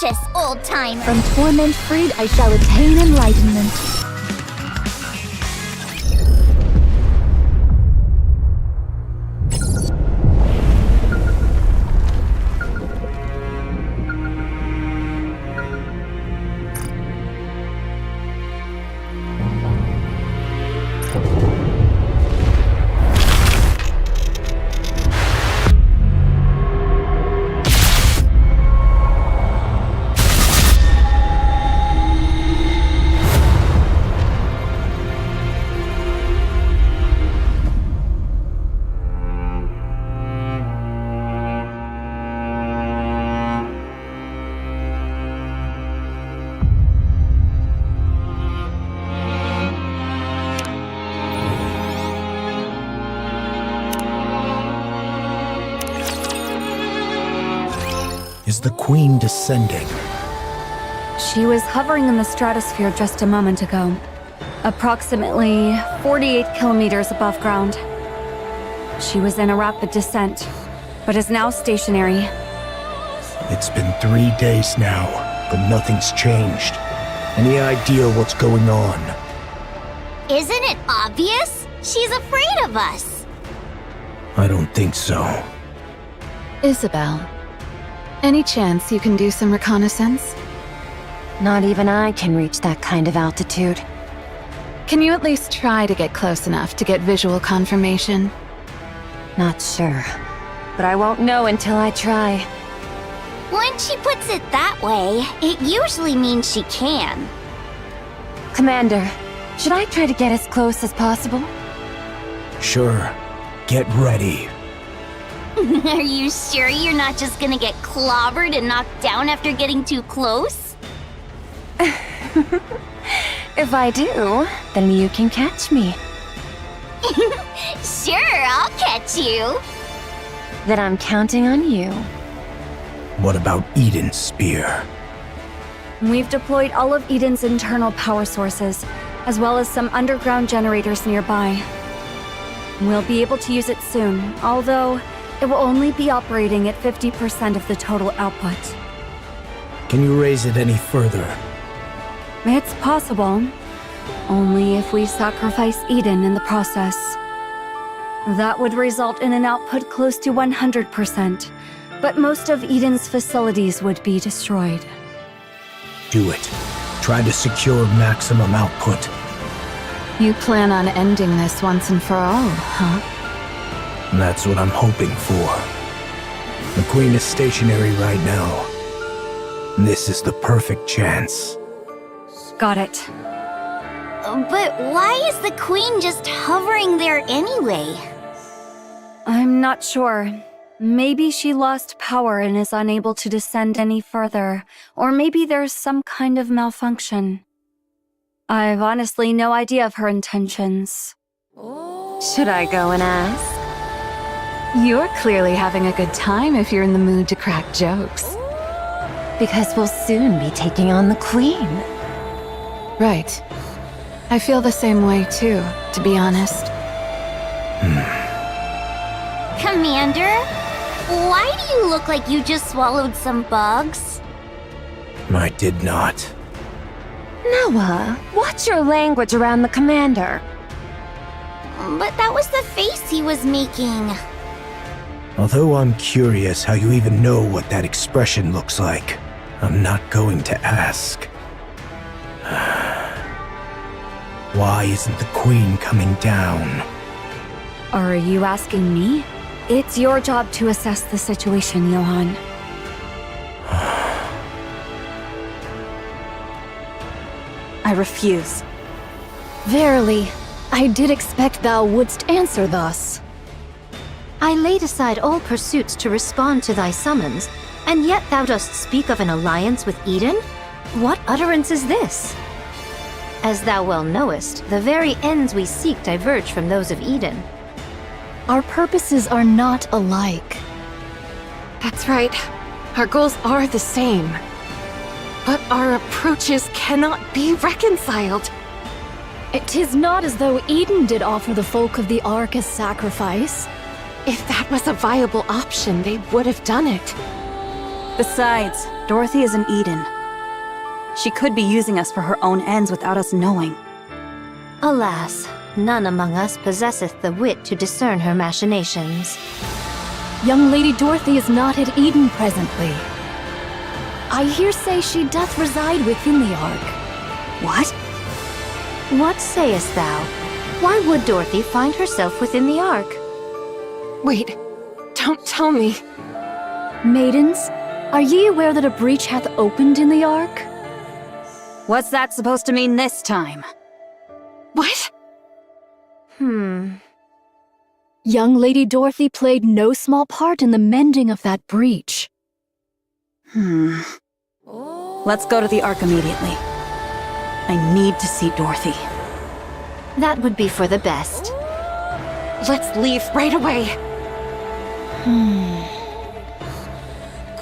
delicious, old-timer! From torment freed, I shall attain enlightenment. Is the Queen descending? She was hovering in the stratosphere just a moment ago, approximately 48 kilometers above ground. She was in a rapid descent, but is now stationary. It's been 3 days now, but nothing's changed. Any idea what's going on? Isn't it obvious? She's afraid of us! I don't think so. Isabel, any chance you can do some reconnaissance? Not even I can reach that kind of altitude. Can you at least try to get close enough to get visual confirmation? Not sure. But I won't know until I try. When she puts it that way, it usually means she can. Commander, should I try to get as close as possible? Sure. Get ready. Are you sure you're not just gonna get clobbered and knocked down after getting too close? If I do, then you can catch me. Sure, I'll catch you. Then I'm counting on you. What about Eden's spear? We've deployed all of Eden's internal power sources, as well as some underground generators nearby. We'll be able to use it soon, although it will only be operating at 50% of the total output. Can you raise it any further? It's possible, only if we sacrifice Eden in the process. That would result in an output close to 100%, but most of Eden's facilities would be destroyed. Do it. Try to secure maximum output. You plan on ending this once and for all, huh? That's what I'm hoping for. The Queen is stationary right now. This is the perfect chance. Got it. But why is the Queen just hovering there anyway? I'm not sure. Maybe she lost power and is unable to descend any further, or maybe there's some kind of malfunction. I've honestly no idea of her intentions. Should I go and ask? You're clearly having a good time if you're in the mood to crack jokes. Because we'll soon be taking on the Queen. Right. I feel the same way too, to be honest. Commander, why do you look like you just swallowed some bugs? I did not. Noah, watch your language around the Commander. But that was the face he was making. Although I'm curious how you even know what that expression looks like, I'm not going to ask. Why isn't the Queen coming down? Are you asking me? It's your job to assess the situation, Johann. I refuse. Verily, I did expect thou wouldst answer thus. I laid aside all pursuits to respond to thy summons, and yet thou dost speak of an alliance with Eden? What utterance is this? As thou well knowest, the very ends we seek diverge from those of Eden. Our purposes are not alike. That's right. Our goals are the same. But our approaches cannot be reconciled. It is not as though Eden did offer the folk of the Ark as sacrifice. If that was a viable option, they would have done it. Besides, Dorothy is in Eden. She could be using us for her own ends without us knowing. Alas, none among us possesseth the wit to discern her machinations. Young Lady Dorothy is not at Eden presently. I hear say she doth reside within the Ark. What? What sayest thou? Why would Dorothy find herself within the Ark? Wait, don't tell me. Maidens, are ye aware that a breach hath opened in the Ark? What's that supposed to mean this time? What? Young Lady Dorothy played no small part in the mending of that breach. Let's go to the Ark immediately. I need to see Dorothy. That would be for the best. Let's leave right away.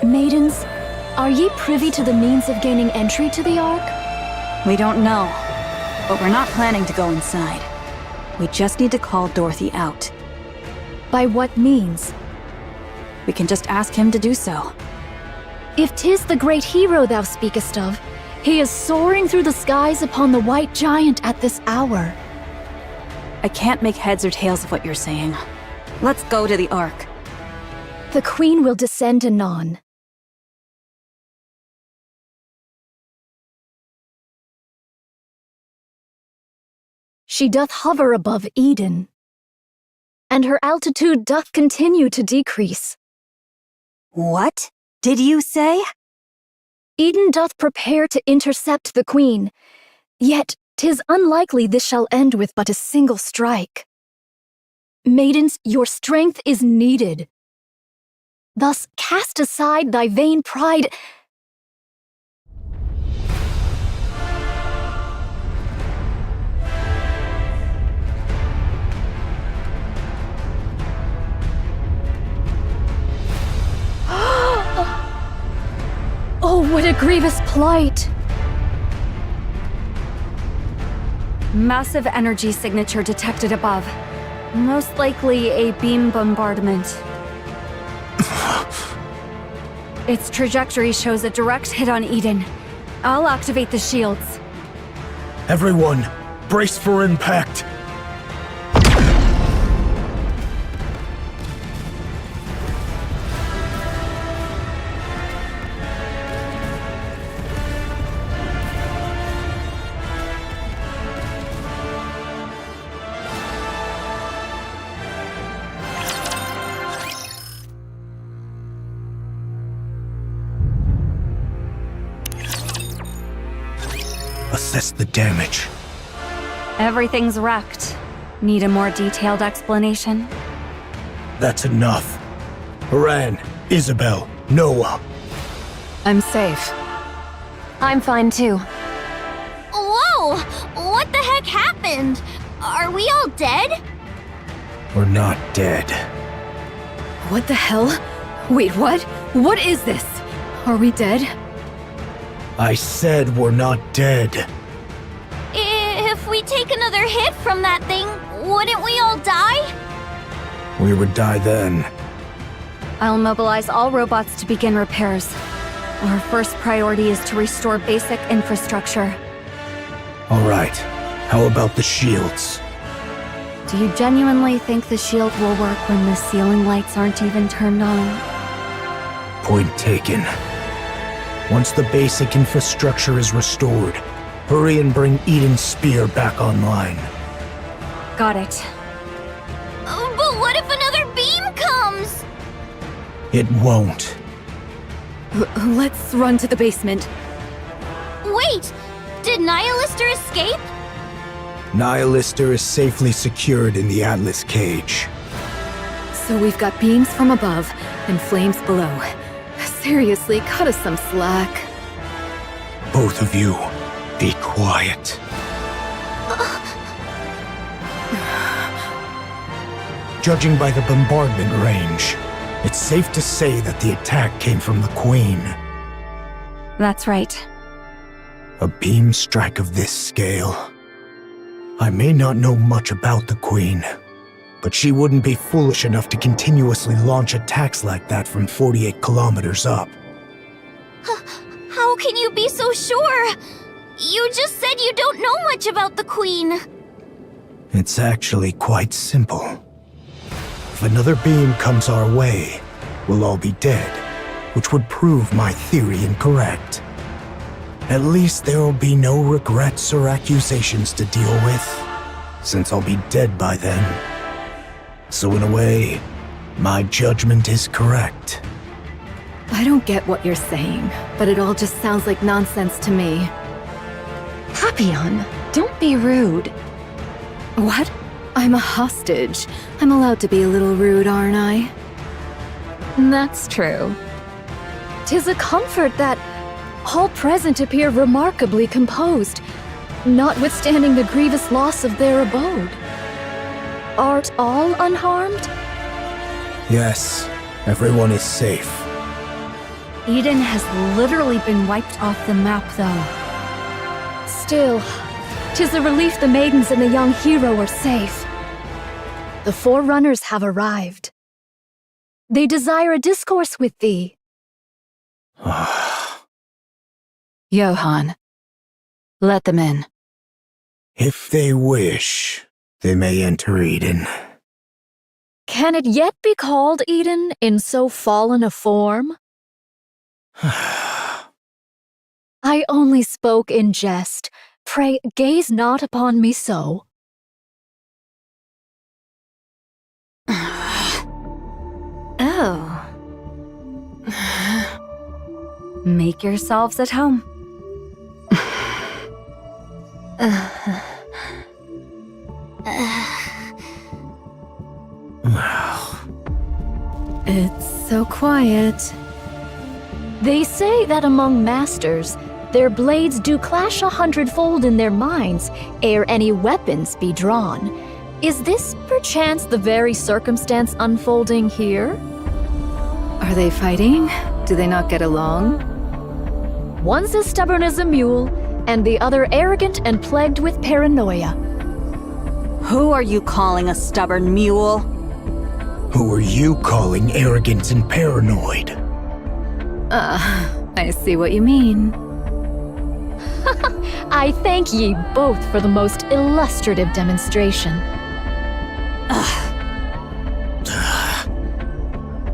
Maidens, are ye privy to the means of gaining entry to the Ark? We don't know, but we're not planning to go inside. We just need to call Dorothy out. By what means? We can just ask him to do so. If 'tis the great hero thou speakest of, he is soaring through the skies upon the white giant at this hour. I can't make heads or tails of what you're saying. Let's go to the Ark. The Queen will descend anon. She doth hover above Eden, and her altitude doth continue to decrease. What did you say? Eden doth prepare to intercept the Queen, yet 'tis unlikely this shall end with but a single strike. Maidens, your strength is needed. Thus cast aside thy vain pride. Oh, what a grievous plight! Massive energy signature detected above. Most likely a beam bombardment. Its trajectory shows a direct hit on Eden. I'll activate the shields. Everyone, brace for impact. Assess the damage. Everything's wrecked. Need a more detailed explanation? That's enough. Haran, Isabel, Noah. I'm safe. I'm fine too. Whoa! What the heck happened? Are we all dead? We're not dead. What the hell? Wait, what? What is this? Are we dead? I said we're not dead. If we take another hit from that thing, wouldn't we all die? We would die then. I'll mobilize all robots to begin repairs. Our first priority is to restore basic infrastructure. All right. How about the shields? Do you genuinely think the shield will work when the ceiling lights aren't even turned on? Point taken. Once the basic infrastructure is restored, hurry and bring Eden's spear back online. Got it. But what if another beam comes? It won't. Let's run to the basement. Wait! Did Nihilister escape? Nihilister is safely secured in the Atlas cage. So we've got beams from above and flames below. Seriously, cut us some slack. Both of you, be quiet. Judging by the bombardment range, it's safe to say that the attack came from the Queen. That's right. A beam strike of this scale. I may not know much about the Queen, but she wouldn't be foolish enough to continuously launch attacks like that from 48 kilometers up. can you be so sure? You just said you don't know much about the Queen. It's actually quite simple. If another beam comes our way, we'll all be dead, which would prove my theory incorrect. At least there will be no regrets or accusations to deal with, since I'll be dead by then. So in a way, my judgment is correct. I don't get what you're saying, but it all just sounds like nonsense to me. Papillon, don't be rude. What? I'm a hostage. I'm allowed to be a little rude, aren't I? That's true. 'Tis a comfort that all present appear remarkably composed, notwithstanding the grievous loss of their abode. Art all unharmed? Yes, everyone is safe. Eden has literally been wiped off the map, though. Still, 'tis a relief the maidens and the young hero are safe. The Forerunners have arrived. They desire a discourse with thee. Johann, let them in. If they wish, they may enter Eden. Can it yet be called Eden in so fallen a form? I only spoke in jest. Pray, gaze not upon me so. Oh. Make yourselves at home. It's so quiet. They say that among masters, their blades do clash 100-fold in their minds ere any weapons be drawn. Is this perchance the very circumstance unfolding here? Are they fighting? Do they not get along? One's as stubborn as a mule, and the other arrogant and plagued with paranoia. Who are you calling a stubborn mule? Who are you calling arrogant and paranoid? I see what you mean. I thank ye both for the most illustrative demonstration.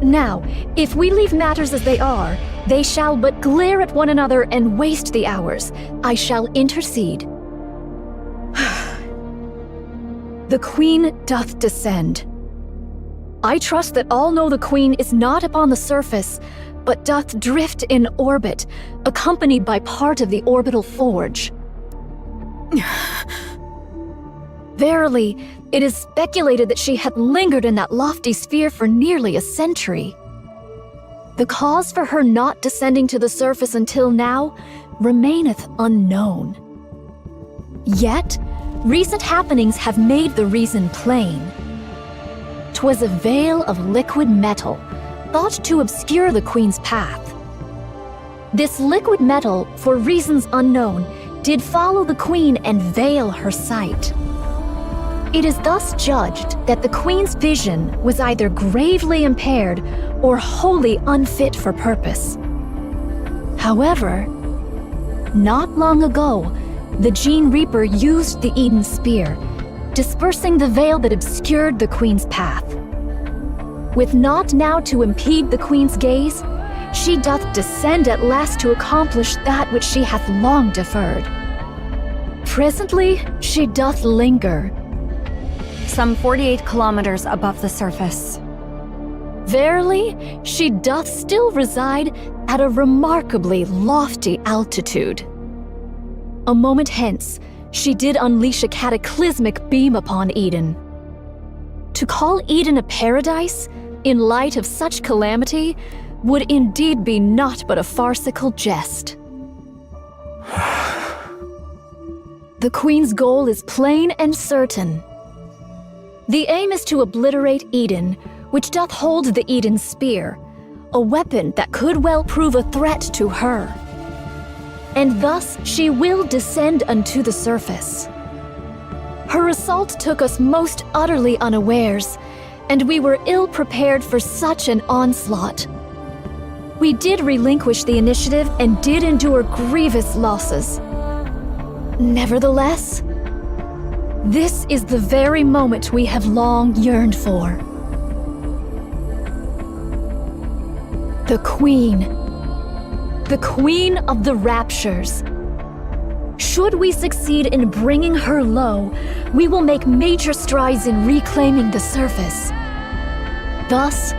Now, if we leave matters as they are, they shall but glare at one another and waste the hours. I shall intercede. The Queen doth descend. I trust that all know the Queen is not upon the surface, but doth drift in orbit, accompanied by part of the orbital forge. Verily, it is speculated that she had lingered in that lofty sphere for nearly a century. The cause for her not descending to the surface until now remaineth unknown. Yet, recent happenings have made the reason plain. 'Twas a veil of liquid metal, thought to obscure the Queen's path. This liquid metal, for reasons unknown, did follow the Queen and veil her sight. It is thus judged that the Queen's vision was either gravely impaired or wholly unfit for purpose. However, not long ago, the Gene Reaper used the Eden Spear, dispersing the veil that obscured the Queen's path. With naught now to impede the Queen's gaze, she doth descend at last to accomplish that which she hath long deferred. Presently, she doth linger, Some 48 kilometers above the surface. verily, she doth still reside at a remarkably lofty altitude. A moment hence, she did unleash a cataclysmic beam upon Eden. To call Eden a paradise, in light of such calamity, would indeed be naught but a farcical jest. The Queen's goal is plain and certain. The aim is to obliterate Eden, which doth hold the Eden Spear, a weapon that could well prove a threat to her. And thus she will descend unto the surface. Her assault took us most utterly unawares, and we were ill prepared for such an onslaught. We did relinquish the initiative and did endure grievous losses. Nevertheless, this is the very moment we have long yearned for. The Queen. The Queen of the Raptures. Should we succeed in bringing her low, we will make major strides in reclaiming the surface. Thus,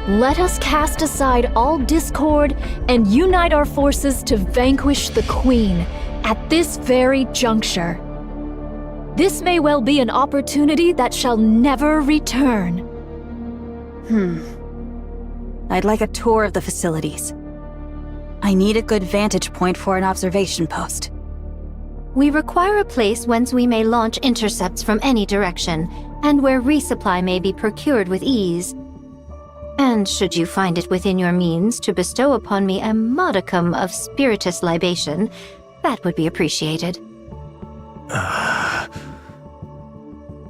let us cast aside all discord and unite our forces to vanquish the Queen at this very juncture. This may well be an opportunity that shall never return. I'd like a tour of the facilities. I need a good vantage point for an observation post. We require a place whence we may launch intercepts from any direction, and where resupply may be procured with ease. And should you find it within your means to bestow upon me a modicum of spiritus libation, that would be appreciated.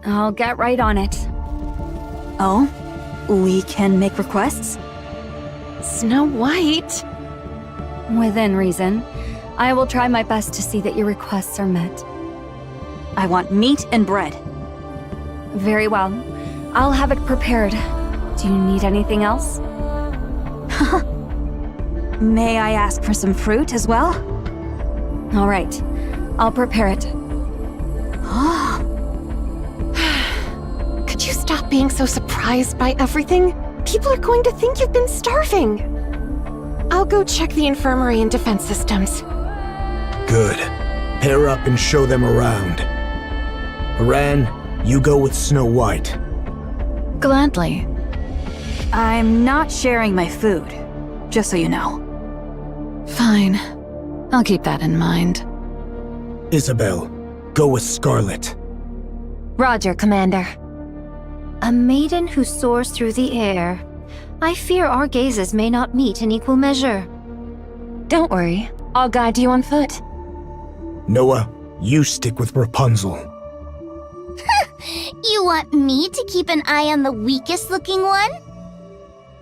I'll get right on it. Oh? We can make requests? Snow White? Within reason. I will try my best to see that your requests are met. I want meat and bread. Very well. I'll have it prepared. Do you need anything else? May I ask for some fruit as well? All right. I'll prepare it. Could you stop being so surprised by everything? People are going to think you've been starving. I'll go check the infirmary and defense systems. Good. Pair up and show them around. Haran, you go with Snow White. Gladly. I'm not sharing my food, just so you know. Fine. I'll keep that in mind. Isabel, go with Scarlet. Roger, Commander. A maiden who soars through the air. I fear our gazes may not meet in equal measure. Don't worry. I'll guide you on foot. Noah, you stick with Rapunzel. You want me to keep an eye on the weakest looking one?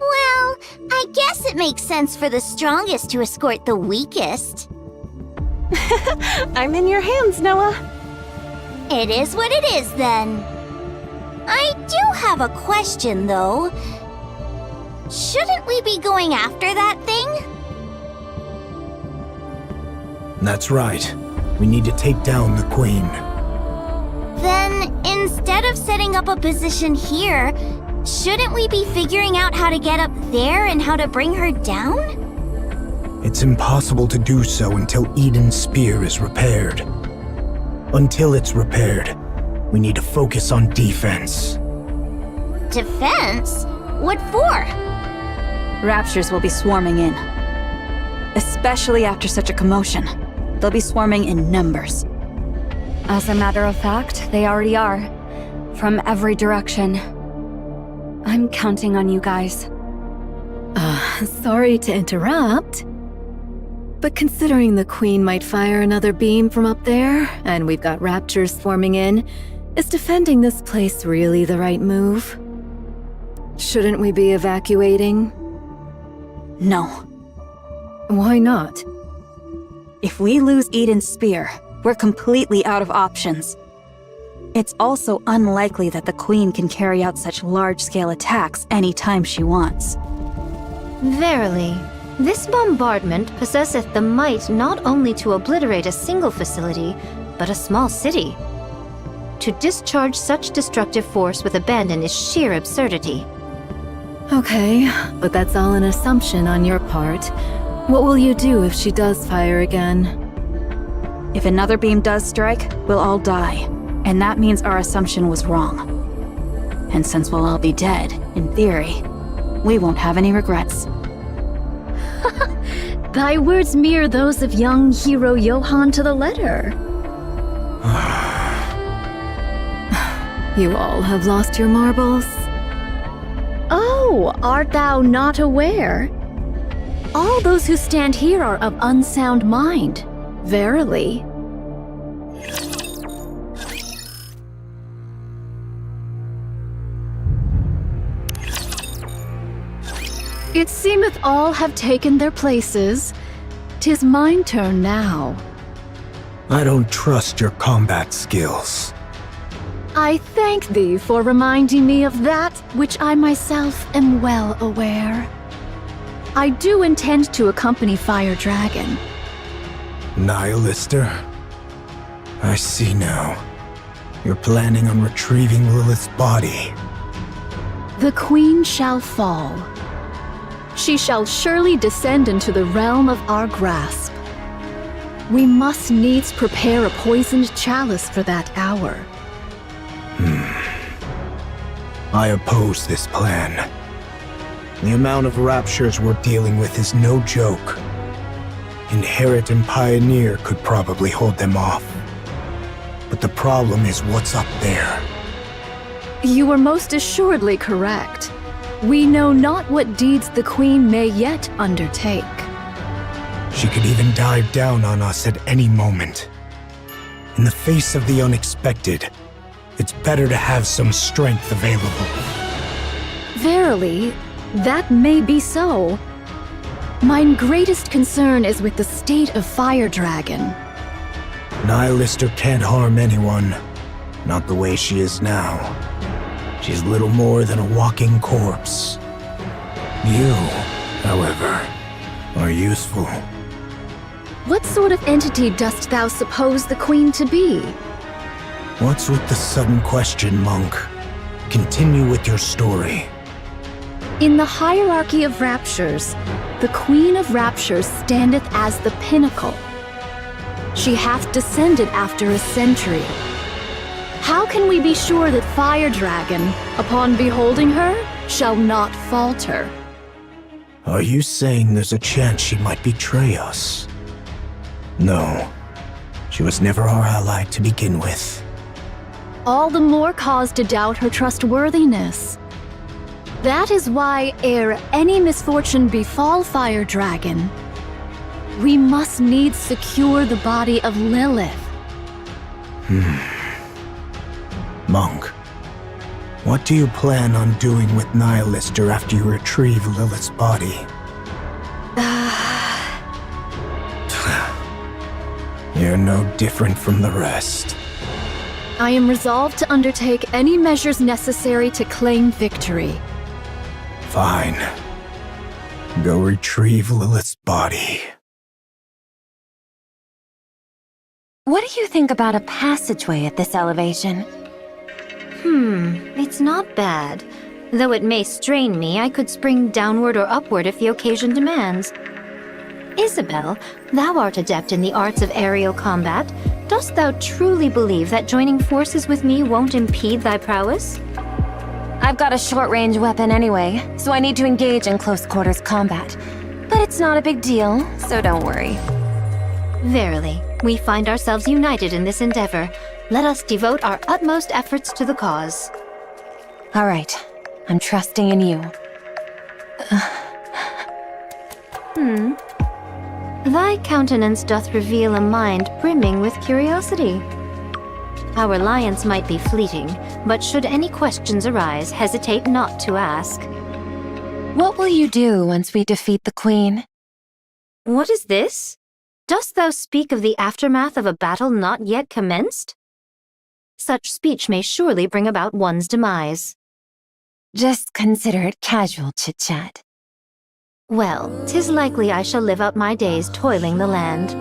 Well, I guess it makes sense for the strongest to escort the weakest. I'm in your hands, Noah. It is what it is, then. I do have a question, though. Shouldn't we be going after that thing? That's right. We need to take down the Queen. Then, instead of setting up a position here, shouldn't we be figuring out how to get up there and how to bring her down? It's impossible to do so until Eden's spear is repaired. Until it's repaired, we need to focus on defense. Defense? What for? Raptures will be swarming in. Especially after such a commotion. They'll be swarming in numbers. As a matter of fact, they already are. From every direction. I'm counting on you guys. Sorry to interrupt. But considering the Queen might fire another beam from up there, and we've got raptors swarming in, is defending this place really the right move? Shouldn't we be evacuating? No. Why not? If we lose Eden's spear, we're completely out of options. It's also unlikely that the Queen can carry out such large-scale attacks anytime she wants. Verily, this bombardment possesseth the might not only to obliterate a single facility, but a small city. To discharge such destructive force with abandon is sheer absurdity. Okay, but that's all an assumption on your part. What will you do if she does fire again? If another beam does strike, we'll all die. And that means our assumption was wrong. And since we'll all be dead, in theory, we won't have any regrets. Thy words mirror those of young hero Johann to the letter. You all have lost your marbles? Oh, art thou not aware? All those who stand here are of unsound mind. Verily. It seemeth all have taken their places. 'Tis mine turn now. I don't trust your combat skills. I thank thee for reminding me of that which I myself am well aware. I do intend to accompany Fire Dragon. Nihilister? I see now. You're planning on retrieving Lilith's body. The Queen shall fall. She shall surely descend into the realm of our grasp. We must needs prepare a poisoned chalice for that hour. I oppose this plan. The amount of raptures we're dealing with is no joke. Inherit and Pioneer could probably hold them off. But the problem is what's up there. You are most assuredly correct. We know not what deeds the Queen may yet undertake. She could even dive down on us at any moment. In the face of the unexpected, it's better to have some strength available. Verily, that may be so. Mine greatest concern is with the state of Fire Dragon. Nihilister can't harm anyone. Not the way she is now. She's little more than a walking corpse. You, however, are useful. What sort of entity dost thou suppose the Queen to be? What's with the sudden question, monk? Continue with your story. In the hierarchy of raptures, the Queen of Raptures standeth as the pinnacle. She hath descended after a century. How can we be sure that Fire Dragon, upon beholding her, shall not falter? Are you saying there's a chance she might betray us? No. She was never our ally to begin with. All the more cause to doubt her trustworthiness. That is why, ere any misfortune befall Fire Dragon, we must needs secure the body of Lilith. Monk, what do you plan on doing with Nihilister after you retrieve Lilith's body? You're no different from the rest. I am resolved to undertake any measures necessary to claim victory. Fine. Go retrieve Lilith's body. What do you think about a passageway at this elevation? It's not bad. Though it may strain me, I could spring downward or upward if the occasion demands. Isabel, thou art adept in the arts of aerial combat. Dost thou truly believe that joining forces with me won't impede thy prowess? I've got a short-range weapon anyway, so I need to engage in close-quarters combat. But it's not a big deal, so don't worry. Verily, we find ourselves united in this endeavor. Let us devote our utmost efforts to the cause. All right, I'm trusting in you. Thy countenance doth reveal a mind brimming with curiosity. Our alliance might be fleeting, but should any questions arise, hesitate not to ask. What will you do once we defeat the Queen? What is this? Dost thou speak of the aftermath of a battle not yet commenced? Such speech may surely bring about one's demise. Just consider it casual chit-chat. Well, 'tis likely I shall live out my days toiling the land.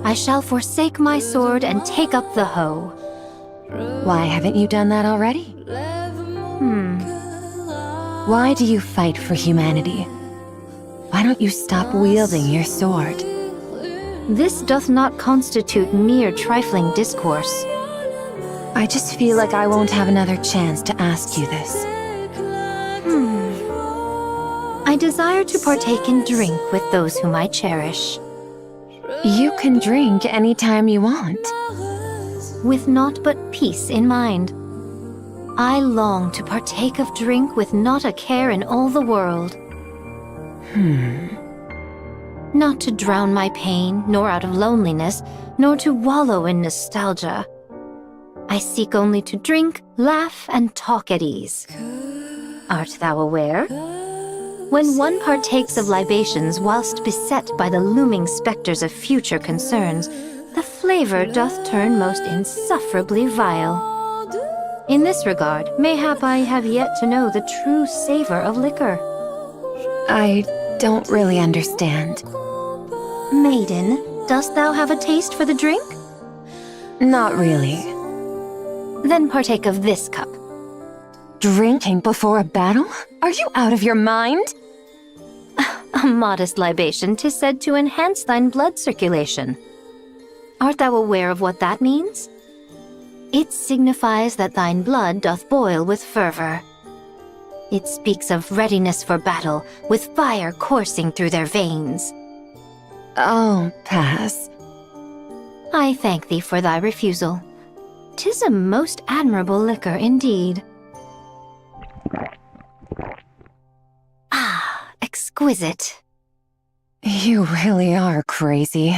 I shall forsake my sword and take up the hoe. Why haven't you done that already? Why do you fight for humanity? Why don't you stop wielding your sword? This doth not constitute mere trifling discourse. I just feel like I won't have another chance to ask you this. I desire to partake in drink with those whom I cherish. You can drink anytime you want. With naught but peace in mind. I long to partake of drink with not a care in all the world. Not to drown my pain, nor out of loneliness, nor to wallow in nostalgia. I seek only to drink, laugh, and talk at ease. Art thou aware? When one partakes of libations whilst beset by the looming spectres of future concerns, the flavor doth turn most insufferably vile. In this regard, mayhap I have yet to know the true savor of liquor. I don't really understand. Maiden, dost thou have a taste for the drink? Not really. Then partake of this cup. Drinking before a battle? Are you out of your mind? A modest libation 'tis said to enhance thine blood circulation. Art thou aware of what that means? It signifies that thine blood doth boil with fervor. It speaks of readiness for battle, with fire coursing through their veins. I'll pass. I thank thee for thy refusal. 'Tis a most admirable liquor indeed. Ah, exquisite. You really are crazy.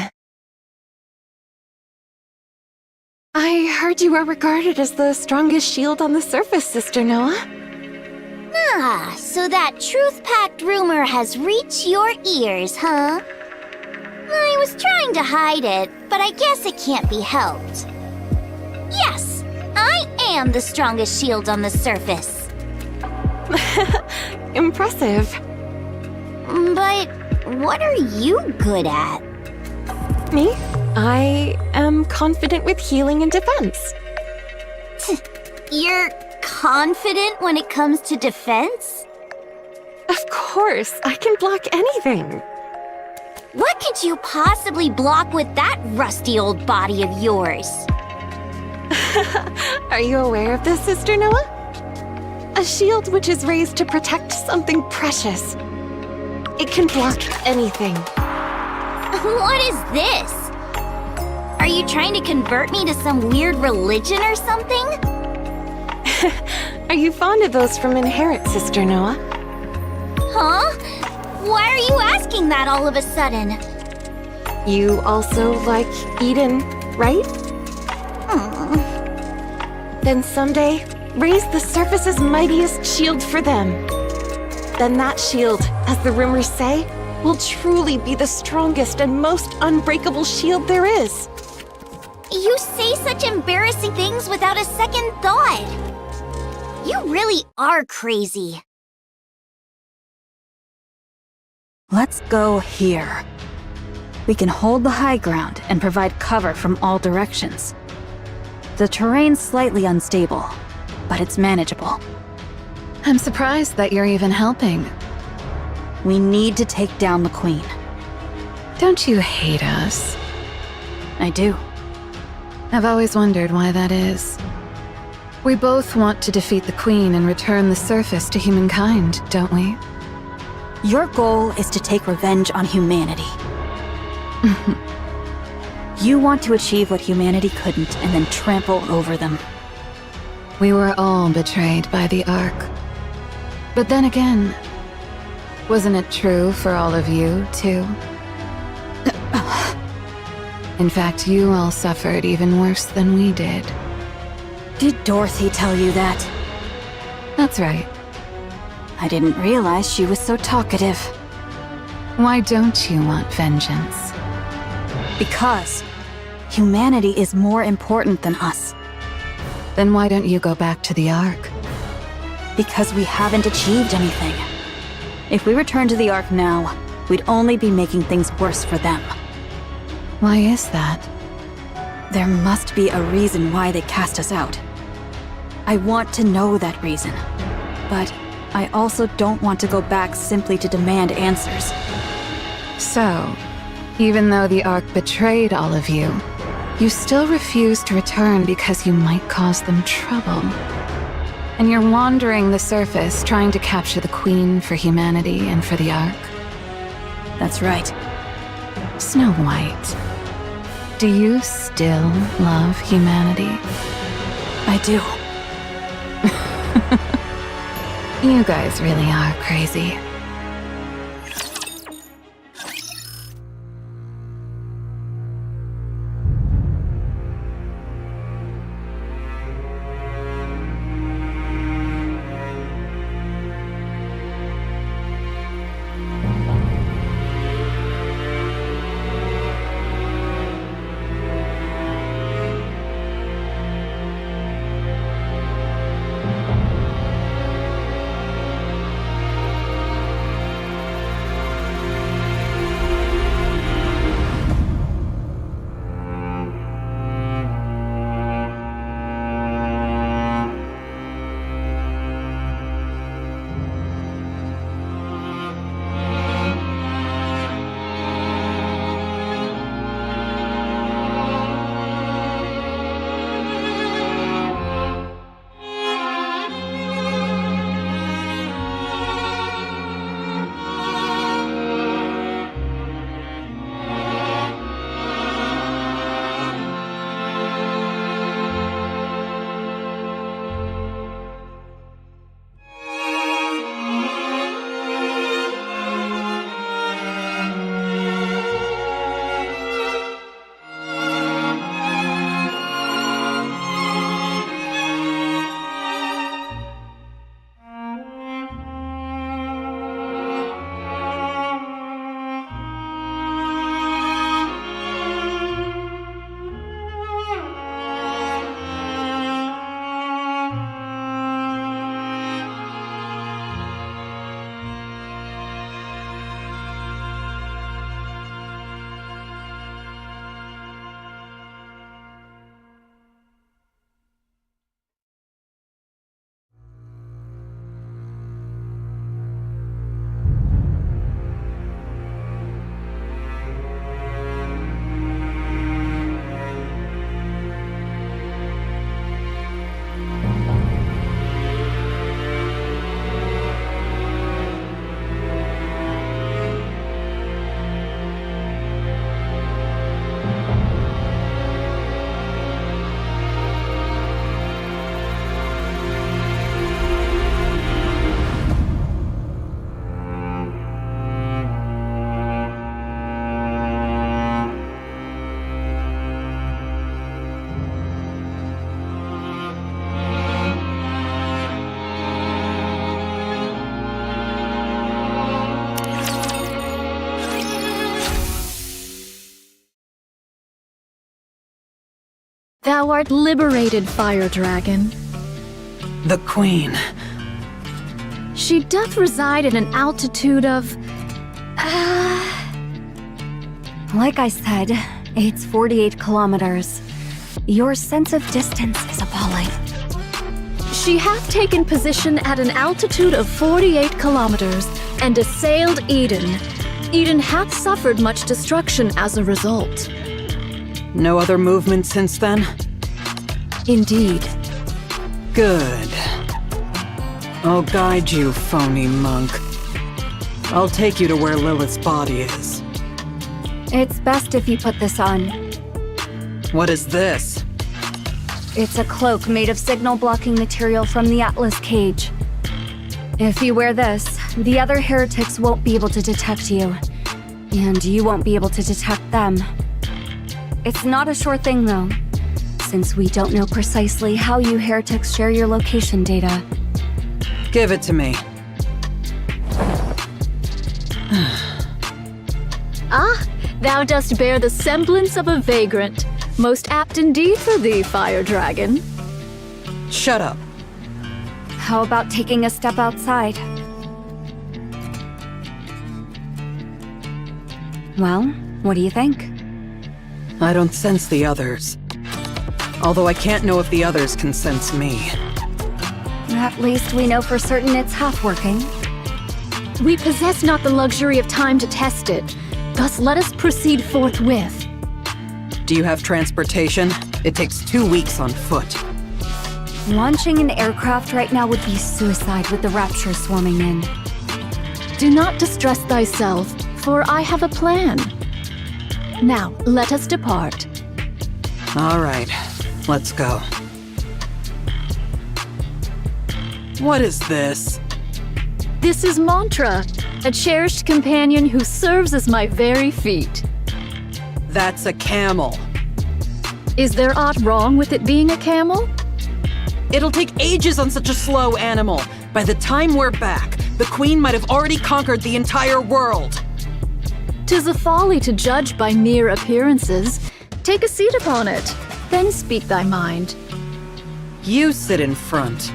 I heard you are regarded as the strongest shield on the surface, Sister Noah. Ah, so that truth-packed rumor has reached your ears, huh? I was trying to hide it, but I guess it can't be helped. Yes, I am the strongest shield on the surface. Impressive. But what are you good at? Me? I am confident with healing and defense. You're confident when it comes to defense? Of course, I can block anything. What could you possibly block with that rusty old body of yours? Are you aware of this, Sister Noah? A shield which is raised to protect something precious. It can block anything. What is this? Are you trying to convert me to some weird religion or something? Are you fond of those from Inherit, Sister Noah? Huh? Why are you asking that all of a sudden? You also like Eden, right? Then someday, raise the surface's mightiest shield for them. Then that shield, as the rumors say, will truly be the strongest and most unbreakable shield there is. You say such embarrassing things without a second thought. You really are crazy. Let's go here. We can hold the high ground and provide cover from all directions. The terrain's slightly unstable, but it's manageable. I'm surprised that you're even helping. We need to take down the Queen. Don't you hate us? I do. I've always wondered why that is. We both want to defeat the Queen and return the surface to humankind, don't we? Your goal is to take revenge on humanity. You want to achieve what humanity couldn't and then trample over them. We were all betrayed by the Ark. But then again, wasn't it true for all of you, too? In fact, you all suffered even worse than we did. Did Dorothy tell you that? That's right. I didn't realize she was so talkative. Why don't you want vengeance? Because humanity is more important than us. Then why don't you go back to the Ark? Because we haven't achieved anything. If we return to the Ark now, we'd only be making things worse for them. Why is that? There must be a reason why they cast us out. I want to know that reason. But I also don't want to go back simply to demand answers. So, even though the Ark betrayed all of you, you still refuse to return because you might cause them trouble. And you're wandering the surface trying to capture the Queen for humanity and for the Ark. That's right. Snow White, do you still love humanity? I do. You guys really are crazy. Thou art liberated, Fire Dragon. The Queen. She doth reside at an altitude of... Like I said, it's 48 kilometers. Your sense of distance is appalling. She hath taken position at an altitude of 48 kilometers and assailed Eden. Eden hath suffered much destruction as a result. No other movement since then? Indeed. Good. I'll guide you, phony monk. I'll take you to where Lilith's body is. It's best if you put this on. What is this? It's a cloak made of signal-blocking material from the Atlas cage. If you wear this, the other heretics won't be able to detect you. And you won't be able to detect them. It's not a sure thing, though, since we don't know precisely how you heretics share your location data. Give it to me. Ah, thou dost bear the semblance of a vagrant. Most apt indeed for thee, Fire Dragon. Shut up. How about taking a step outside? Well, what do you think? I don't sense the others. Although I can't know if the others can sense me. At least we know for certain it's half working. We possess not the luxury of time to test it. Thus let us proceed forthwith. Do you have transportation? It takes 2 weeks on foot. Launching an aircraft right now would be suicide with the Rapture swarming in. Do not distress thyself, for I have a plan. Now, let us depart. All right, let's go. What is this? This is Mantra, a cherished companion who serves as my very feet. That's a camel. Is there aught wrong with it being a camel? It'll take ages on such a slow animal. By the time we're back, the Queen might have already conquered the entire world. 'Tis a folly to judge by mere appearances. Take a seat upon it, then speak thy mind. You sit in front.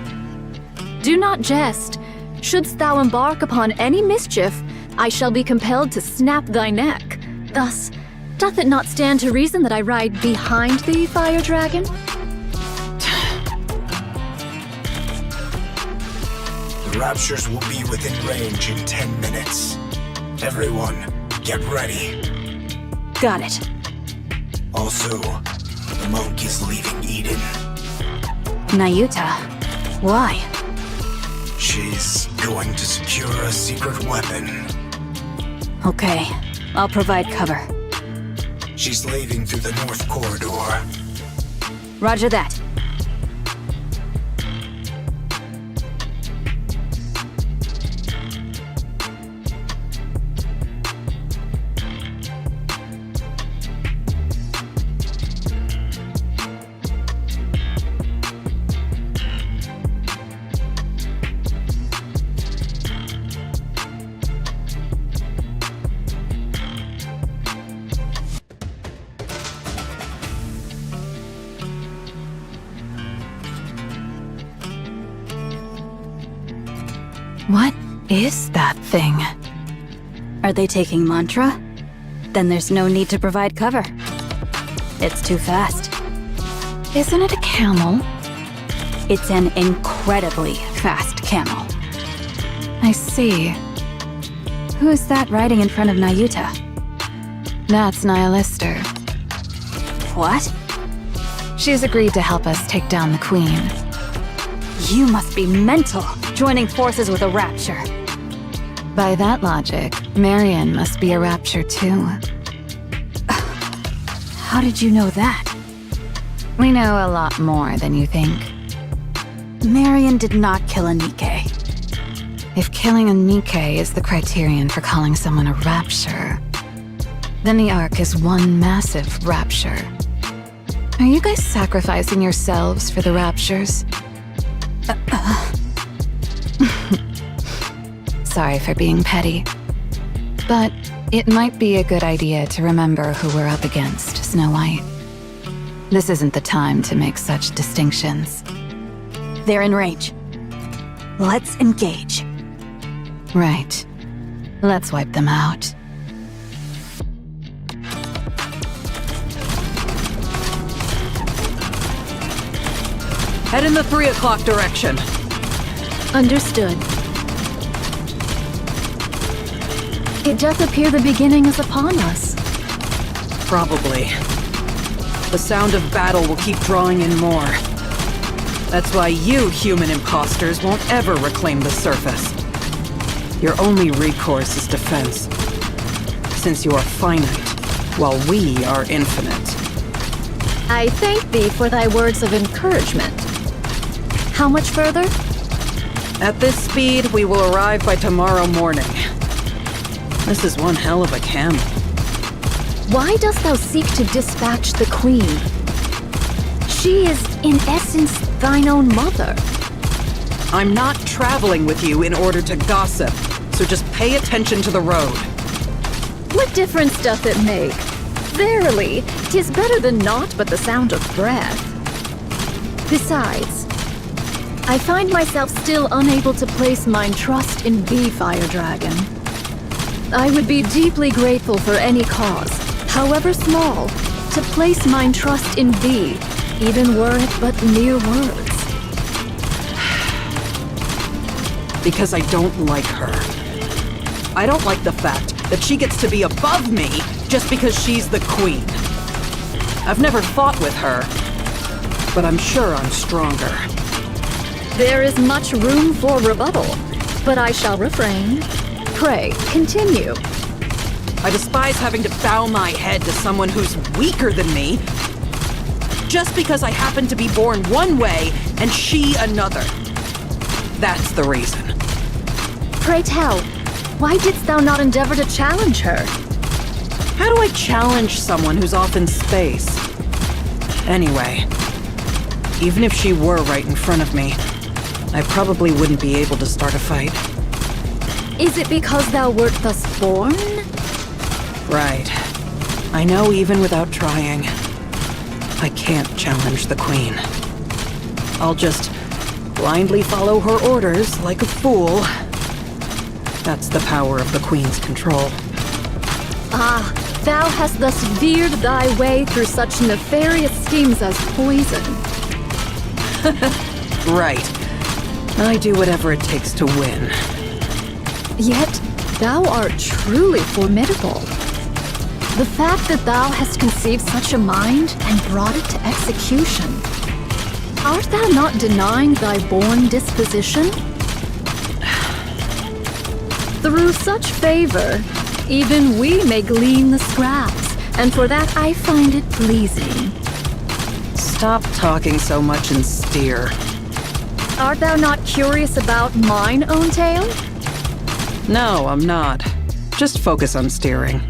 Do not jest. Shouldst thou embark upon any mischief, I shall be compelled to snap thy neck. Thus, doth it not stand to reason that I ride behind thee, Fire Dragon? The Raptures will be within range in 10 minutes. Everyone, get ready. Got it. Also, the monk is leaving Eden. Nayuta. Why? She's going to secure a secret weapon. Okay, I'll provide cover. She's leaving through the north corridor. Roger that. What is that thing? Are they taking Mantra? Then there's no need to provide cover. It's too fast. Isn't it a camel? It's an incredibly fast camel. I see. Who is that riding in front of Nayuta? That's Nihilister. What? She's agreed to help us take down the Queen. You must be mental, joining forces with a Rapture. By that logic, Marion must be a Rapture too. How did you know that? We know a lot more than you think. Marion did not kill a Nikke. If killing a Nikke is the criterion for calling someone a Rapture, then the Ark is one massive Rapture. Are you guys sacrificing yourselves for the Raptures? Sorry for being petty. But it might be a good idea to remember who we're up against, Snow White. This isn't the time to make such distinctions. They're in range. Let's engage. Right. Let's wipe them out. Head in the 3 o'clock direction. Understood. It doth appear the beginning is upon us. Probably. The sound of battle will keep drawing in more. That's why you human imposters won't ever reclaim the surface. Your only recourse is defense. Since you are finite, while we are infinite. I thank thee for thy words of encouragement. How much further? At this speed, we will arrive by tomorrow morning. This is one hell of a camel. Why dost thou seek to dispatch the queen? She is, in essence, thine own mother. I'm not traveling with you in order to gossip, so just pay attention to the road. What difference doth it make? Verily, 'tis better than naught but the sound of breath. Besides, I find myself still unable to place mine trust in thee, Fire Dragon. I would be deeply grateful for any cause, however small, to place mine trust in thee, even were it but mere words. Because I don't like her. I don't like the fact that she gets to be above me just because she's the queen. I've never fought with her, but I'm sure I'm stronger. There is much room for rebuttal, but I shall refrain. Pray, continue. I despise having to bow my head to someone who's weaker than me, just because I happen to be born one way and she another. That's the reason. Pray tell, why didst thou not endeavor to challenge her? How do I challenge someone who's off in space? Anyway, even if she were right in front of me, I probably wouldn't be able to start a fight. Is it because thou wert thus born? Right. I know even without trying, I can't challenge the queen. I'll just blindly follow her orders like a fool. That's the power of the queen's control. Ah, thou hast thus veered thy way through such nefarious schemes as poison. Right. I do whatever it takes to win. Yet, thou art truly formidable. The fact that thou hast conceived such a mind and brought it to execution. Art thou not denying thy born disposition? Through such favor, even we may glean the scraps, and for that I find it pleasing. Stop talking so much and steer. Art thou not curious about mine own tale? No, I'm not. Just focus on steering.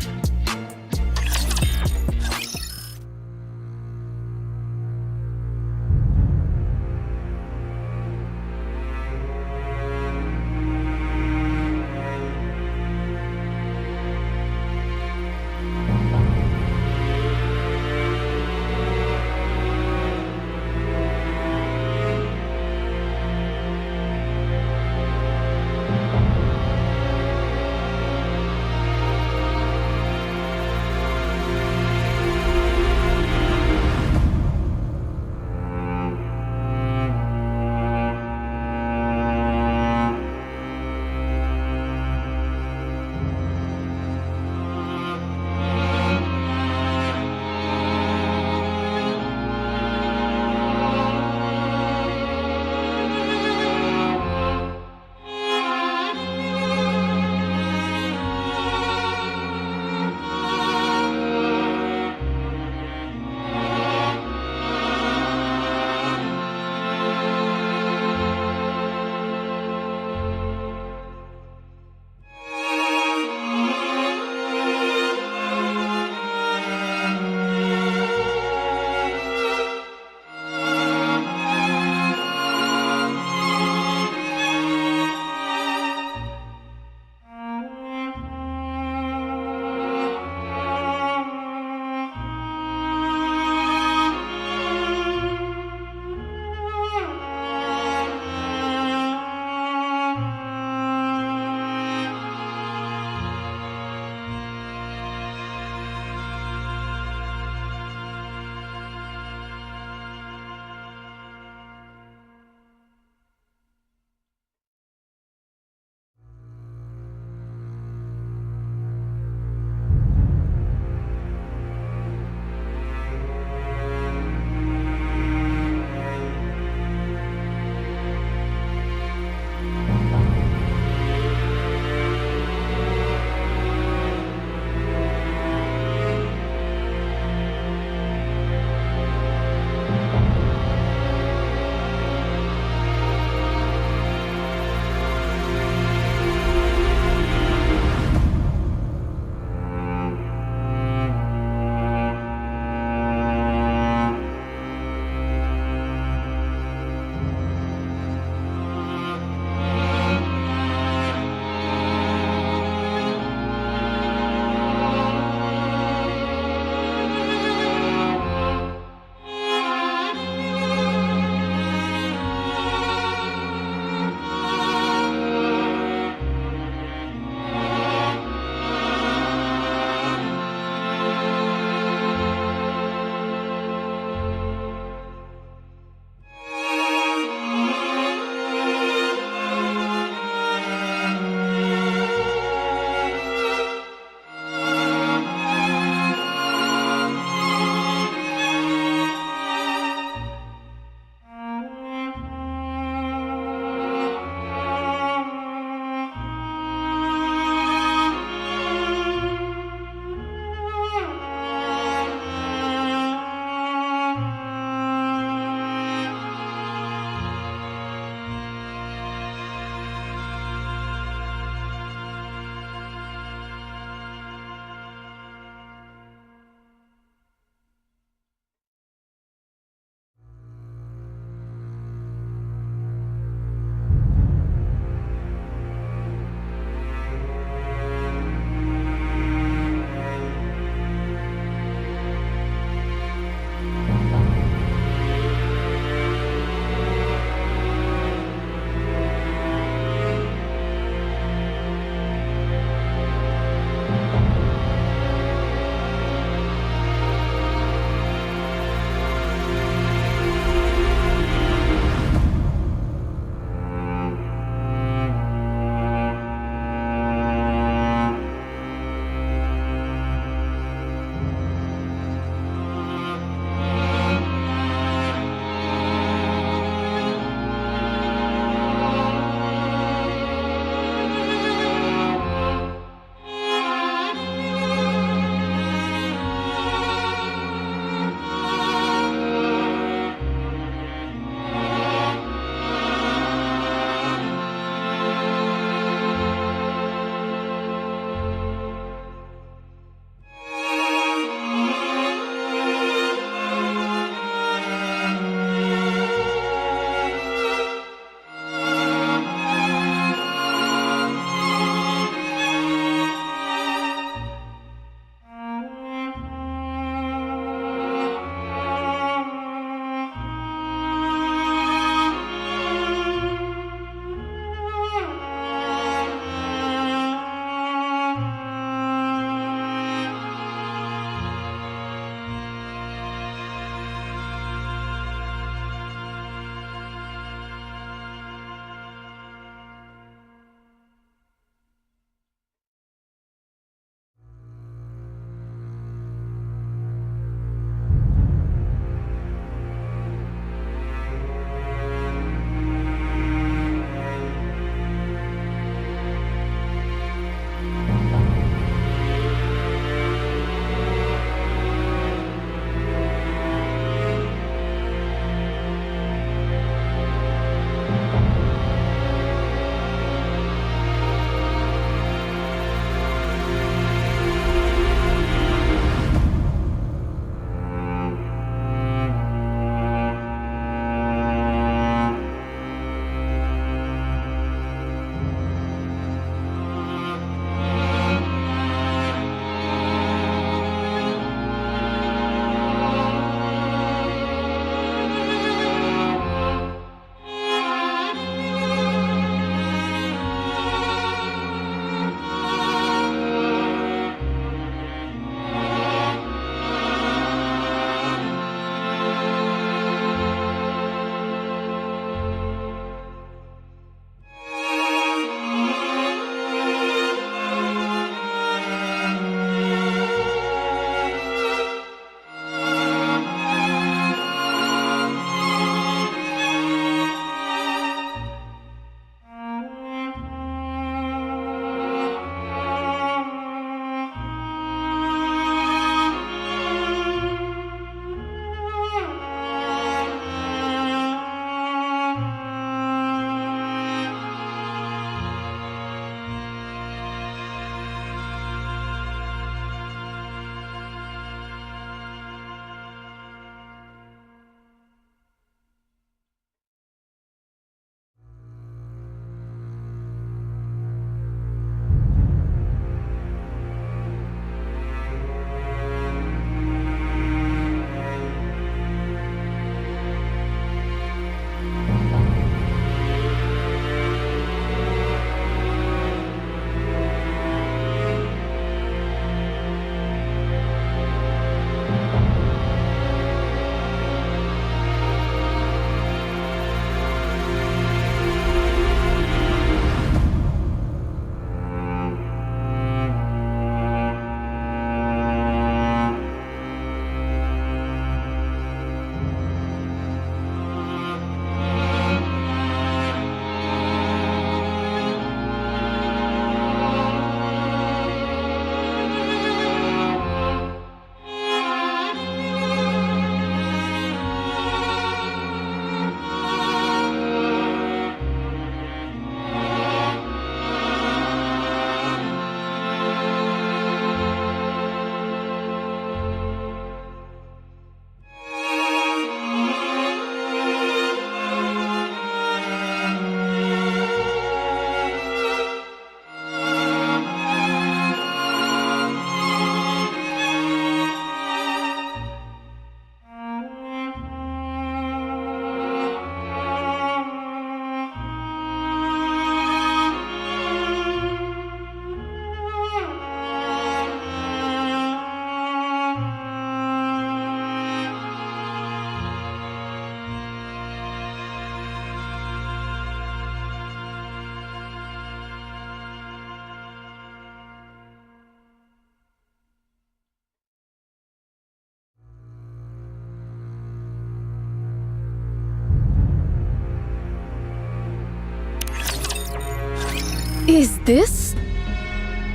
Is this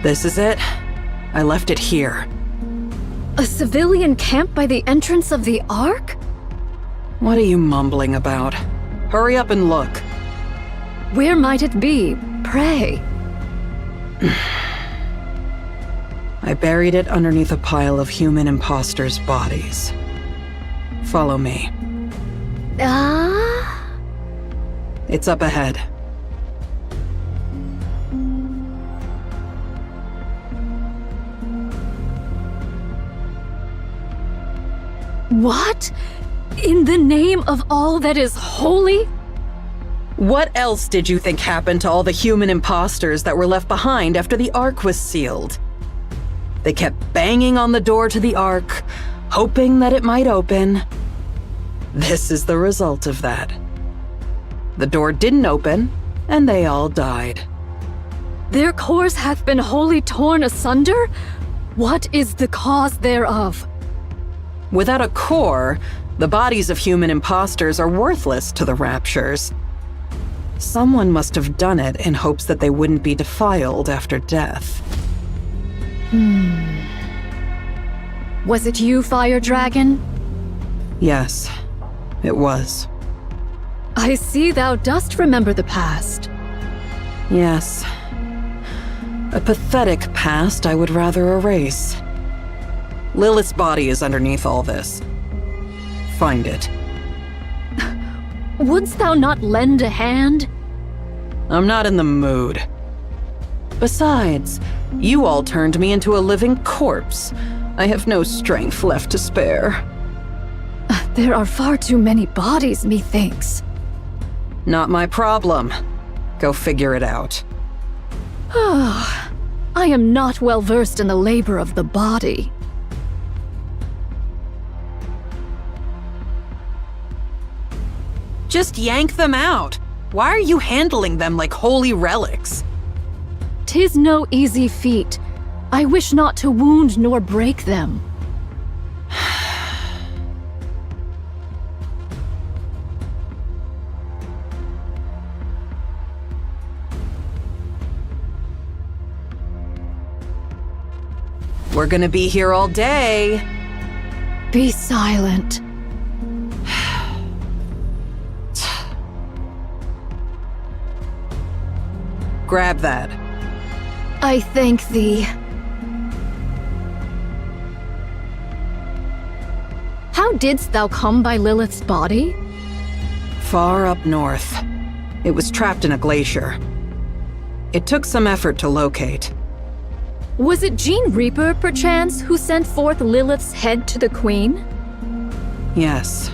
This is it. I left it here. a civilian camp by the entrance of the Ark? What are you mumbling about? Hurry up and look. Where might it be, pray? I buried it underneath a pile of human imposters' bodies. Follow me. Ah? It's up ahead. What? In the name of all that is holy? What else did you think happened to all the human imposters that were left behind after the Ark was sealed? They kept banging on the door to the Ark, hoping that it might open. This is the result of that. The door didn't open, and they all died. Their cores hath been wholly torn asunder? What is the cause thereof? Without a core, the bodies of human imposters are worthless to the Raptures. Someone must have done it in hopes that they wouldn't be defiled after death. Was it you, Fire Dragon? Yes, it was. I see thou dost remember the past. Yes. A pathetic past I would rather erase. Lilith's body is underneath all this. Find it. Wouldst thou not lend a hand? I'm not in the mood. Besides, you all turned me into a living corpse. I have no strength left to spare. There are far too many bodies, methinks. Not my problem. Go figure it out. I am not well versed in the labor of the body. Just yank them out. Why are you handling them like holy relics? 'Tis no easy feat. I wish not to wound nor break them. We're gonna be here all day. Be silent. Grab that. I thank thee. How didst thou come by Lilith's body? Far up north. It was trapped in a glacier. It took some effort to locate. Was it Jean Reaper, perchance, who sent forth Lilith's head to the Queen? Yes.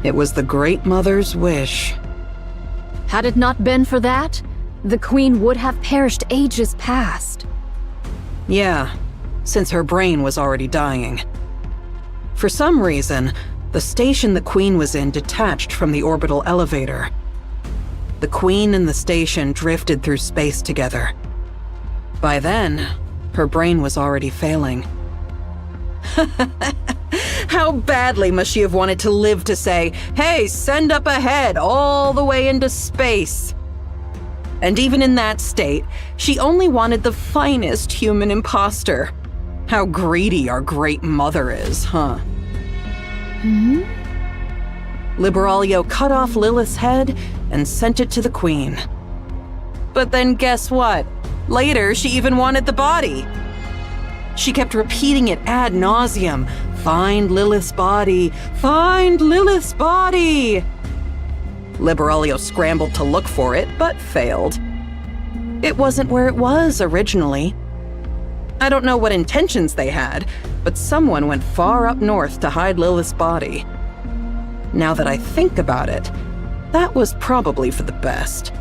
It was the Great Mother's wish. Had it not been for that, the Queen would have perished ages past. Yeah, since her brain was already dying. For some reason, the station the Queen was in detached from the orbital elevator. The Queen and the station drifted through space together. By then, her brain was already failing. How badly must she have wanted to live to say, "Hey, send up ahead all the way into space"? And even in that state, she only wanted the finest human imposter. How greedy our Great Mother is, huh? Liberaglio cut off Lilith's head and sent it to the Queen. But then guess what? Later, she even wanted the body. She kept repeating it ad nauseum. Find Lilith's body! Find Lilith's body! Liberaglio scrambled to look for it, but failed. It wasn't where it was originally. I don't know what intentions they had, but someone went far up north to hide Lilith's body. Now that I think about it, that was probably for the best.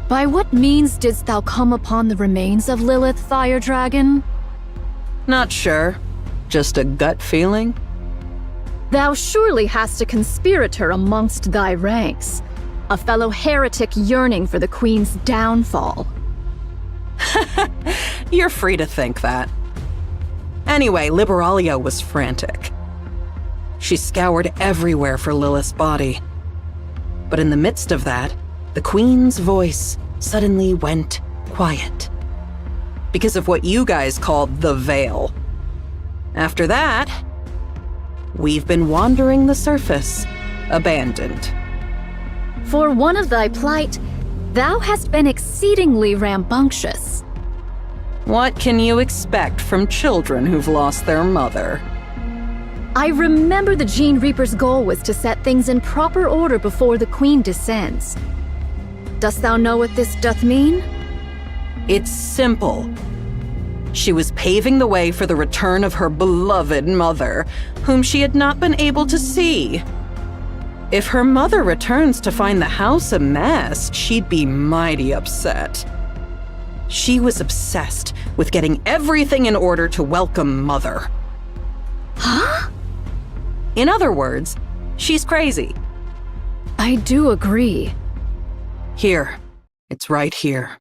By what means didst thou come upon the remains of Lilith, Fire Dragon? Not sure. Just a gut feeling? Thou surely hast a conspirator amongst thy ranks, a fellow heretic yearning for the Queen's downfall. You're free to think that. Anyway, Liberaglio was frantic. She scoured everywhere for Lilith's body. But in the midst of that, the Queen's voice suddenly went quiet. Because of what you guys called the Veil. After that, we've been wandering the surface, abandoned. For one of thy plight, thou hast been exceedingly rambunctious. What can you expect from children who've lost their mother? I remember the Gene Reaper's goal was to set things in proper order before the Queen descends. Dost thou know what this doth mean? It's simple. She was paving the way for the return of her beloved mother, whom she had not been able to see. If her mother returns to find the house a mess, she'd be mighty upset. She was obsessed with getting everything in order to welcome Mother. Huh? In other words, she's crazy. I do agree. Here. It's right here.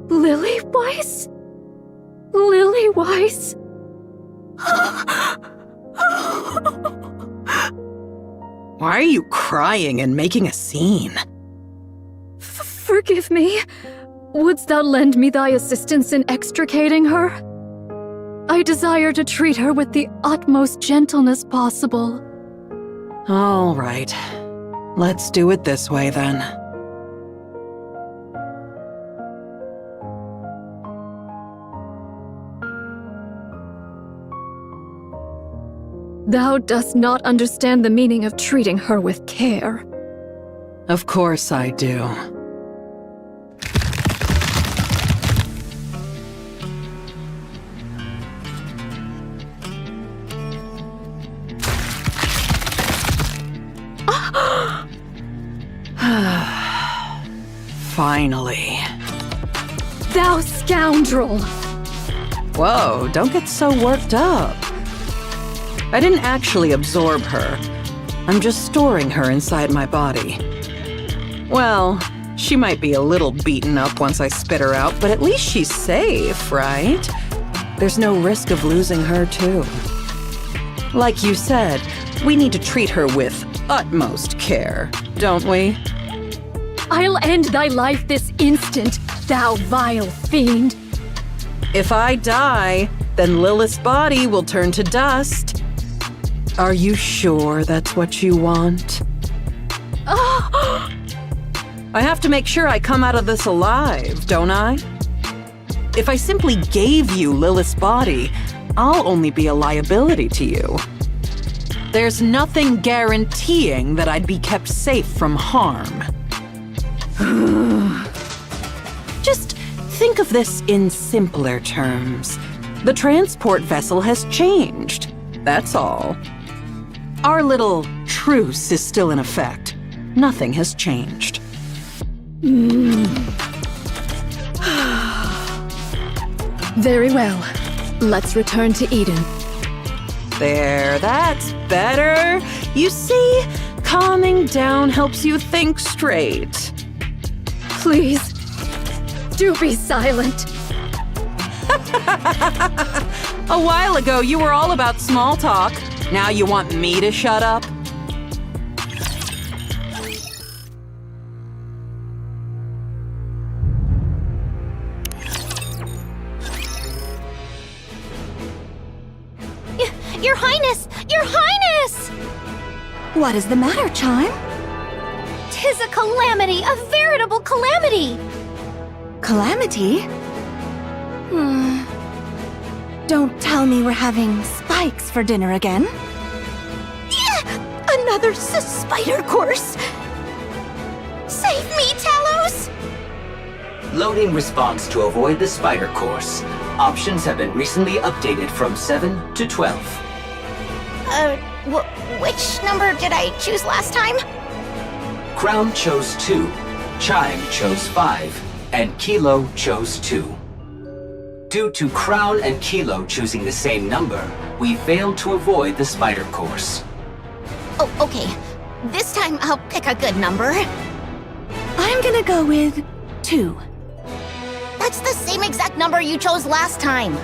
Lily-Weiss? Lily-Weiss? Why are you crying and making a scene? Forgive me. Wouldst thou lend me thy assistance in extricating her? I desire to treat her with the utmost gentleness possible. All right. Let's do it this way then. Thou dost not understand the meaning of treating her with care. Of course I do. Finally. Thou scoundrel! Whoa, don't get so worked up. I didn't actually absorb her. I'm just storing her inside my body. Well, she might be a little beaten up once I spit her out, but at least she's safe, right? There's no risk of losing her, too. Like you said, we need to treat her with utmost care, don't we? I'll end thy life this instant, thou vile fiend! If I die, then Lilith's body will turn to dust. Are you sure that's what you want? I have to make sure I come out of this alive, don't I? If I simply gave you Lilith's body, I'll only be a liability to you. There's nothing guaranteeing that I'd be kept safe from harm. Just think of this in simpler terms. The transport vessel has changed, that's all. Our little truce is still in effect. Nothing has changed. Very well. Let's return to Eden. There, that's better. You see, calming down helps you think straight. Please, do be silent. A while ago, you were all about small talk. Now you want me to shut up? Your Highness! Your Highness! What is the matter, Chime? 'Tis a calamity, a veritable calamity! Calamity? Don't tell me we're having spikes for dinner again. Another spider course! Save me, Talos! Loading response to avoid the spider course. Options have been recently updated from 7 to 12. Which number did I choose last time? Crown chose 2, Chime chose 5, and Kilo chose 2. Due to Crown and Kilo choosing the same number, we failed to avoid the spider course. Oh, okay. This time I'll pick a good number. I'm gonna go with 2. That's the same exact number you chose last time.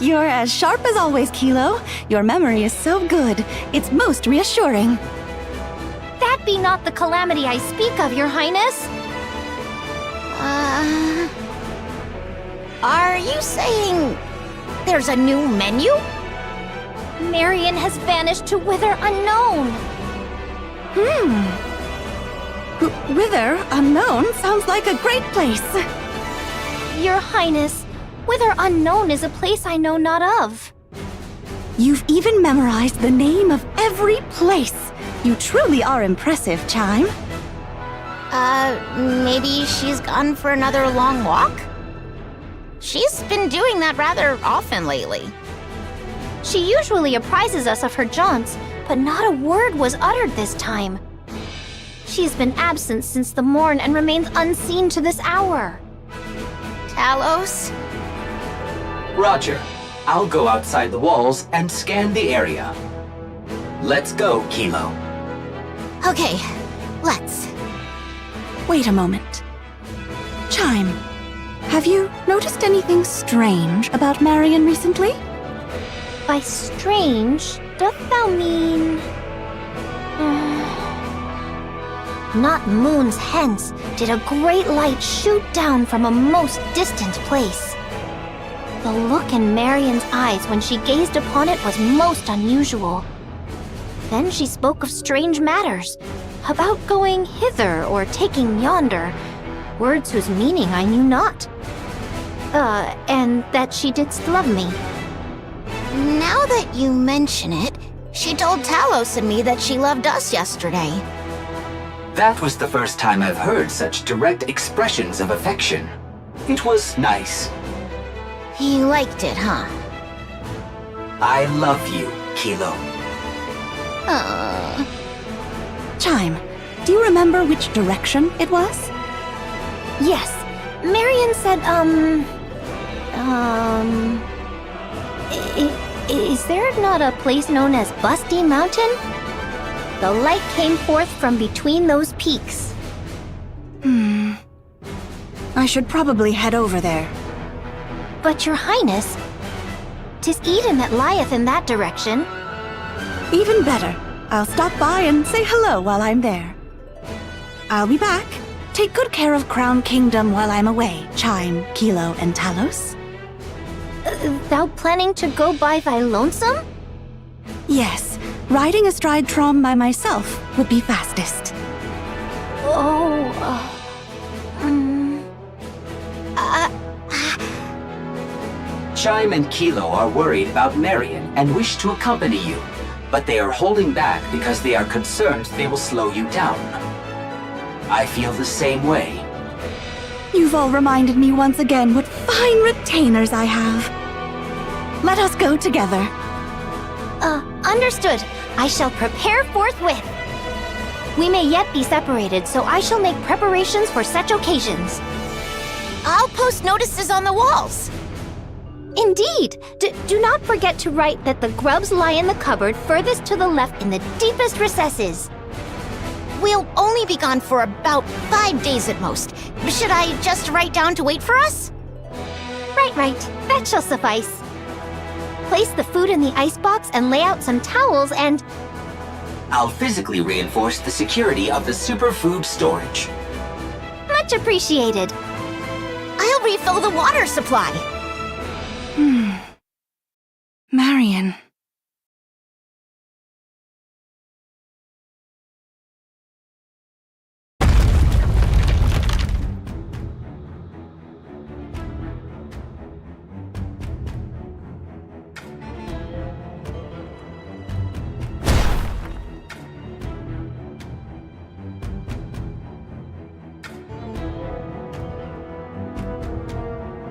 You're as sharp as always, Kilo. Your memory is so good. It's most reassuring. That be not the calamity I speak of, Your Highness. Are you saying there's a new menu? Marion has vanished to Whither Unknown. Whither Unknown sounds like a great place. Your Highness, Whither Unknown is a place I know not of. You've even memorized the name of every place. You truly are impressive, Chime. Maybe she's gone for another long walk? She's been doing that rather often lately. She usually apprises us of her jaunts, but not a word was uttered this time. She's been absent since the morn and remains unseen to this hour. Talos? Roger. I'll go outside the walls and scan the area. Let's go, Kilo. Okay, let's. Wait a moment. Chime, have you noticed anything strange about Marion recently? By strange, doth thou mean... Not moons hence did a great light shoot down from a most distant place. The look in Marion's eyes when she gazed upon it was most unusual. Then she spoke of strange matters, about going hither or taking yonder, words whose meaning I knew not. And that she didst love me. Now that you mention it, she told Talos and me that she loved us yesterday. That was the first time I've heard such direct expressions of affection. It was nice. He liked it, huh? I love you, Kilo. Chime, do you remember which direction it was? Yes. Marion said, is there not a place known as Busty Mountain? The light came forth from between those peaks. I should probably head over there. But Your Highness, 'tis Eden that lieth in that direction. Even better. I'll stop by and say hello while I'm there. I'll be back. Take good care of Crown Kingdom while I'm away, Chime, Kilo, and Talos. Thou planning to go by thy lonesome? Yes, riding astride Trom by myself would be fastest. Chime and Kilo are worried about Marion and wish to accompany you, but they are holding back because they are concerned they will slow you down. I feel the same way. You've all reminded me once again what fine retainers I have. Let us go together. Understood. I shall prepare forthwith. We may yet be separated, so I shall make preparations for such occasions. I'll post notices on the walls. Indeed. Do not forget to write that the grubs lie in the cupboard furthest to the left in the deepest recesses. We'll only be gone for about 5 days at most. Should I just write down to wait for us? Right. That shall suffice. Place the food in the icebox and lay out some towels and... I'll physically reinforce the security of the superfood storage. Much appreciated. I'll refill the water supply. Marion.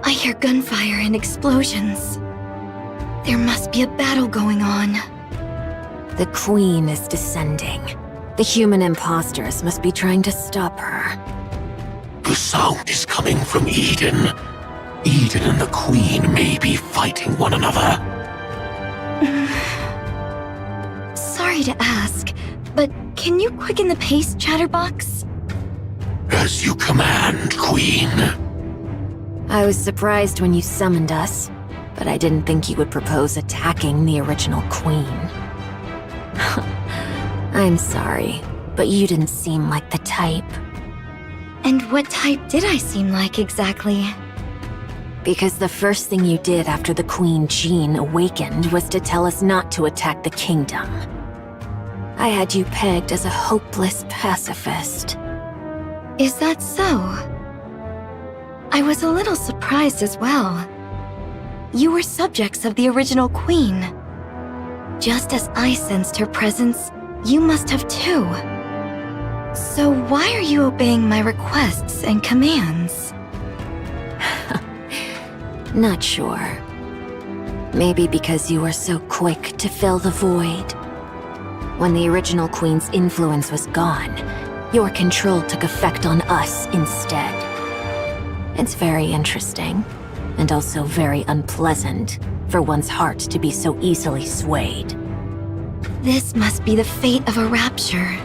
I hear gunfire and explosions. There must be a battle going on. The Queen is descending. The human imposters must be trying to stop her. The sound is coming from Eden. Eden and the Queen may be fighting one another. Sorry to ask, but can you quicken the pace, Chatterbox? As you command, Queen. I was surprised when you summoned us, but I didn't think you would propose attacking the original queen. I'm sorry, but you didn't seem like the type. And what type did I seem like exactly? Because the first thing you did after the Queen Jean awakened was to tell us not to attack the kingdom. I had you pegged as a hopeless pacifist. Is that so? I was a little surprised as well. You were subjects of the original queen. Just as I sensed her presence, you must have too. So why are you obeying my requests and commands? Not sure. Maybe because you were so quick to fill the void. When the original queen's influence was gone, your control took effect on us instead. It's very interesting, and also very unpleasant for one's heart to be so easily swayed. This must be the fate of a rapture.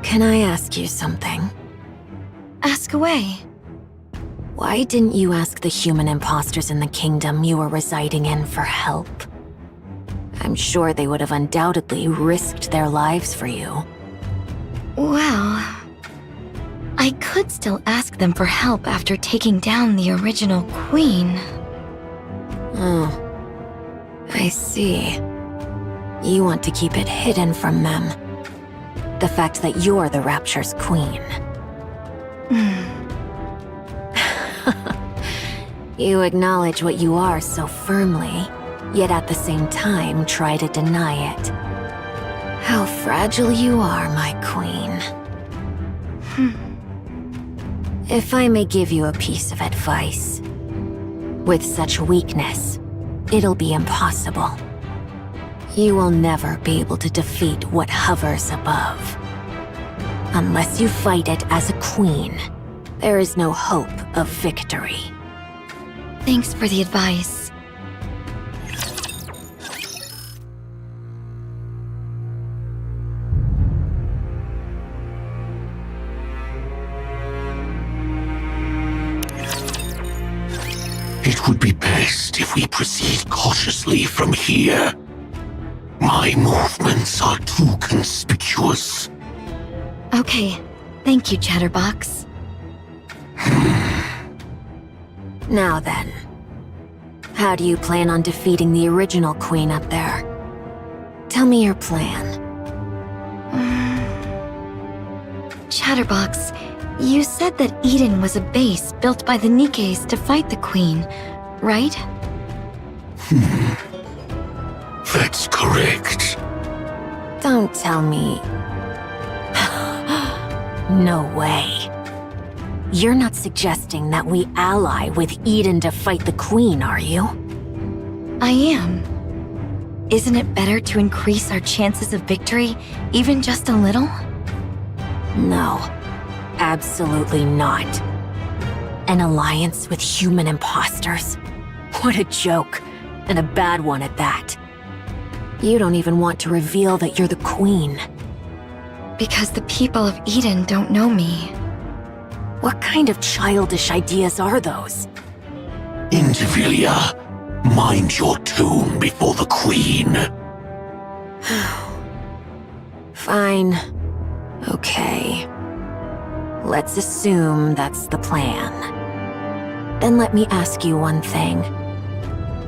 Can I ask you something? Ask away. Why didn't you ask the human imposters in the kingdom you were residing in for help? I'm sure they would have undoubtedly risked their lives for you. Well, I could still ask them for help after taking down the original queen. Oh, I see. You want to keep it hidden from them. The fact that you're the Rapture's queen. You acknowledge what you are so firmly, yet at the same time try to deny it. How fragile you are, my queen. If I may give you a piece of advice. With such weakness, it'll be impossible. You will never be able to defeat what hovers above. Unless you fight it as a queen, there is no hope of victory. Thanks for the advice. It would be best if we proceed cautiously from here. My movements are too conspicuous. Okay, thank you, Chatterbox. Now then, how do you plan on defeating the original queen up there? Tell me your plan. Chatterbox, you said that Eden was a base built by the Nikkes to fight the queen, right? That's correct. Don't tell me. No way. You're not suggesting that we ally with Eden to fight the queen, are you? I am. Isn't it better to increase our chances of victory, even just a little? No, absolutely not. An alliance with human imposters? What a joke, and a bad one at that. You don't even want to reveal that you're the queen. Because the people of Eden don't know me. What kind of childish ideas are those? Indivilia, mind your tune before the queen. Fine. Okay. Let's assume that's the plan. Then let me ask you one thing.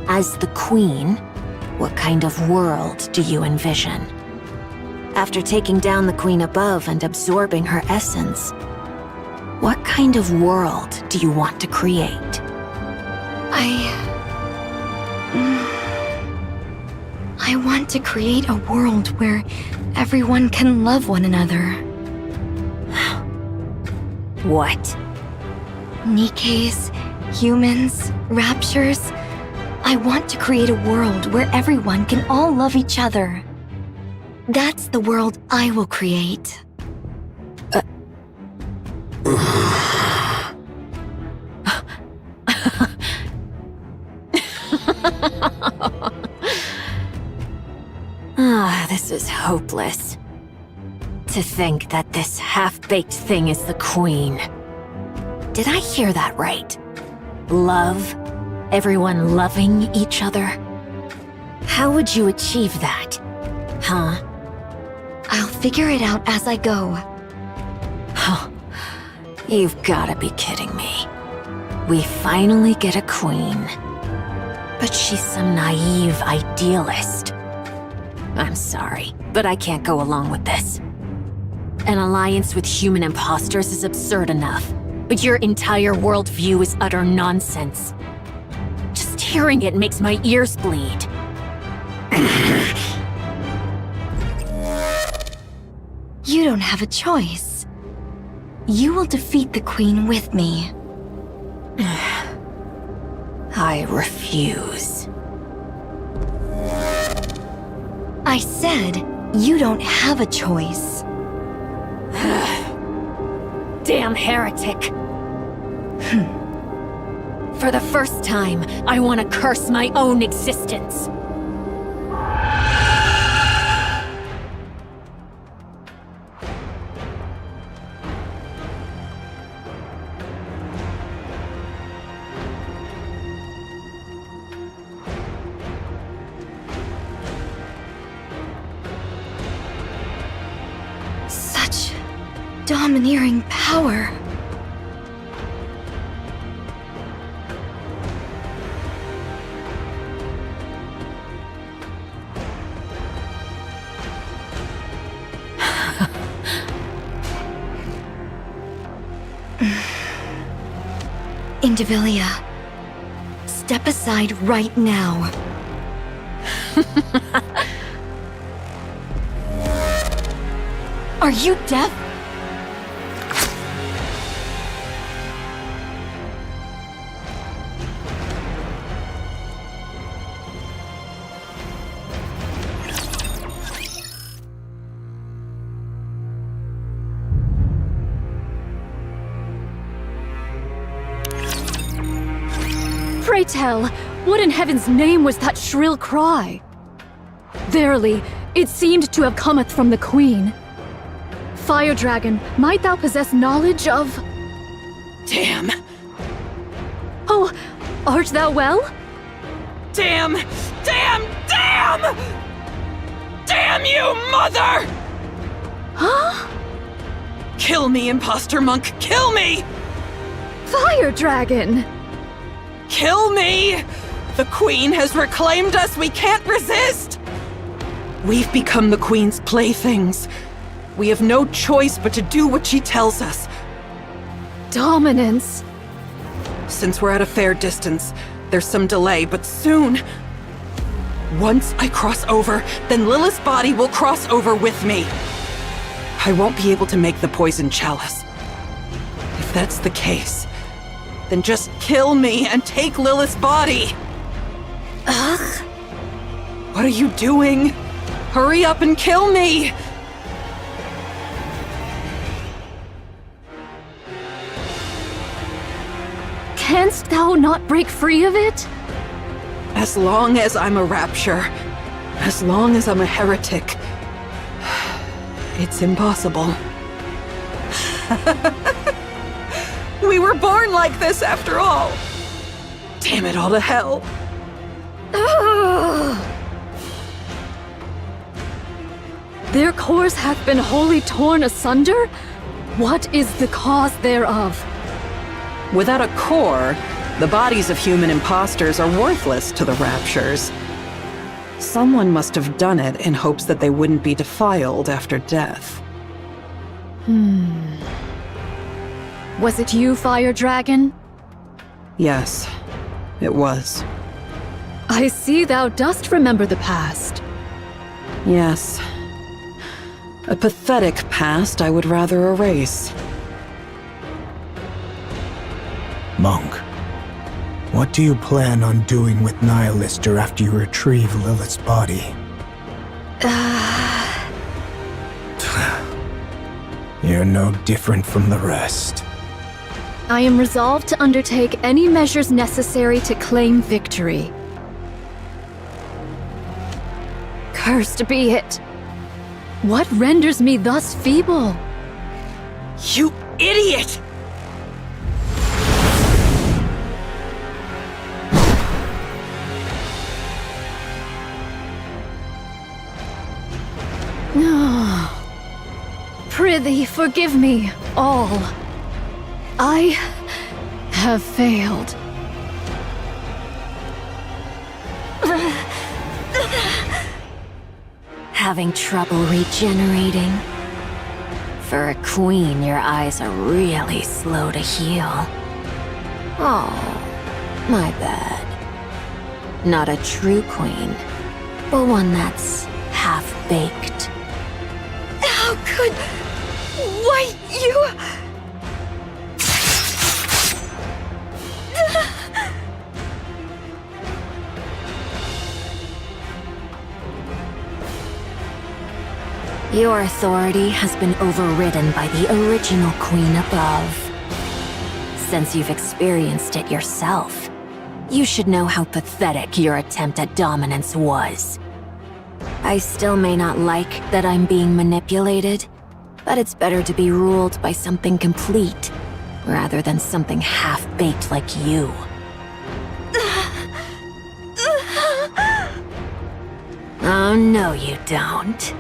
As the queen, what kind of world do you envision? After taking down the queen above and absorbing her essence, what kind of world do you want to create? I want to create a world where everyone can love one another. What? Nikkes, humans, raptures. I want to create a world where everyone can all love each other. That's the world I will create. This is hopeless. To think that this half-baked thing is the Queen. Did I hear that right? Love? Everyone loving each other? How would you achieve that? Huh? I'll figure it out as I go. Huh. You've gotta be kidding me. We finally get a queen. But she's some naive idealist. I'm sorry, but I can't go along with this. An alliance with human imposters is absurd enough, but your entire worldview is utter nonsense. Just hearing it makes my ears bleed. You don't have a choice. You will defeat the Queen with me. I refuse. I said, you don't have a choice. Damn heretic. For the first time, I want to curse my own existence. Such domineering power. Indivilia, step aside right now. Are you deaf? Pray tell, what in heaven's name was that shrill cry? Verily, it seemed to have cometh from the Queen. Fire Dragon, might thou possess knowledge of... Damn! Oh, art thou well? Damn! Damn! Damn! Damn you, mother! Huh? Kill me, imposter monk! Kill me! Fire Dragon! Kill me! The Queen has reclaimed us! We can't resist! We've become the Queen's playthings. We have no choice but to do what she tells us. Dominance. Since we're at a fair distance, there's some delay, but soon... Once I cross over, then Lilith's body will cross over with me. I won't be able to make the poison chalice. If that's the case, then just kill me and take Lilith's body! Ugh. What are you doing? Hurry up and kill me! Canst thou not break free of it? As long as I'm a rapture, as long as I'm a heretic, it's impossible. We were born like this after all! Damn it all to hell! Their cores hath been wholly torn asunder? What is the cause thereof? Without a core, the bodies of human imposters are worthless to the Raptures. Someone must have done it in hopes that they wouldn't be defiled after death. Was it you, Fire Dragon? Yes, it was. I see thou dost remember the past. Yes. A pathetic past I would rather erase. Monk, what do you plan on doing with Nihilister after you retrieve Lilith's body? You're no different from the rest. I am resolved to undertake any measures necessary to claim victory. Cursed be it. What renders me thus feeble? You idiot! Prithee, forgive me all. I have failed. Having trouble regenerating? For a queen, your eyes are really slow to heal. Oh, my bad. Not a true queen, but one that's half-baked. How could... Why, you... Your authority has been overridden by the original queen above. Since you've experienced it yourself, you should know how pathetic your attempt at dominance was. I still may not like that I'm being manipulated, but it's better to be ruled by something complete, rather than something half-baked like you. Oh, no you don't.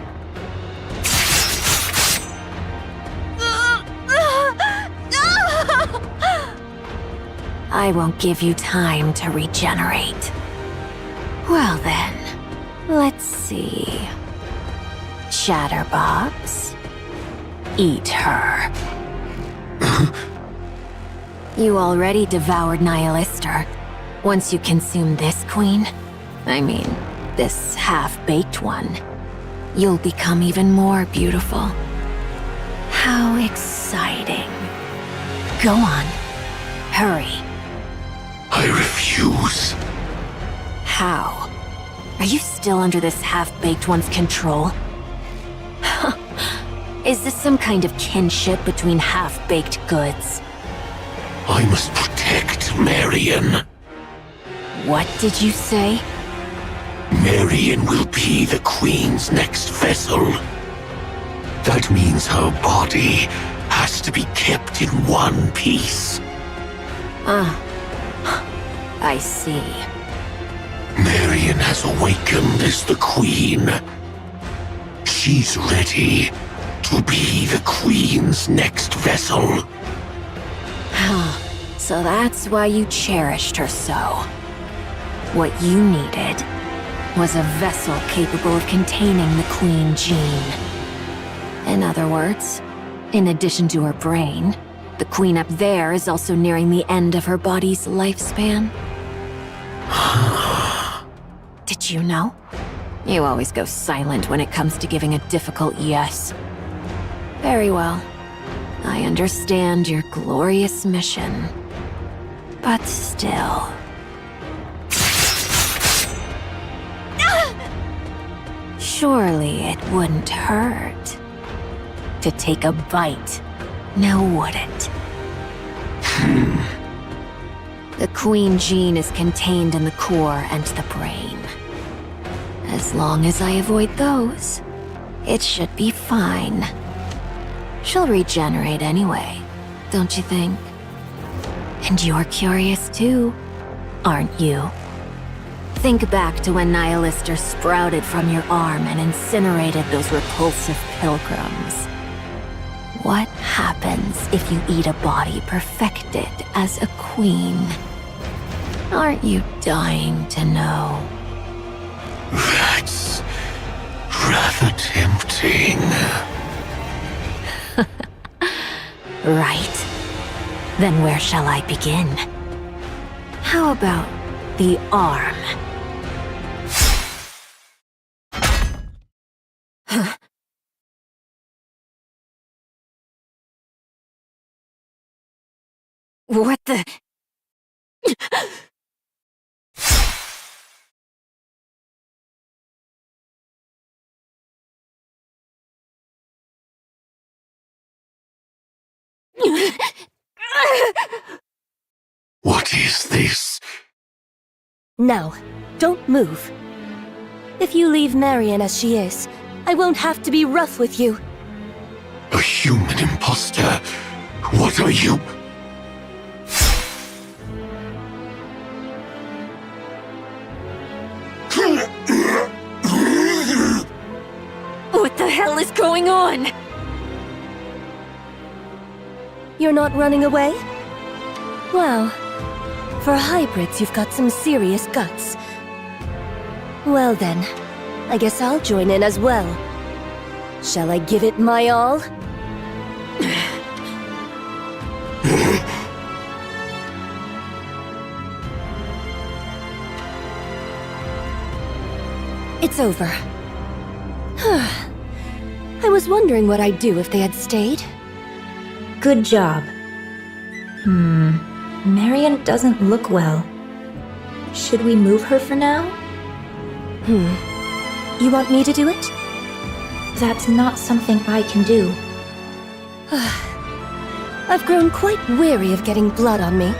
I won't give you time to regenerate. Well then, let's see. Chatterbox, eat her. You already devoured Nihilister. Once you consume this queen, I mean, this half-baked one, you'll become even more beautiful. How exciting. Go on, hurry. I refuse. How? Are you still under this half-baked one's control? Is this some kind of kinship between half-baked goods? I must protect Marion. What did you say? Marion will be the Queen's next vessel. That means her body has to be kept in one piece. I see. Marion has awakened as the Queen. She's ready to be the Queen's next vessel. So that's why you cherished her so. What you needed was a vessel capable of containing the Queen Gene. In other words, in addition to her brain, the Queen up there is also nearing the end of her body's lifespan. Did you know? You always go silent when it comes to giving a difficult yes. Very well. I understand your glorious mission. But still... Surely it wouldn't hurt to take a bite, now would it? The Queen Gene is contained in the core and the brain. As long as I avoid those, it should be fine. She'll regenerate anyway, don't you think? And you're curious too, aren't you? Think back to when Nihilister sprouted from your arm and incinerated those repulsive pilgrims. What happens if you eat a body perfected as a queen? Aren't you dying to know? That's rather tempting. Right. Then where shall I begin? How about the arm? What the... What is this? No, don't move. If you leave Marion as she is, I won't have to be rough with you. A human imposter? What are you? What the hell is going on? You're not running away? Wow. For hybrids, you've got some serious guts. Well then, I guess I'll join in as well. Shall I give it my all? It's over. I was wondering what I'd do if they had stayed. Good job. Marion doesn't look well. Should we move her for now? You want me to do it? That's not something I can do. I've grown quite weary of getting blood on me.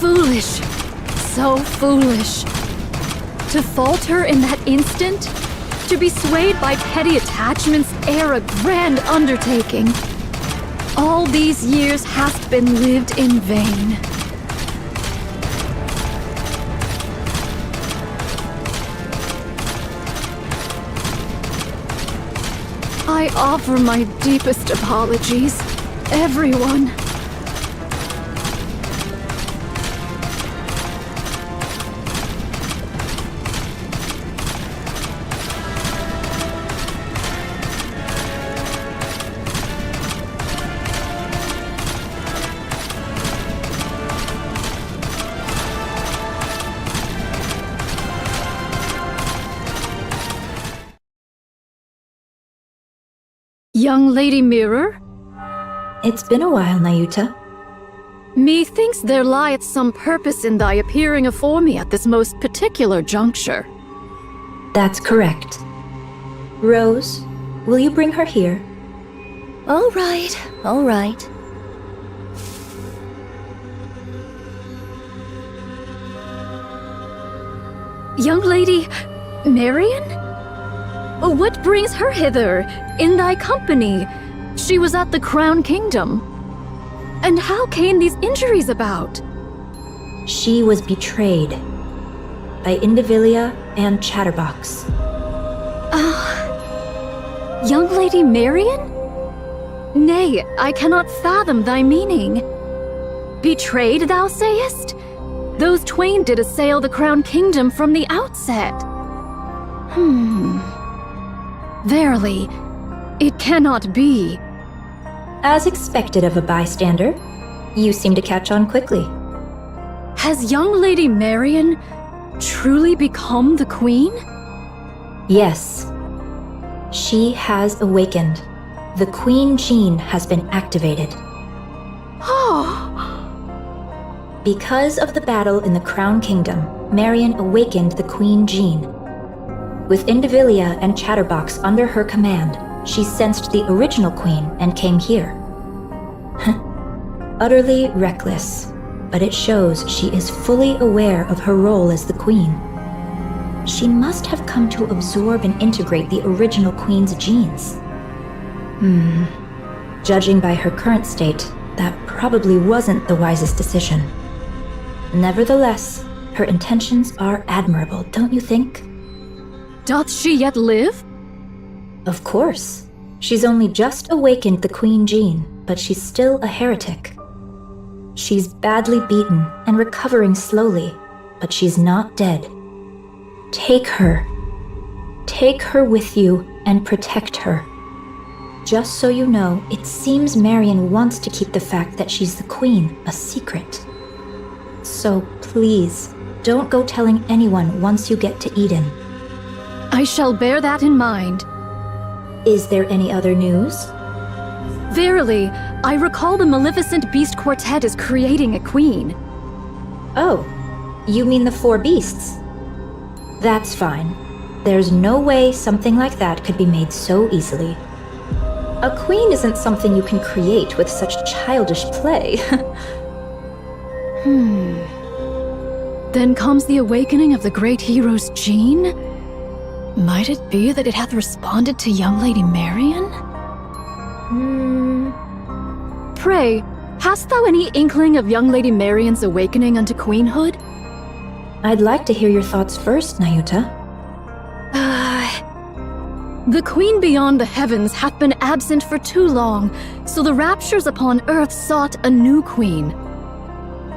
Foolish. So foolish. To falter in that instant? To be swayed by petty attachments ere a grand undertaking. All these years hast been lived in vain. I offer my deepest apologies, everyone. Young Lady Mirror? It's been a while, Nayuta. Methinks there lieth some purpose in thy appearing afore me at this most particular juncture. That's correct. Rose, will you bring her here? All right, all right. Young Lady Marion? What brings her hither, in thy company? She was at the Crown Kingdom. And how came these injuries about? She was betrayed by Indivilia and Chatterbox. Young Lady Marion? Nay, I cannot fathom thy meaning. Betrayed, thou sayest? Those twain did assail the Crown Kingdom from the outset. Verily, it cannot be. As expected of a bystander, you seem to catch on quickly. Has young Lady Marion truly become the queen? Yes. She has awakened. The Queen Gene has been activated. Because of the battle in the Crown Kingdom, Marion awakened the Queen Gene. With Indivilia and Chatterbox under her command, she sensed the original queen and came here. Utterly reckless, but it shows she is fully aware of her role as the queen. She must have come to absorb and integrate the original queen's genes. Judging by her current state, that probably wasn't the wisest decision. Nevertheless, her intentions are admirable, don't you think? Doth she yet live? Of course. She's only just awakened the Queen Gene, but she's still a heretic. She's badly beaten and recovering slowly, but she's not dead. Take her. Take her with you and protect her. Just so you know, it seems Marion wants to keep the fact that she's the queen a secret. So please, don't go telling anyone once you get to Eden. I shall bear that in mind. Is there any other news? Verily, I recall the Maleficent Beast Quartet is creating a queen. Oh, you mean the four beasts? That's fine. There's no way something like that could be made so easily. A queen isn't something you can create with such childish play. Then comes the awakening of the great hero's gene? Might it be that it hath responded to young Lady Marian? Pray, hast thou any inkling of young Lady Marian's awakening unto queenhood? I'd like to hear your thoughts first, Nayuta. The queen beyond the heavens hath been absent for too long, so the raptures upon earth sought a new queen.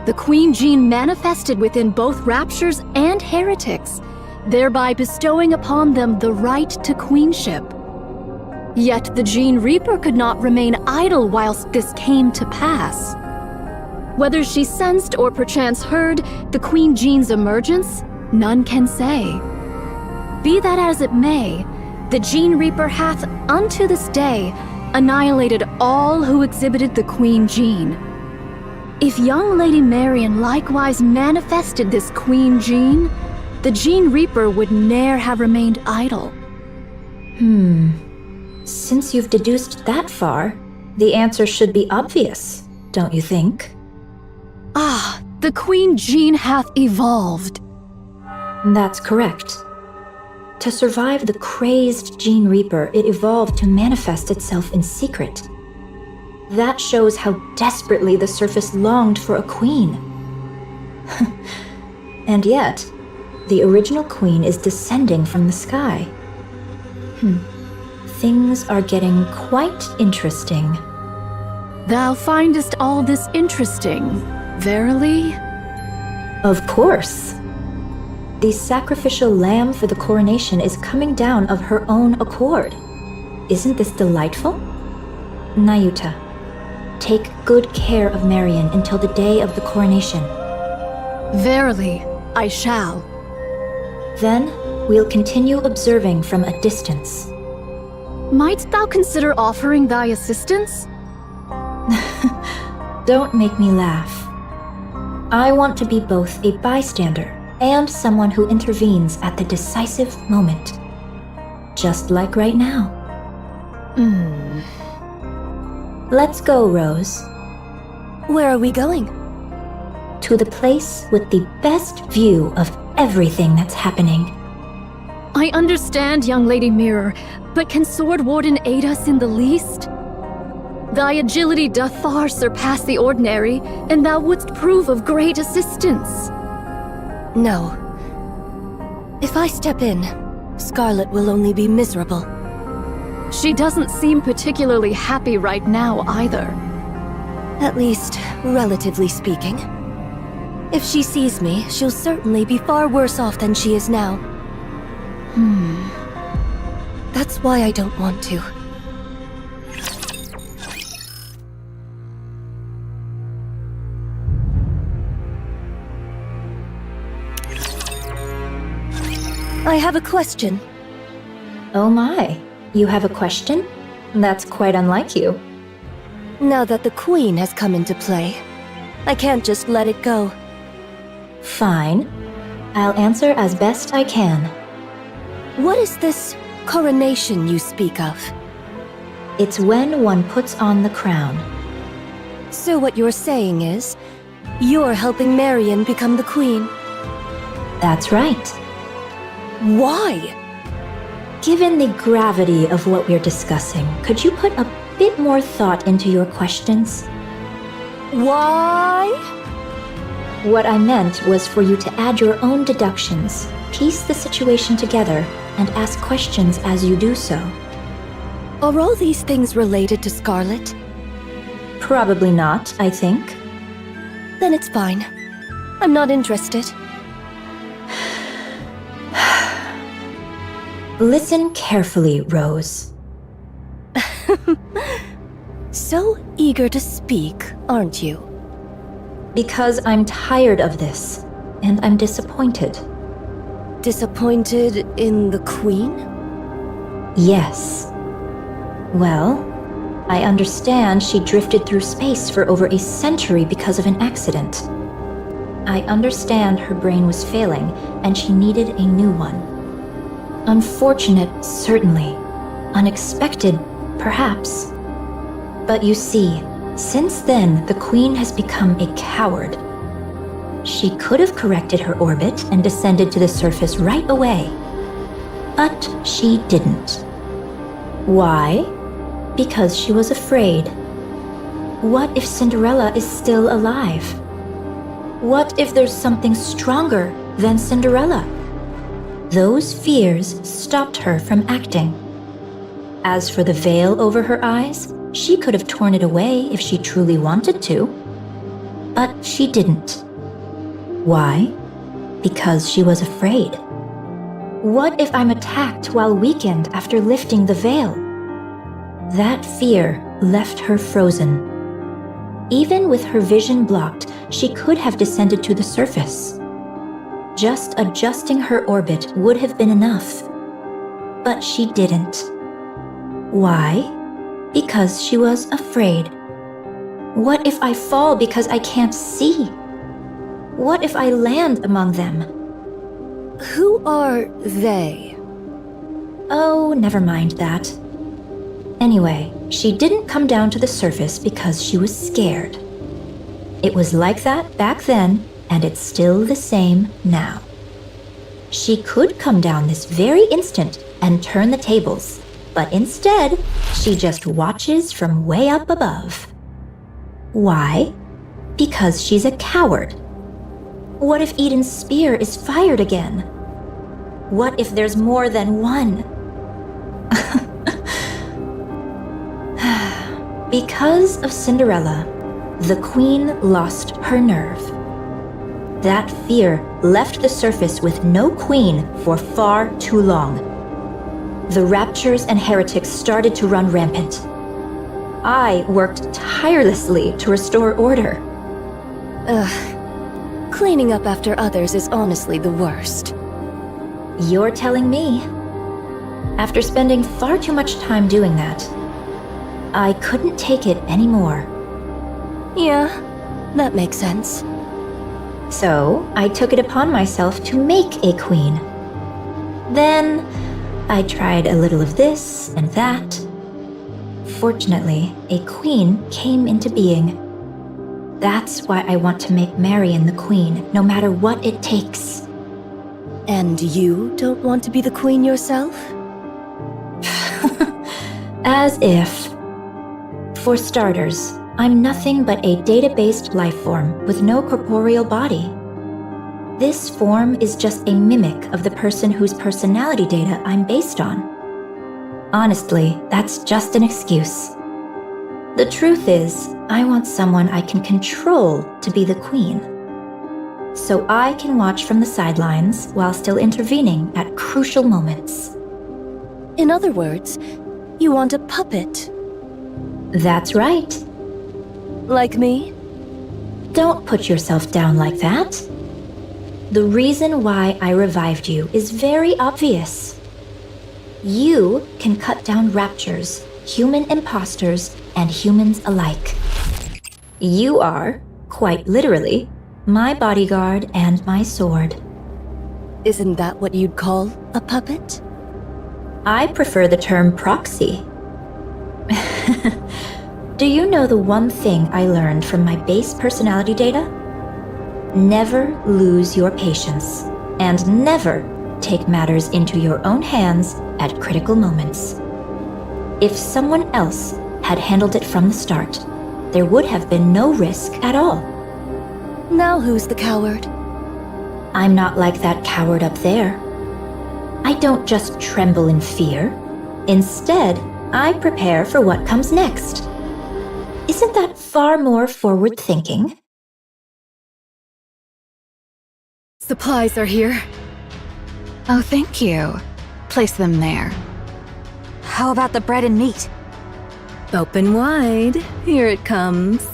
The queen gene manifested within both raptures and heretics, thereby bestowing upon them the right to queenship. Yet the Gene Reaper could not remain idle whilst this came to pass. Whether she sensed or perchance heard the Queen Gene's emergence, none can say. Be that as it may, the Gene Reaper hath, unto this day, annihilated all who exhibited the Queen Gene. If young Lady Marian likewise manifested this Queen Gene, the Gene Reaper would ne'er have remained idle. Since you've deduced that far, the answer should be obvious, don't you think? The Queen Gene hath evolved. That's correct. To survive the crazed Gene Reaper, it evolved to manifest itself in secret. That shows how desperately the surface longed for a queen. And yet, the original queen is descending from the sky. Things are getting quite interesting. Thou findest all this interesting, verily? Of course. The sacrificial lamb for the coronation is coming down of her own accord. Isn't this delightful? Nayuta, take good care of Marian until the day of the coronation. Verily, I shall. Then, we'll continue observing from a distance. Mightst thou consider offering thy assistance? Don't make me laugh. I want to be both a bystander and someone who intervenes at the decisive moment. Just like right now. Let's go, Rose. Where are we going? To the place with the best view of everything that's happening. I understand, young Lady Mirror, but can Sword Warden aid us in the least? Thy agility doth far surpass the ordinary, and thou wouldst prove of great assistance. No. If I step in, Scarlet will only be miserable. She doesn't seem particularly happy right now, either. At least, relatively speaking. If she sees me, she'll certainly be far worse off than she is now. That's why I don't want to. I have a question. Oh my, you have a question? That's quite unlike you. Now that the Queen has come into play, I can't just let it go. Fine. I'll answer as best I can. What is this coronation you speak of? It's when one puts on the crown. So what you're saying is, you're helping Marian become the Queen? That's right. Why? Given the gravity of what we're discussing, could you put a bit more thought into your questions? Why? What I meant was for you to add your own deductions, piece the situation together, and ask questions as you do so. Are all these things related to Scarlet? Probably not, I think. Then it's fine. I'm not interested. Listen carefully, Rose. So eager to speak, aren't you? Because I'm tired of this, and I'm disappointed. Disappointed in the Queen? Yes. Well, I understand she drifted through space for over a century because of an accident. I understand her brain was failing and she needed a new one. Unfortunate, certainly. Unexpected, perhaps. But you see, since then, the Queen has become a coward. She could have corrected her orbit and descended to the surface right away. But she didn't. Why? Because she was afraid. What if Cinderella is still alive? What if there's something stronger than Cinderella? Those fears stopped her from acting. As for the veil over her eyes, she could have torn it away if she truly wanted to. But she didn't. Why? Because she was afraid. What if I'm attacked while weakened after lifting the veil? That fear left her frozen. Even with her vision blocked, she could have descended to the surface. Just adjusting her orbit would have been enough. But she didn't. Why? Because she was afraid. What if I fall because I can't see? What if I land among them? Who are they? Oh, never mind that. Anyway, she didn't come down to the surface because she was scared. It was like that back then, and it's still the same now. She could come down this very instant and turn the tables, but instead, she just watches from way up above. Why? Because she's a coward. What if Eden's spear is fired again? What if there's more than one? Because of Cinderella, the Queen lost her nerve. That fear left the surface with no queen for far too long. The Raptures and heretics started to run rampant. I worked tirelessly to restore order. Cleaning up after others is honestly the worst. You're telling me. After spending far too much time doing that, I couldn't take it anymore. Yeah, that makes sense. So I took it upon myself to make a queen. Then I tried a little of this and that. Fortunately, a queen came into being. That's why I want to make Marion the queen, no matter what it takes. And you don't want to be the queen yourself? As if. For starters, I'm nothing but a data-based life form with no corporeal body. This form is just a mimic of the person whose personality data I'm based on. Honestly, that's just an excuse. The truth is, I want someone I can control to be the queen. So I can watch from the sidelines while still intervening at crucial moments. In other words, you want a puppet. That's right. Like me? Don't put yourself down like that. The reason why I revived you is very obvious. You can cut down raptures, human imposters, and humans alike. You are, quite literally, my bodyguard and my sword. Isn't that what you'd call a puppet? I prefer the term proxy. Do you know the one thing I learned from my base personality data? Never lose your patience, and never take matters into your own hands at critical moments. If someone else had handled it from the start, there would have been no risk at all. Now who's the coward? I'm not like that coward up there. I don't just tremble in fear. Instead, I prepare for what comes next. Isn't that far more forward-thinking? Supplies are here. Oh, thank you. Place them there. How about the bread and meat? Open wide. Here it comes.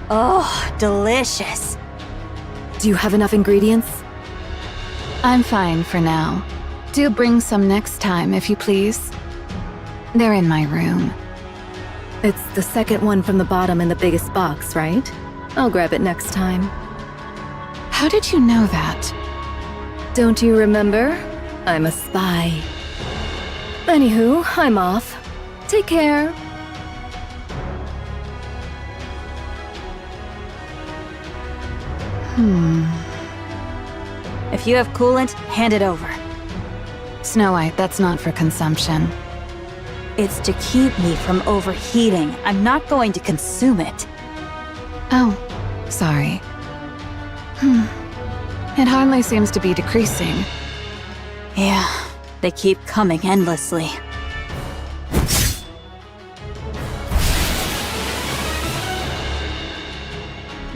Oh, delicious. Do you have enough ingredients? I'm fine for now. Do bring some next time, if you please. They're in my room. It's the second one from the bottom in the biggest box, right? I'll grab it next time. How did you know that? Don't you remember? I'm a spy. Anywho, I'm off. Take care. If you have coolant, hand it over. Snow White, that's not for consumption. It's to keep me from overheating. I'm not going to consume it. Oh, sorry. It hardly seems to be decreasing. Yeah, they keep coming endlessly.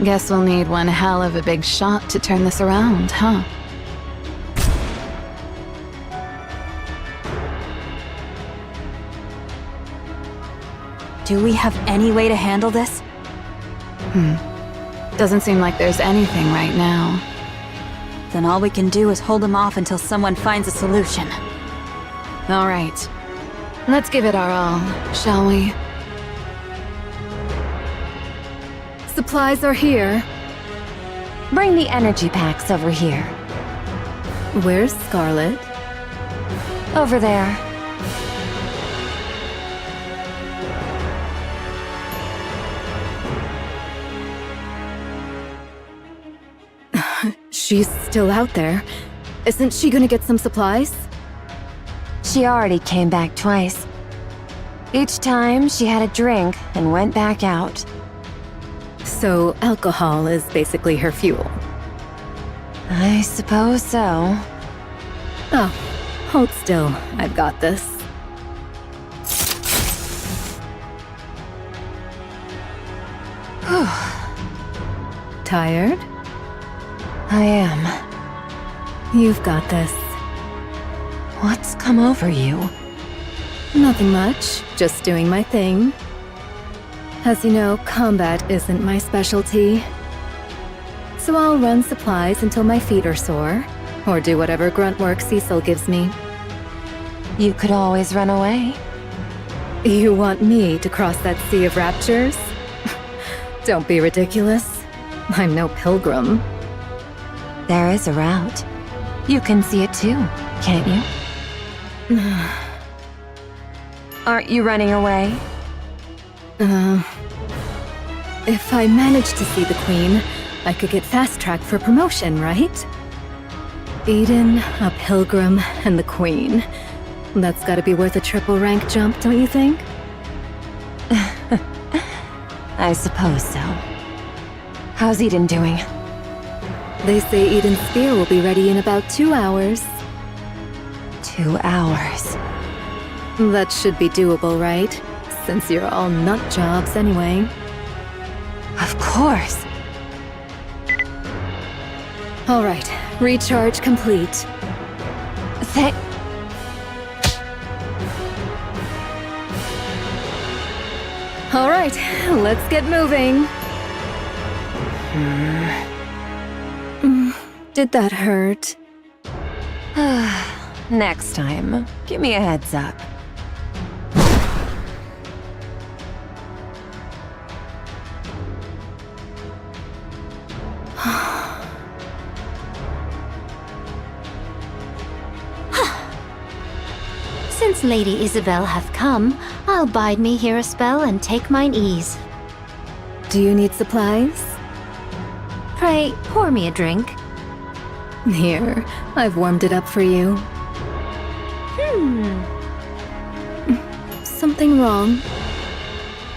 Guess we'll need one hell of a big shot to turn this around, huh? Do we have any way to handle this? Doesn't seem like there's anything right now. Then all we can do is hold them off until someone finds a solution. All right. Let's give it our all, shall we? Supplies are here. Bring the energy packs over here. Where's Scarlet? Over there. She's still out there. Isn't she gonna get some supplies? She already came back twice. Each time, she had a drink and went back out. So, alcohol is basically her fuel. I suppose so. Oh, hold still. I've got this. Tired? I am. You've got this. What's come over you? Nothing much, just doing my thing. As you know, combat isn't my specialty. So I'll run supplies until my feet are sore, or do whatever grunt work Cecil gives me. You could always run away. You want me to cross that sea of raptures? Don't be ridiculous. I'm no pilgrim. There is a route. You can see it too, can't you? Aren't you running away? If I manage to see the Queen, I could get fast-tracked for promotion, right? Eden, a pilgrim, and the Queen. That's gotta be worth a triple rank jump, don't you think? I suppose so. How's Eden doing? They say Eden's spear will be ready in about 2 hours. 2 hours. That should be doable, right? Since you're all nut jobs anyway. Of course. All right, recharge complete. All right, let's get moving. Did that hurt? Next time, give me a heads up. Since Lady Isabel hath come, I'll bide me here a spell and take mine ease. Do you need supplies? Pray, pour me a drink. Here, I've warmed it up for you. Something wrong?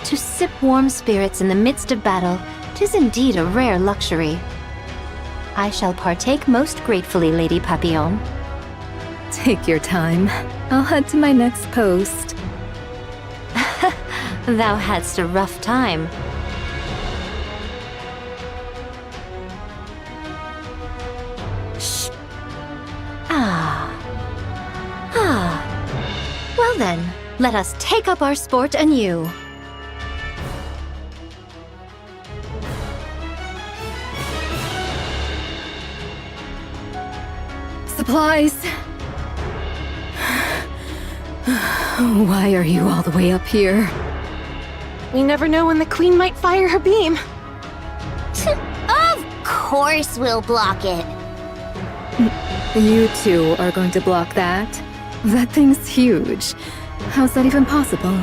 To sip warm spirits in the midst of battle, 'tis indeed a rare luxury. I shall partake most gratefully, Lady Papillon. Take your time. I'll head to my next post. Thou hadst a rough time. Shh. Well then, let us take up our sport anew. Supplies! Why are you all the way up here? We never know when the Queen might fire her beam. Of course we'll block it. You two are going to block that? That thing's huge. How's that even possible?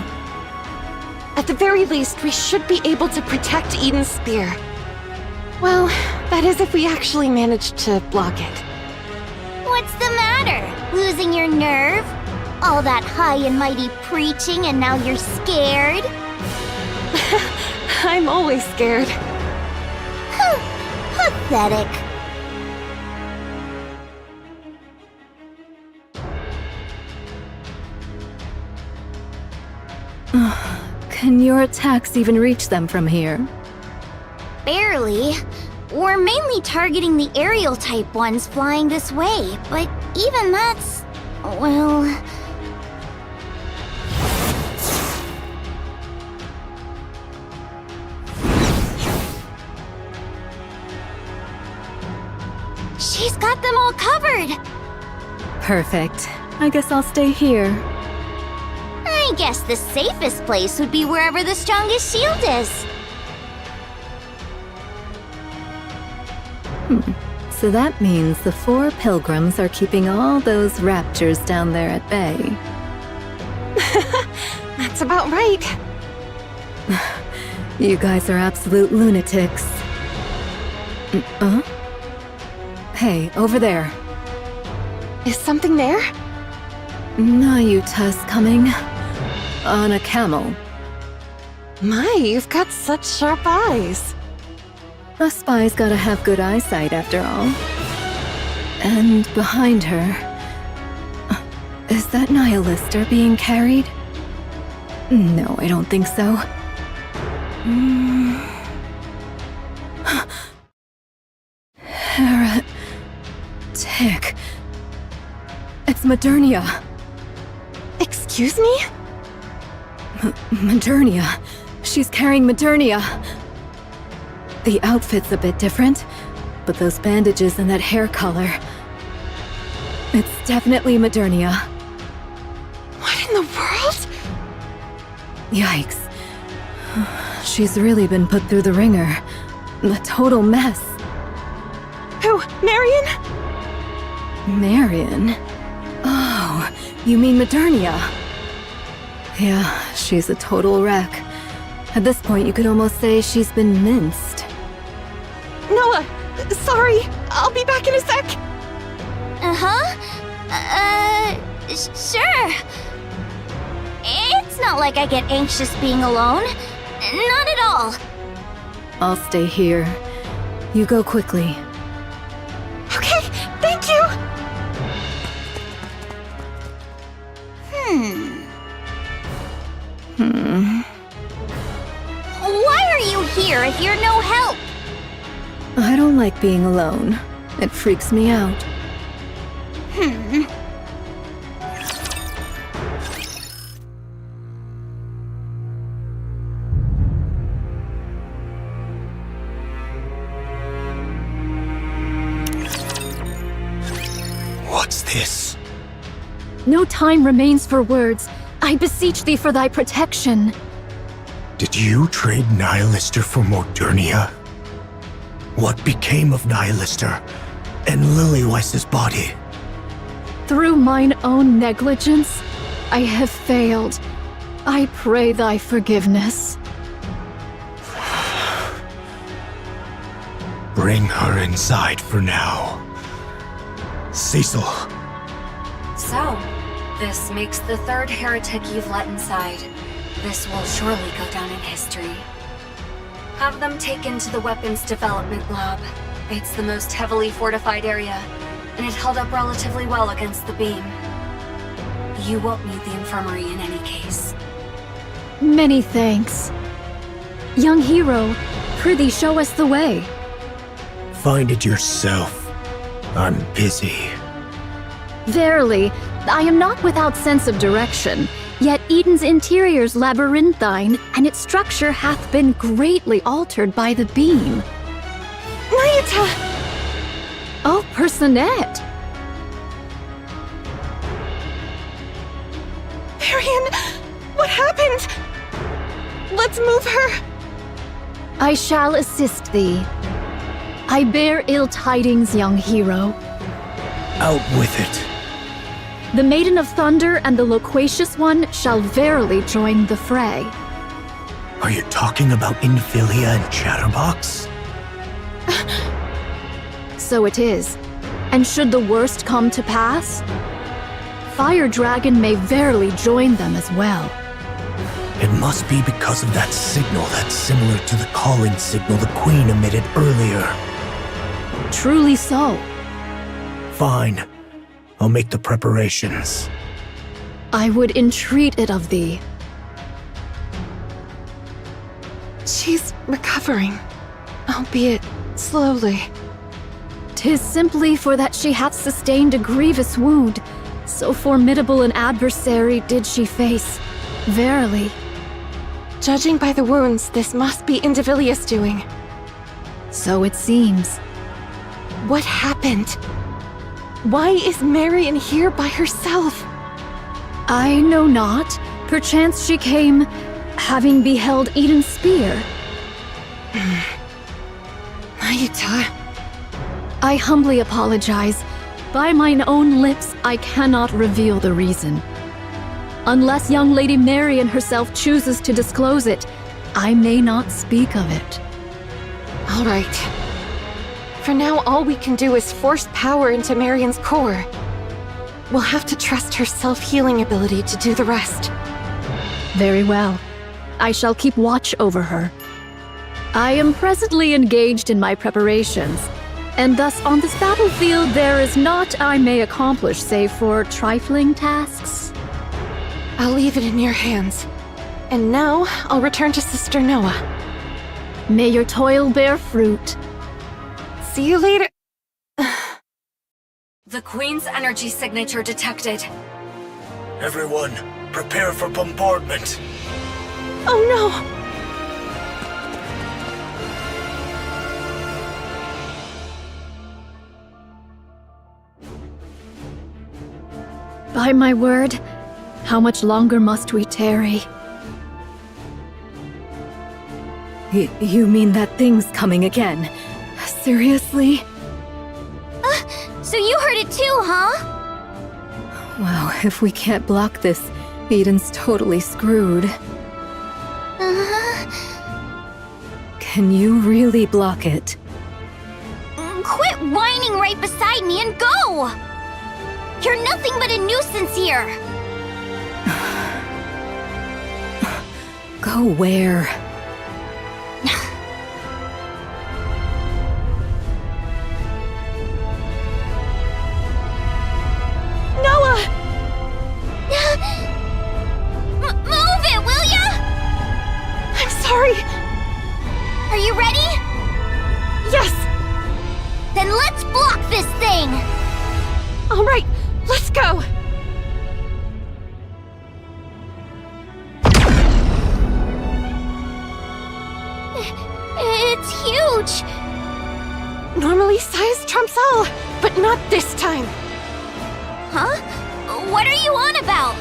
At the very least, we should be able to protect Eden's spear. Well, that is if we actually manage to block it. What's the matter? Losing your nerve? All that high and mighty preaching and now you're scared? I'm always scared. Pathetic. Can your attacks even reach them from here? Barely. We're mainly targeting the aerial type ones flying this way, but even that's... well... She's got them all covered! Perfect. I guess I'll stay here. I guess the safest place would be wherever the strongest shield is. So that means the 4 pilgrims are keeping all those raptures down there at bay. That's about right. You guys are absolute lunatics. Hey, over there. Is something there? Nayuta's coming. On a camel. My, you've got such sharp eyes. A spy's gotta have good eyesight after all. And behind her... Is that Nihilister being carried? No, I don't think so. Heretic. It's Modernia. Excuse me? Modernia. She's carrying Modernia. The outfit's a bit different, but those bandages and that hair color... It's definitely Modernia. What in the world? Yikes. She's really been put through the ringer. A total mess. Who? Marion? Marion? Oh, you mean Modernia? Yeah, she's a total wreck. At this point, you could almost say she's been minced. Noah! Sorry! I'll be back in a sec! Sure. It's not like I get anxious being alone. Not at all. I'll stay here. You go quickly. Okay, thank you! Why are you here if you're no help? I don't like being alone. It freaks me out. What's this? No time remains for words. I beseech thee for thy protection. Did you trade Nihilister for Modernia? What became of Nihilister and Lilyweiss's body? Through mine own negligence, I have failed. I pray thy forgiveness. Bring her inside for now. Cecil. So, this makes the 3rd heretic you've let inside. This will surely go down in history. Have them taken to the weapons development lab. It's the most heavily fortified area, and it held up relatively well against the beam. You won't need the infirmary in any case. Many thanks. Young hero, prithee show us the way. Find it yourself. I'm busy. Verily, I am not without sense of direction, yet Eden's interior's labyrinthine, and its structure hath been greatly altered by the beam. Nayuta! Oh, Personette! Marion, what happened? Let's move her! I shall assist thee. I bear ill tidings, young hero. Out with it. The Maiden of Thunder and the Loquacious One shall verily join the fray. Are you talking about Infilia and Chatterbox? So it is. And should the worst come to pass, Fire Dragon may verily join them as well. It must be because of that signal that's similar to the calling signal the Queen emitted earlier. Truly so. Fine. I'll make the preparations. I would entreat it of thee. She's recovering, albeit slowly. 'Tis simply for that she hath sustained a grievous wound. So formidable an adversary did she face. Verily. Judging by the wounds, this must be Indivilius' doing. So it seems. What happened? Why is Marion here by herself? I know not. Perchance she came, having beheld Eden's spear. Ayuta. I humbly apologize. By mine own lips, I cannot reveal the reason. Unless young Lady Marion herself chooses to disclose it, I may not speak of it. All right. For now, all we can do is force power into Marion's core. We'll have to trust her self-healing ability to do the rest. Very well. I shall keep watch over her. I am presently engaged in my preparations, and thus on this battlefield there is naught I may accomplish save for trifling tasks. I'll leave it in your hands. And now, I'll return to Sister Noah. May your toil bear fruit. See you later. The Queen's energy signature detected. Everyone, prepare for bombardment. Oh no! By my word, how much longer must we tarry? You mean that thing's coming again? Seriously? So you heard it too, huh? Wow, if we can't block this, Eden's totally screwed. Can you really block it? Quit whining right beside me and go! You're nothing but a nuisance here! Go where? Noah! Move it, will ya? I'm sorry. Are you ready? Yes! Then let's block this thing! All right, let's go! It's huge! Normally size trumps all, but not this time. Huh? What are you on about?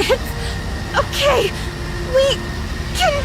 It's okay. We can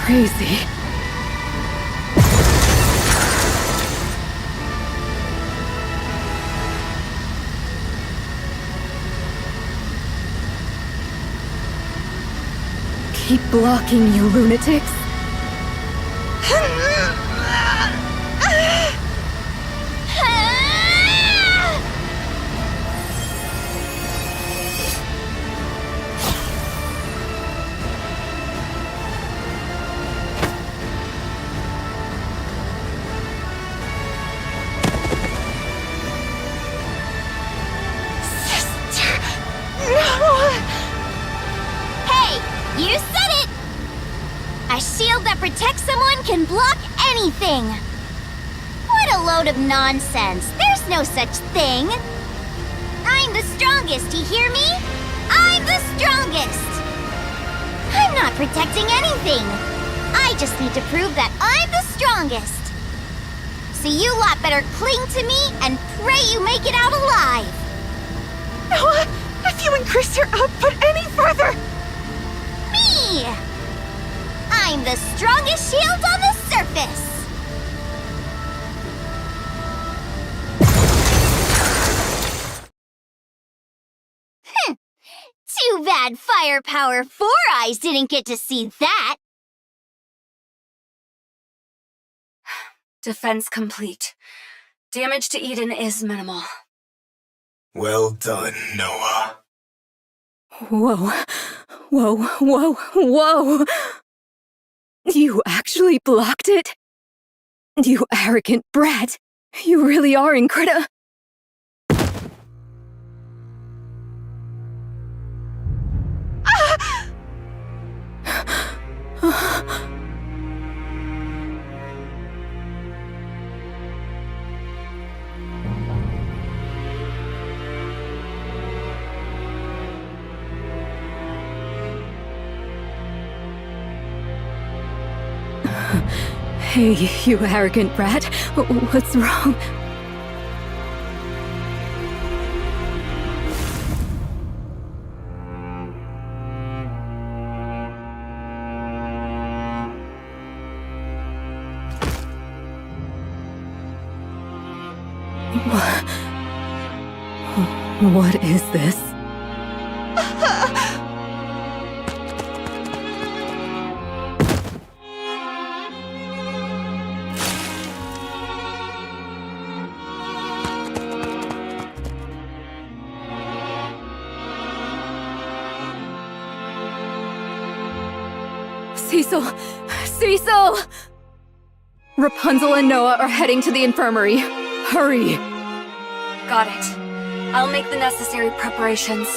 crazy. Keep blocking, you lunatics. You said it! A shield that protects someone can block anything! What a load of nonsense! There's no such thing! I'm the strongest, you hear me? I'm the strongest! I'm not protecting anything! I just need to prove that I'm the strongest! So you lot better cling to me and pray you make it out alive! Noah, if you increase your output any further! Me! I'm the strongest shield on the surface! Too bad Firepower 4 Eyes didn't get to see that! Defense complete. Damage to Eden is minimal. Well done, Noah. Whoa. Whoa, whoa, whoa! You actually blocked it? You arrogant brat! You really are incredible. Hey, you arrogant brat. What's wrong? What is this? Cecil! Rapunzel and Noah are heading to the infirmary. Hurry! Got it. I'll make the necessary preparations.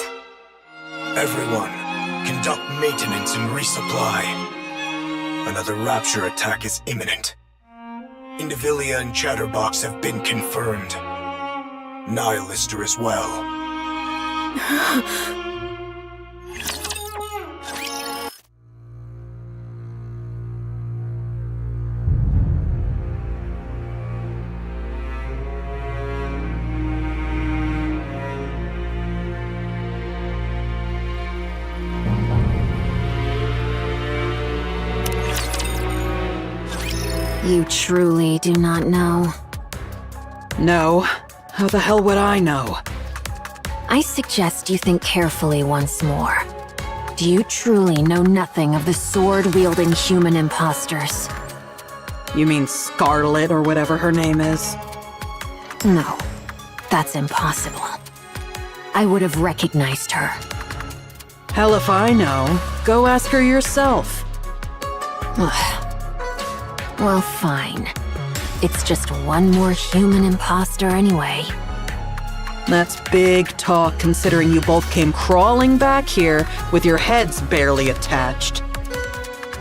Everyone, conduct maintenance and resupply. Another Rapture attack is imminent. Indivilia and Chatterbox have been confirmed. Nihilister as well. You truly do not know? No. How the hell would I know? I suggest you think carefully once more. Do you truly know nothing of the sword-wielding human imposters? You mean Scarlet or whatever her name is? No, that's impossible. I would have recognized her. Hell if I know. Go ask her yourself. Well, fine. It's just one more human imposter anyway. That's big talk considering you both came crawling back here with your heads barely attached.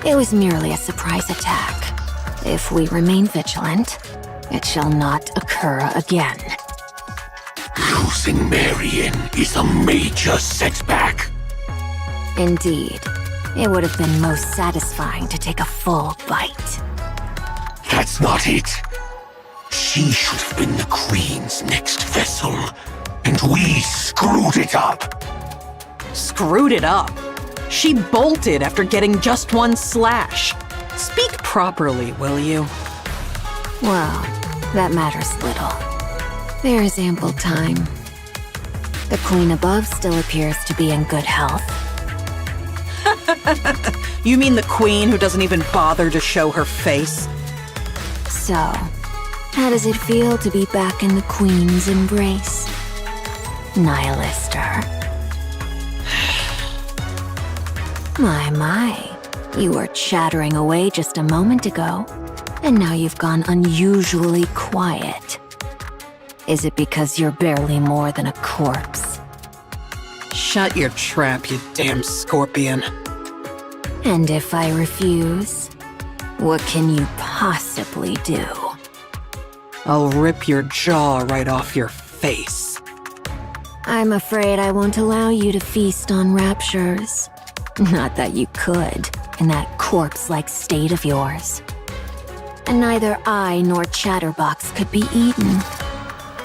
It was merely a surprise attack. If we remain vigilant, it shall not occur again. Losing Marion is a major setback. Indeed. It would have been most satisfying to take a full bite. That's not it. She should have been the Queen's next vessel, and we screwed it up. Screwed it up? She bolted after getting just one slash. Speak properly, will you? Well, that matters little. There is ample time. The queen above still appears to be in good health. You mean the queen who doesn't even bother to show her face? So, how does it feel to be back in the queen's embrace? Nihilister. My, you were chattering away just a moment ago, and now you've gone unusually quiet. Is it because you're barely more than a corpse? Shut your trap, you damn scorpion. And if I refuse, what can you possibly do? I'll rip your jaw right off your face. I'm afraid I won't allow you to feast on raptures. Not that you could, in that corpse-like state of yours. And neither I nor Chatterbox could be eaten.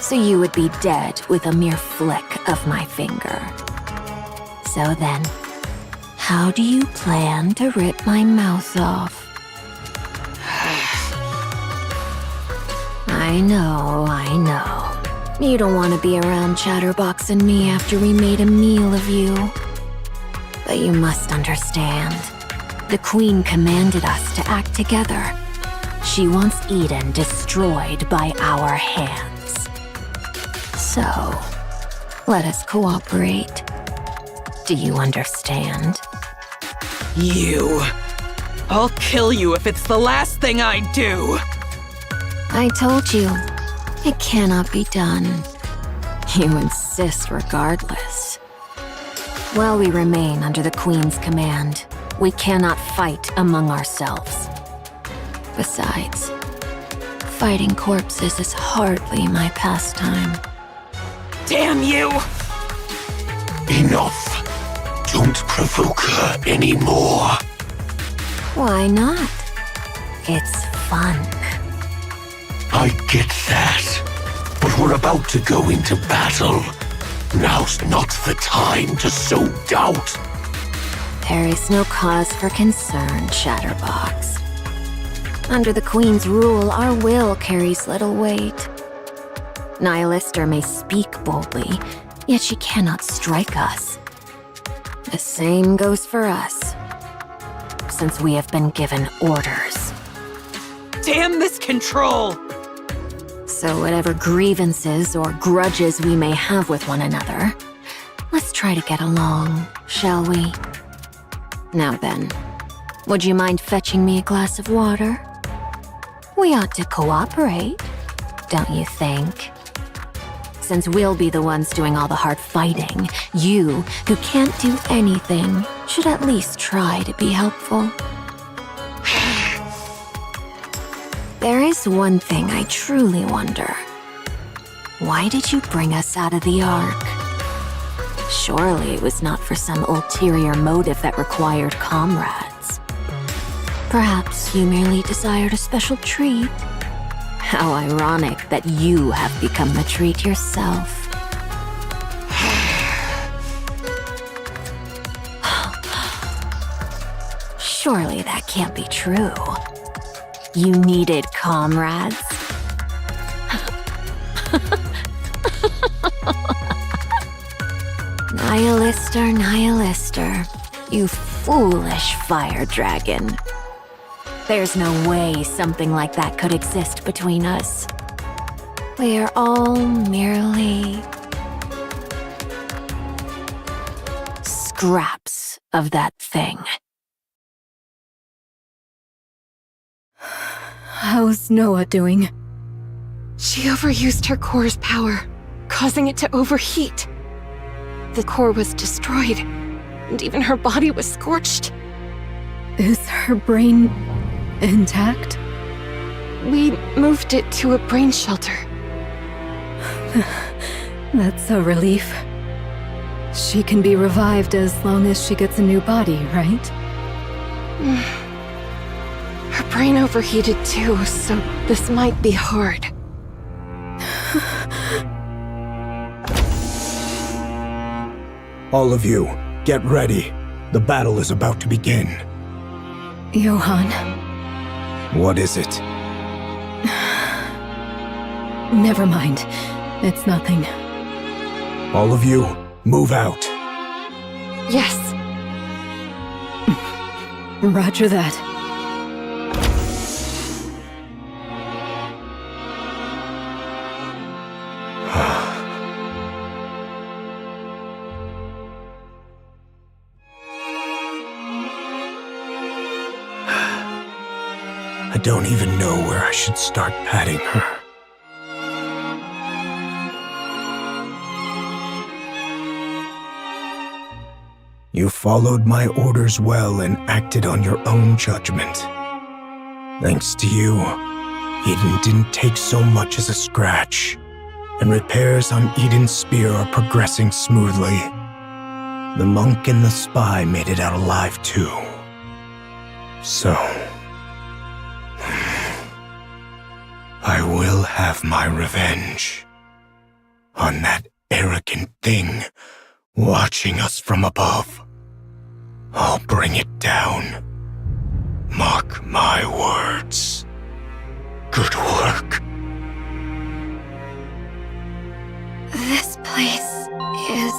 So you would be dead with a mere flick of my finger. So then, how do you plan to rip my mouth off? I know. You don't want to be around Chatterbox and me after we made a meal of you. But you must understand. The Queen commanded us to act together. She wants Eden destroyed by our hands. So, let us cooperate. Do you understand? You. I'll kill you if it's the last thing I do. I told you, it cannot be done. You insist regardless. While we remain under the Queen's command, we cannot fight among ourselves. Besides, fighting corpses is hardly my pastime. Damn you! Enough. Don't provoke her anymore. Why not? It's fun. I get that. But we're about to go into battle. Now's not the time to sow doubt. There is no cause for concern, Chatterbox. Under the Queen's rule, our will carries little weight. Nihilister may speak boldly, yet she cannot strike us. The same goes for us, since we have been given orders. Damn this control! So whatever grievances or grudges we may have with one another, let's try to get along, shall we? Now then, would you mind fetching me a glass of water? We ought to cooperate, don't you think? Since we'll be the ones doing all the hard fighting, you, who can't do anything, should at least try to be helpful. There is one thing I truly wonder. Why did you bring us out of the Ark? Surely it was not for some ulterior motive that required comrades. Perhaps you merely desired a special treat. How ironic that you have become the treat yourself. Surely that can't be true. You needed comrades? Nihilister, you foolish fire dragon. There's no way something like that could exist between us. We are all merely scraps of that thing. How's Noah doing? She overused her core's power, causing it to overheat. The core was destroyed, and even her body was scorched. Is her brain intact? We moved it to a brain shelter. That's a relief. She can be revived as long as she gets a new body, right? Her brain overheated too, so this might be hard. All of you, get ready. The battle is about to begin. Johan, What is it? Never mind. It's nothing. All of you, move out. Yes. Roger that. I don't even know where I should start patting her. You followed my orders well and acted on your own judgment. Thanks to you, Eden didn't take so much as a scratch, and repairs on Eden's spear are progressing smoothly. The monk and the spy made it out alive too. So, I will have my revenge on that arrogant thing watching us from above. I'll bring it down. Mark my words. Good work. This place is...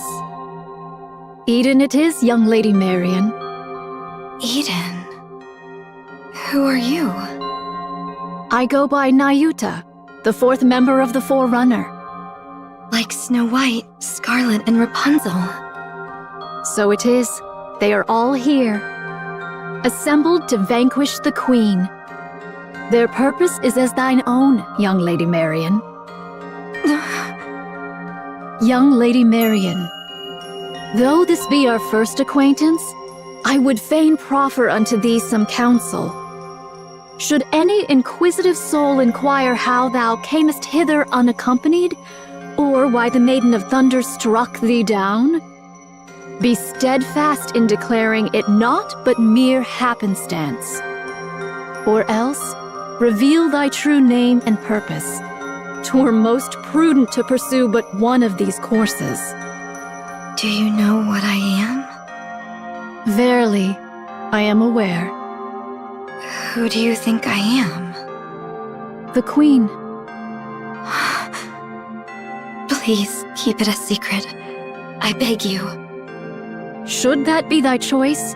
Eden it is, young Lady Marion. Eden. Who are you? I go by Nayuta, the fourth member of the Forerunner. Like Snow White, Scarlet, and Rapunzel. So it is. They are all here, assembled to vanquish the Queen. Their purpose is as thine own, young Lady Marion. Young Lady Marion, though this be our first acquaintance, I would fain proffer unto thee some counsel. Should any inquisitive soul inquire how thou camest hither unaccompanied, or why the Maiden of Thunder struck thee down, be steadfast in declaring it not but mere happenstance. Or else, reveal thy true name and purpose. 'Twere most prudent to pursue but one of these courses. Do you know what I am? Verily, I am aware. Who do you think I am? The Queen. Please keep it a secret. I beg you. Should that be thy choice,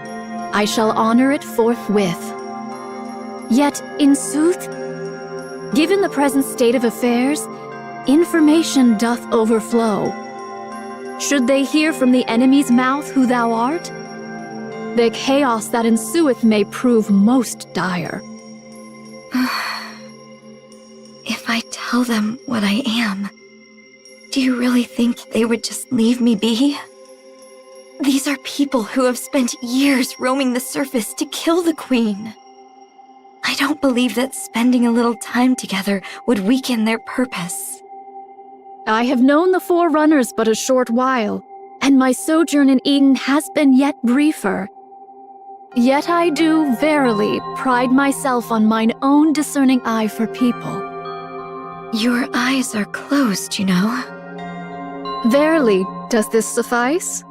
I shall honor it forthwith. Yet, in sooth, given the present state of affairs, information doth overflow. Should they hear from the enemy's mouth who thou art, the chaos that ensueth may prove most dire. If I tell them what I am, do you really think they would just leave me be? These are people who have spent years roaming the surface to kill the Queen. I don't believe that spending a little time together would weaken their purpose. I have known the Forerunners but a short while, and my sojourn in Eden has been yet briefer. Yet I do, verily, pride myself on mine own discerning eye for people. Your eyes are closed, you know. Verily, does this suffice?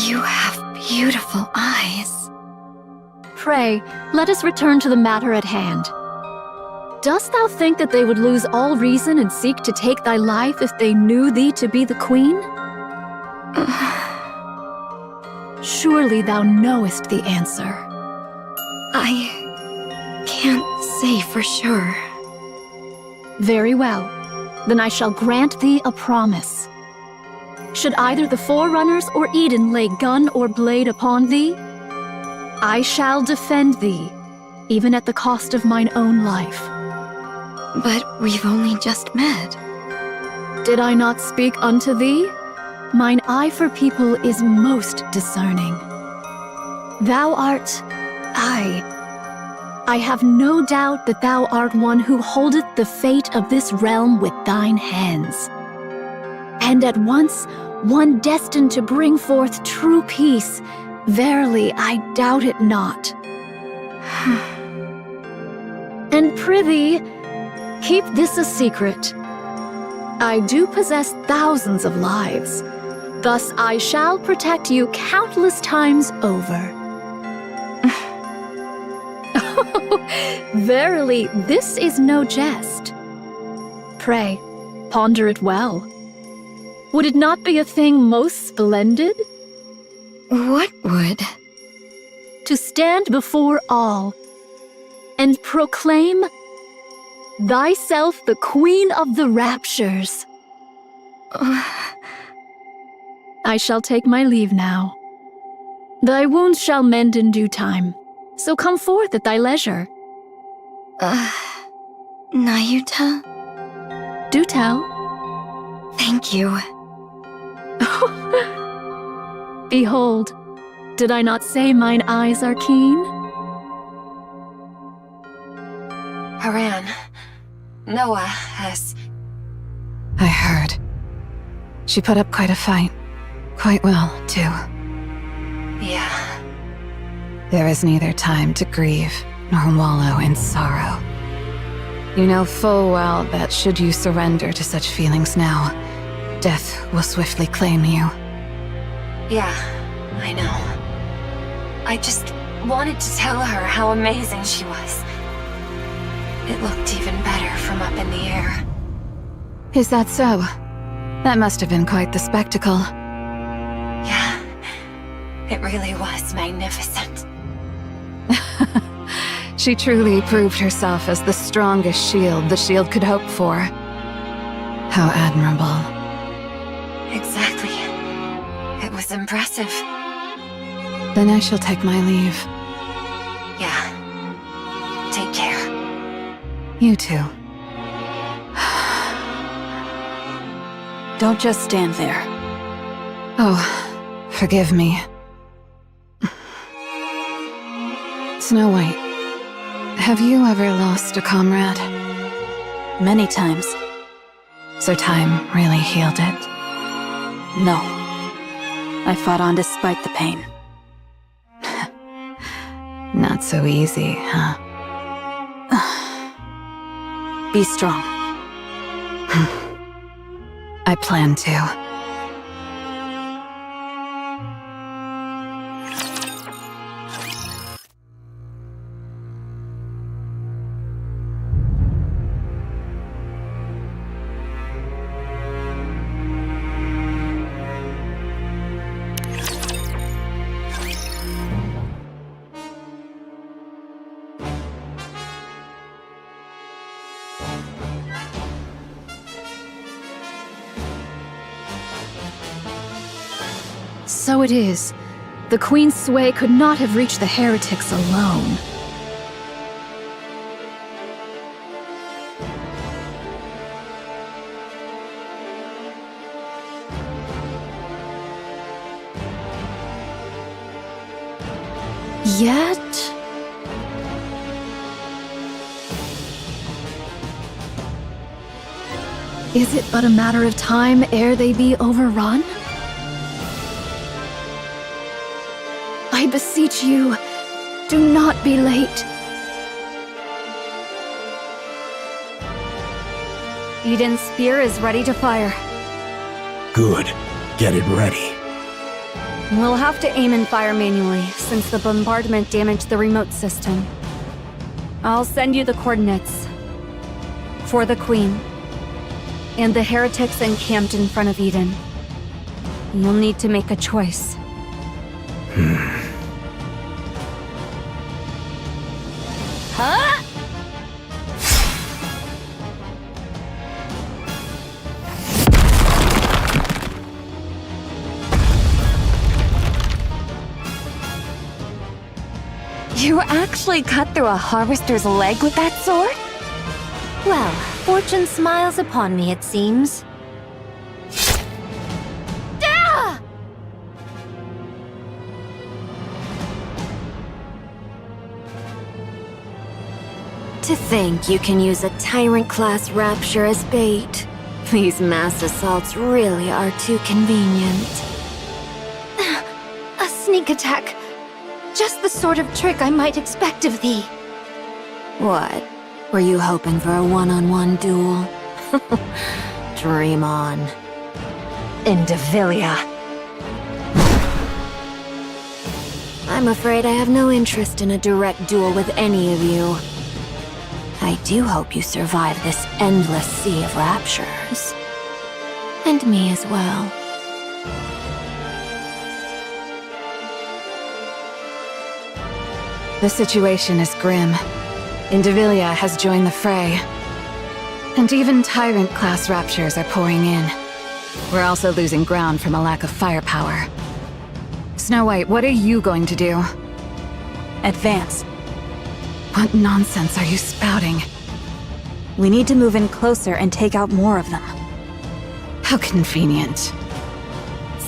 You have beautiful eyes. Pray, let us return to the matter at hand. Dost thou think that they would lose all reason and seek to take thy life if they knew thee to be the Queen? Surely thou knowest the answer. I can't say for sure. Very well. Then I shall grant thee a promise. Should either the Forerunners or Eden lay gun or blade upon thee, I shall defend thee, even at the cost of mine own life. But we've only just met. Did I not speak unto thee? Mine eye for people is most discerning. Thou art... I have no doubt that thou art one who holdeth the fate of this realm with thine hands. And at once, one destined to bring forth true peace. Verily, I doubt it not. And prithee, keep this a secret. I do possess thousands of lives. Thus I shall protect you countless times over. Verily, this is no jest. Pray, ponder it well. Would it not be a thing most splendid? What would? To stand before all and proclaim thyself the Queen of the Raptures. I shall take my leave now. Thy wounds shall mend in due time, so come forth at thy leisure. Nayuta? Do tell. Thank you. Behold, did I not say mine eyes are keen? Haran, Noah has... I heard. She put up quite a fight. Quite well, too. Yeah. There is neither time to grieve nor wallow in sorrow. You know full well that should you surrender to such feelings now, death will swiftly claim you. Yeah, I know. I just wanted to tell her how amazing she was. It looked even better from up in the air. Is that so? That must have been quite the spectacle. Yeah, it really was magnificent. She truly proved herself as the strongest shield the shield could hope for. How admirable. Exactly. It was impressive. Then I shall take my leave. Yeah. Take care. You too. Don't just stand there. Oh, forgive me. Snow White, have you ever lost a comrade? Many times. So time really healed it? No. I fought on despite the pain. Not so easy, huh? Be strong. I plan to. So it is. The Queen's sway could not have reached the heretics alone. Yet... is it but a matter of time ere they be overrun? I beseech you, do not be late. Eden's spear is ready to fire. Good. Get it ready. We'll have to aim and fire manually, since the bombardment damaged the remote system. I'll send you the coordinates. For the Queen. And the heretics encamped in front of Eden. You'll need to make a choice. Huh? You actually cut through a harvester's leg with that sword? Well, fortune smiles upon me, it seems. To think you can use a Tyrant-class Rapture as bait. These mass assaults really are too convenient. A sneak attack. Just the sort of trick I might expect of thee. What? Were you hoping for a one-on-one duel? Dream on. Indivilia. I'm afraid I have no interest in a direct duel with any of you. I do hope you survive this endless sea of raptures. And me as well. The situation is grim. Indivilia has joined the fray. And even Tyrant-class raptures are pouring in. We're also losing ground from a lack of firepower. Snow White, what are you going to do? Advance. What nonsense are you spouting? We need to move in closer and take out more of them. How convenient.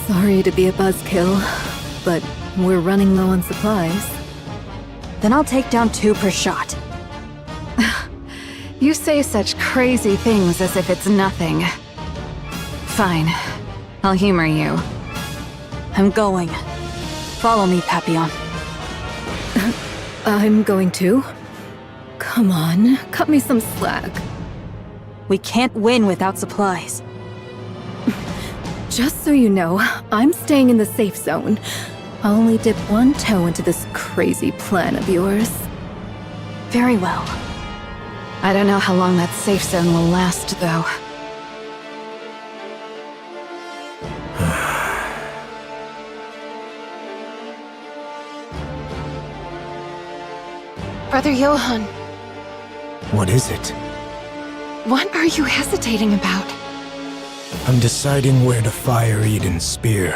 Sorry to be a buzzkill, but we're running low on supplies. Then I'll take down 2 per shot. You say such crazy things as if it's nothing. Fine. I'll humor you. I'm going. Follow me, Papillon. I'm going to. Come on, cut me some slack. We can't win without supplies. Just so you know, I'm staying in the safe zone. I'll only dip one toe into this crazy plan of yours. Very well. I don't know how long that safe zone will last, though. Brother Johann, What is it? what are you hesitating about? I'm deciding where to fire Eden's spear.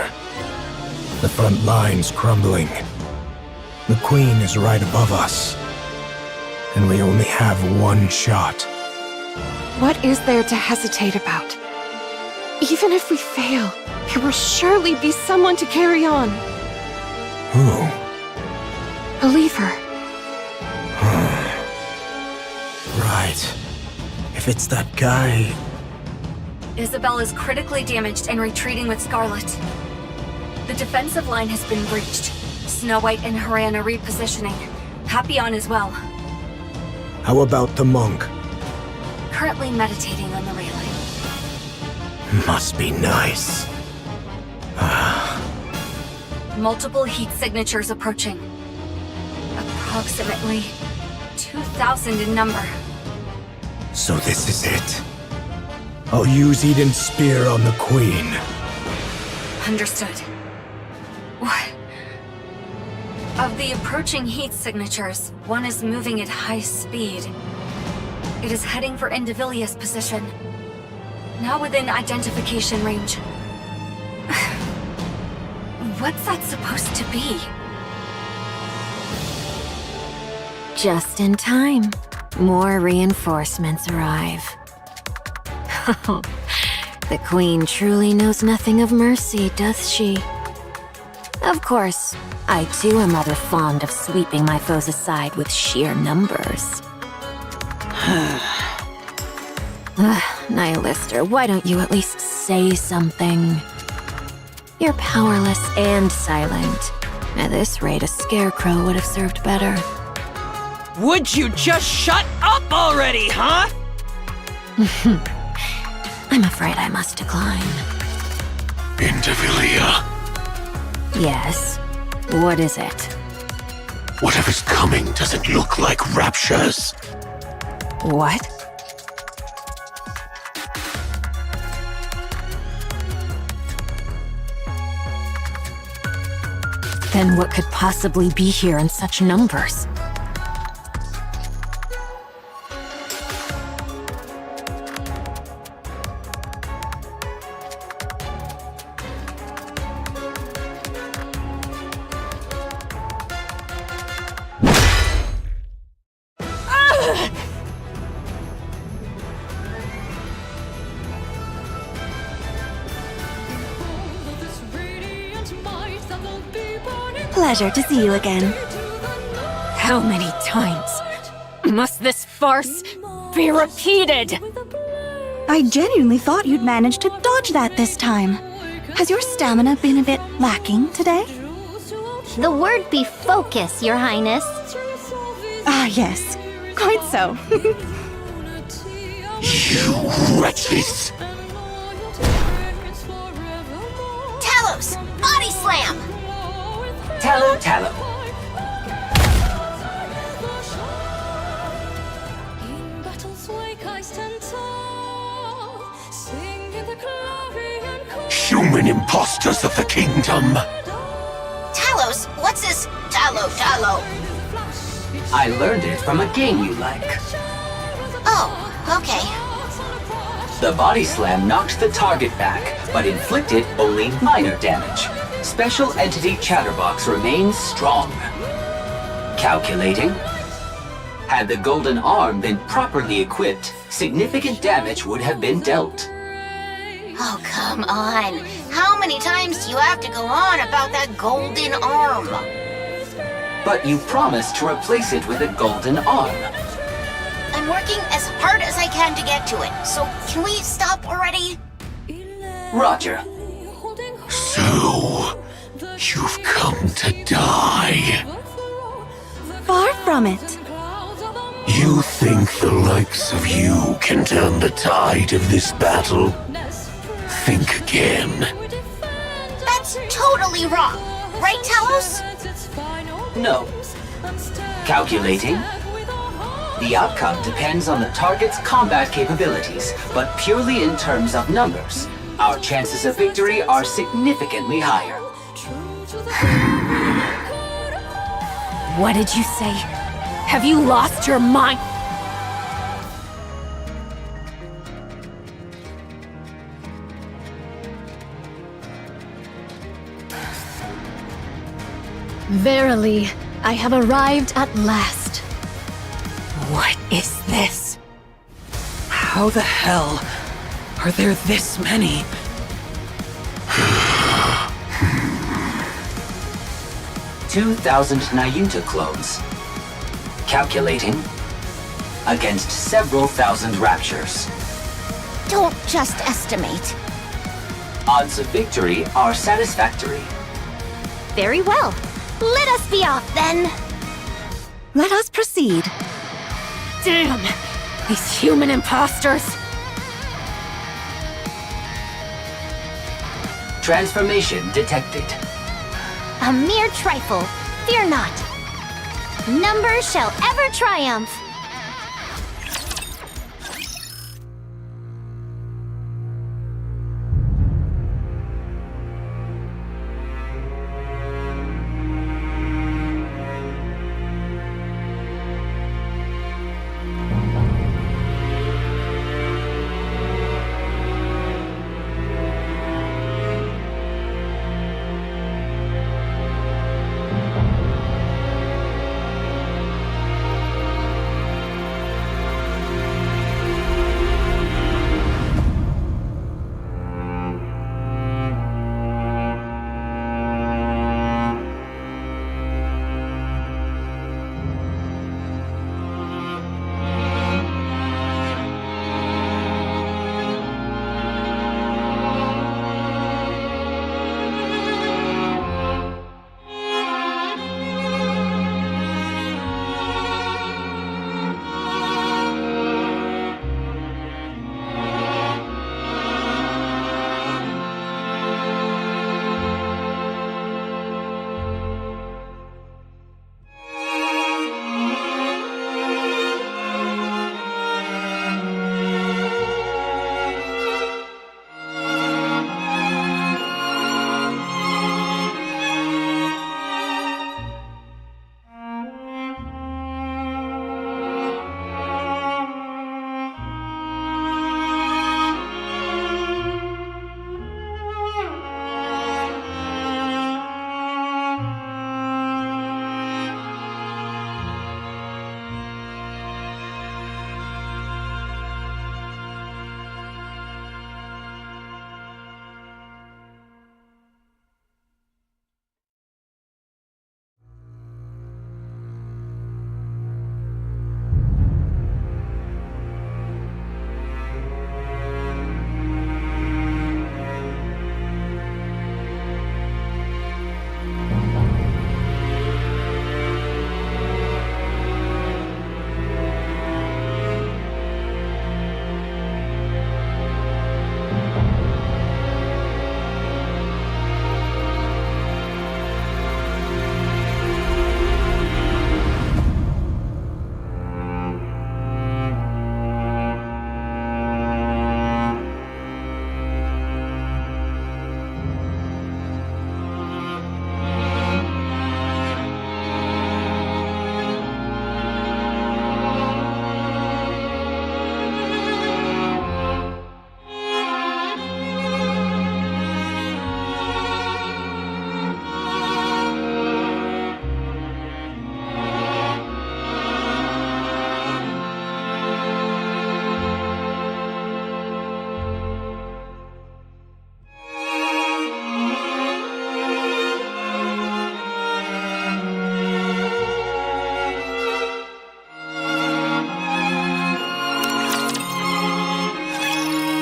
The front line's crumbling. The Queen is right above us. And we only have one shot. What is there to hesitate about? Even if we fail, there will surely be someone to carry on. Who? Believe her. Right. If it's that guy... Isabel is critically damaged and retreating with Scarlet. The defensive line has been breached. Snow White and Haran are repositioning. Papillon as well. How about the monk? Currently meditating on the railing. Must be nice. Multiple heat signatures approaching. Approximately 2,000 in number. So this is it. I'll use Eden's spear on the Queen. Understood. What? Of the approaching heat signatures, one is moving at high speed. It is heading for Indivilia's position. Now within identification range. What's that supposed to be? Just in time. More reinforcements arrive. The Queen truly knows nothing of mercy, does she? Of course, I too am rather fond of sweeping my foes aside with sheer numbers. Nihilister, why don't you at least say something? You're powerless and silent. At this rate, a scarecrow would have served better. Would you just shut up already, huh? I'm afraid I must decline. Indivilia, Yes. What is it? whatever's coming doesn't look like raptures. What? Then what could possibly be here in such numbers? Pleasure to see you again. How many times must this farce be repeated? I genuinely thought you'd manage to dodge that this time. Has your stamina been a bit lacking today? The word be focus, Your Highness. Ah, yes. Quite so. You wretches! Talos! Body slam! Tallow, tallow. human imposters of the kingdom. Talos, what's this Talo? I learned it from a game you like. Oh, okay. The body slam knocked the target back, but inflicted only minor damage. Special Entity Chatterbox remains strong. Calculating. Had the golden arm been properly equipped, significant damage would have been dealt. Oh, come on. How many times do you have to go on about that golden arm? But you promised to replace it with a golden arm. I'm working as hard as I can to get to it, so can we stop already? Roger. So, you've come to die. Far from it. You think the likes of you can turn the tide of this battle? Think again. That's totally wrong. Right, Talos? No. Calculating. The outcome depends on the target's combat capabilities, but purely in terms of numbers. Our chances of victory are significantly higher. What did you say? Have you lost your mind? Verily, I have arrived at last. What is this? How the hell are there this many? 2,000 Nayuta clones. Calculating. Against several thousand raptures. Don't just estimate. Odds of victory are satisfactory. Very well. Let us be off then. Let us proceed. Damn! These human imposters! Transformation detected. A mere trifle. Fear not. Numbers shall ever triumph.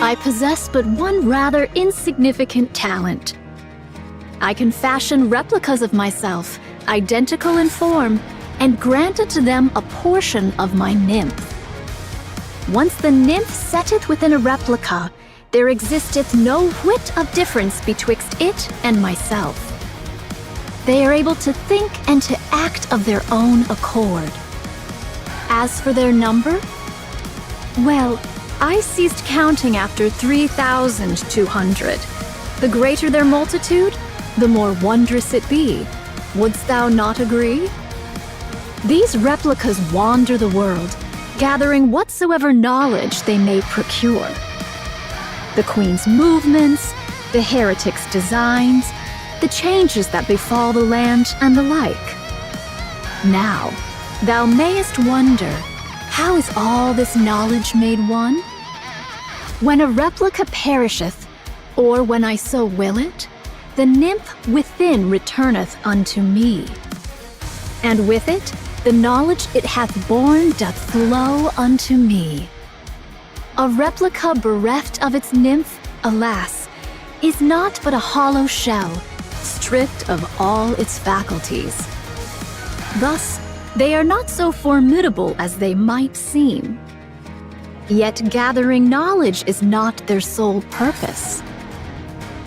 I possess but one rather insignificant talent. I can fashion replicas of myself, identical in form, and grant unto them a portion of my nymph. Once the nymph setteth within a replica, there existeth no whit of difference betwixt it and myself. They are able to think and to act of their own accord. As for their number, well, I ceased counting after 3,200. The greater their multitude, the more wondrous it be. Wouldst thou not agree? These replicas wander the world, gathering whatsoever knowledge they may procure. The Queen's movements, the heretic's designs, the changes that befall the land, and the like. Now, thou mayest wonder, how is all this knowledge made one? When a replica perisheth, or when I so will it, the nymph within returneth unto me. And with it, the knowledge it hath borne doth flow unto me. A replica bereft of its nymph, alas, is not but a hollow shell, stripped of all its faculties. Thus, they are not so formidable as they might seem. Yet gathering knowledge is not their sole purpose.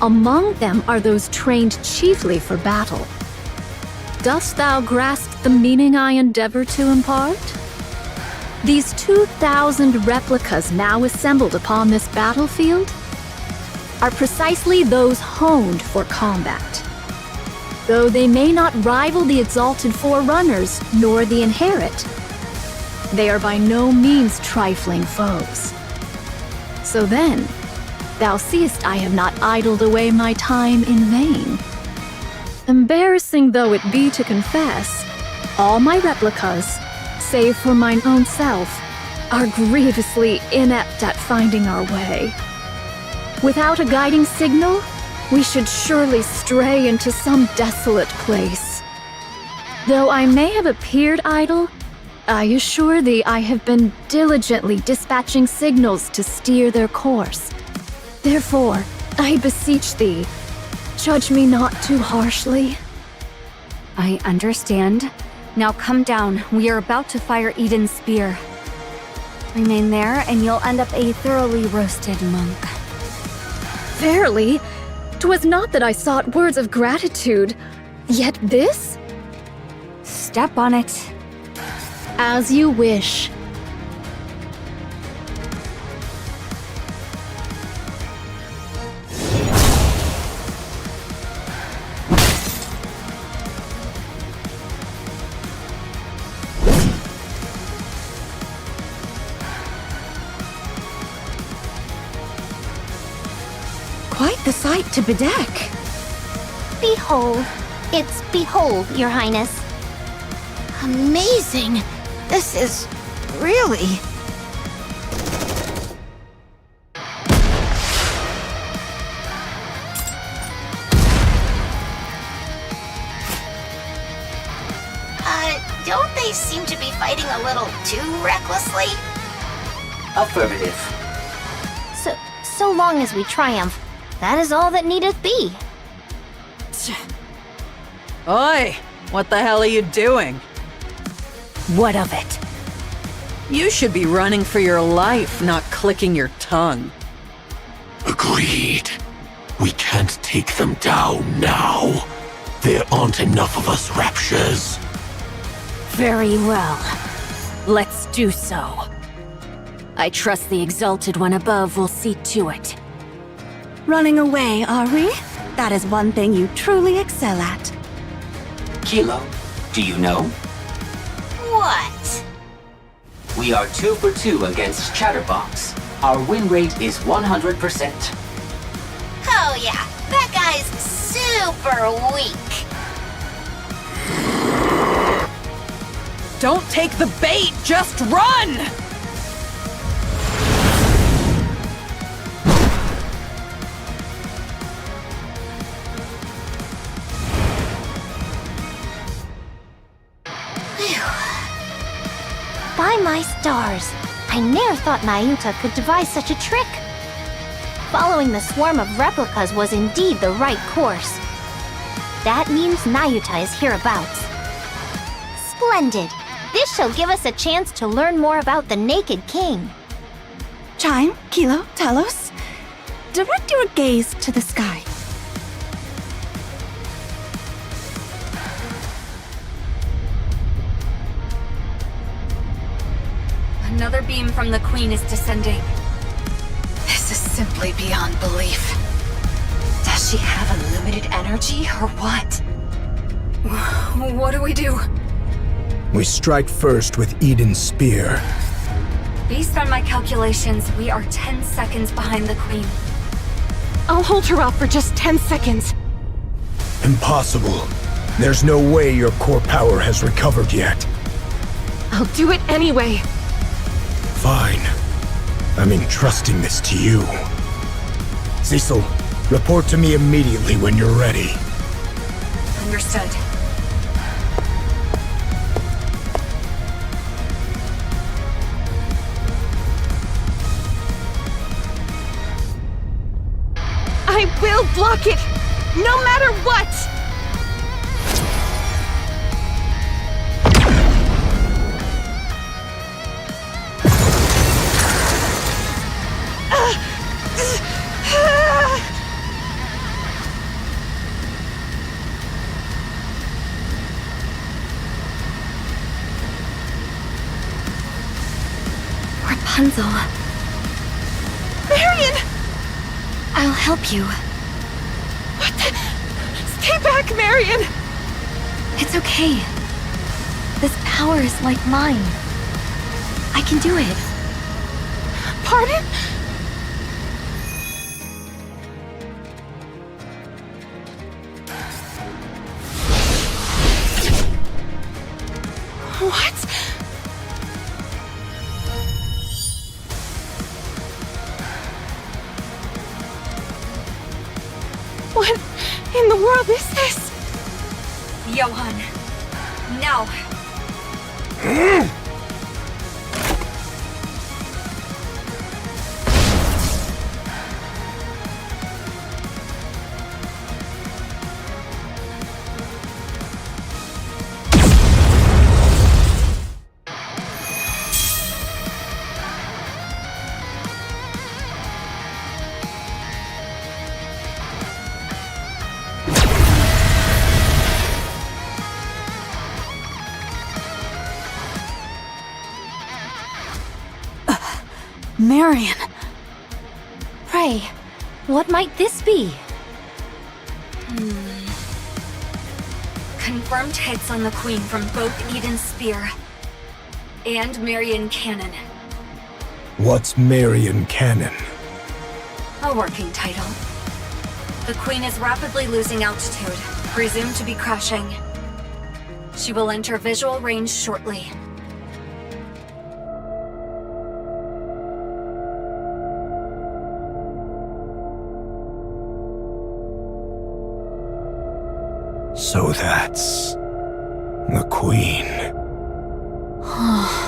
Among them are those trained chiefly for battle. Dost thou grasp the meaning I endeavor to impart? These 2,000 replicas now assembled upon this battlefield are precisely those honed for combat. Though they may not rival the exalted Forerunners nor the Inherit, they are by no means trifling foes. So then, thou seest I have not idled away my time in vain. Embarrassing though it be to confess, all my replicas, save for mine own self, are grievously inept at finding our way. Without a guiding signal, we should surely stray into some desolate place. Though I may have appeared idle, I assure thee I have been diligently dispatching signals to steer their course. Therefore, I beseech thee, judge me not too harshly. I understand. Now come down. We are about to fire Eden's spear. Remain there, and you'll end up a thoroughly roasted monk. Verily, 'twas not that I sought words of gratitude, yet this? Step on it. As you wish. Quite the sight to bedeck. Behold. It's behold, Your Highness. Amazing. This is really... Don't they seem to be fighting a little too recklessly? Affirmative. So long as we triumph, that is all that needeth be. Oi! What the hell are you doing? What of it? You should be running for your life, not clicking your tongue. Agreed. We can't take them down now. There aren't enough of us Raptures. Very well. Let's do so. I trust the Exalted One above will see to it. Running away, are we? That is one thing you truly excel at. Kilo, do you know? What? We are 2 for 2 against Chatterbox. Our win rate is 100%. Oh yeah, that guy's super weak. Don't take the bait, just run! By my stars, I ne'er thought Mayuta could devise such a trick. Following the swarm of replicas was indeed the right course. That means Nayuta is hereabouts. Splendid! This shall give us a chance to learn more about the Naked King. Chime, Kilo, Talos, direct your gaze to the sky. Another beam from the Queen is descending. This is simply beyond belief. Does she have unlimited energy, or what? What do we do? We strike first with Eden's spear. Based on my calculations, we are 10 seconds behind the Queen. I'll hold her off for just 10 seconds. Impossible. There's no way your core power has recovered yet. I'll do it anyway. Fine. I'm entrusting this to you. Cecil, report to me immediately when you're ready. Understood. I will block it! No matter what! Rapunzel. Marion! I'll help you. What the? Stay back, Marion! It's okay. This power is like mine. I can do it. Pardon? What? What in the world is this? Johan. Now. Marion! Pray, what might this be? Confirmed hits on the Queen from both Eden's spear and Marion Cannon. What's Marion Cannon? A working title. The Queen is rapidly losing altitude, presumed to be crashing. She will enter visual range shortly. So that's the Queen. Oh.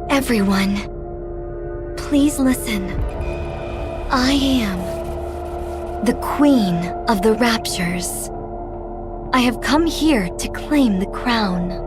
Everyone, please listen. I am the Queen of the Raptures. I have come here to claim the crown.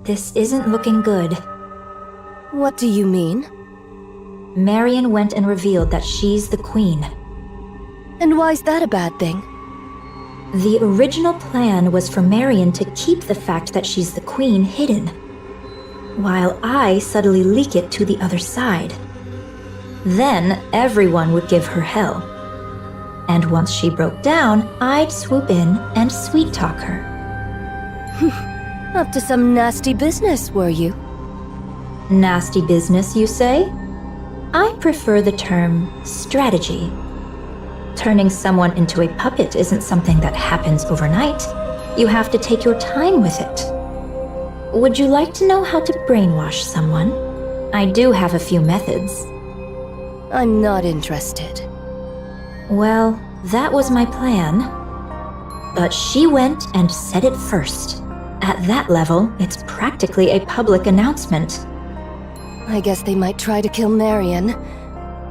This isn't looking good. What do you mean? Marion went and revealed that she's the queen. And why's that a bad thing? The original plan was for Marion to keep the fact that she's the queen hidden, while I subtly leak it to the other side. Then everyone would give her hell. And once she broke down, I'd swoop in and sweet-talk her. Up to some nasty business, were you? Nasty business, you say? I prefer the term strategy. Turning someone into a puppet isn't something that happens overnight. You have to take your time with it. Would you like to know how to brainwash someone? I do have a few methods. I'm not interested. Well, that was my plan. But she went and said it first. At that level, it's practically a public announcement. I guess they might try to kill Marion.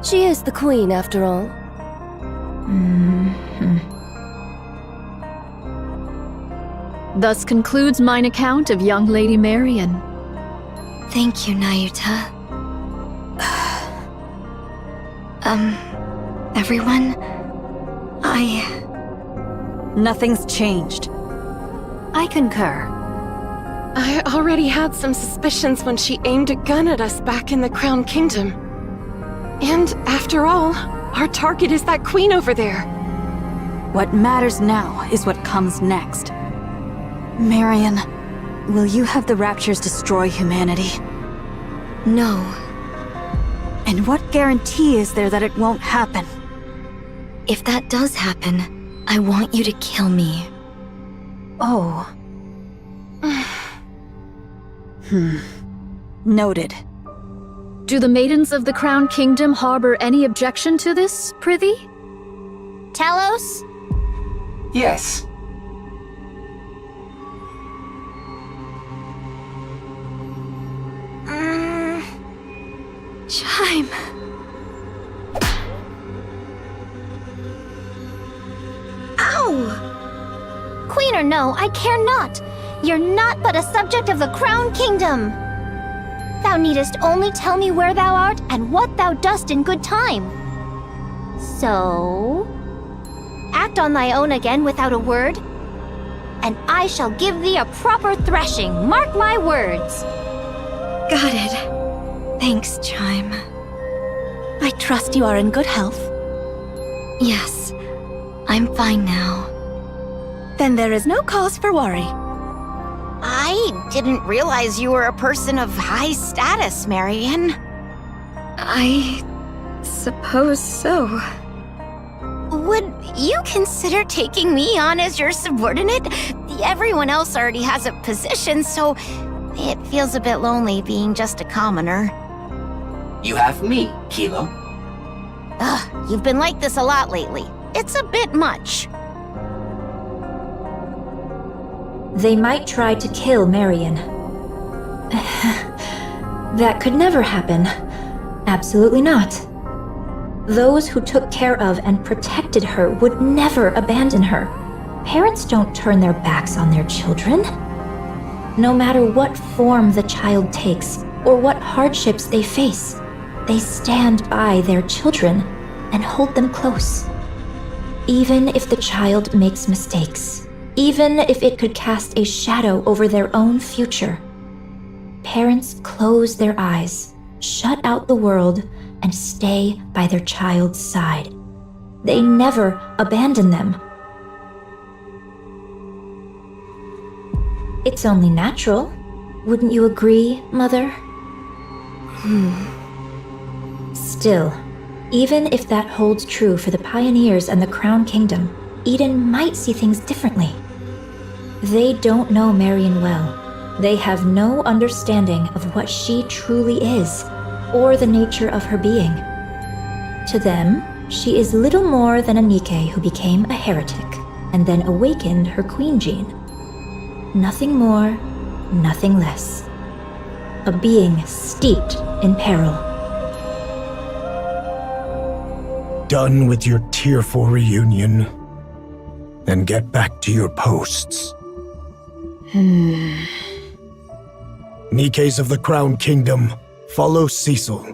She is the queen, after all. Thus concludes mine account of young Lady Marion. Thank you, Nayuta. Everyone? Nothing's changed. I concur. I already had some suspicions when she aimed a gun at us back in the Crown Kingdom. And after all, our target is that queen over there. What matters now is what comes next. Marion, will you have the Raptures destroy humanity? No. And what guarantee is there that it won't happen? If that does happen, I want you to kill me. Oh. Noted. Do the Maidens of the Crown Kingdom harbor any objection to this, Prithee? Talos? Yes. Chime. Ow! Queen or no, I care not. You're not but a subject of the Crown Kingdom. Thou needest only tell me where thou art and what thou dost in good time. So, act on thy own again without a word, and I shall give thee a proper threshing, mark my words. Got it. Thanks, Chime. I trust you are in good health. Yes, I'm fine now. Then there is no cause for worry. I didn't realize you were a person of high status, Marion. I suppose so. Would you consider taking me on as your subordinate? Everyone else already has a position, so it feels a bit lonely being just a commoner. You have me, Kilo. Ugh, you've been like this a lot lately. It's a bit much. They might try to kill Marion. That could never happen. Absolutely not. Those who took care of and protected her would never abandon her. Parents don't turn their backs on their children. No matter what form the child takes or what hardships they face, they stand by their children and hold them close. Even if the child makes mistakes, even if it could cast a shadow over their own future, parents close their eyes, shut out the world, and stay by their child's side. They never abandon them. It's only natural. Wouldn't you agree, Mother? Still, even if that holds true for the pioneers and the Crown Kingdom, Eden might see things differently. They don't know Marion well. They have no understanding of what she truly is, or the nature of her being. To them, she is little more than a Nikke who became a heretic, and then awakened her queen gene. Nothing more, nothing less. A being steeped in peril. Done with your tearful reunion. Then get back to your posts. Nikkes of the Crown Kingdom, follow Cecil.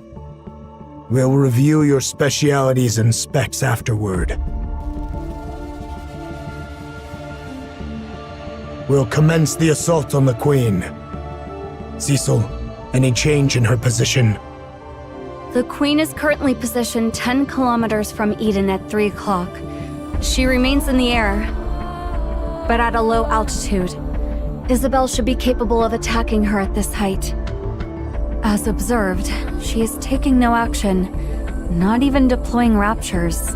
We'll review your specialities and specs afterward. We'll commence the assault on the Queen. Cecil, any change in her position? The Queen is currently positioned 10 kilometers from Eden at 3 o'clock. She remains in the air, but at a low altitude. Isabel should be capable of attacking her at this height. As observed, she is taking no action, not even deploying raptures.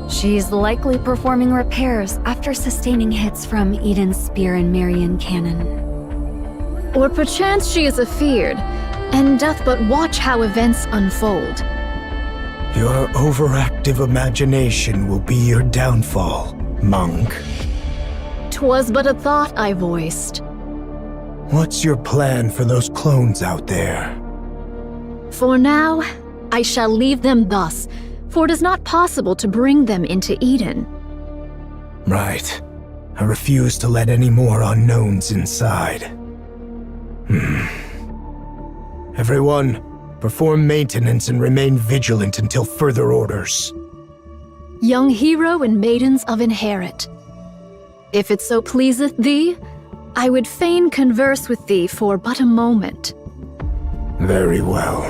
She's likely performing repairs after sustaining hits from Eden's spear and Marian cannon. Or perchance she is afeared, and doth but watch how events unfold. Your overactive imagination will be your downfall, monk. 'Twas but a thought I voiced. What's your plan for those clones out there? For now, I shall leave them thus, for it is not possible to bring them into Eden. Right. I refuse to let any more unknowns inside. Everyone, perform maintenance and remain vigilant until further orders. Young hero and maidens of Inherit, if it so pleaseth thee, I would fain converse with thee for but a moment. Very well.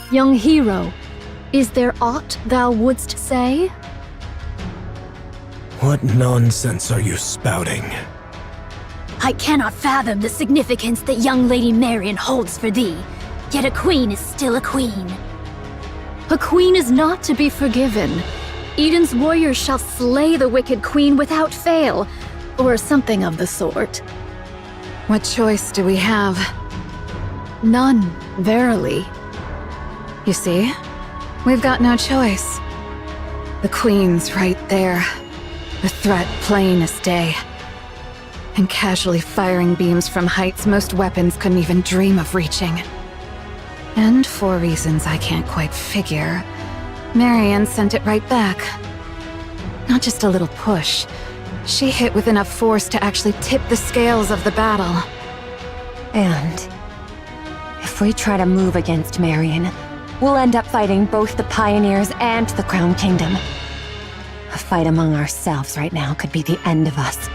Young hero, is there aught thou wouldst say? What nonsense are you spouting? I cannot fathom the significance that young Lady Marian holds for thee. Yet a queen is still a queen. A queen is not to be forgiven. Eden's warriors shall slay the wicked queen without fail, or something of the sort. What choice do we have? None, verily. You see? We've got no choice. The Queen's right there. The threat plain as day. And casually firing beams from heights most weapons couldn't even dream of reaching. And for reasons I can't quite figure, Marian sent it right back. Not just a little push. She hit with enough force to actually tip the scales of the battle. And if we try to move against Marian, we'll end up fighting both the Pioneers and the Crown Kingdom. A fight among ourselves right now could be the end of us.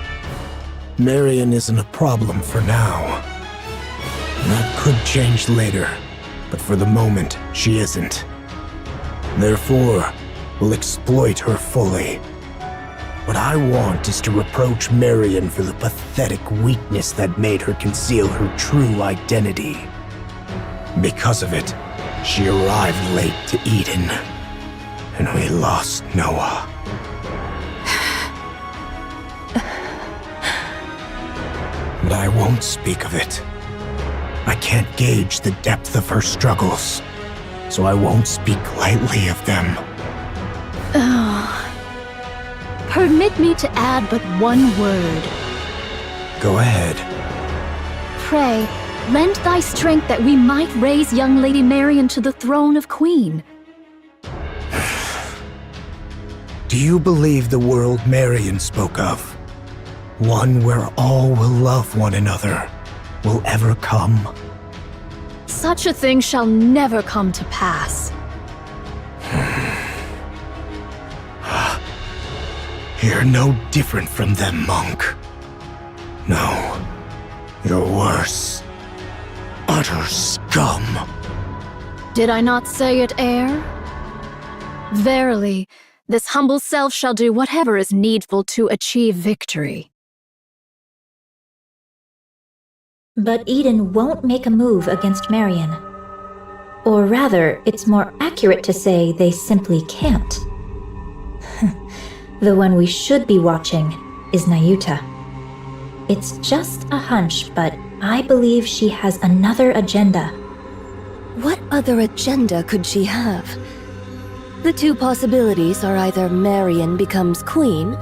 Marian isn't a problem for now. That could change later, but for the moment, she isn't. Therefore, we'll exploit her fully. What I want is to reproach Marian for the pathetic weakness that made her conceal her true identity. Because of it, she arrived late to Eden, and we lost Noah. And I won't speak of it. I can't gauge the depth of her struggles, so I won't speak lightly of them. Permit me to add but one word. Go ahead. Pray, lend thy strength that we might raise young Lady Marian to the throne of Queen. Do you believe the world Marian spoke of? One where all will love one another, will ever come? Such a thing shall never come to pass. You're no different from them, monk. No, you're worse. Utter scum. Did I not say it, heir? Verily, this humble self shall do whatever is needful to achieve victory. But Eden won't make a move against Marian. Or rather, it's more accurate to say they simply can't. The one we should be watching is Nayuta. It's just a hunch, but I believe she has another agenda. What other agenda could she have? The two possibilities are either Marian becomes queen,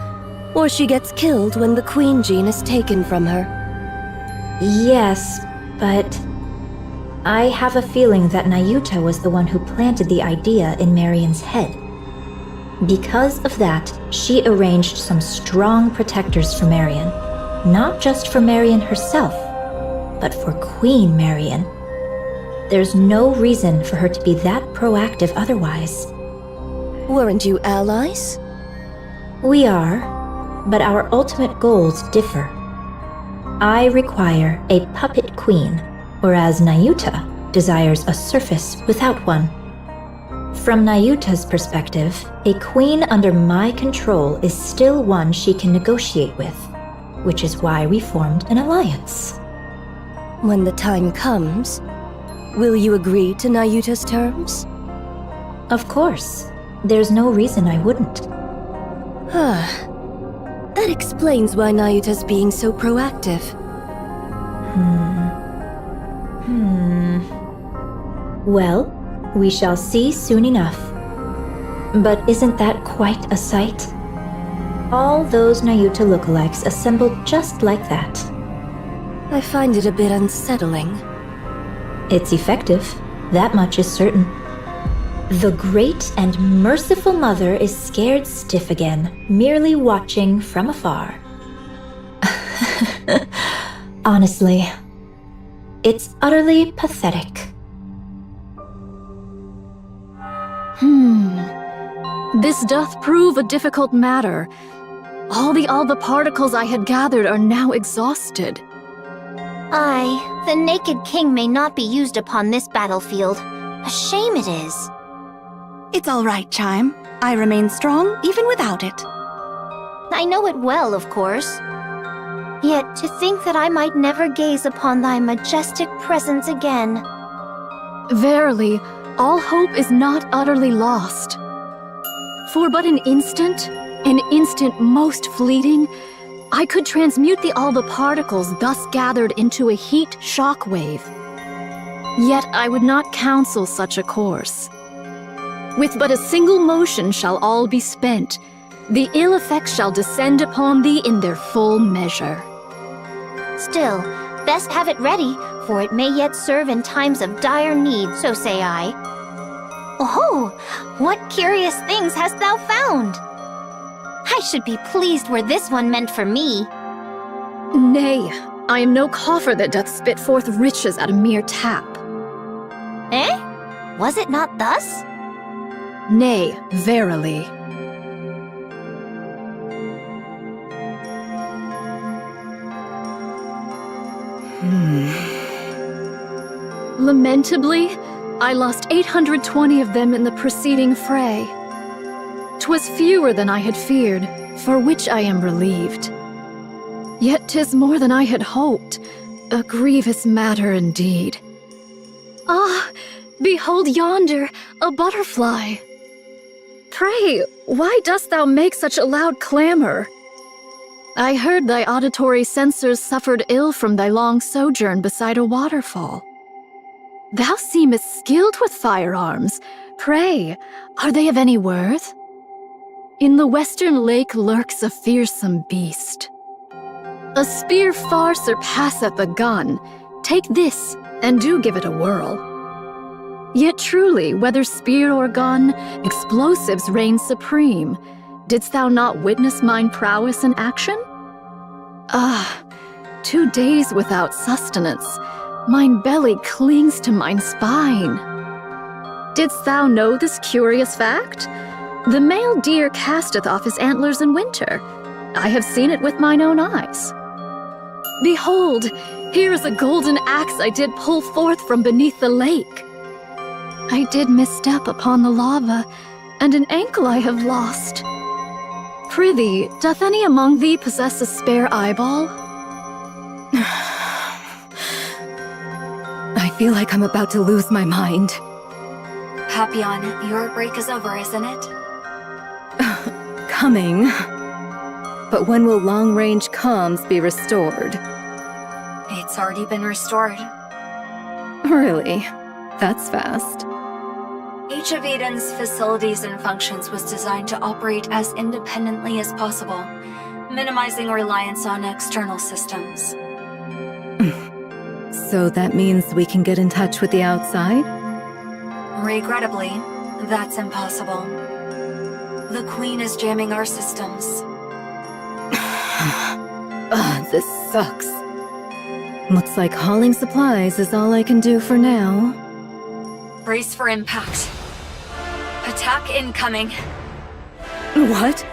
or she gets killed when the queen gene is taken from her. Yes, but I have a feeling that Nayuta was the one who planted the idea in Marian's head. Because of that, she arranged some strong protectors for Marian. Not just for Marian herself, but for Queen Marian. There's no reason for her to be that proactive otherwise. Weren't you allies? We are, but our ultimate goals differ. I require a puppet queen, whereas Nayuta desires a surface without one. From Nayuta's perspective, a queen under my control is still one she can negotiate with, which is why we formed an alliance. When the time comes, will you agree to Nayuta's terms? Of course. There's no reason I wouldn't. That explains why Nayuta's being so proactive. Well, we shall see soon enough. But isn't that quite a sight? All those Nayuta lookalikes assembled just like that. I find it a bit unsettling. It's effective, that much is certain. The great and merciful mother is scared stiff again, merely watching from afar. Honestly, it's utterly pathetic. This doth prove a difficult matter. All the particles I had gathered are now exhausted. Aye, the Naked King may not be used upon this battlefield. A shame it is. It's all right, Chime. I remain strong even without it. I know it well, of course. Yet to think that I might never gaze upon thy majestic presence again. Verily, all hope is not utterly lost. For but an instant most fleeting, I could transmute the all the particles thus gathered into a heat shockwave. Yet I would not counsel such a course. With but a single motion shall all be spent. The ill effects shall descend upon thee in their full measure. Still, best have it ready, for it may yet serve in times of dire need, so say I. Oh, what curious things hast thou found? I should be pleased were this one meant for me. Nay, I am no coffer that doth spit forth riches at a mere tap. Eh? Was it not thus? Nay, verily. Lamentably, I lost 820 of them in the preceding fray. 'Twas fewer than I had feared, for which I am relieved. Yet 'tis more than I had hoped, a grievous matter indeed. Ah, behold yonder, a I heard thy auditory sensors suffered ill from thy long sojourn beside a waterfall. Thou seemest skilled with firearms. Pray, are they of any worth? In the western lake lurks a fearsome beast. A spear far surpasseth a gun. Take this, and do give it a whirl. Yet truly, whether spear or gun, explosives reign supreme. Didst thou not witness mine prowess in action? 2 days without sustenance. Mine belly clings to mine spine. Didst thou know this curious fact? The male deer casteth off his antlers in winter. I have seen it with mine own eyes. Behold, here is a golden axe I did pull forth from beneath the lake. I did misstep upon the lava, and an ankle I have lost. Prithee, doth any among thee possess a spare eyeball? I feel like I'm about to lose my mind. Papillon, your break is over, isn't it? Coming. But when will long-range comms be restored? It's already been restored. Really? That's fast. Each of Eden's facilities and functions was designed to operate as independently as possible, minimizing reliance on external systems. So that means we can get in touch with the outside? Regrettably, that's impossible. The Queen is jamming our systems. This sucks. Looks like hauling supplies is all I can do for now. Brace for impact. Attack incoming. What?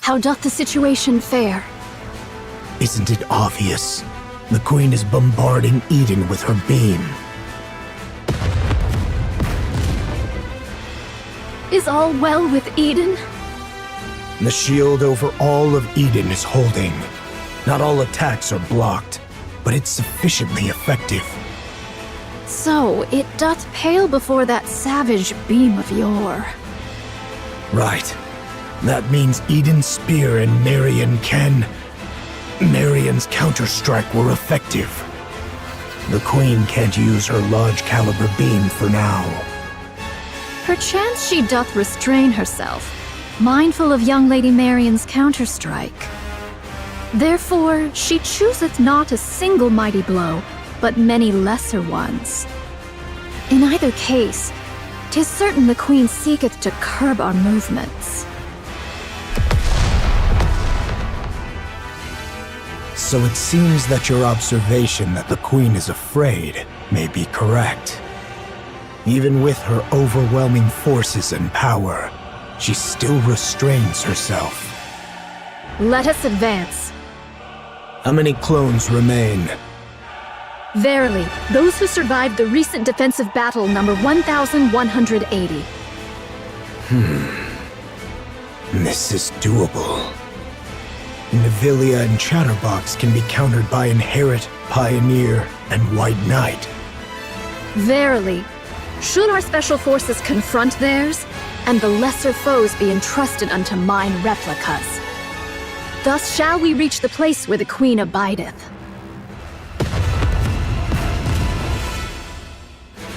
How doth the situation fare? Isn't it obvious? The Queen is bombarding Eden with her beam. Is all well with Eden? The shield over all of Eden is holding. Not all attacks are blocked, but it's sufficiently effective. So, it doth pale before that savage beam of yore. Right. That means Eden's spear and Marion's counter-strike were effective. The Queen can't use her large-caliber beam for now. Perchance she doth restrain herself, mindful of young Lady Marion's counter-strike. Therefore, she chooseth not a single mighty blow, but many lesser ones. In either case, 'tis certain the Queen seeketh to curb our movements. So it seems that your observation that the Queen is afraid may be correct. Even with her overwhelming forces and power, she still restrains herself. Let us advance. How many clones remain? Verily, those who survived the recent defensive battle number 1,180. This is doable. Nevilia and Chatterbox can be countered by Inherit, Pioneer, and White Knight. Verily, should our special forces confront theirs, and the lesser foes be entrusted unto mine replicas. Thus shall we reach the place where the Queen abideth.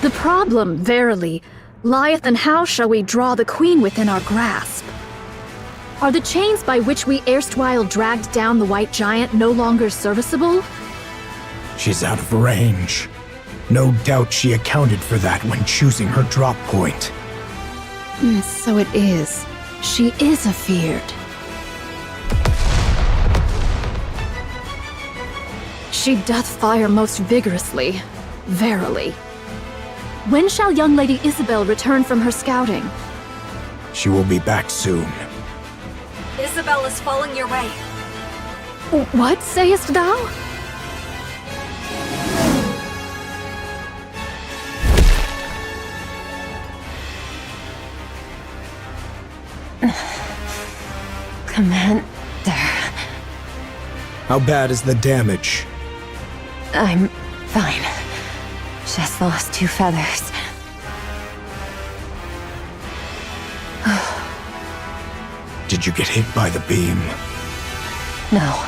The problem, verily, lieth in how shall we draw the Queen within our grasp. Are the chains by which we erstwhile dragged down the White Giant no longer serviceable? She's out of range. No doubt she accounted for that when choosing her drop point. So it is. She is afeared. She doth fire most vigorously, verily. When shall young Lady Isabel return from her scouting? She will be back soon. Isabel is falling your way. What sayest thou? Commander. How bad is the damage? I'm fine. Just lost 2 feathers. Did you get hit by the beam? No.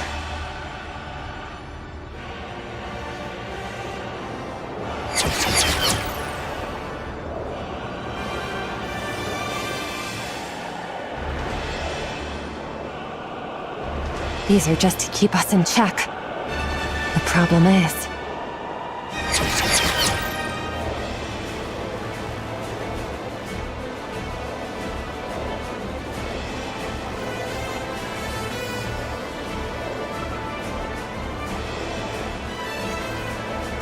These are just to keep us in check. The problem is...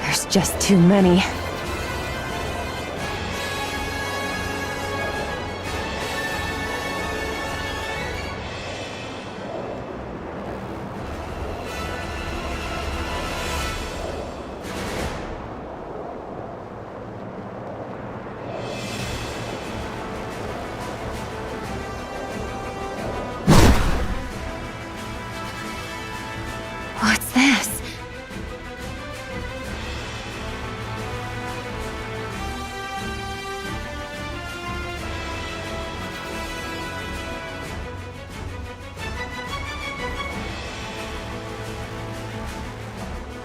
there's just too many. What's this?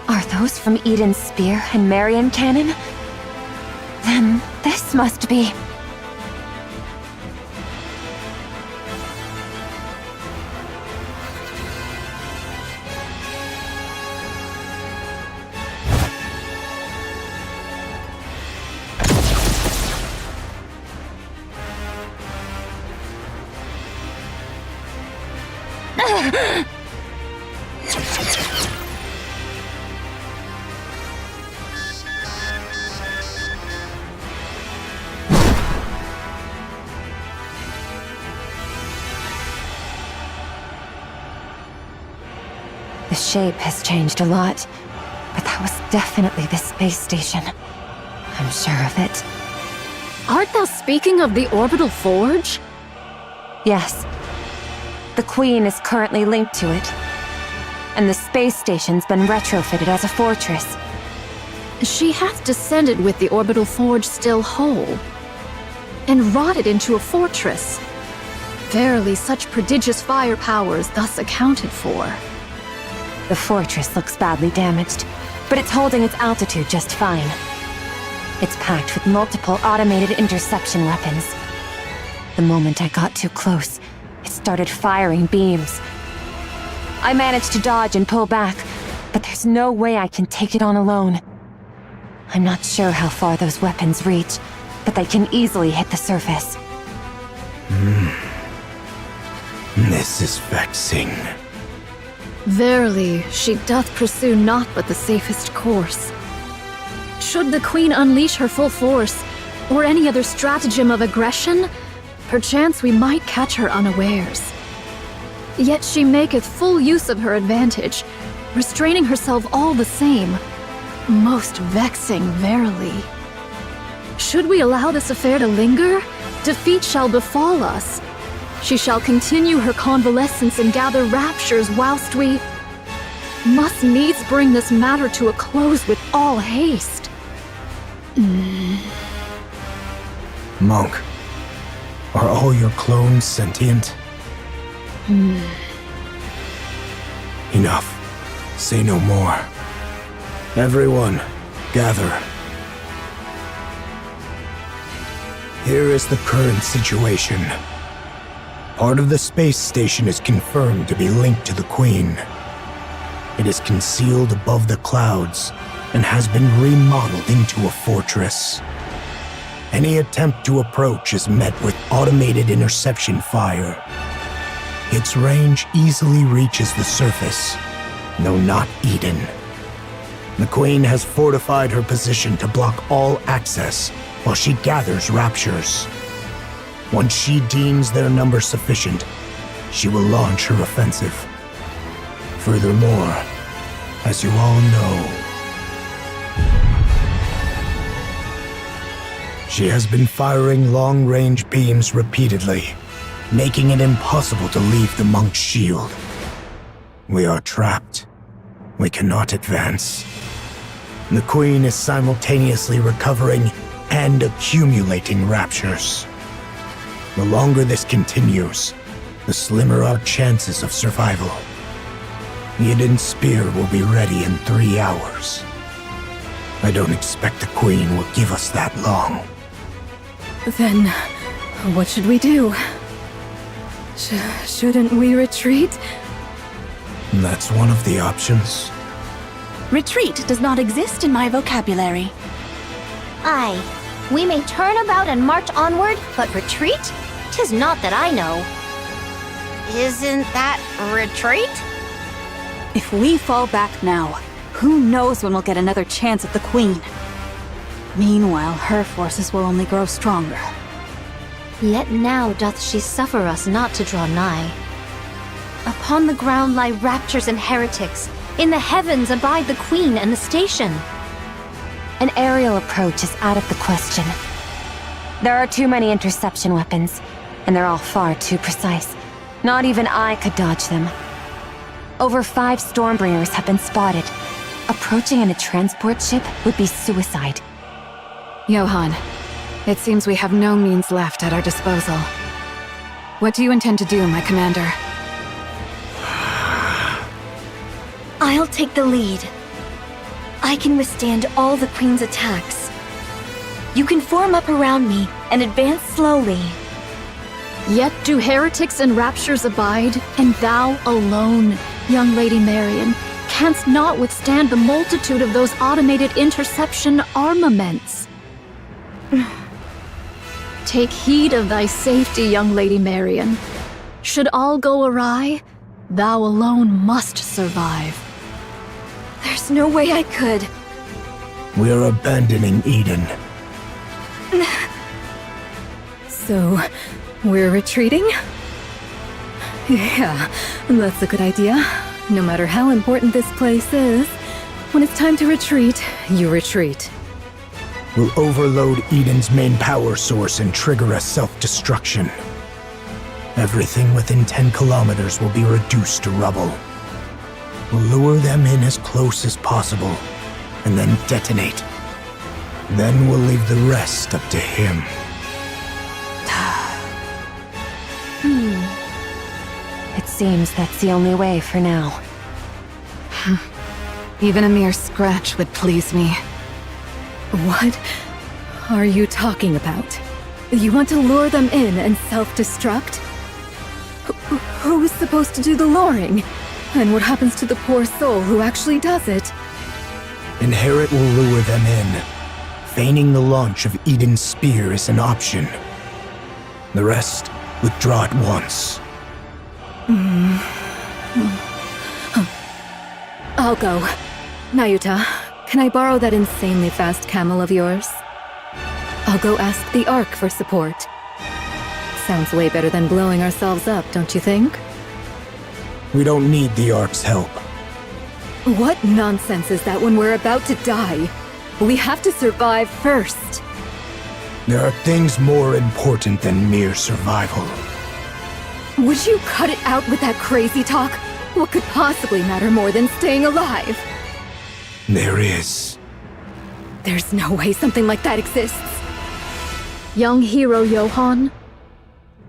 Are those from Eden's spear and Marion cannon? Then this must be... The shape has changed a lot, but that was definitely the space station. I'm sure of it. Art thou speaking of the orbital forge? Yes. The Queen is currently linked to it. And the space station's been retrofitted as a fortress. She hath descended with the orbital forge still whole, and wrought it into a fortress. Verily, such prodigious fire powers thus accounted for. The fortress looks badly damaged, but it's holding its altitude just fine. It's packed with multiple automated interception weapons. The moment I got too close, it started firing beams. I managed to dodge and pull back, but there's no way I can take it on alone. I'm not sure how far those weapons reach, but they can easily hit the surface. This is vexing. Verily, she doth pursue naught but the safest course. Should the Queen unleash her full force, or any other stratagem of aggression, perchance we might catch her unawares. Yet she maketh full use of her advantage, restraining herself all the same. Most vexing, verily. Should we allow this affair to linger, defeat shall befall us. She shall continue her convalescence and gather raptures whilst we must needs bring this matter to a close with all haste. Monk, are all your clones sentient? Enough. Say no more. Everyone, gather. Here is the current situation. Part of the space station is confirmed to be linked to the Queen. It is concealed above the clouds and has been remodeled into a fortress. Any attempt to approach is met with automated interception fire. Its range easily reaches the surface, though not Eden. The Queen has fortified her position to block all access while she gathers raptures. Once she deems their number sufficient, she will launch her offensive. Furthermore, as you all know, she has been firing long-range beams repeatedly, making it impossible to leave the monk's shield. We are trapped. We cannot advance. The Queen is simultaneously recovering and accumulating raptures. The longer this continues, the slimmer our chances of survival. The Eden's spear will be ready in 3 hours. I don't expect the Queen will give us that long. Then, what should we do? Shouldn't we retreat? That's one of the options. Retreat does not exist in my vocabulary. Aye, we may turn about and march onward, but retreat? 'Tis not that I know. Isn't that retreat? If we fall back now, who knows when we'll get another chance at the Queen? Meanwhile, her forces will only grow stronger. Yet now doth she suffer us not to draw nigh. Upon the ground lie raptures and heretics. In the heavens abide the Queen and the station. An aerial approach is out of the question. There are too many interception weapons, and they're all far too precise. Not even I could dodge them. Over 5 Stormbringers have been spotted. Approaching in a transport ship would be suicide. Johan, it seems we have no means left at our disposal. What do you intend to do, my commander? I'll take the lead. I can withstand all the Queen's attacks. You can form up around me and advance slowly. Yet do heretics and raptures abide, and thou alone, young Lady Marian, canst not withstand the multitude of those automated interception armaments. Take heed of thy safety, young Lady Marian. Should all go awry, thou alone must survive. There's no way I could. We're abandoning Eden. So, we're retreating? Yeah, that's a good idea. no matter how important this place is, when it's time to retreat, you retreat. We'll overload Eden's main power source and trigger a self-destruction. Everything within 10 kilometers will be reduced to rubble. We'll lure them in as close as possible, and then detonate. Then we'll leave the rest up to him. It seems that's the only way for now. Even a mere scratch would please me. What are you talking about? You want to lure them in and self-destruct? Who's supposed to do the luring? And what happens to the poor soul who actually does it? Inherit will lure them in. Feigning the launch of Eden's spear is an option. The rest, withdraw at once. I'll go. Nayuta, can I borrow that insanely fast camel of yours? I'll go ask the Ark for support. Sounds way better than blowing ourselves up, don't you think? We don't need the Ark's help. What nonsense is that when we're about to die? We have to survive first. There are things more important than mere survival. Would you cut it out with that crazy talk? What could possibly matter more than staying alive? There is. There's no way something like that exists. Young hero Johann,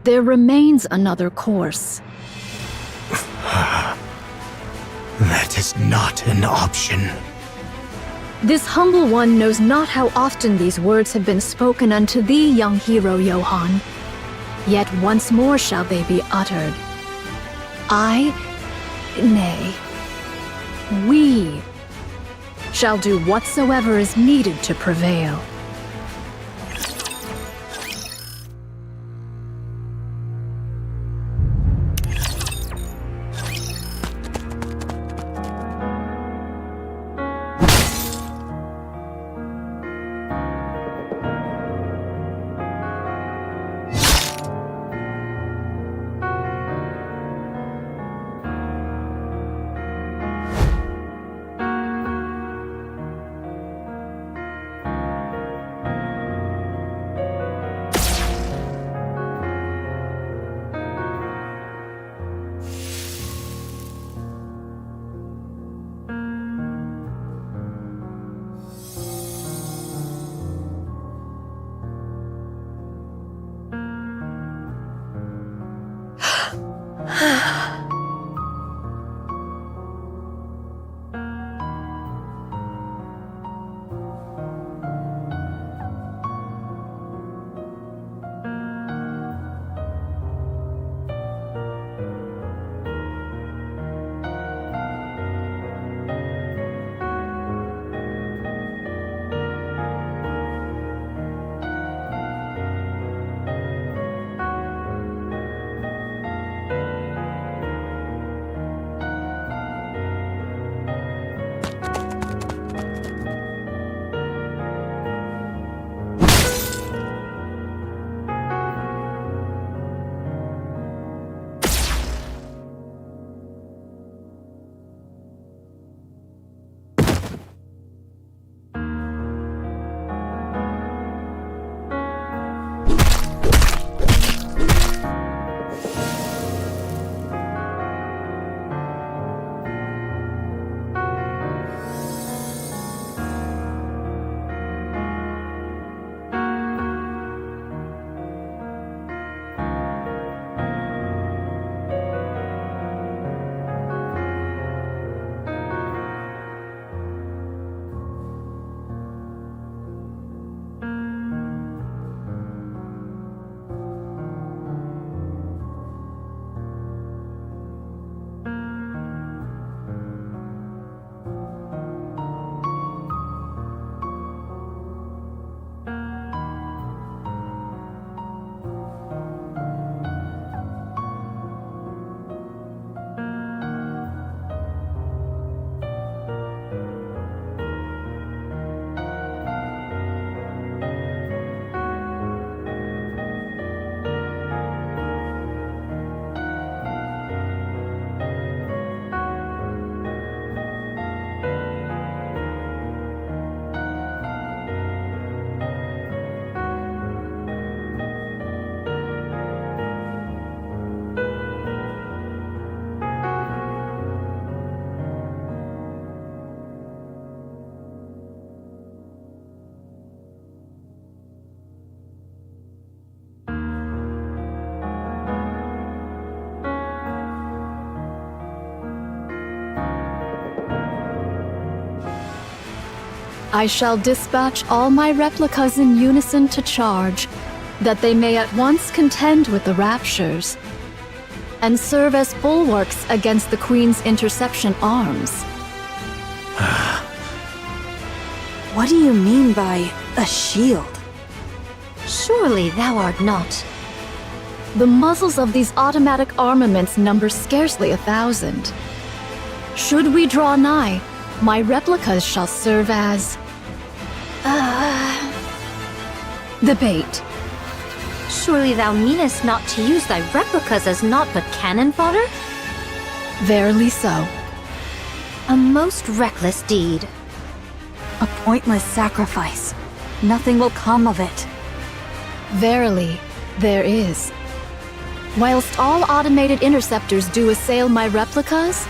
there remains another course. That is not an option. This humble one knows not how often these words have been spoken unto thee, young hero Johann. Yet once more shall they be uttered. We shall do whatsoever is needed to prevail. I shall dispatch all my replicas in unison to charge, that they may at once contend with the Raptures, and serve as bulwarks against the Queen's interception arms. What do you mean by a shield? Surely thou art not. The muzzles of these automatic armaments number scarcely 1,000. Should we draw nigh, my replicas shall serve as... the bait. Surely thou meanest not to use thy replicas as naught but cannon fodder? Verily so. A most reckless deed. A pointless sacrifice. Nothing will come of it. Verily, there is. Whilst all automated interceptors do assail my replicas,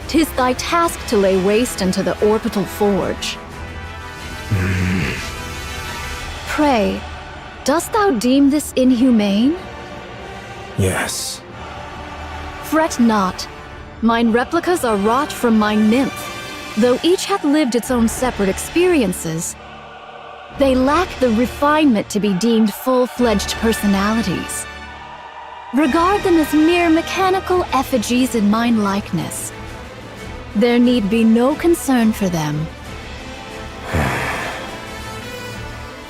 'tis thy task to lay waste unto the orbital forge. Pray, dost thou deem this inhumane? Yes. Fret not. Mine replicas are wrought from my nymph. Though each hath lived its own separate experiences, they lack the refinement to be deemed full-fledged personalities. Regard them as mere mechanical effigies in mine likeness. There need be no concern for them.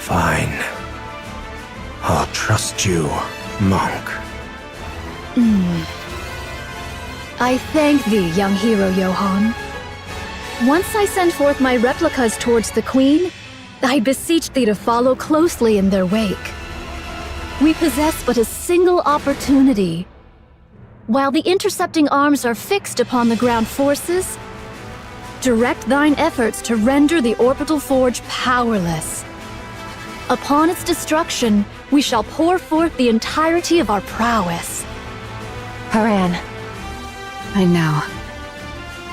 Fine. I'll trust you, monk. I thank thee, young hero Johann. Once I send forth my replicas towards the Queen, I beseech thee to follow closely in their wake. We possess but a single opportunity. While the intercepting arms are fixed upon the ground forces, direct thine efforts to render the orbital forge powerless. Upon its destruction, we shall pour forth the entirety of our prowess. Haran. I know.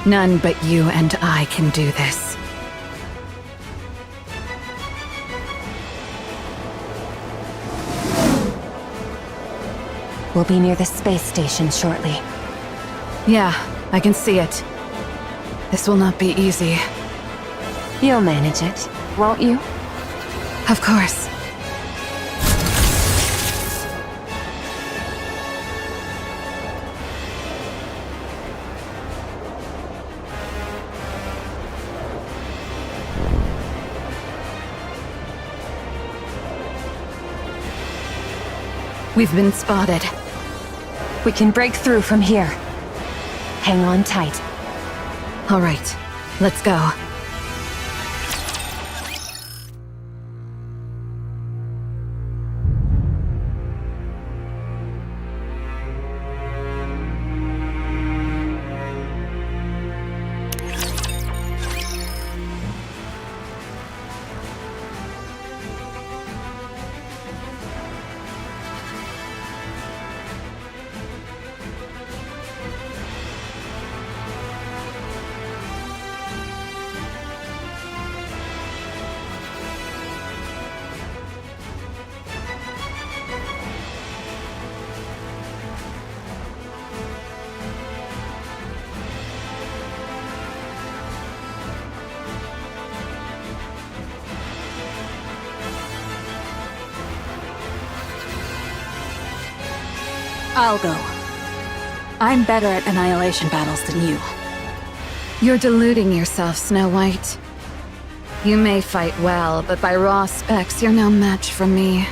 None but you and I can do this. We'll be near the space station shortly. Yeah, I can see it. This will not be easy. You'll manage it, won't you? Of course. We've been spotted. We can break through from here. Hang on tight. All right, let's go. I'll go. I'm better at annihilation battles than you. You're deluding yourself, Snow White. You may fight well, but by raw specs, you're no match for me.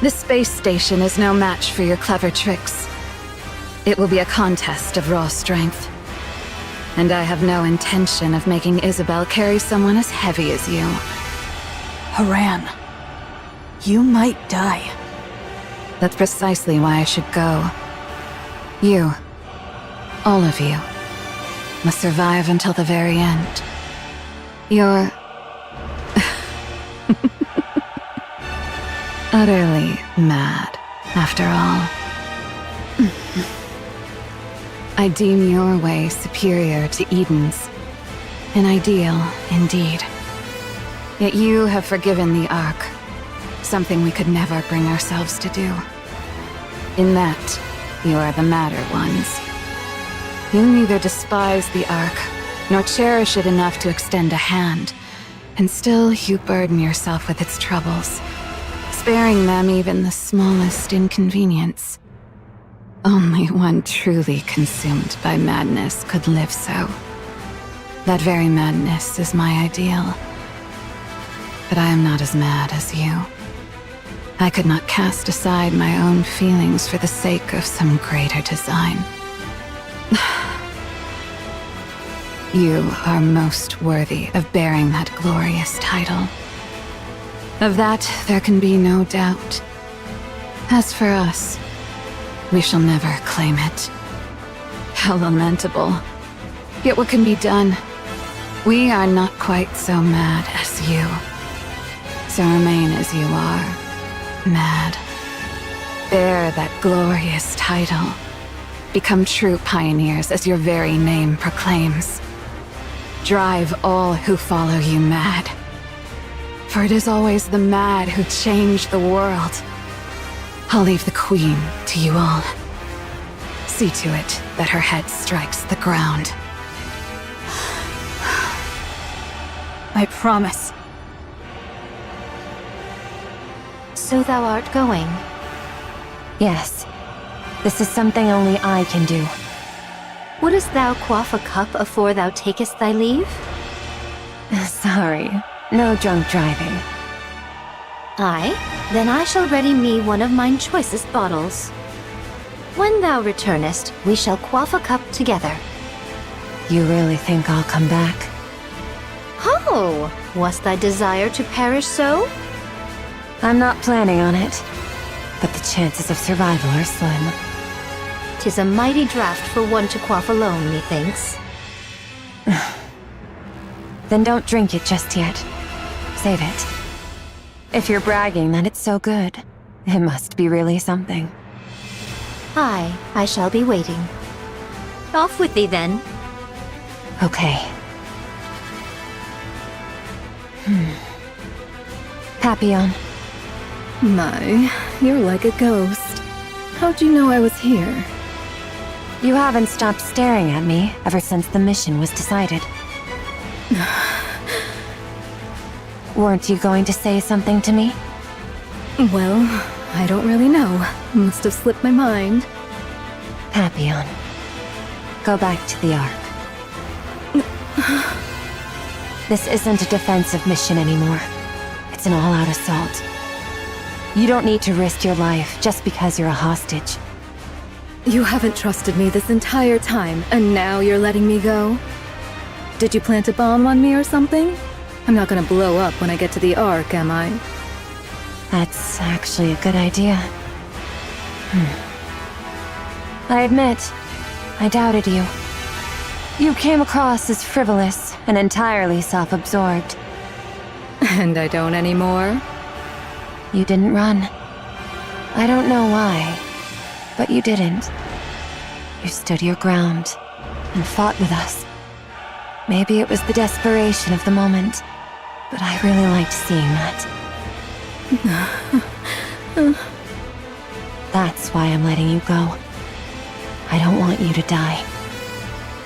The space station is no match for your clever tricks. It will be a contest of raw strength. And I have no intention of making Isabel carry someone as heavy as you. Haran, you might die. That's precisely why I should go. You, all of you, must survive until the very end. You're utterly mad, after all. I deem your way superior to Eden's. An ideal, indeed. Yet you have forgiven the Ark, something we could never bring ourselves to do. In that, you are the madder ones. You neither despise the Ark, nor cherish it enough to extend a hand. And still you burden yourself with its troubles, sparing them even the smallest inconvenience. Only one truly consumed by madness could live so. That very madness is my ideal. But I am not as mad as you. I could not cast aside my own feelings for the sake of some greater design. You are most worthy of bearing that glorious title. Of that, there can be no doubt. As for us, we shall never claim it. How lamentable. Yet what can be done? We are not quite so mad as you. So remain as you are, mad. Bear that glorious title. Become true pioneers as your very name proclaims. Drive all who follow you mad. For it is always the mad who change the world. I'll leave the Queen to you all. See to it that her head strikes the ground. I promise. So thou art going. Yes. This is something only I can do. Wouldst thou quaff a cup afore thou takest thy leave? Sorry. No drunk driving. Aye, then I shall ready me one of mine choicest bottles. When thou returnest, we shall quaff a cup together. You really think I'll come back? Ho! Was thy desire to perish so? I'm not planning on it, but the chances of survival are slim. 'Tis a mighty draught for one to quaff alone, methinks. Then don't drink it just yet. Save it. If you're bragging that it's so good, it must be really something. Aye, I shall be waiting. Off with thee then. Okay. Papillon. My, you're like a ghost. How'd you know I was here? You haven't stopped staring at me ever since the mission was decided. Weren't you going to say something to me? Well, I don't really know. Must have slipped my mind. Papillon. Go back to the Ark. This isn't a defensive mission anymore. It's an all-out assault. You don't need to risk your life just because you're a hostage. You haven't trusted me this entire time, and now you're letting me go? Did you plant a bomb on me or something? I'm not gonna blow up when I get to the Ark, am I? That's actually a good idea. I admit, I doubted you. You came across as frivolous and entirely self-absorbed. And I don't anymore? You didn't run. I don't know why, but you didn't. You stood your ground and fought with us. Maybe it was the desperation of the moment, but I really liked seeing that. That's why I'm letting you go. I don't want you to die.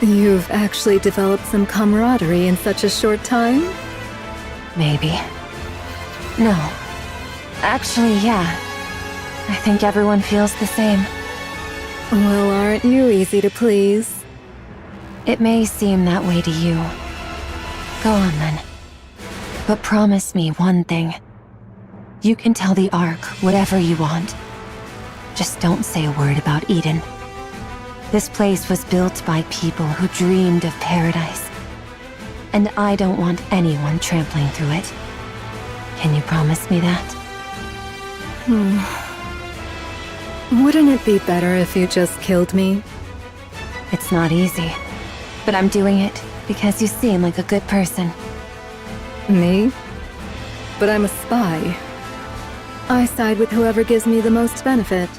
You've actually developed some camaraderie in such a short time? Maybe. No. Actually, yeah. I think everyone feels the same. Well, aren't you easy to please? It may seem that way to you. Go on then. But promise me one thing. You can tell the Ark whatever you want. Just don't say a word about Eden. This place was built by people who dreamed of paradise. And I don't want anyone trampling through it. Can you promise me that? Wouldn't it be better if you just killed me? It's not easy. But I'm doing it because you seem like a good person. Me? But I'm a spy. I side with whoever gives me the most benefit.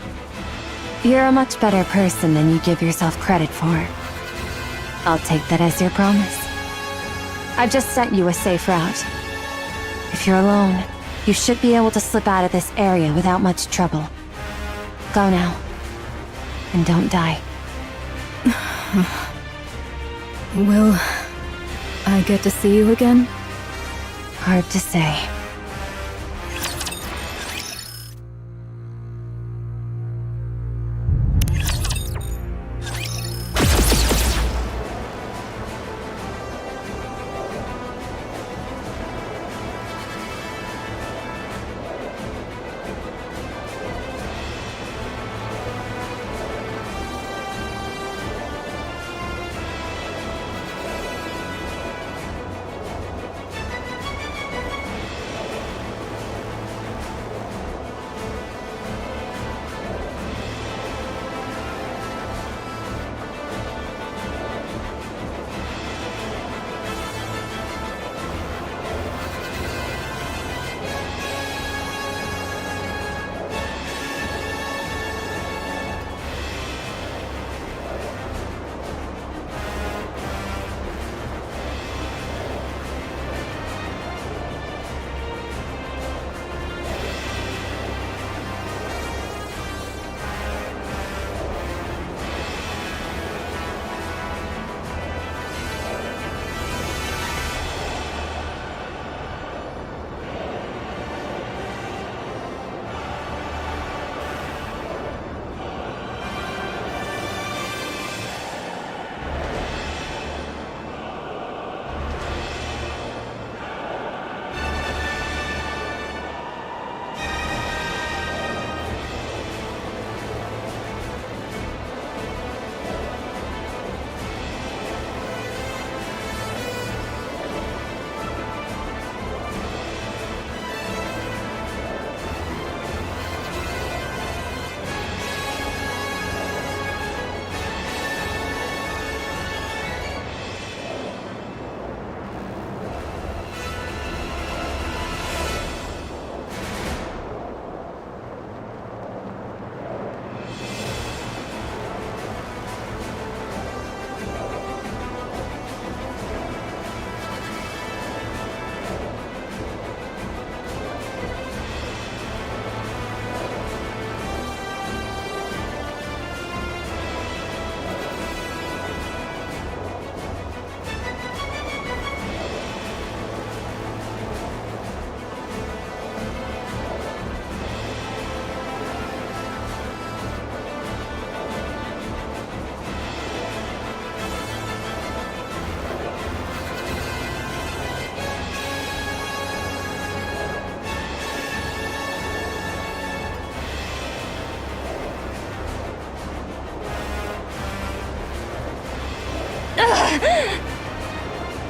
You're a much better person than you give yourself credit for. I'll take that as your promise. I've just set you a safe route. If you're alone, you should be able to slip out of this area without much trouble. Go now. And don't die. Will I get to see you again? Hard to say.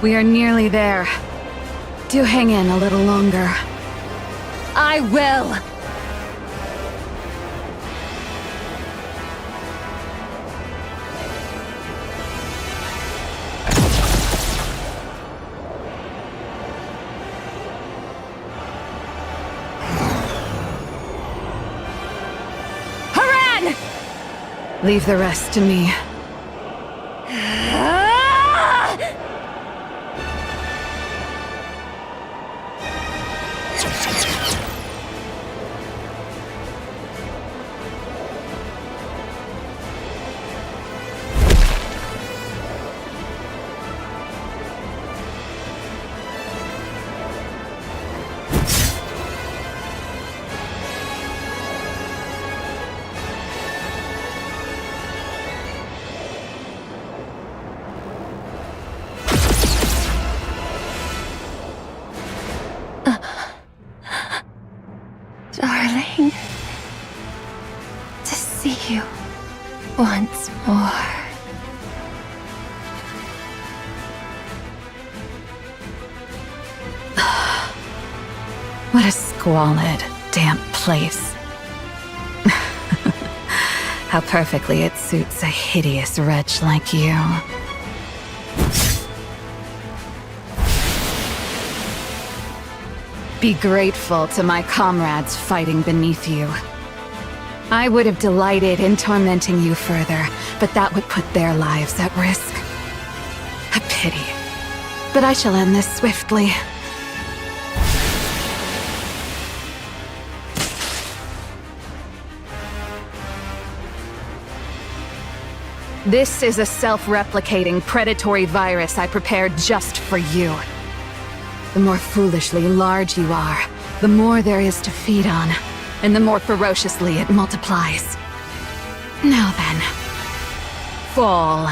We are nearly there. Do hang in a little longer. I will! Leave the rest to me. Darling, to see you once more. What a squalid, damp place. How perfectly it suits a hideous wretch like you. Be grateful to my comrades fighting beneath you. I would have delighted in tormenting you further, but that would put their lives at risk. A pity. But I shall end this swiftly. This is a self-replicating predatory virus I prepared just for you. The more foolishly large you are, the more there is to feed on, and the more ferociously it multiplies. Now then, fall.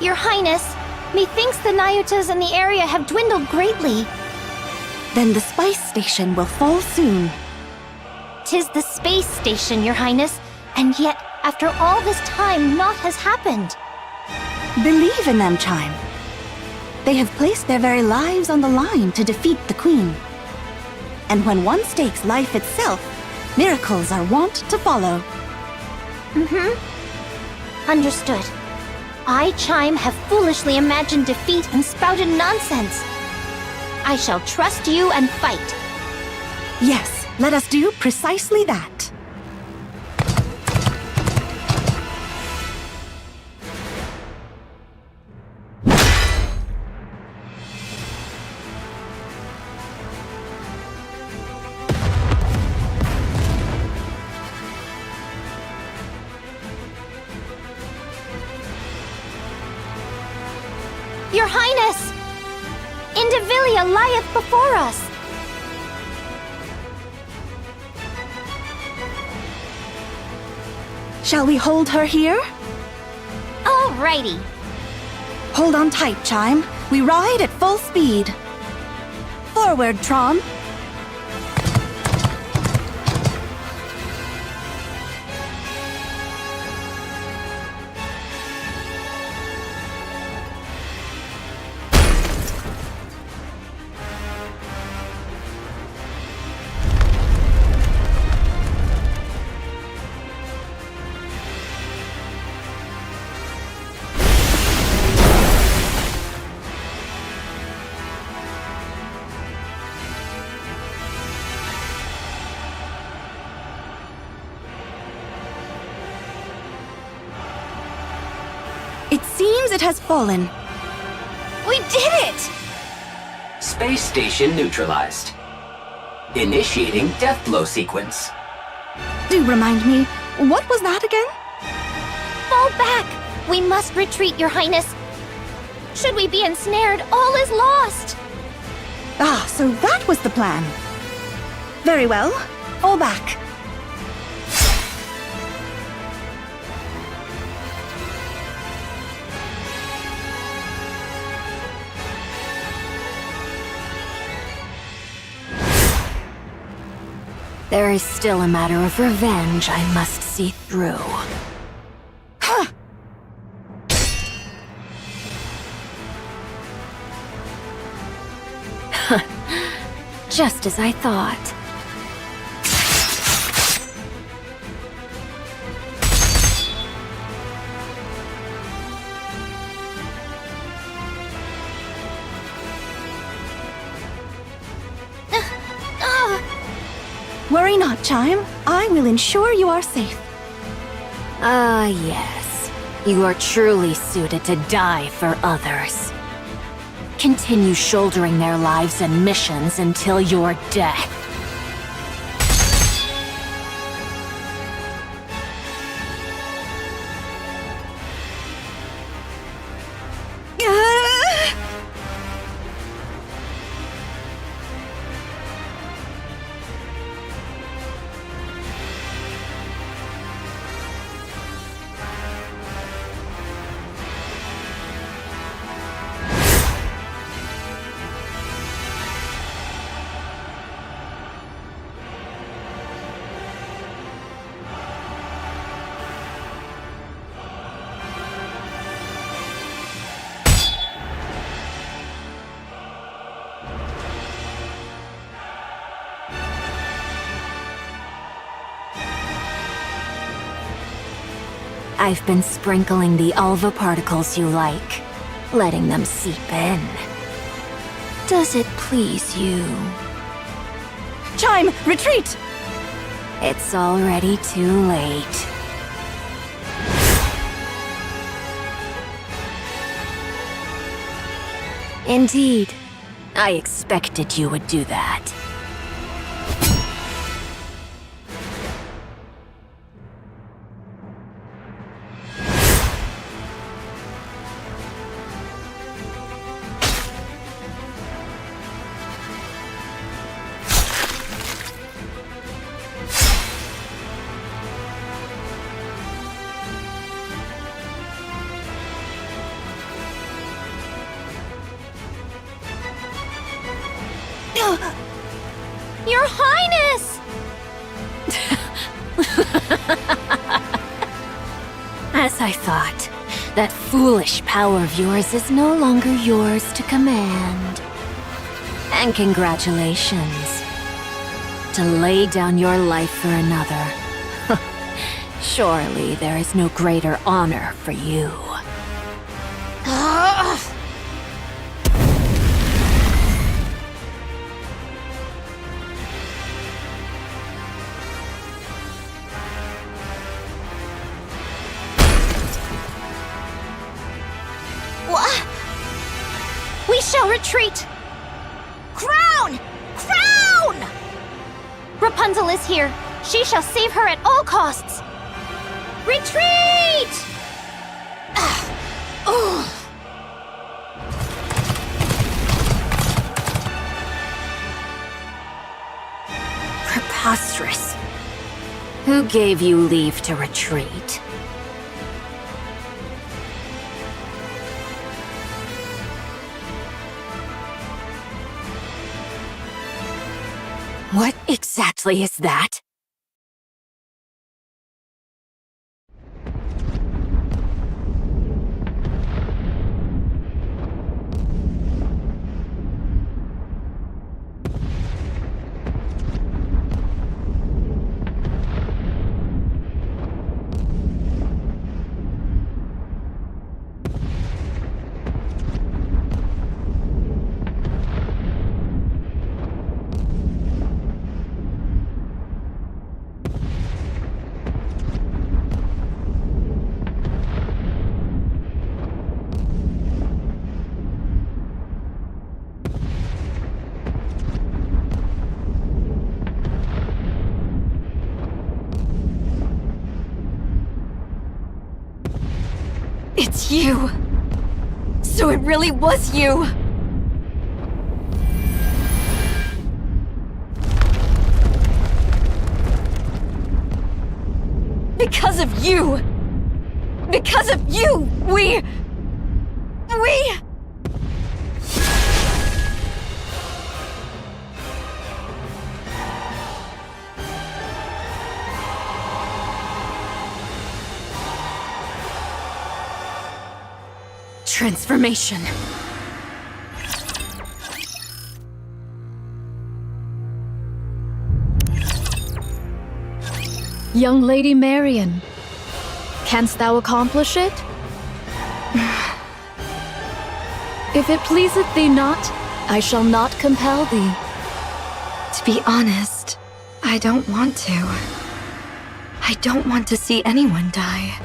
Your Highness, methinks the Nyutas in the area have dwindled greatly. Then the spice station will fall soon. 'Tis the space station, Your Highness, and yet, after all this time, naught has happened. Believe in them, Chime. They have placed their very lives on the line to defeat the Queen. And when one stakes life itself, miracles are wont to follow. Understood. I, Chime, have foolishly imagined defeat and spouted nonsense. I shall trust you and fight. Yes, let us do precisely that. Your Highness! Indivilia lieth before us! Shall we hold her here? Alrighty. Hold on tight, Chime. We ride at full speed. Forward, Tron. It seems it has fallen. We did it! Space station neutralized. Initiating death blow sequence. Do remind me, what was that again? Fall back! We must retreat, Your Highness. Should we be ensnared, all is lost! Ah, so that was the plan. Very well. Fall back. There is still a matter of revenge I must see through. Huh. Just as I thought. Worry not, Chime. I will ensure you are safe. Ah, yes. You are truly suited to die for others. Continue shouldering their lives and missions until your death. I've been sprinkling the Alva particles you like, letting them seep in. Does it please you? Chime, retreat! It's already too late. Indeed, I expected you would do that. thought. That foolish power of yours is no longer yours to command. And congratulations. To lay down your life for another. Surely there is no greater honor for you. We shall retreat! Crown! Crown! Rapunzel is here. She shall save her at all costs. Retreat! Preposterous. Who gave you leave to retreat? What exactly is that? It's you! So it really was you! Because of you! Because of you, we... Transformation. Young Lady Marion, canst thou accomplish it? If it pleaseth thee not, I shall not compel thee. To be honest, I don't want to. I don't want to see anyone die,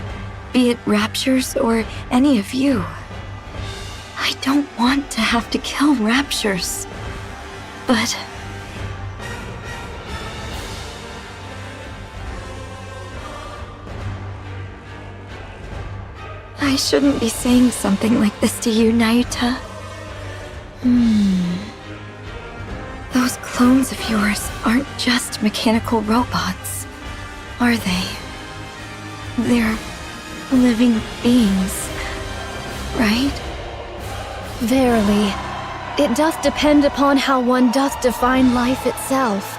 be it Raptures or any of you. I don't want to have to kill Raptures, but... I shouldn't be saying something like this to you, Naruto. Those clones of yours aren't just mechanical robots, are they? They're living beings, right? Verily, it doth depend upon how one doth define life itself.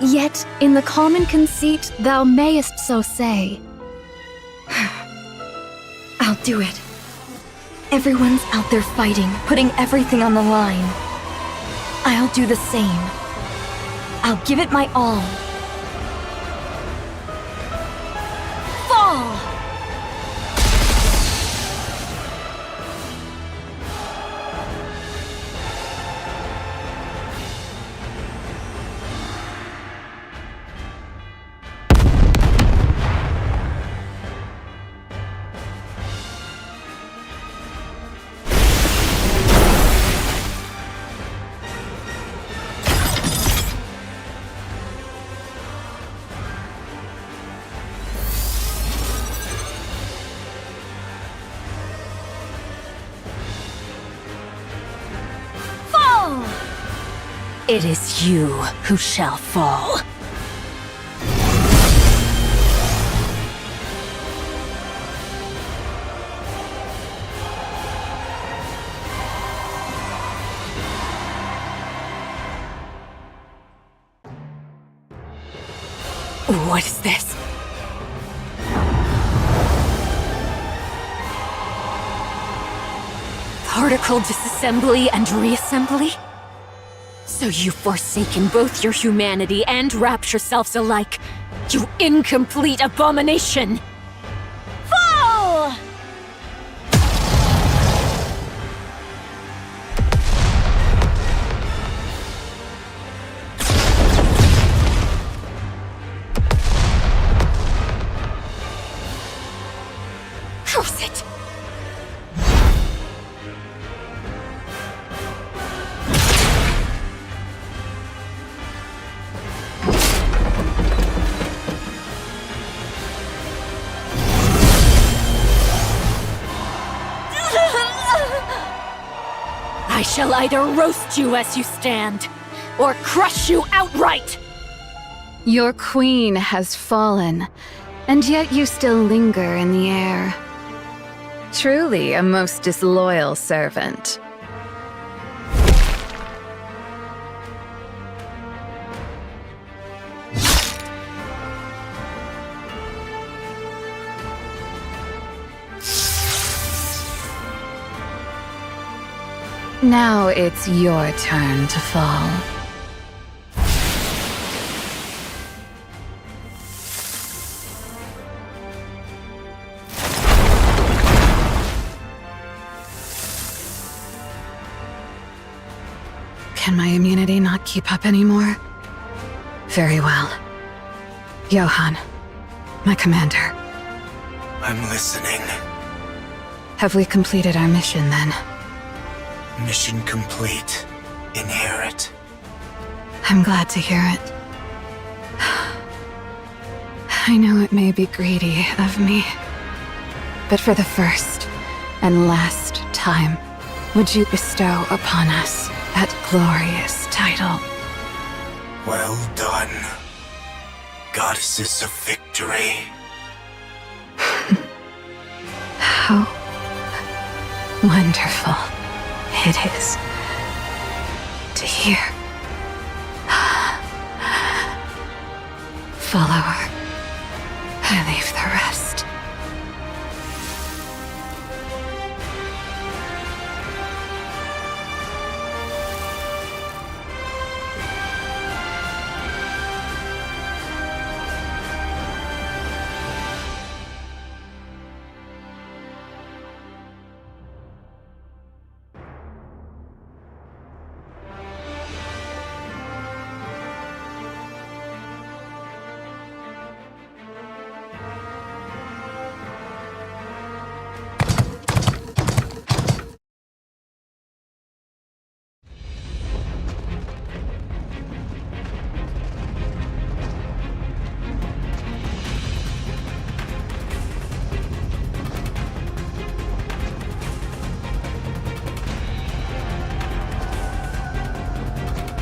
Yet, in the common conceit, thou mayest so say. I'll do it. Everyone's out there fighting, putting everything on the line. I'll do the same. I'll give it my all. Fall! It is you who shall fall. What is this? particle disassembly and reassembly? So you've forsaken both your humanity and rapture selves alike, you incomplete abomination! Fall! Curse it! I shall either roast you as you stand, or crush you outright! Your queen has fallen, and yet you still linger in the air. Truly a most disloyal servant. Now it's your turn to fall. Can my immunity not keep up anymore? Very well. Johann, my commander. I'm listening. Have we completed our mission then? Mission complete. Inherit. I'm glad to hear it. I know it may be greedy of me, but for the first and last time, would you bestow upon us that glorious title? Well done, goddesses of victory. How wonderful it is to hear. Follower, I leave the rest.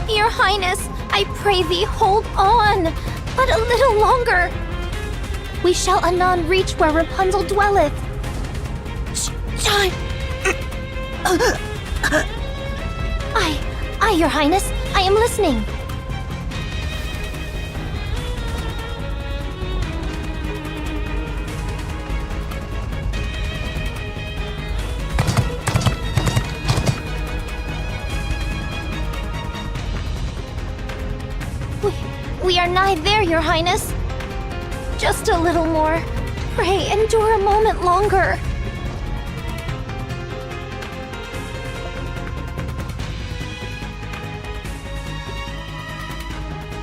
Your Highness, I pray thee, hold on! But a little longer! We shall anon reach where Rapunzel dwelleth. Shine! Aye, Your Highness, I am listening. We are nigh there, Your Highness. Just a little more. Pray, endure a moment longer.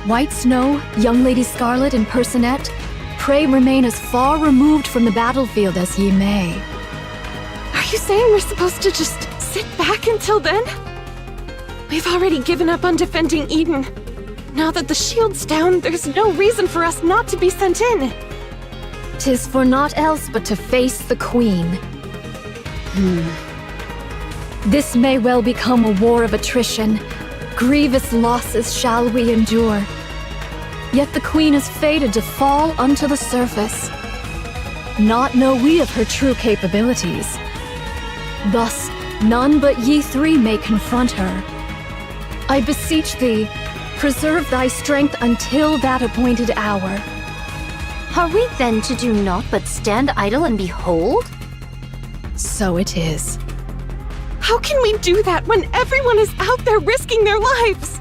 White Snow, Young Lady Scarlet, and Personette, pray remain as far removed from the battlefield as ye may. Are you saying we're supposed to just sit back until then? We've already given up on defending Eden. Now that the shield's down, there's no reason for us not to be sent in. 'Tis for naught else but to face the Queen. This may well become a war of attrition. Grievous losses shall we endure. Yet the Queen is fated to fall unto the surface. Not know we of her true capabilities. Thus, none but ye three may confront her. I beseech thee, preserve thy strength until that appointed hour. Are we then to do naught but stand idle and behold? So it is. How can we do that when everyone is out there risking their lives?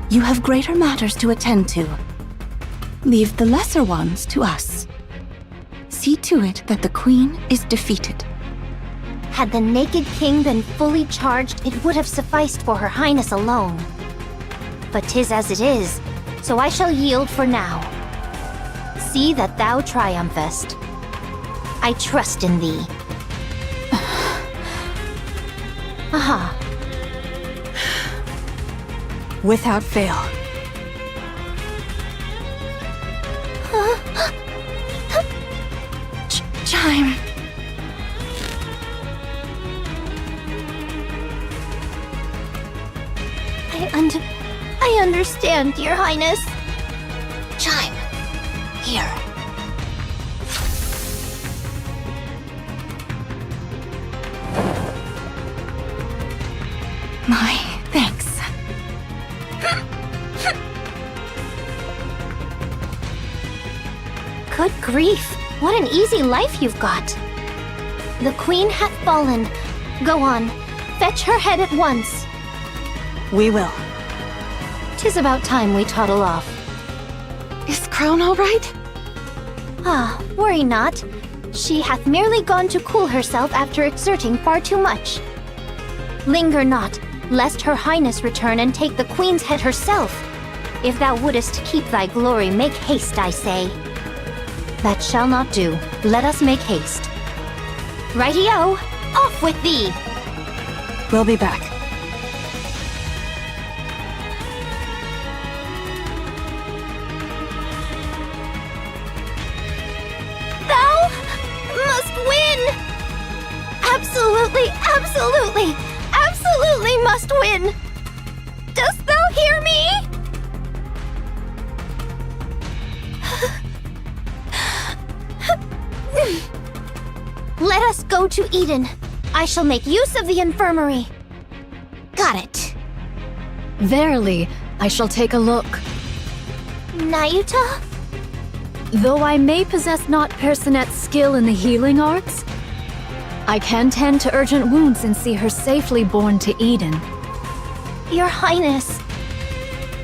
You have greater matters to attend to. Leave the lesser ones to us. See to it that the Queen is defeated. Had the Naked King been fully charged, it would have sufficed for Her Highness alone. But 'tis as it is, so I shall yield for now. See that thou triumphest. I trust in thee. Aha. Without fail. Chime. I understand, Your Highness. Chime. Here. My thanks. Good grief, what an easy life you've got. The Queen hath fallen. Go on, fetch her head at once. We will. 'Tis about time we toddle off. Is Crown all right? Ah, worry not. She hath merely gone to cool herself after exerting far too much. Linger not, lest Her Highness return and take the Queen's head herself. If thou wouldest keep thy glory, make haste, I say. That shall not do. Let us make haste. Righty-o! Off with thee! We'll be back. Thou must win! Absolutely, absolutely, absolutely must win! Dost thou hear me? Let us go to Eden. I shall make use of the infirmary. Got it. Verily, I shall take a look. Nayuta? Though I may possess not Personette's skill in the healing arts, I can tend to urgent wounds and see her safely borne to Eden. Your Highness.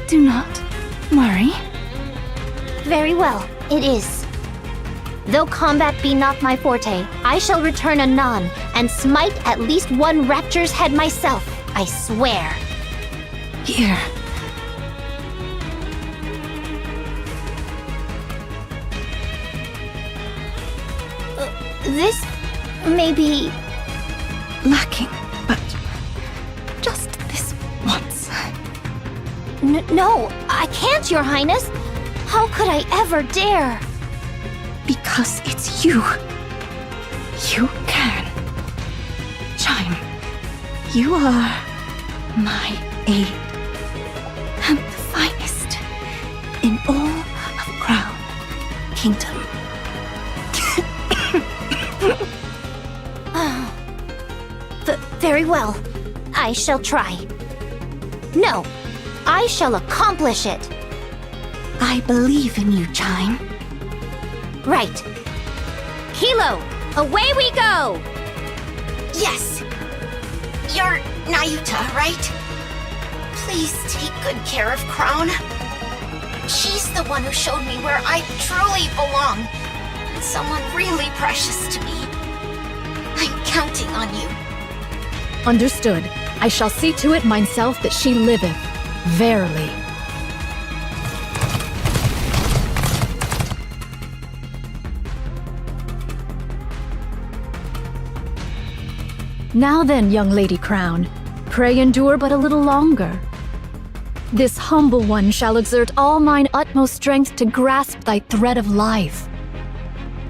Do not worry. Very well, it is. Though combat be not my forte, I shall return anon and smite at least one rapture's head myself, I swear. Here. This may be lacking, but just this once. No, I can't, Your Highness. How could I ever dare? Because it's you. You can. Chime, you are my aid. And the finest in all of Crown Kingdom. Very well. I shall try. No, I shall accomplish it. I believe in you, Chime. Right. Kilo, away we go! Yes. You're Nayuta, right? Please take good care of Crown. She's the one who showed me where I truly belong. And someone really precious to me. I'm counting on you. Understood. I shall see to it myself that she liveth. Verily. Now then, young Lady Crown, pray endure but a little longer. This humble one shall exert all mine utmost strength to grasp thy thread of life.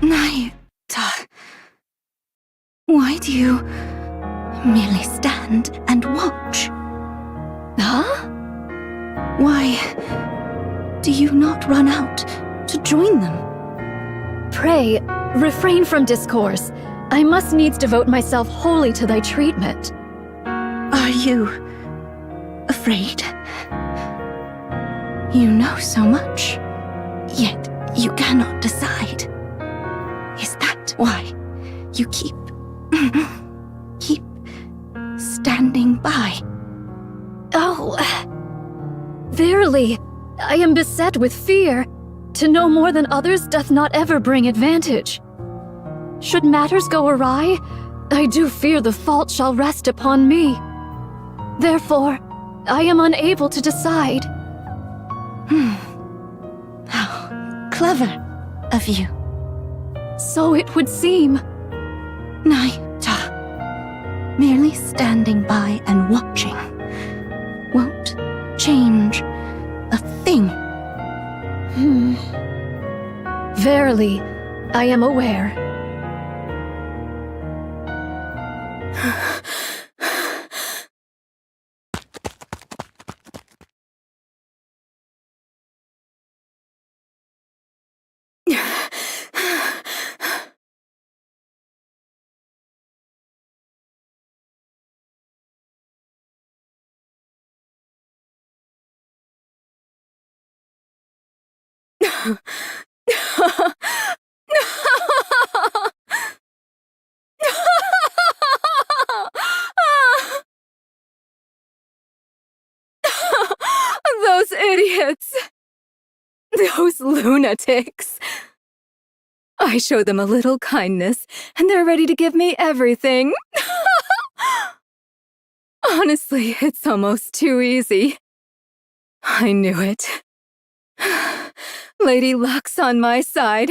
Nayuta, why do you merely stand and watch? Huh? Why do you not run out to join them? Pray, refrain from discourse. I must needs devote myself wholly to thy treatment. Are you afraid? You know so much, yet you cannot decide. Is that why you keep standing by. Oh. Verily, I am beset with fear. To know more than others doth not ever bring advantage. Should matters go awry, I do fear the fault shall rest upon me. Therefore, I am unable to decide. How clever of you. So it would seem. Naita, merely standing by and watching won't change a thing. Verily, I am aware. Those idiots! Those lunatics! I show them a little kindness, and they're ready to give me everything. Honestly, it's almost too easy. I knew it. Lady Luck's on my side.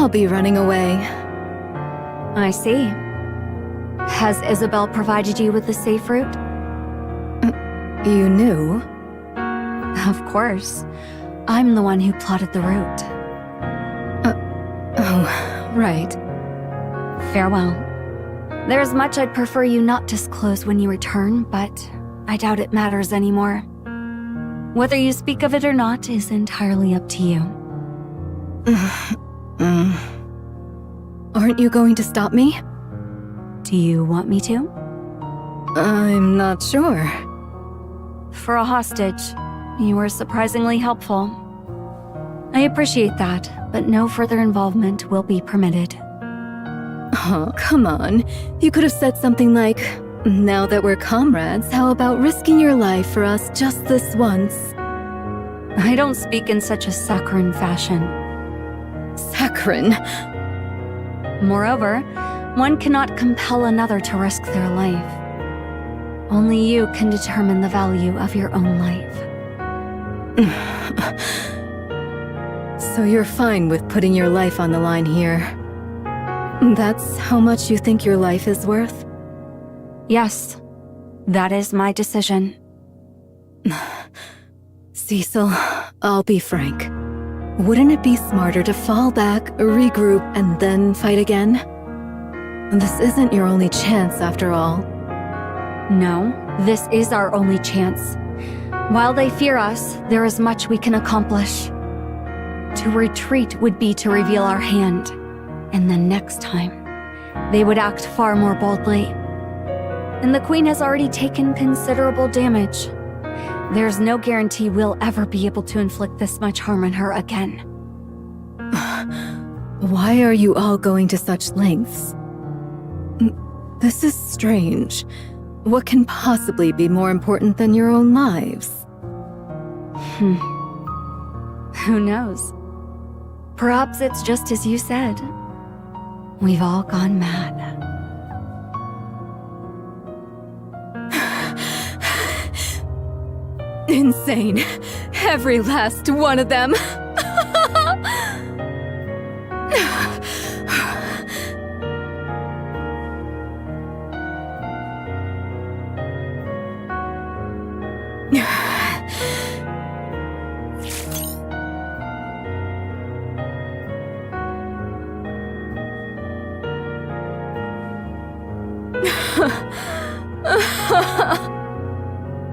I'll be running away. I see. Has Isabel provided you with the safe route? You knew? Of course. I'm the one who plotted the route. Oh, right. Farewell. There's much I'd prefer you not disclose when you return, but I doubt it matters anymore. Whether you speak of it or not is entirely up to you. Aren't you going to stop me? Do you want me to? I'm not sure. For a hostage, you were surprisingly helpful. I appreciate that, but no further involvement will be permitted. Oh, come on. You could have said something like, now that we're comrades, how about risking your life for us just this once? I don't speak in such a saccharine fashion. Saccharine? Moreover, one cannot compel another to risk their life. Only you can determine the value of your own life. So you're fine with putting your life on the line here? That's how much you think your life is worth? Yes, that is my decision. Cecil, I'll be frank. Wouldn't it be smarter to fall back, regroup, and then fight again? This isn't your only chance, after all. No, this is our only chance. While they fear us, there is much we can accomplish. To retreat would be to reveal our hand, and then next time, they would act far more boldly. And the Queen has already taken considerable damage. There's no guarantee we'll ever be able to inflict this much harm on her again. Why are you all going to such lengths? This is strange. What can possibly be more important than your own lives? Who knows? Perhaps it's just as you said. We've all gone mad. Insane. Every last one of them.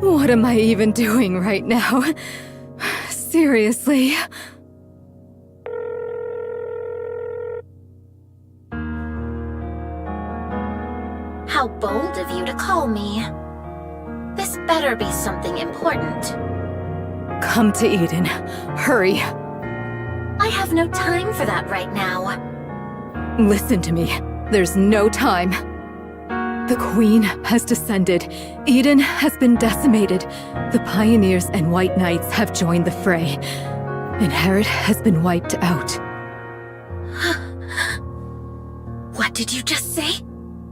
What am I even doing right now? Seriously? How bold of you to call me. This better be something important. Come to Eden. Hurry. I have no time for that right now. Listen to me. There's no time. The Queen has descended. Eden has been decimated. The Pioneers and White Knights have joined the fray. Inherit has been wiped out. What did you just say?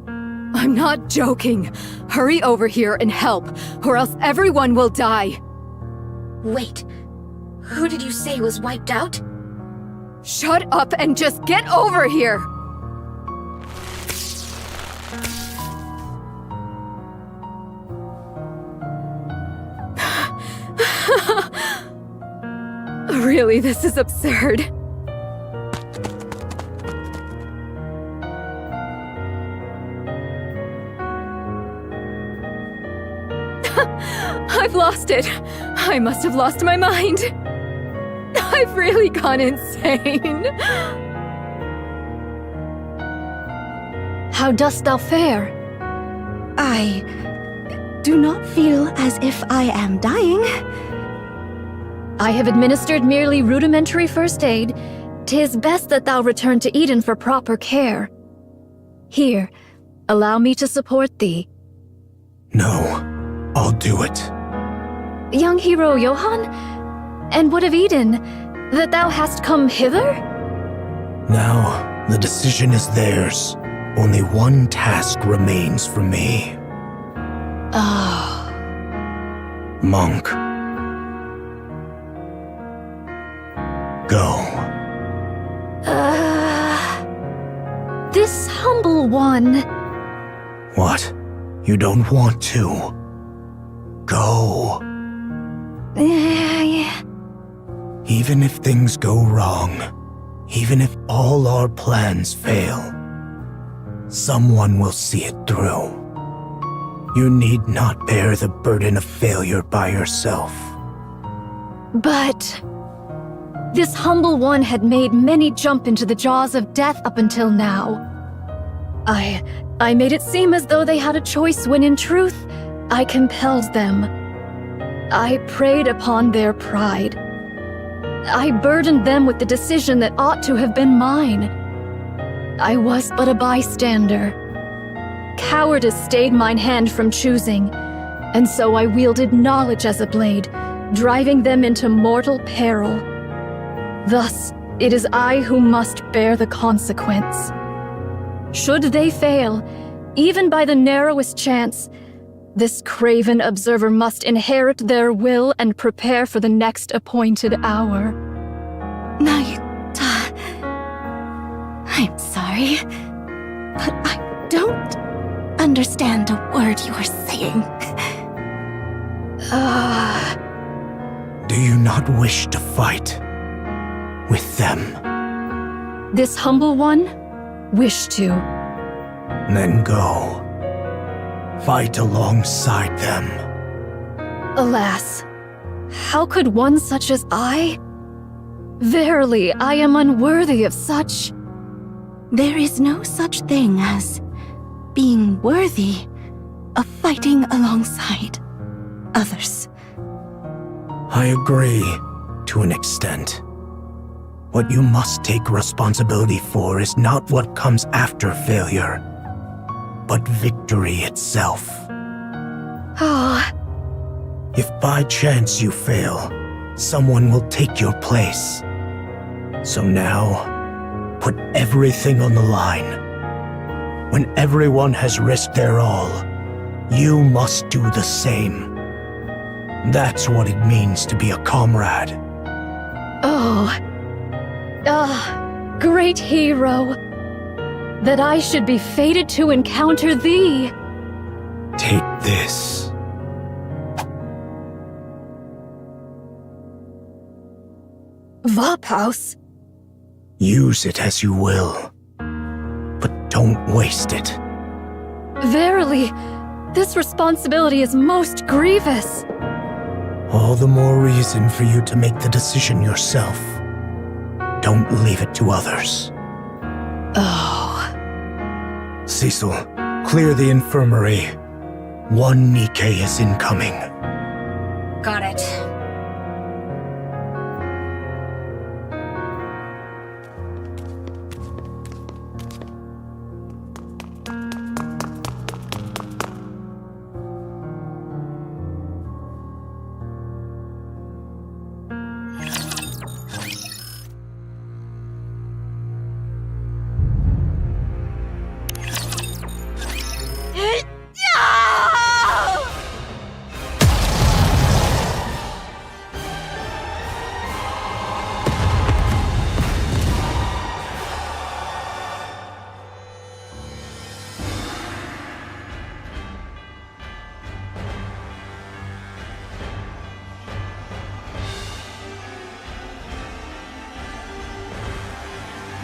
I'm not joking. Hurry over here and help, or else everyone will die. Wait, who did you say was wiped out? Shut up and just get over here! Really, this is absurd. I've lost it. I must have lost my mind. I've really gone insane. How dost thou fare? I do not feel as if I am dying. I have administered merely rudimentary first aid. 'Tis best that thou return to Eden for proper care. Here, allow me to support thee. No, I'll do it. Young hero Johann? And what of Eden? That thou hast come hither? Now, the decision is theirs. Only one task remains for me. Ah. Monk. Go. This humble one. What? You don't want to? Go. Yeah. Even if things go wrong, even if all our plans fail, someone will see it through. You need not bear the burden of failure by yourself. But this humble one had made many jump into the jaws of death up until now. I made it seem as though they had a choice when in truth, I compelled them. I preyed upon their pride. I burdened them with the decision that ought to have been mine. I was but a bystander. Cowardice stayed mine hand from choosing, and so I wielded knowledge as a blade, driving them into mortal peril. Thus, it is I who must bear the consequence. Should they fail, even by the narrowest chance, this craven observer must inherit their will and prepare for the next appointed hour. I'm sorry, but I don't understand a word you are saying. Do you not wish to fight with them? This humble one wished to. Then go. Fight alongside them. Alas, how could one such as I? Verily, I am unworthy of such. There is no such thing as being worthy of fighting alongside others. I agree, to an extent. What you must take responsibility for is not what comes after failure, but victory itself. Oh. If by chance you fail, someone will take your place. So now, put everything on the line. When everyone has risked their all, you must do the same. That's what it means to be a comrade. Great hero. That I should be fated to encounter thee. Take this. Vaphaus. Use it as you will, but don't waste it. Verily, this responsibility is most grievous. All the more reason for you to make the decision yourself. Don't leave it to others. Cecil, clear the infirmary. One Nikke is incoming. Got it.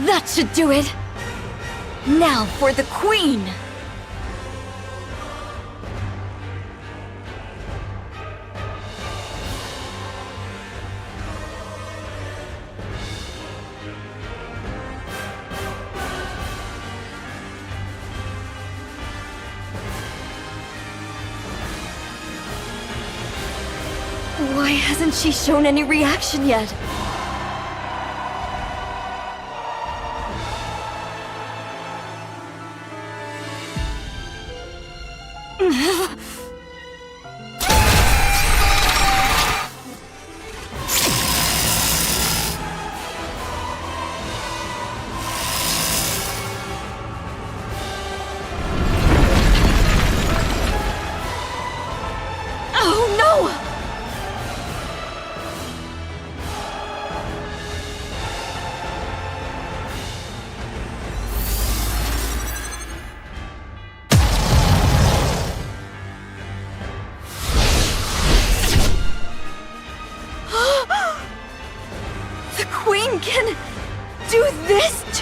That should do it! Now for the Queen! Why hasn't she shown any reaction yet?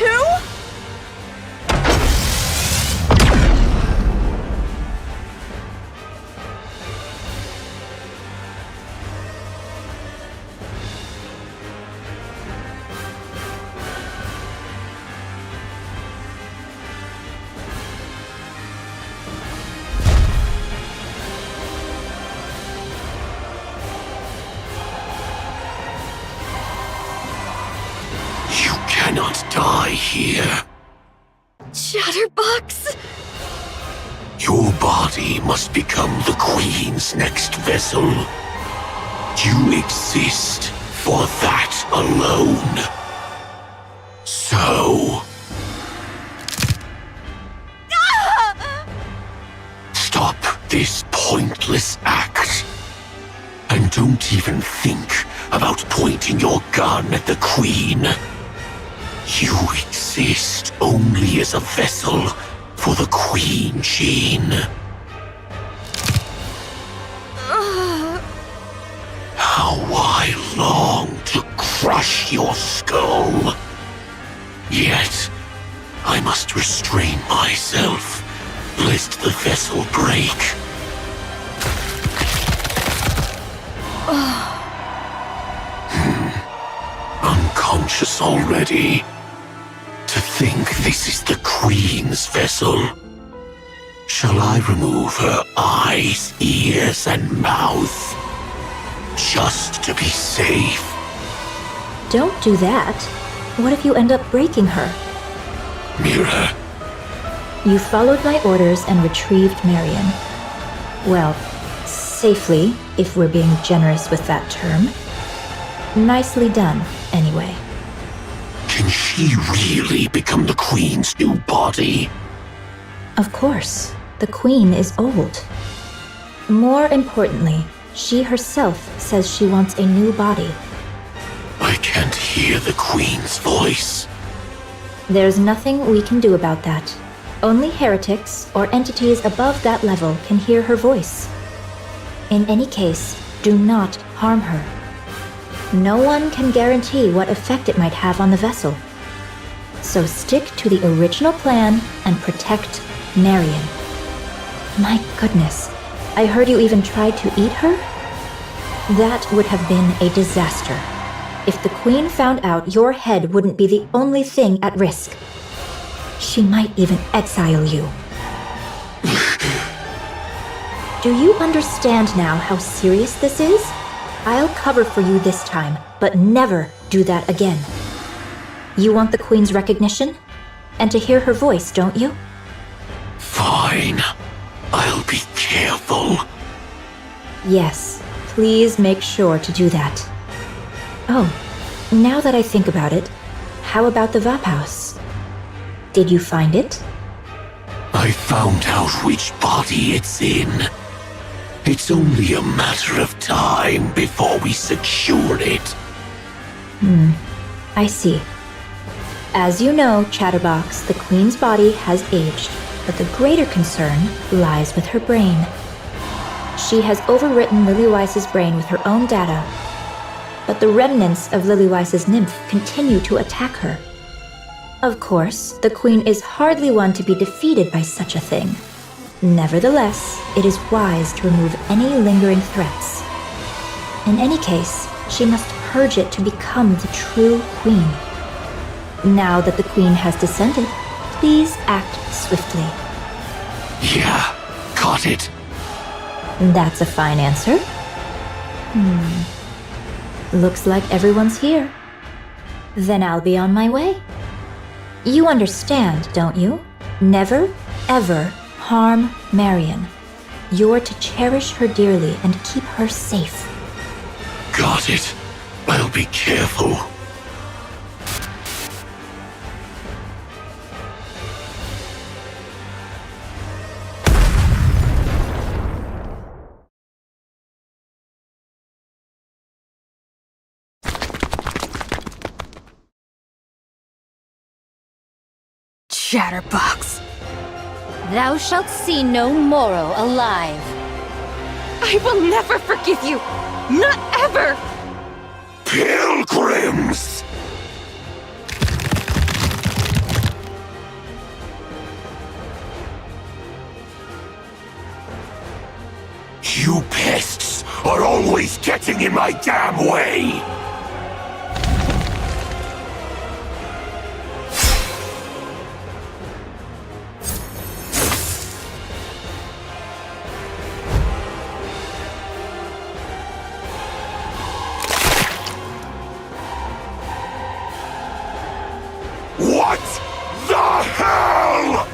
too? You cannot die here. Chatterbox? Your body must become the Queen's next vessel. You exist for that alone. So... Stop this pointless act. And don't even think about pointing your gun at the Queen. You exist only as a vessel for the Queen Gene. How I long to crush your skull. Yet, I must restrain myself, lest the vessel break. Unconscious already. To think this is the Queen's vessel. Shall I remove her eyes, ears, and mouth? Just to be safe. Don't do that. What if you end up breaking her? Mira, You followed my orders and retrieved Marion. Well, safely, if we're being generous with that term. Nicely done, anyway. can she really become the Queen's new body? Of course. The Queen is old. More importantly, she herself says she wants a new body. I can't hear the Queen's voice. There's nothing we can do about that. Only heretics or entities above that level can hear her voice. In any case, do not harm her. No one can guarantee what effect it might have on the vessel. So stick to the original plan and protect Marion. My goodness, I heard you even tried to eat her? That would have been a disaster. If the Queen found out, your head wouldn't be the only thing at risk. She might even exile you. Do you understand now how serious this is? I'll cover for you this time, but never do that again. You want the Queen's recognition? And to hear her voice, don't you? Fine. I'll be careful. Yes, please make sure to do that. Oh, now that I think about it, how about the Vap House? Did you find it? I found out which body it's in. It's only a matter of time before we secure it. I see. As you know, Chatterbox, the Queen's body has aged, but the greater concern lies with her brain. She has overwritten Lilyweise's brain with her own data, but the remnants of Lilyweise's nymph continue to attack her. Of course, the Queen is hardly one to be defeated by such a thing. Nevertheless, it is wise to remove any lingering threats. In any case, she must purge it to become the true Queen. Now that the Queen has descended, please act swiftly. Yeah, got it. That's a fine answer. Looks like everyone's here. Then I'll be on my way. You understand, don't you? Never, ever harm Marion. You're to cherish her dearly and keep her safe. Got it. I'll be careful. Chatterbox. Thou shalt see no Moro alive. I will never forgive you! Not ever! Pilgrims! You pests are always getting in my damn way! What the hell?!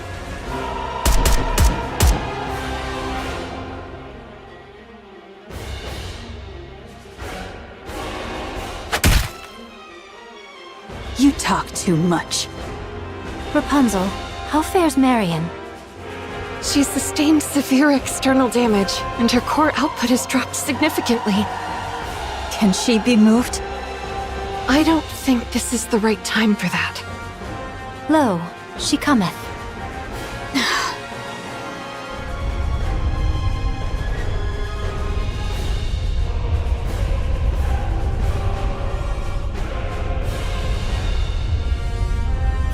You talk too much. Rapunzel, how fares Marion? She's sustained severe external damage, and her core output has dropped significantly. Can she be moved? I don't think this is the right time for that. Lo, she cometh.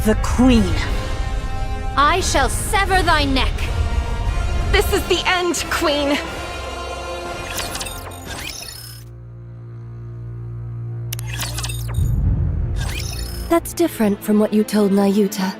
The Queen. I shall sever thy neck. This is the end, Queen! That's different from what you told Nayuta.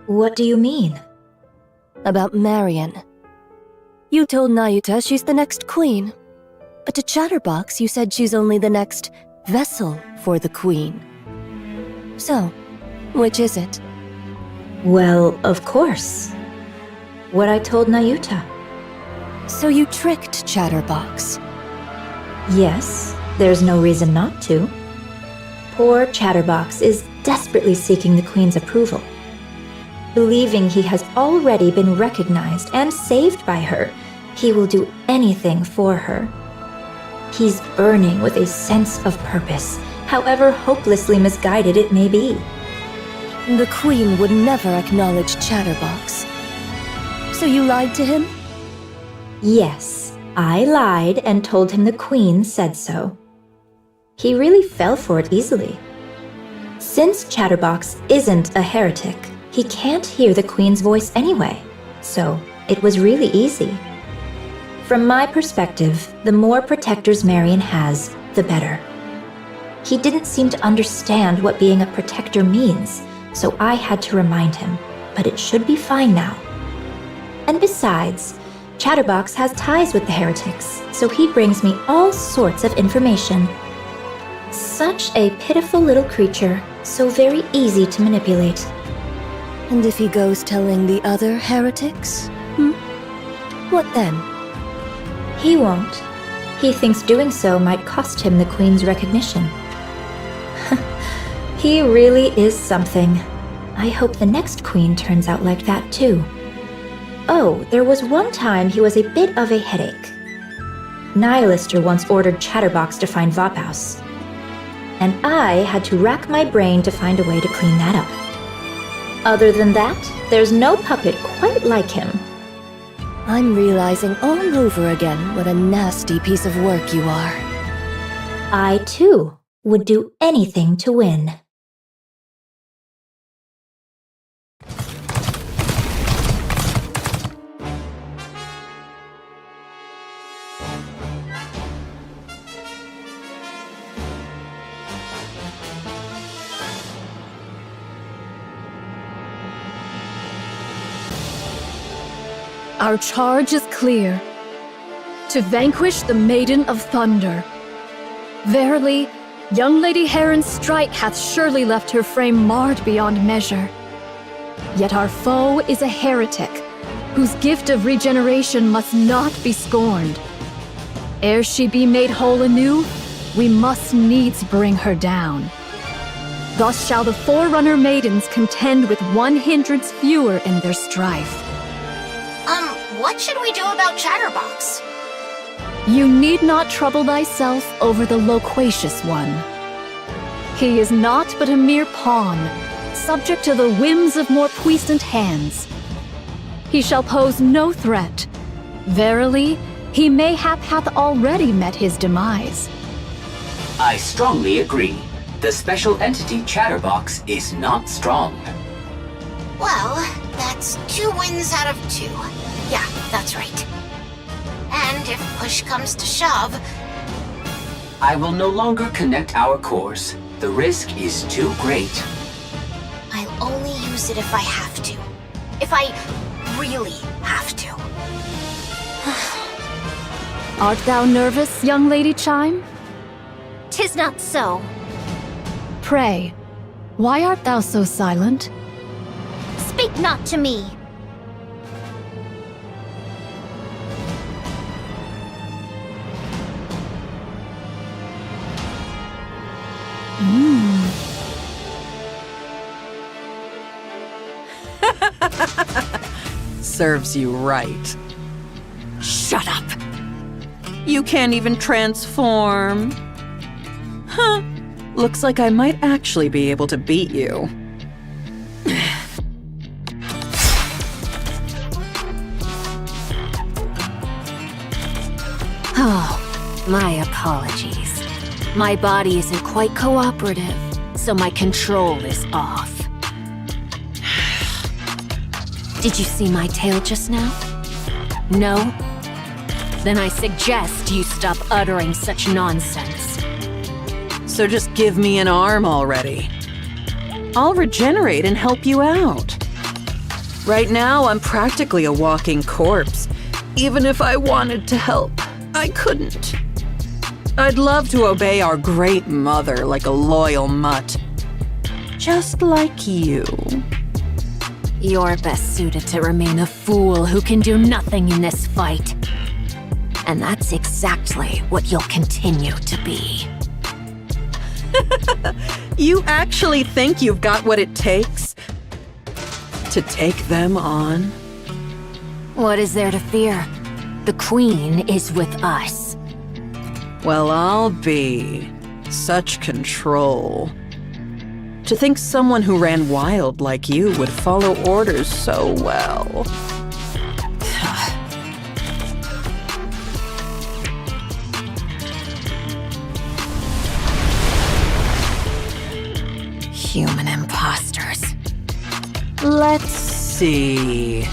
What do you mean? About Marion. You told Nayuta she's the next queen. But to Chatterbox, you said she's only the next vessel for the queen. So, which is it? Well, of course. What I told Nayuta. So you tricked Chatterbox? Yes, there's no reason not to. Poor Chatterbox is desperately seeking the Queen's approval. Believing he has already been recognized and saved by her, he will do anything for her. He's burning with a sense of purpose, however hopelessly misguided it may be. The Queen would never acknowledge Chatterbox. So you lied to him? Yes, I lied and told him the Queen said so. He really fell for it easily. Since Chatterbox isn't a heretic, he can't hear the Queen's voice anyway, so it was really easy. From my perspective, the more protectors Marion has, the better. He didn't seem to understand what being a protector means, so I had to remind him, but it should be fine now. And besides, Chatterbox has ties with the heretics, so he brings me all sorts of information. Such a pitiful little creature, so very easy to manipulate. And if he goes telling the other heretics? What then? He won't. He thinks doing so might cost him the Queen's recognition. He really is something. I hope the next Queen turns out like that too. Oh, there was one time he was a bit of a headache. Nihilister once ordered Chatterbox to find Vophouse, and I had to rack my brain to find a way to clean that up. Other than that, there's no puppet quite like him. I'm realizing all over again what a nasty piece of work you are. I, too, would do anything to win. Our charge is clear. To vanquish the Maiden of Thunder. Verily, young Lady Heron's strike hath surely left her frame marred beyond measure. Yet our foe is a heretic, whose gift of regeneration must not be scorned. Ere she be made whole anew, we must needs bring her down. Thus shall the Forerunner Maidens contend with one hindrance fewer in their strife. What should we do about Chatterbox? You need not trouble thyself over the loquacious one. He is not but a mere pawn, subject to the whims of more puissant hands. He shall pose no threat. Verily, he mayhap hath already met his demise. I strongly agree. The special entity Chatterbox is not strong. Well, that's 2 wins out of 2. Yeah, that's right. And if push comes to shove... I will no longer connect our cores. The risk is too great. I'll only use it if I have to. If I really have to. Art thou nervous, young Lady Chime? 'Tis not so. Pray, why art thou so silent? Speak not to me. Serves you right. Shut up! You can't even transform. Huh. Looks like I might actually be able to beat you. Oh, my apologies. My body isn't quite cooperative, so my control is off. Did you see my tail just now? No? Then I suggest you stop uttering such nonsense. So just give me an arm already. I'll regenerate and help you out. Right now, I'm practically a walking corpse. Even if I wanted to help, I couldn't. I'd love to obey our great mother like a loyal mutt. Just like you. You're best suited to remain a fool who can do nothing in this fight. And that's exactly what you'll continue to be. You actually think you've got what it takes to take them on? What is there to fear? The Queen is with us. Well, I'll be. Such control. To think someone who ran wild like you would follow orders so well. Human imposters. Let's see.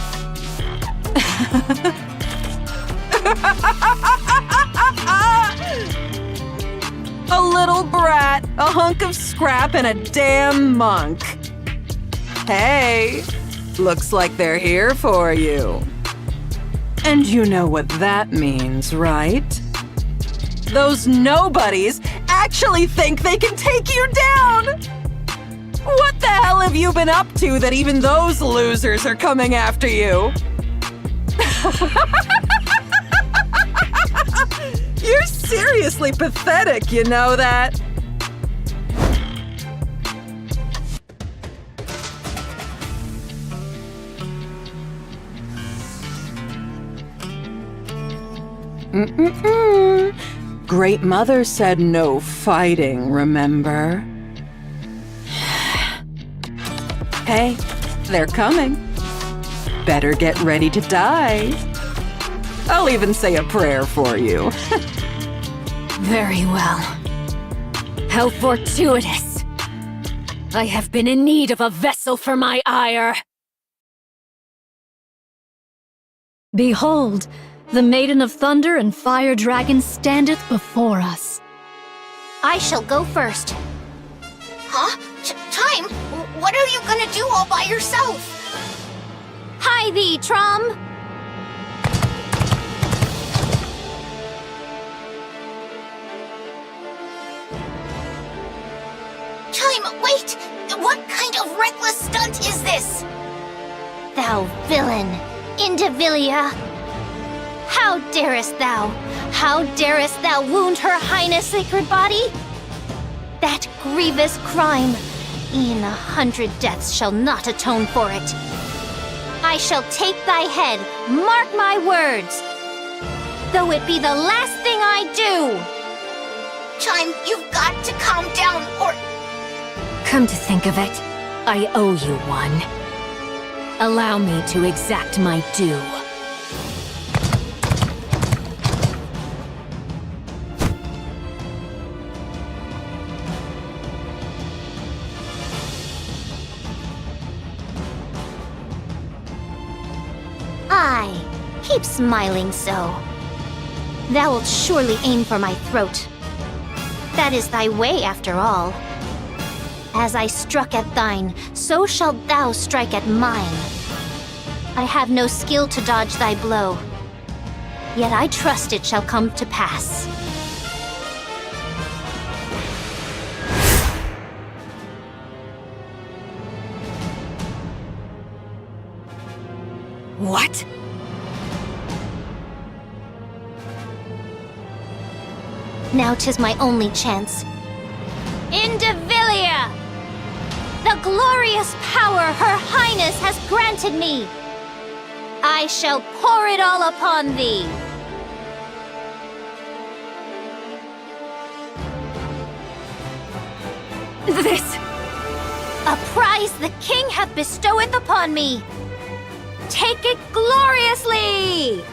A little brat, a hunk of scrap, and a damn monk. Hey, looks like they're here for you. And you know what that means, right? Those nobodies actually think they can take you down! What the hell have you been up to that even those losers are coming after you? You're seriously pathetic, you know that? Great Mother said no fighting, remember? Hey, they're coming. Better get ready to die. I'll even say a prayer for you. Very well. How fortuitous. I have been in need of a vessel for my ire. Behold, the Maiden of Thunder and Fire Dragon standeth before us. I shall go first. Huh? Time? What are you gonna do all by yourself? Hi thee, Trom! Chime, wait! What kind of reckless stunt is this? Thou villain, Indivilia! How darest thou? How darest thou wound Her Highness' sacred body? That grievous crime, e'en 100 deaths shall not atone for it. I shall take thy head, mark my words, though it be the last thing I do. Chime, you've got to calm down, or... Come to think of it, I owe you one. Allow me to exact my due. Aye, keep smiling so. Thou wilt surely aim for my throat. That is thy way, after all. As I struck at thine, so shalt thou strike at mine. I have no skill to dodge thy blow, yet I trust it shall come to pass. What? Now 'tis my only chance. Indivilia! The glorious power Her Highness has granted me! I shall pour it all upon thee! This! A prize the king hath bestoweth upon me! Take it gloriously!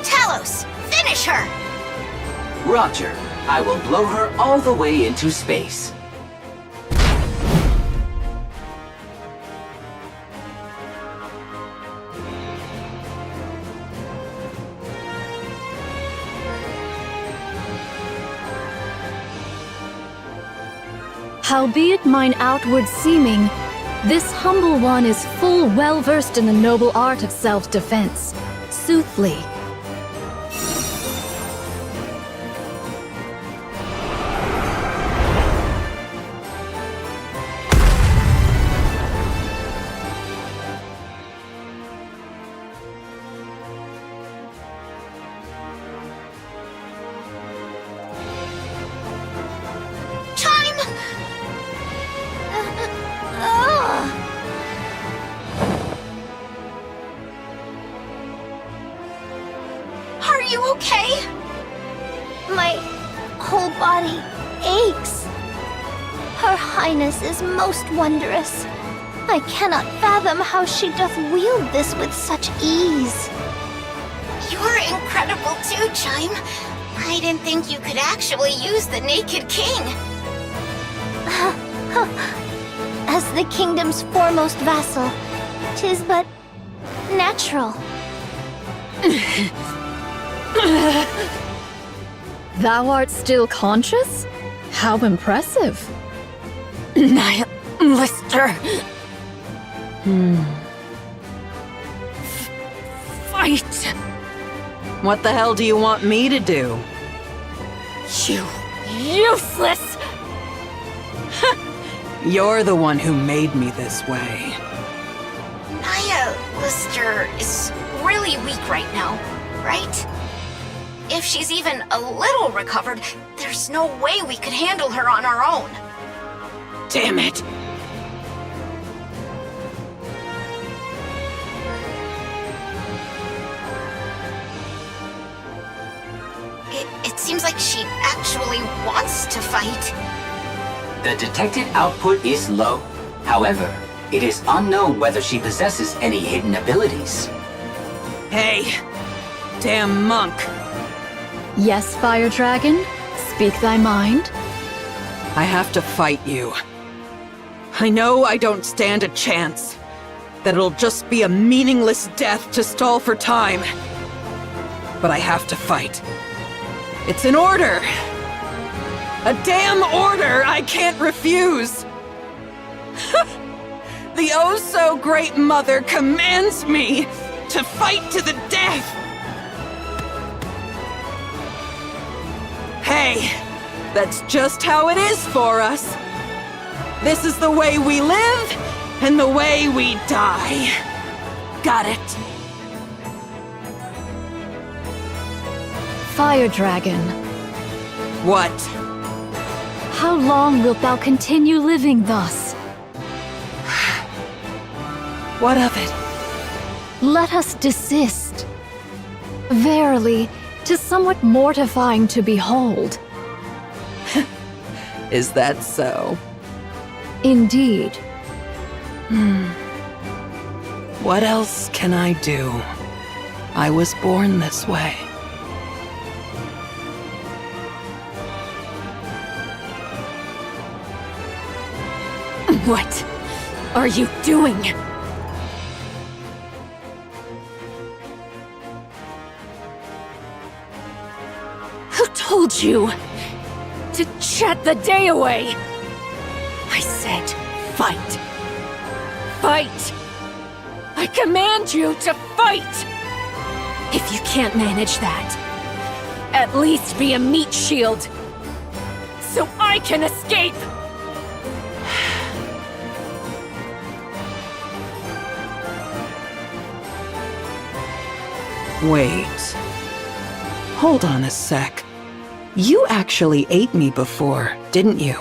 Talos, finish her! Roger. I will blow her all the way into space. Howbeit mine outward seeming, this humble one is full well versed in the noble art of self-defense. Soothly. Are you okay? My whole body aches. Her Highness is most wondrous. I cannot fathom how she doth wield this with such ease. You're incredible too, Chime. I didn't think you could actually use the Naked King. As the kingdom's foremost vassal, 'tis but natural. Thou art still conscious? How impressive. Lister. Fight! What the hell do you want me to do? You useless! You're the one who made me this way. Lister is really weak right now, right? If she's even a little recovered, there's no way we could handle her on our own. Damn it! It seems like she actually wants to fight. The detected output is low. However, it is unknown whether she possesses any hidden abilities. Hey! Damn monk! Yes, Fire Dragon? Speak thy mind. I have to fight you. I know I don't stand a chance. That it'll just be a meaningless death to stall for time. But I have to fight. It's an order! A damn order I can't refuse! The oh-so-great mother commands me to fight to the death! Hey, that's just how it is for us. This is the way we live, and the way we die. Got it. Fire Dragon, What? how long wilt thou continue living thus? What of it? Let us desist. Verily, 'tis somewhat mortifying to behold. Is that so? Indeed. What else can I do? I was born this way. What are you doing? Who told you to chat the day away? I said fight. Fight! I command you to fight! If you can't manage that, at least be a meat shield, so I can escape! Wait. Hold on a sec. You actually ate me before, didn't you?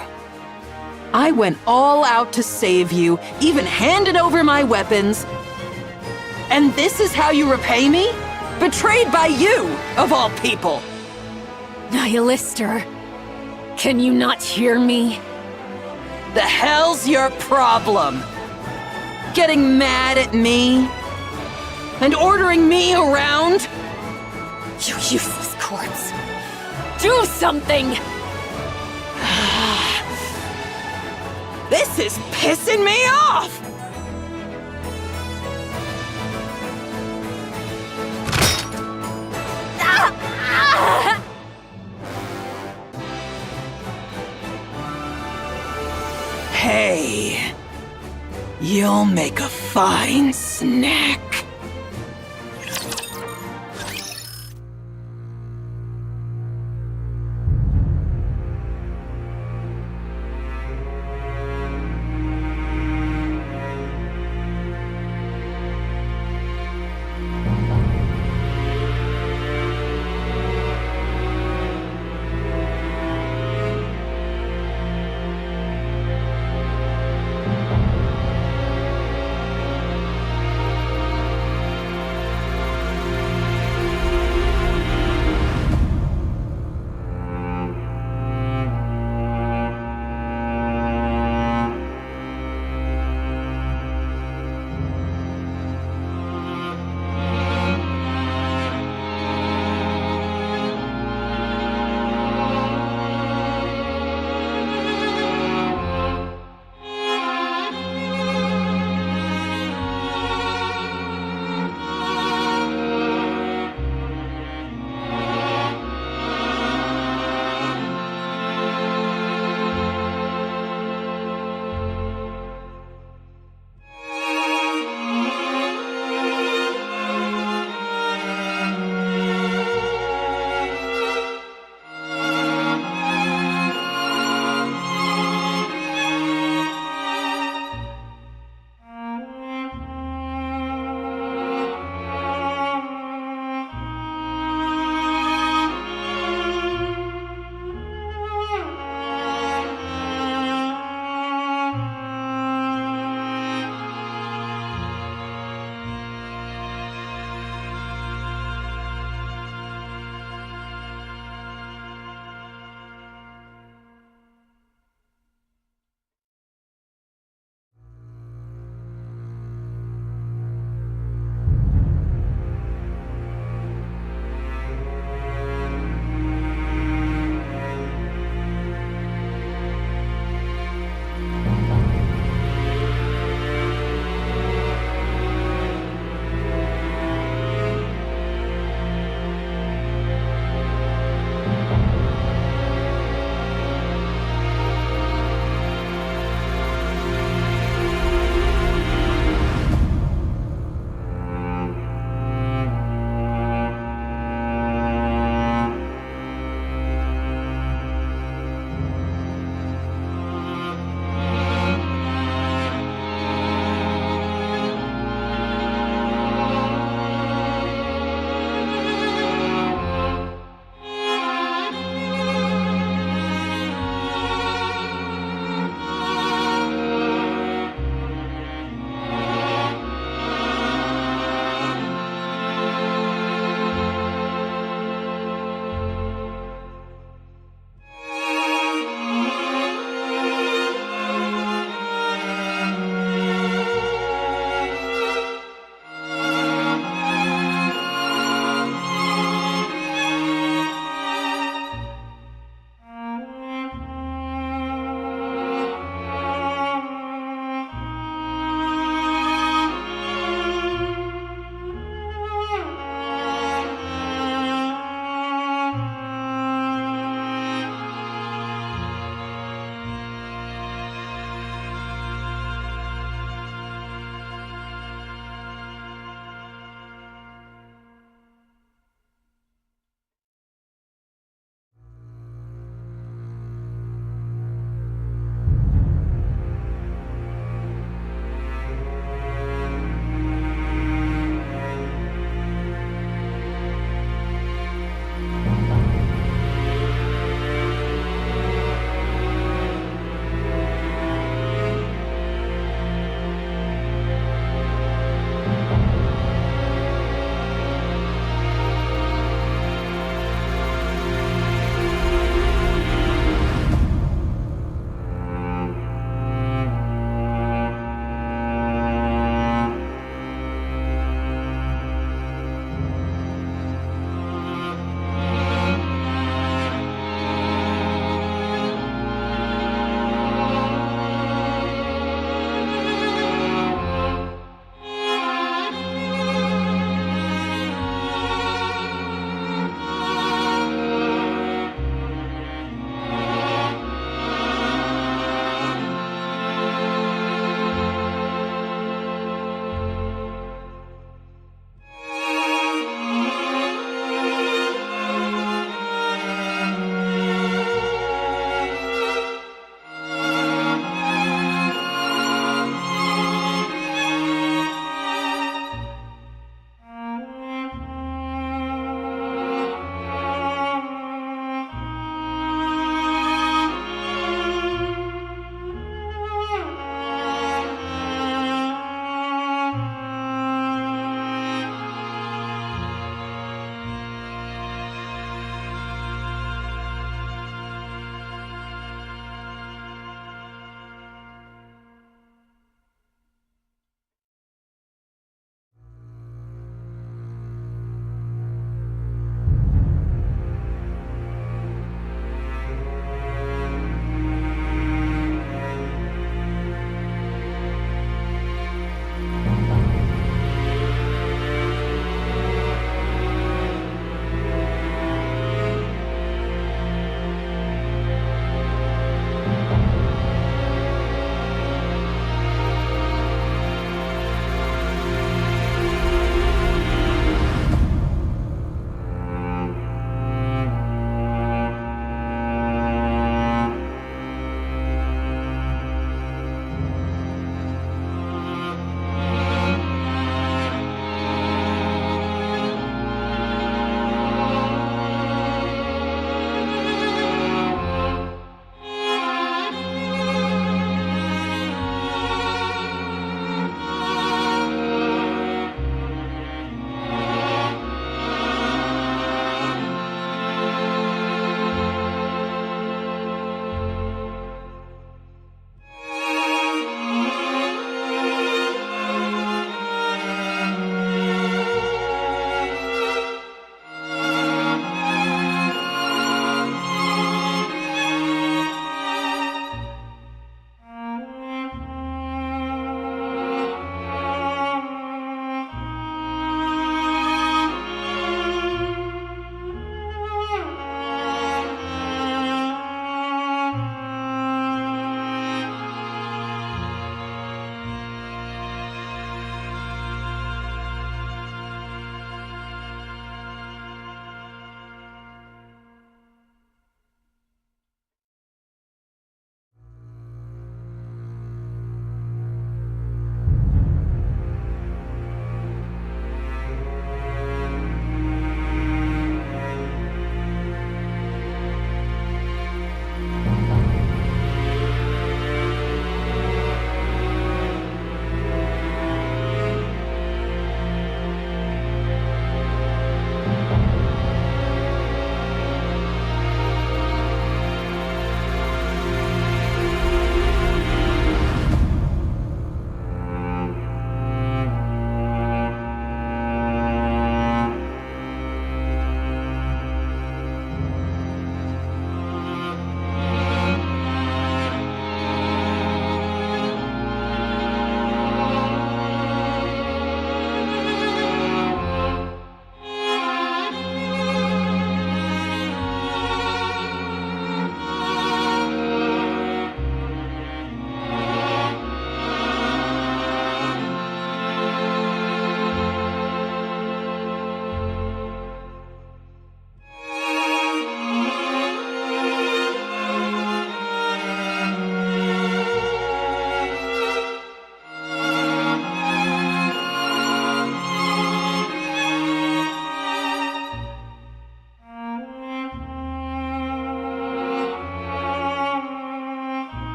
I went all out to save you, even handed over my weapons. And this is how you repay me? Betrayed by you, of all people! Nihilister, can you not hear me? The hell's your problem? Getting mad at me? And ordering me around? You useless corpse! Do something! This is pissing me off! Hey, you'll make a fine snack.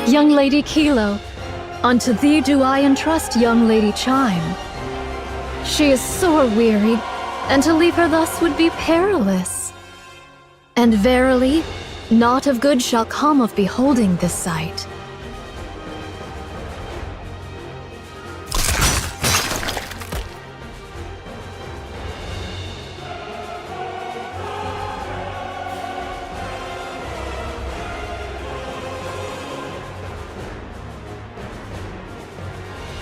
Young Lady Kilo, unto thee do I entrust young Lady Chime. She is sore wearied, and to leave her thus would be perilous. And verily, naught of good shall come of beholding this sight.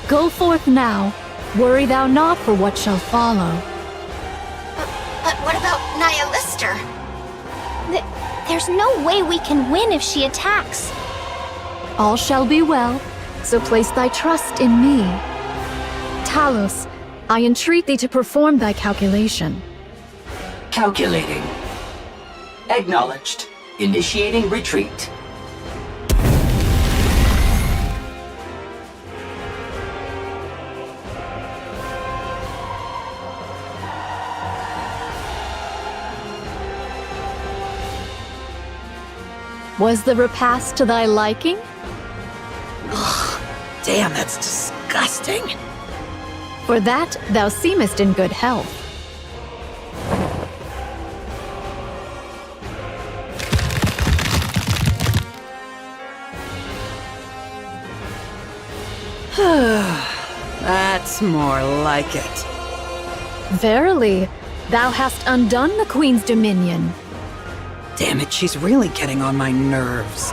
Go forth now, worry thou not for what shall follow. But what about Naya Lister? There's no way we can win if she attacks. All shall be well, so place thy trust in me. Talos, I entreat thee to perform thy calculation. Calculating. Acknowledged. Initiating retreat. Was the repast to thy liking? Damn, that's disgusting. For that, thou seemest in good health. That's more like it. Verily, thou hast undone the Queen's dominion. Damn it, she's really getting on my nerves.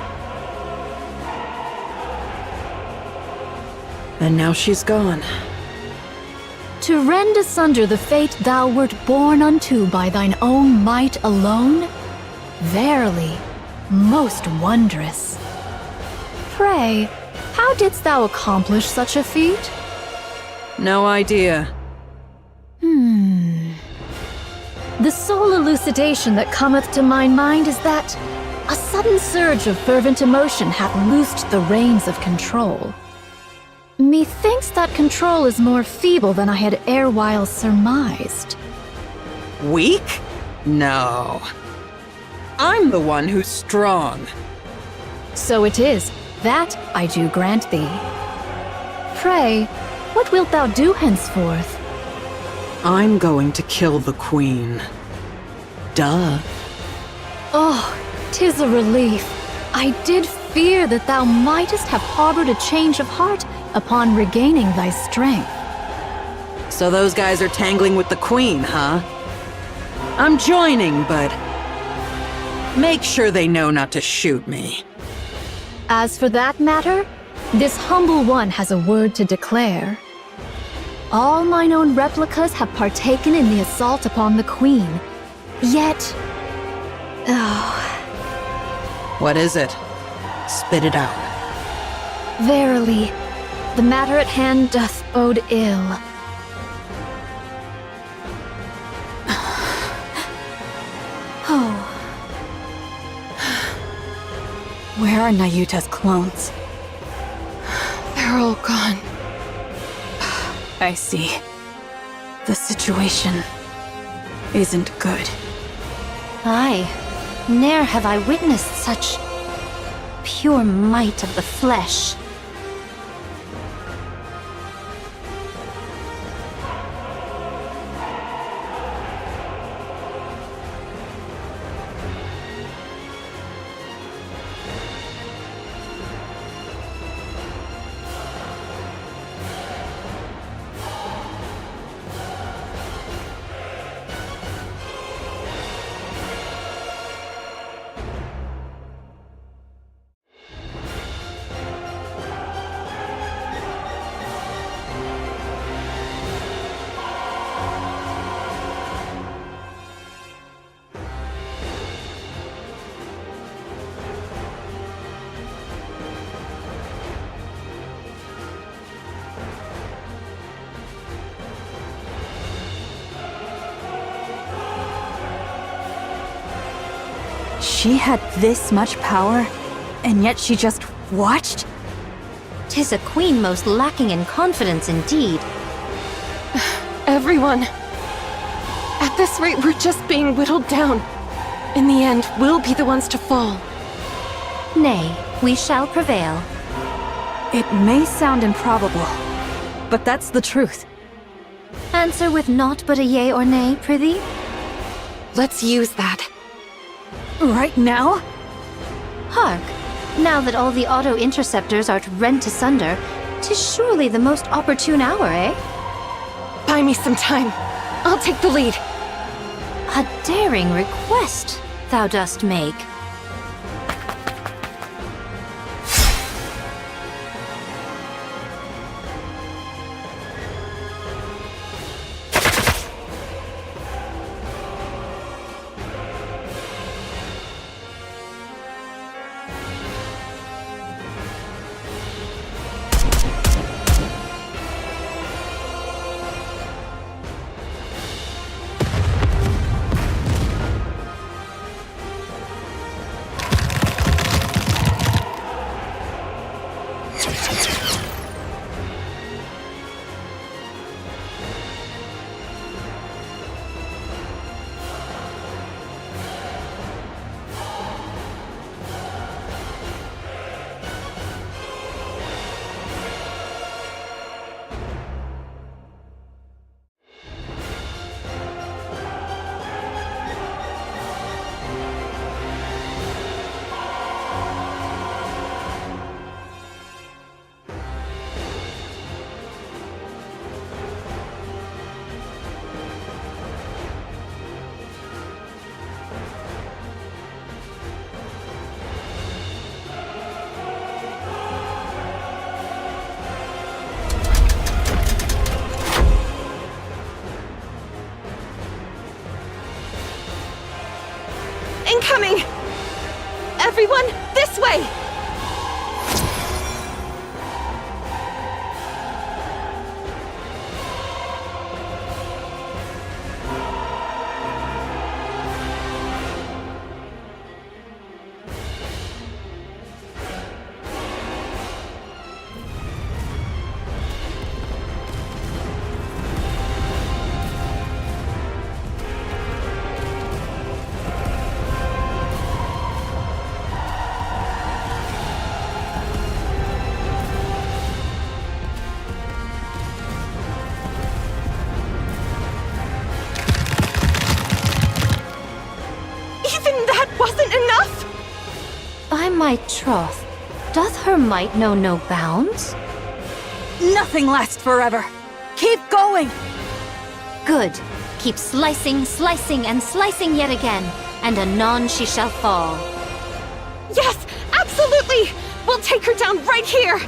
And now she's gone. To rend asunder the fate thou wert born unto by thine own might alone? Verily, most wondrous. Pray, how didst thou accomplish such a feat? No idea. The sole elucidation that cometh to mine mind is that a sudden surge of fervent emotion hath loosed the reins of control. Methinks that control is more feeble than I had erewhile surmised. Weak? No. I'm the one who's strong. So it is, that I do grant thee. Pray, what wilt thou do henceforth? I'm going to kill the Queen. Duh. Oh, 'tis a relief. I did fear that thou mightest have harbored a change of heart upon regaining thy strength. So those guys are tangling with the Queen, huh? I'm joining, but make sure they know not to shoot me. As for that matter, this humble one has a word to declare. All mine own replicas have partaken in the assault upon the Queen. Yet... What is it? Spit it out. Verily, the matter at hand doth bode ill. Oh. Where are Nayuta's clones? They're all gone. I see. The situation isn't good. Aye, ne'er have I witnessed such pure might of the flesh. She had this much power, and yet she just watched? 'Tis a queen most lacking in confidence indeed. Everyone. At this rate, we're just being whittled down. In the end, we'll be the ones to fall. Nay, we shall prevail. It may sound improbable, but that's the truth. Answer with naught but a yea or nay, prithee? Let's use that. Right now? Hark, now that all the auto-interceptors are rent asunder, 'tis surely the most opportune hour, eh? Buy me some time. I'll take the lead. A daring request thou dost make. Incoming! Everyone, this way! By my troth, doth her might know no bounds? Nothing lasts forever. Keep going! Good. Keep slicing, slicing, and slicing yet again, and anon she shall fall. Yes, absolutely! We'll take her down right here!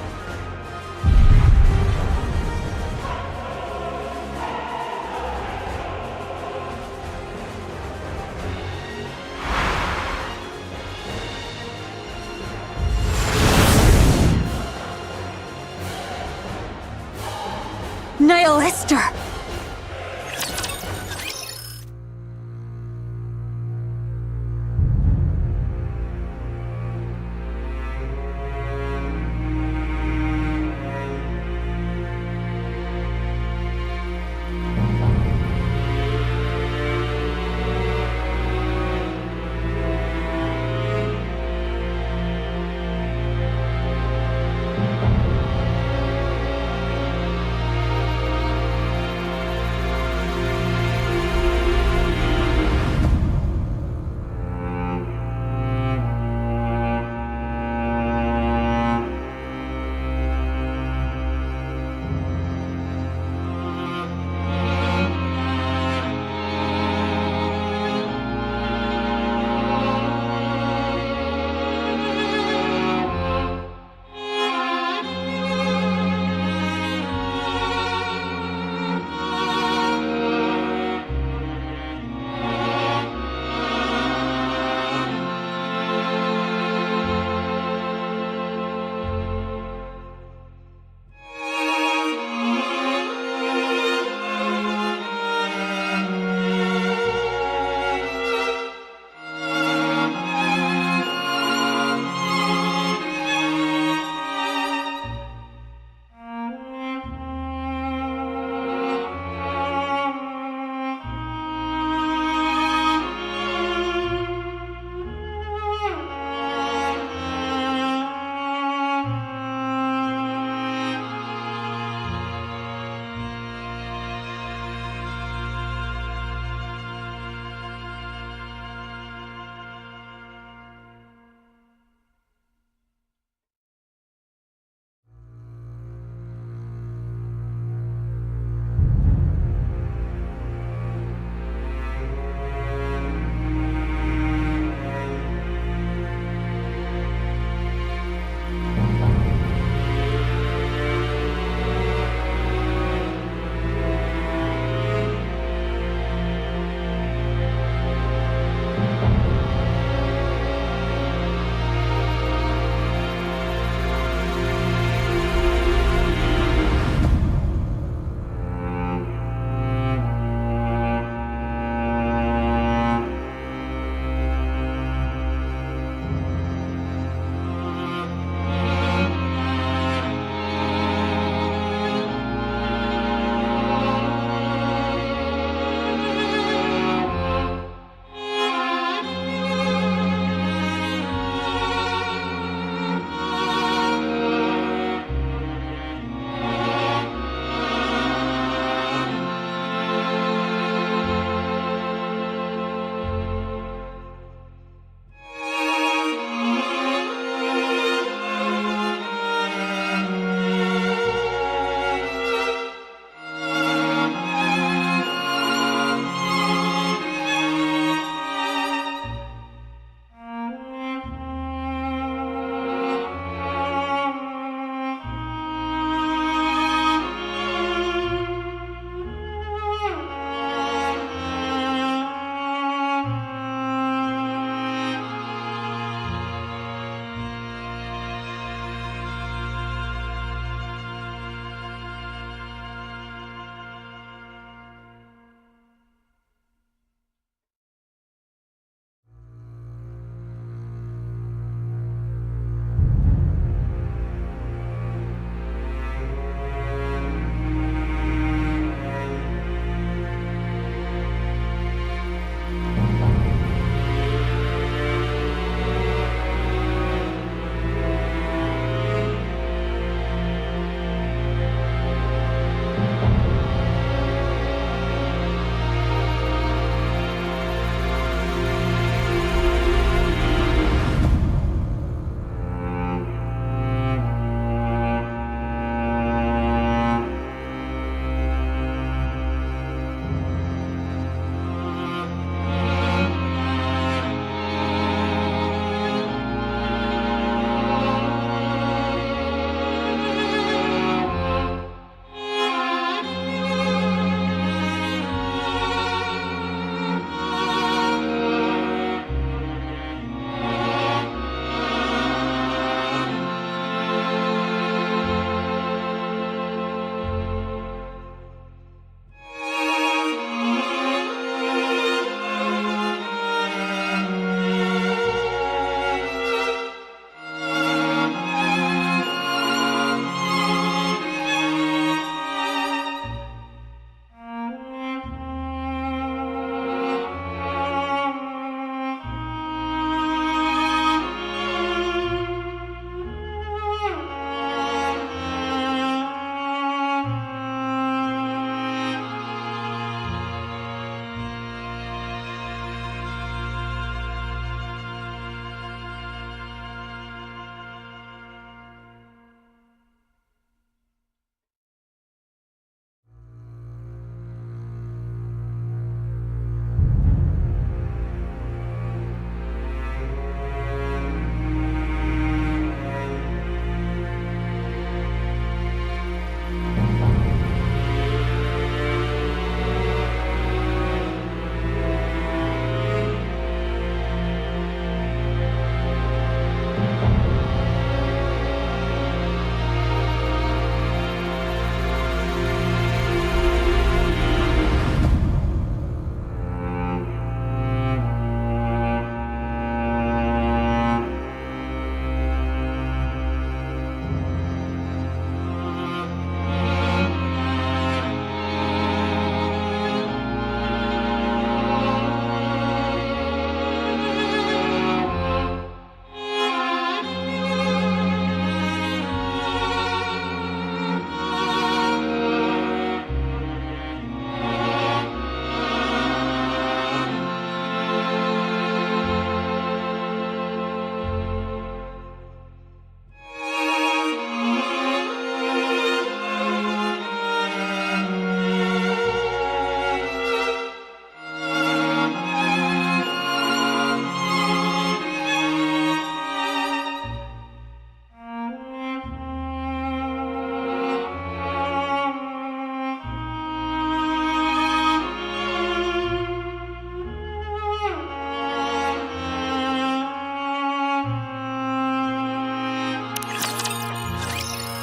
Nihilister!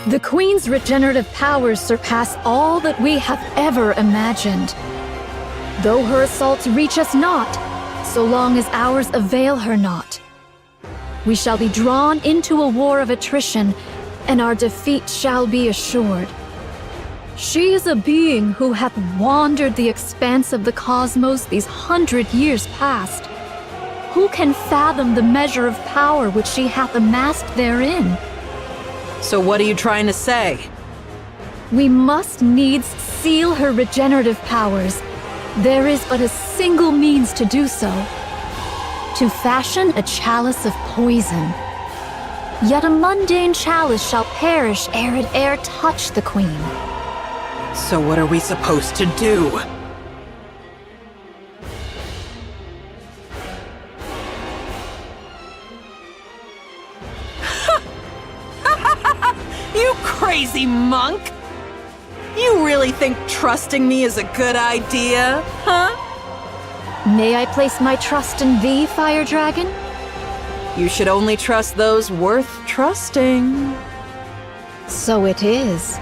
The Queen's regenerative powers surpass all that we have ever imagined. Though her assaults reach us not, so long as ours avail her not. We shall be drawn into a war of attrition, and our defeat shall be assured. She is a being who hath wandered the expanse of the cosmos these 100 years past. Who can fathom the measure of power which she hath amassed therein? So what are you trying to say? We must needs seal her regenerative powers. There is but a single means to do so. To fashion a chalice of poison. Yet a mundane chalice shall perish ere it e'er touch the Queen. So what are we supposed to do? You crazy monk! You really think trusting me is a good idea, huh? May I place my trust in thee, Fire Dragon? You should only trust those worth trusting. So it is.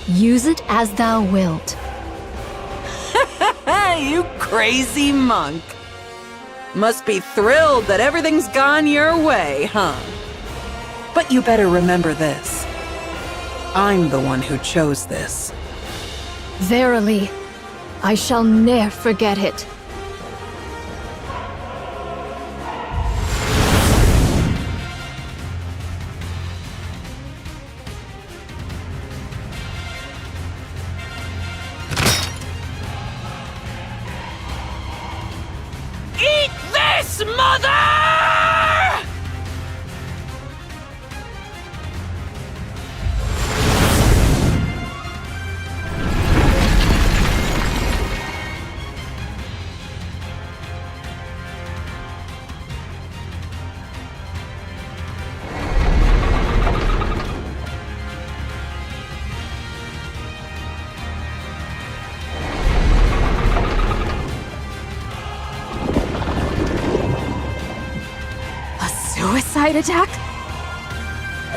Use it as thou wilt. You crazy monk. Must be thrilled that everything's gone your way, huh? But you better remember this. I'm the one who chose this. Verily, I shall ne'er forget it. Eat this, mother! Suicide attack?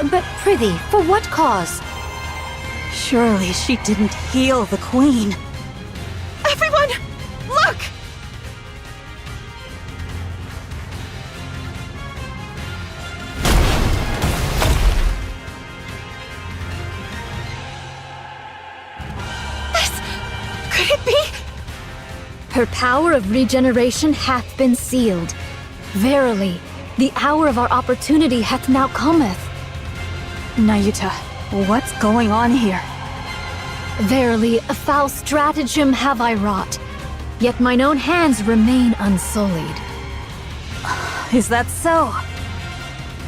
But prithee, for what cause? Surely she didn't heal the Queen. Everyone, look! Could it be? Her power of regeneration hath been sealed. Verily, the hour of our opportunity hath now cometh. Nayuta, what's going on here? Verily, a foul stratagem have I wrought, yet mine own hands remain unsullied. Is that so?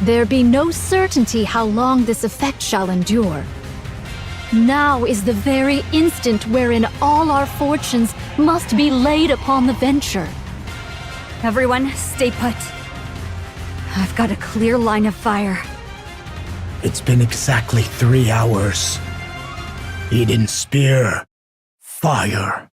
There be no certainty how long this effect shall endure. Now is the very instant wherein all our fortunes must be laid upon the venture. Everyone, stay put. I've got a clear line of fire. It's been exactly 3 hours. Eden's spear. Fire.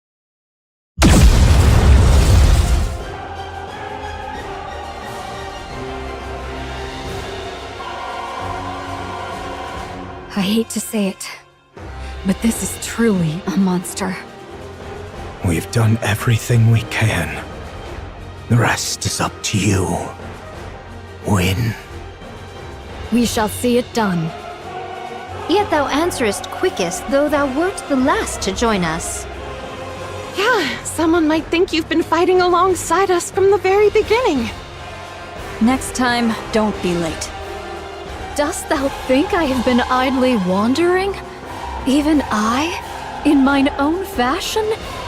I hate to say it, but this is truly a monster. We've done everything we can. The rest is up to you. Win. We shall see it done. Yet thou answerest quickest, though thou wert the last to join us. Yeah, someone might think you've been fighting alongside us from the very beginning. Next time, don't be late. Dost thou think I have been idly wandering? Even I, in mine own fashion,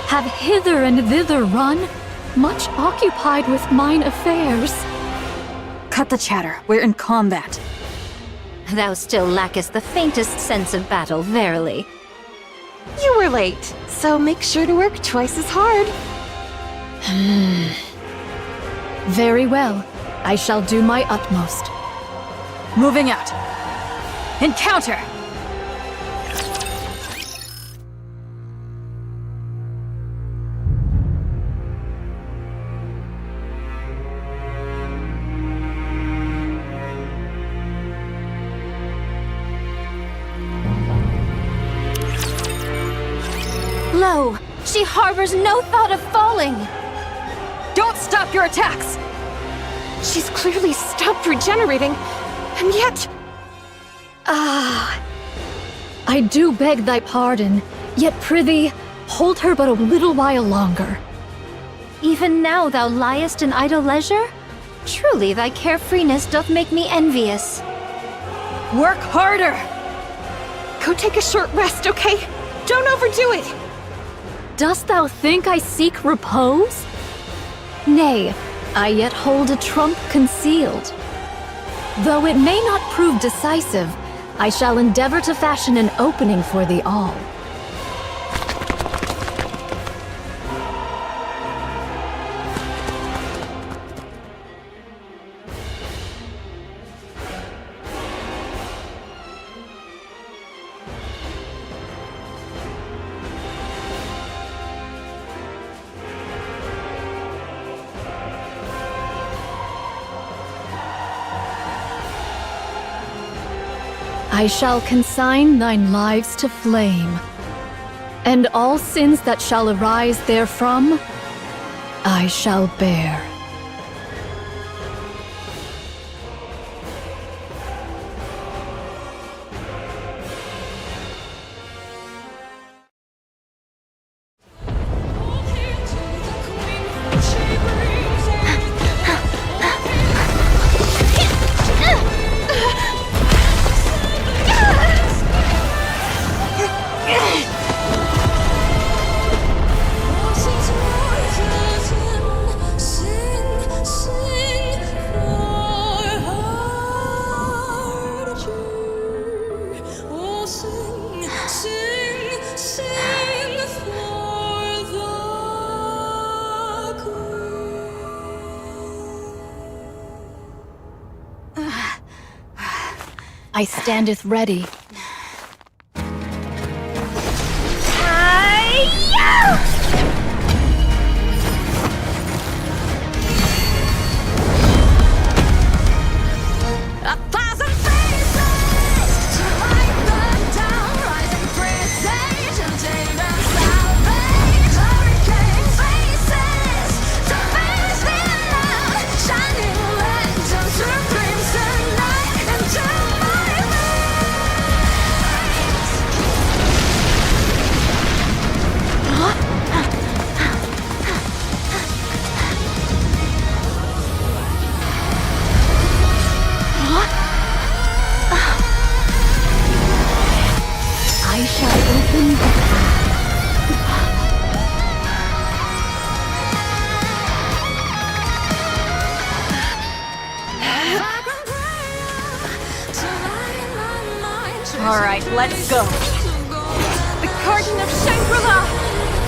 have hither and thither run, much occupied with mine affairs. Cut the chatter. We're in combat. Thou still lackest the faintest sense of battle, verily. You were late, so make sure to work twice as hard. Very well. I shall do my utmost. Moving out. Encounter! She harbors no thought of falling! Don't stop your attacks! She's clearly stopped regenerating, and yet... I do beg thy pardon, yet prithee, hold her but a little while longer. Even now thou liest in idle leisure? Truly thy carefreeness doth make me envious. Work harder! Go take a short rest, okay? Don't overdo it! Dost thou think I seek repose? Nay, I yet hold a trump concealed. Though it may not prove decisive, I shall endeavor to fashion an opening for thee all. I shall consign thine lives to flame, and all sins that shall arise therefrom, I shall bear. I standeth ready. I shall open the All right, let's go. The Garden of Shangri-La!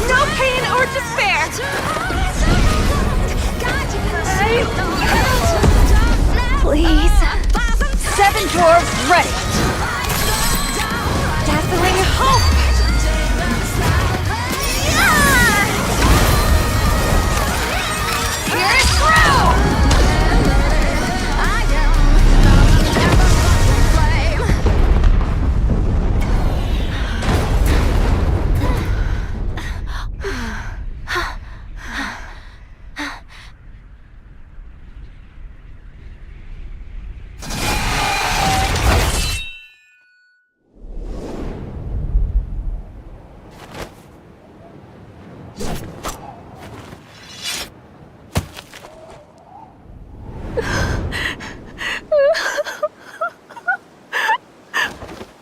No pain or despair! Please. 7 dwarves ready. Dazzling hope! Here it's through!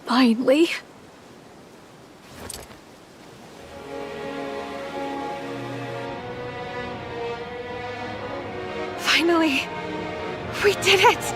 Finally. Finally, we did it!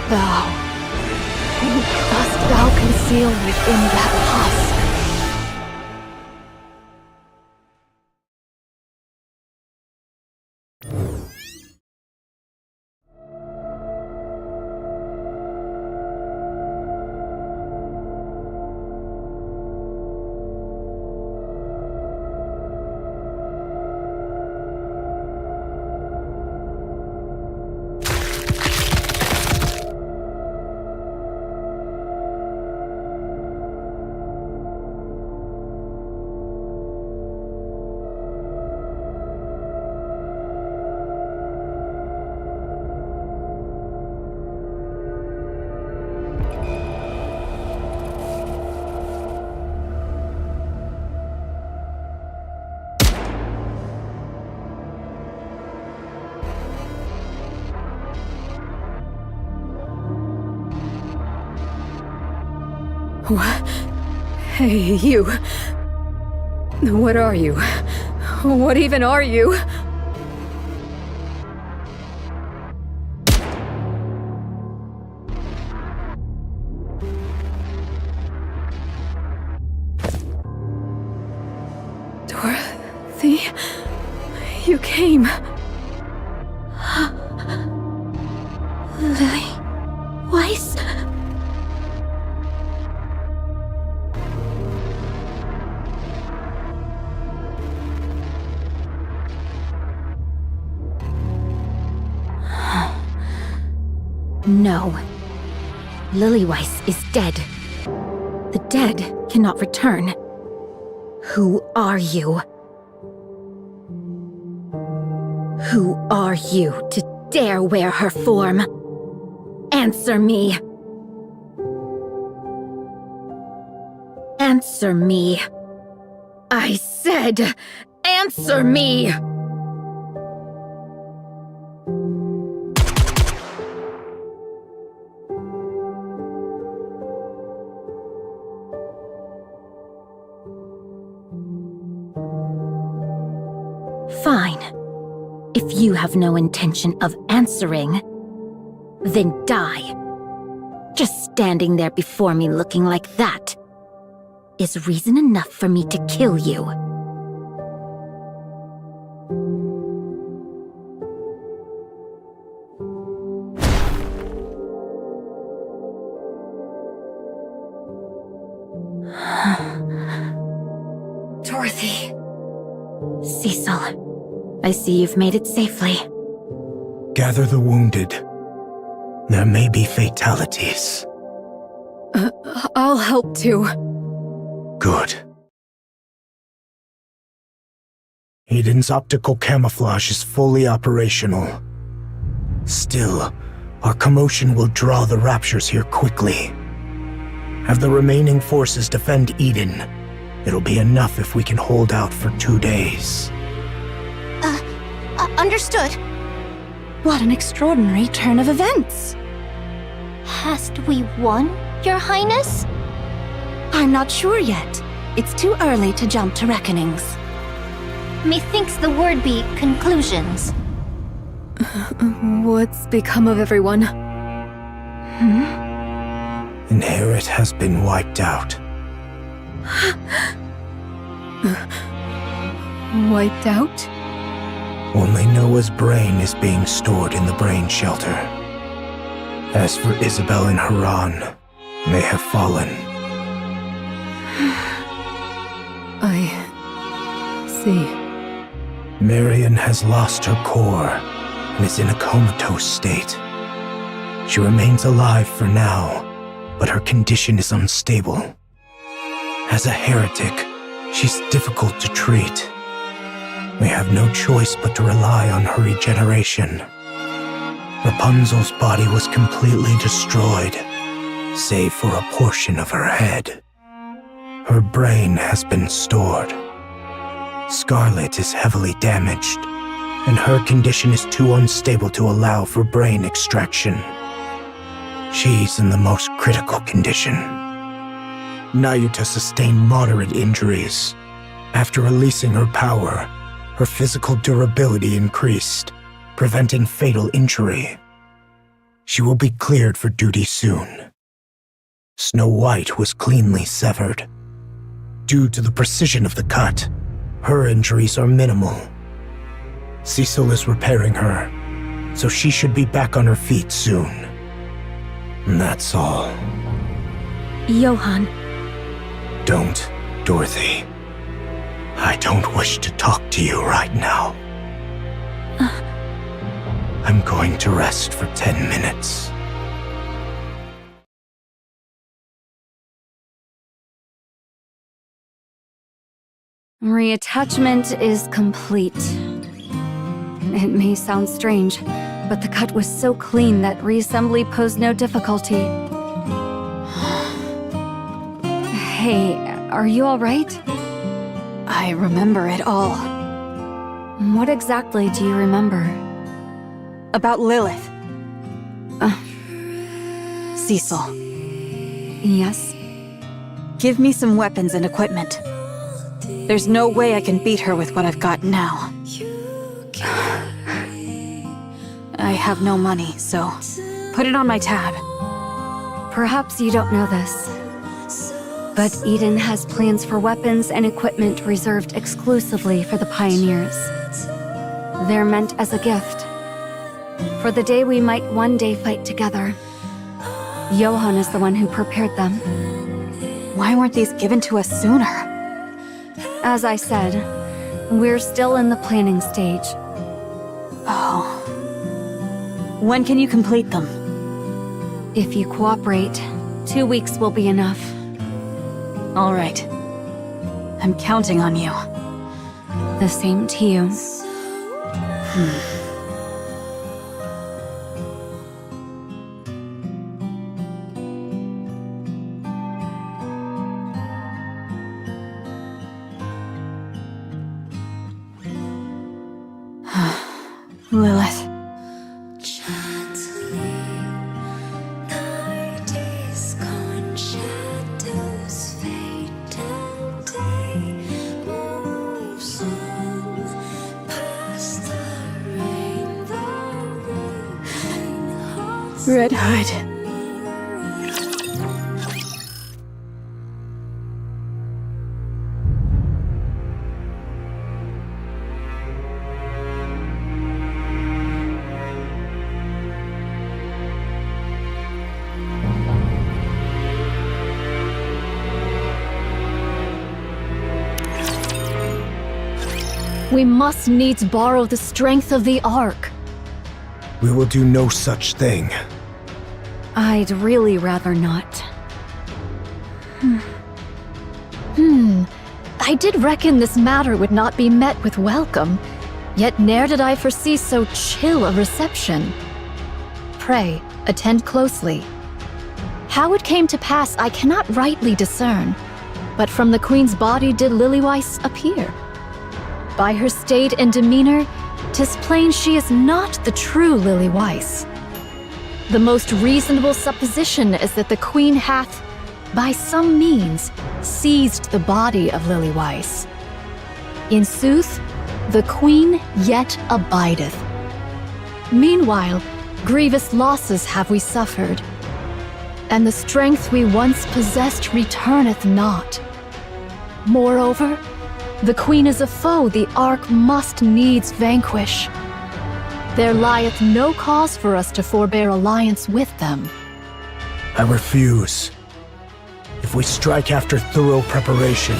thou? Who dost thou conceal within that husk? Hey, you. What are you? What even are you? Dorothy, you came. Lily Weiss? No. Lily Weiss is dead. The dead cannot return. Who are you? Who are you to dare wear her form? Answer me! Answer me! I said, answer me! Fine. If you have no intention of answering, then die. Just standing there before me looking like that is reason enough for me to kill you. Dorothy. Cecil, I see you've made it safely. Gather the wounded. There may be fatalities. I'll help too. Good. Eden's optical camouflage is fully operational. Still, our commotion will draw the Raptures here quickly. Have the remaining forces defend Eden. It'll be enough if we can hold out for 2 days. Understood. What an extraordinary turn of events. Hast we won, Your Highness? I'm not sure yet. It's too early to jump to reckonings. Methinks the word be conclusions. What's become of everyone? Inherit has been wiped out. Wiped out? Only Noah's brain is being stored in the brain shelter. As for Isabel and Haran, they have fallen. I see. Marion has lost her core and is in a comatose state. She remains alive for now, but her condition is unstable. As a heretic, she's difficult to treat. We have no choice but to rely on her regeneration. Rapunzel's body was completely destroyed, save for a portion of her head. Her brain has been stored. Scarlet is heavily damaged, and her condition is too unstable to allow for brain extraction. She's in the most critical condition. Nayuta sustained moderate injuries. After releasing her power, her physical durability increased, preventing fatal injury. She will be cleared for duty soon. Snow White was cleanly severed. Due to the precision of the cut, her injuries are minimal. Cecil is repairing her, so she should be back on her feet soon. And that's all. Johann. Don't, Dorothy. I don't wish to talk to you right now. I'm going to rest for 10 minutes. Reattachment is complete. It may sound strange, but the cut was so clean that reassembly posed no difficulty. Hey, are you alright? I remember it all. What exactly do you remember? About Lilith. Cecil. Yes? Give me some weapons and equipment. There's no way I can beat her with what I've got now. I have no money, so put it on my tab. Perhaps you don't know this, but Eden has plans for weapons and equipment reserved exclusively for the pioneers. They're meant as a gift, for the day we might one day fight together. Johann is the one who prepared them. Why weren't these given to us sooner? As I said, we're still in the planning stage. Oh. When can you complete them? If you cooperate, 2 weeks will be enough. All right. I'm counting on you. The same to you. Lilith. Red Hood. We must needs borrow the strength of the Ark. We will do no such thing. I'd really rather not. I did reckon this matter would not be met with welcome, yet ne'er did I foresee so chill a reception. Pray, attend closely. How it came to pass I cannot rightly discern, but from the Queen's body did Lilyweiss appear. By her state and demeanor, 'tis plain she is not the true Lilyweiss. The most reasonable supposition is that the Queen hath, by some means, seized the body of Lilyweiss. In sooth, the Queen yet abideth. Meanwhile, grievous losses have we suffered, and the strength we once possessed returneth not. Moreover, the Queen is a foe the Ark must needs vanquish. There lieth no cause for us to forbear alliance with them. I refuse. If we strike after thorough preparation,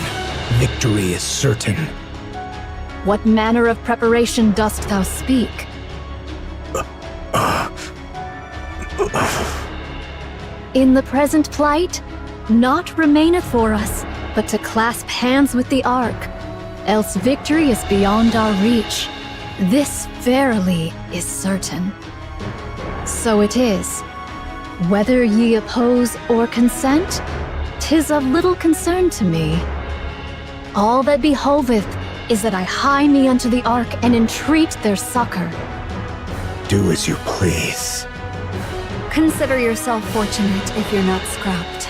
victory is certain. What manner of preparation dost thou speak? In the present plight, naught remaineth for us but to clasp hands with the Ark, else victory is beyond our reach. This verily is certain. So it is. Whether ye oppose or consent, 'tis of little concern to me. All that behoveth is that I hie me unto the Ark and entreat their succor. Do as you please. Consider yourself fortunate if you're not scrapped.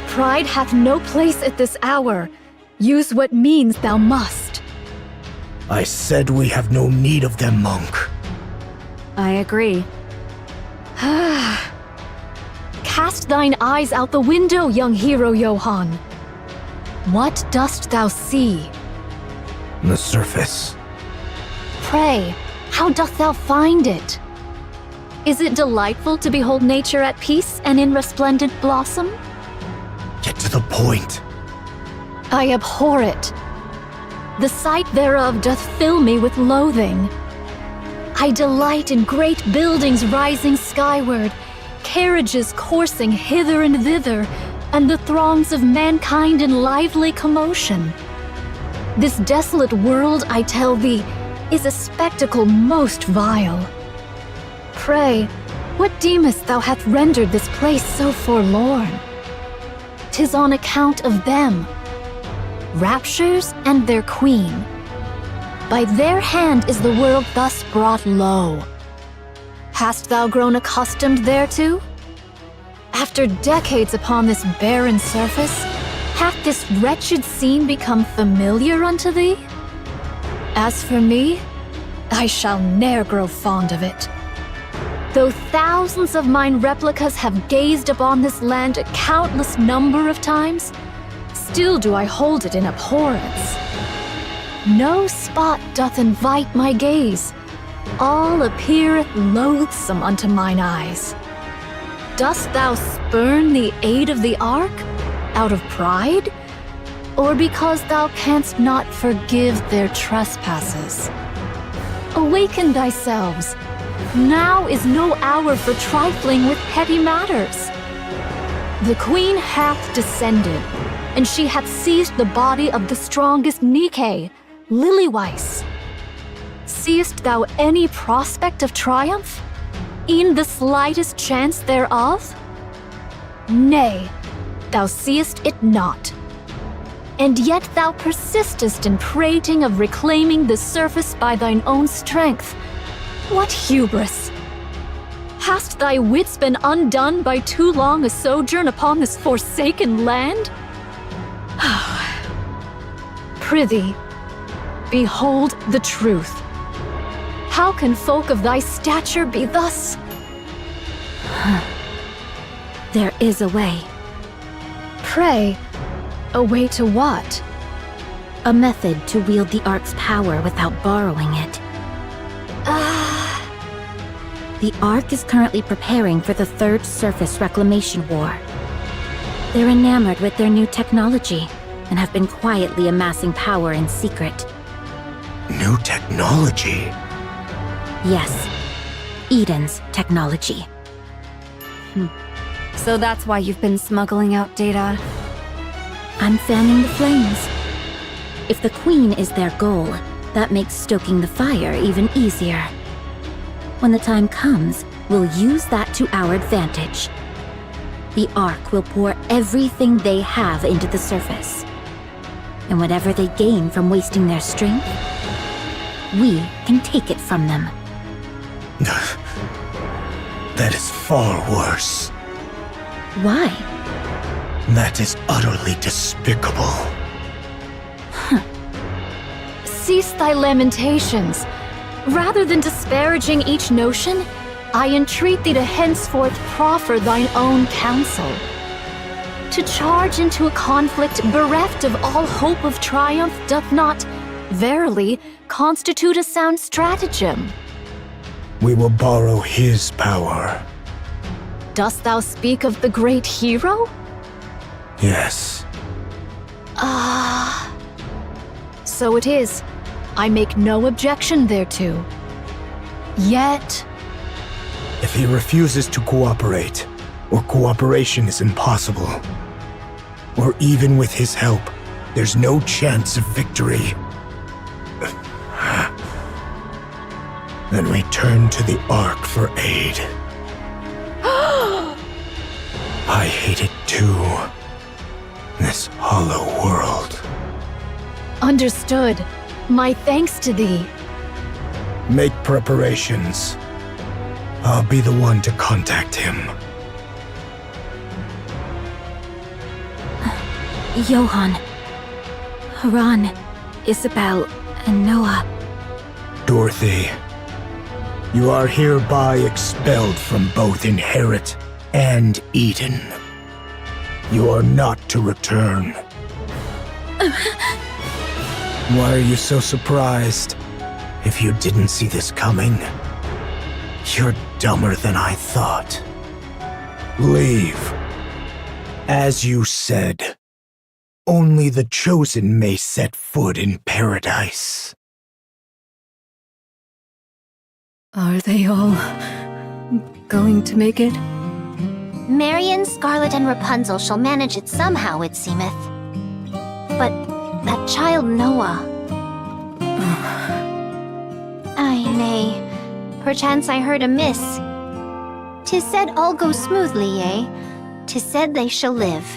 Pride hath no place at this hour. Use what means thou must. I said we have no need of them, monk. I agree. Cast thine eyes out the window, young hero Johann. What dost thou see? The surface. Pray, how doth thou find it? Is it delightful to behold nature at peace and in resplendent blossom? Get to the point. I abhor it. The sight thereof doth fill me with loathing. I delight in great buildings rising skyward, carriages coursing hither and thither, and the throngs of mankind in lively commotion. This desolate world, I tell thee, is a spectacle most vile. Pray, what deemest thou hath rendered this place so forlorn? 'Tis on account of them, Raptures and their queen. By their hand is the world thus brought low. Hast thou grown accustomed thereto? After decades upon this barren surface, hath this wretched scene become familiar unto thee? As for me, I shall ne'er grow fond of it. Though thousands of mine replicas have gazed upon this land a countless number of times, still do I hold it in abhorrence. No spot doth invite my gaze. All appeareth loathsome unto mine eyes. Dost thou spurn the aid of the Ark, out of pride? Or because thou canst not forgive their trespasses? Awaken thyselves. Now is no hour for trifling with petty matters. The queen hath descended, and she hath seized the body of the strongest Nikke, Lilyweiss. Seest thou any prospect of triumph? E'en the slightest chance thereof? Nay, thou seest it not. And yet thou persistest in prating of reclaiming the surface by thine own strength. What hubris! Hast thy wits been undone by too long a sojourn upon this forsaken land? Prithee, behold the truth. How can folk of thy stature be thus? There is a way. Pray, a way to what? A method to wield the Ark's power without borrowing it. The Ark is currently preparing for the Third Surface Reclamation War. They're enamored with their new technology and have been quietly amassing power in secret. New technology? Yes, Eden's technology. So that's why you've been smuggling out data? I'm fanning the flames. If the Queen is their goal, that makes stoking the fire even easier. When the time comes, we'll use that to our advantage. The Ark will pour everything they have into the surface. And whatever they gain from wasting their strength, we can take it from them. That is far worse. Why? That is utterly despicable. Cease thy lamentations. Rather than disparaging each notion, I entreat thee to henceforth proffer thine own counsel. To charge into a conflict bereft of all hope of triumph doth not, verily, constitute a sound stratagem. We will borrow his power. Dost thou speak of the great hero? Yes. So it is. I make no objection thereto. Yet... If he refuses to cooperate, or cooperation is impossible, or even with his help, there's no chance of victory, then we turn to the Ark for aid. I hate it too. This hollow world. Understood. My thanks to thee. Make preparations. I'll be the one to contact him. Johann, Haran, Isabel, and Noah. Dorothy, you are hereby expelled from both Inherit and Eden. You are not to return. Why are you so surprised? If you didn't see this coming, you're dumber than I thought. Leave. As you said, only the chosen may set foot in paradise. Are they all going to make it? Marion, Scarlet, and Rapunzel shall manage it somehow, it seemeth. But that child Noah... Ay, nay. Perchance I heard amiss. 'Tis said all goes smoothly, eh? 'Tis said they shall live.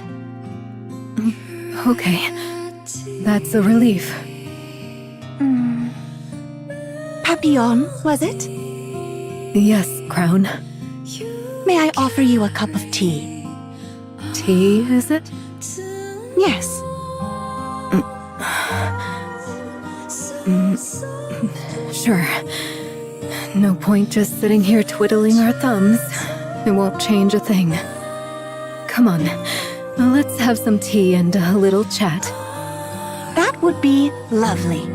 Okay. That's a relief. Papillon, was it? Yes, Crown. May I offer you a cup of tea? Tea, is it? Yes. Sure. No point just sitting here twiddling our thumbs. It won't change a thing. Come on, let's have some tea and a little chat. That would be lovely.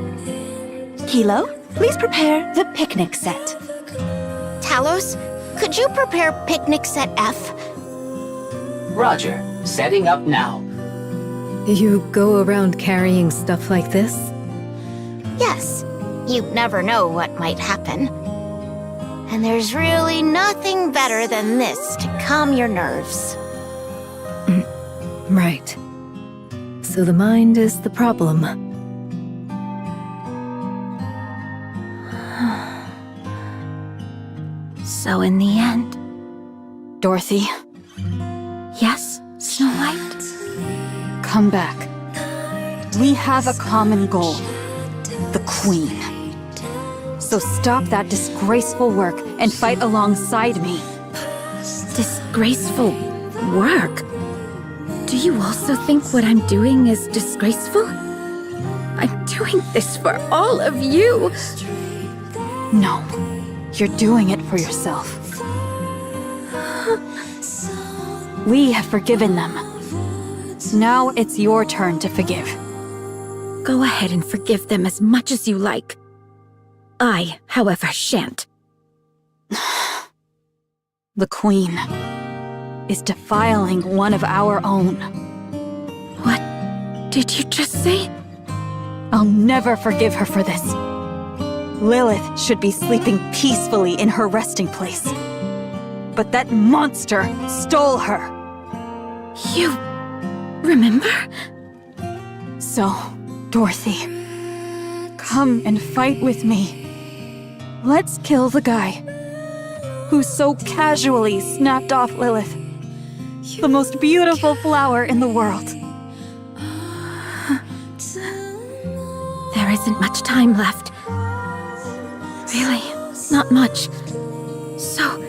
Kilo, please prepare the picnic set. Talos, could you prepare picnic set F? Roger, setting up now. You go around carrying stuff like this? Yes. You never know what might happen. And there's really nothing better than this to calm your nerves. Right. So the mind is the problem. So in the end... Dorothy? Yes, Snow White? Come back. We have a common goal. The Queen. So stop that disgraceful work and fight alongside me. Disgraceful work? Do you also think what I'm doing is disgraceful? I'm doing this for all of you. No, you're doing it for yourself. We have forgiven them. Now it's your turn to forgive. Go ahead and forgive them as much as you like. I, however, shan't. The Queen is defiling one of our own. What did you just say? I'll never forgive her for this. Lilith should be sleeping peacefully in her resting place. But that monster stole her. You remember? So, Dorothy, come and fight with me. Let's kill the guy who so casually snapped off Lilith, the most beautiful flower in the world. There isn't much time left. Really, not much. So...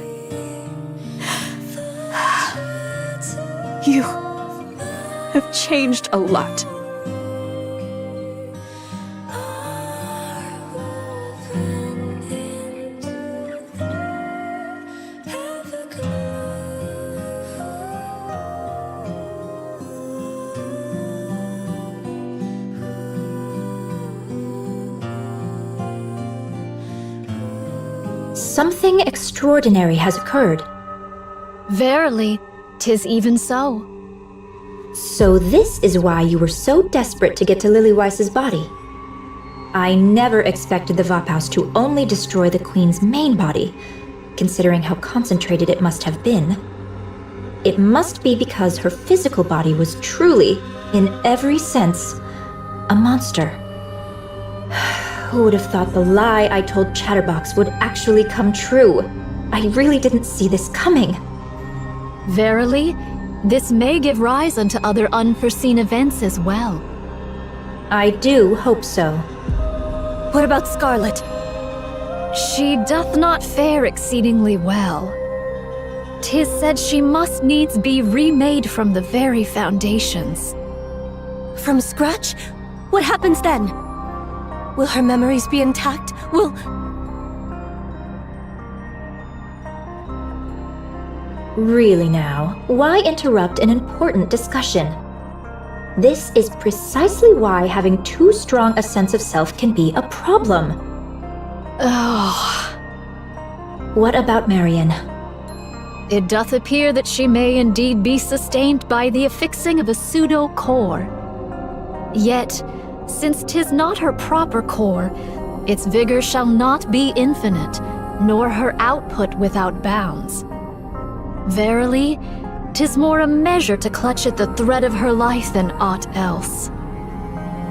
You have changed a lot. Something extraordinary has occurred. Verily, 'tis even so. So this is why you were so desperate to get to Lillyweiss's body. I never expected the Vophouse to only destroy the Queen's main body, considering how concentrated it must have been. It must be because her physical body was truly, in every sense, a monster. Who would have thought the lie I told Chatterbox would actually come true? I really didn't see this coming. Verily, this may give rise unto other unforeseen events as well. I do hope so. What about Scarlet? She doth not fare exceedingly well. 'Tis said she must needs be remade from the very foundations. From scratch? What happens then? Will her memories be intact? Will... Really now, why interrupt an important discussion? This is precisely why having too strong a sense of self can be a problem. Oh. What about Marion? It doth appear that she may indeed be sustained by the affixing of a pseudo-core. Yet, since 'tis not her proper core, its vigor shall not be infinite, nor her output without bounds. Verily, 'tis more a measure to clutch at the thread of her life than aught else.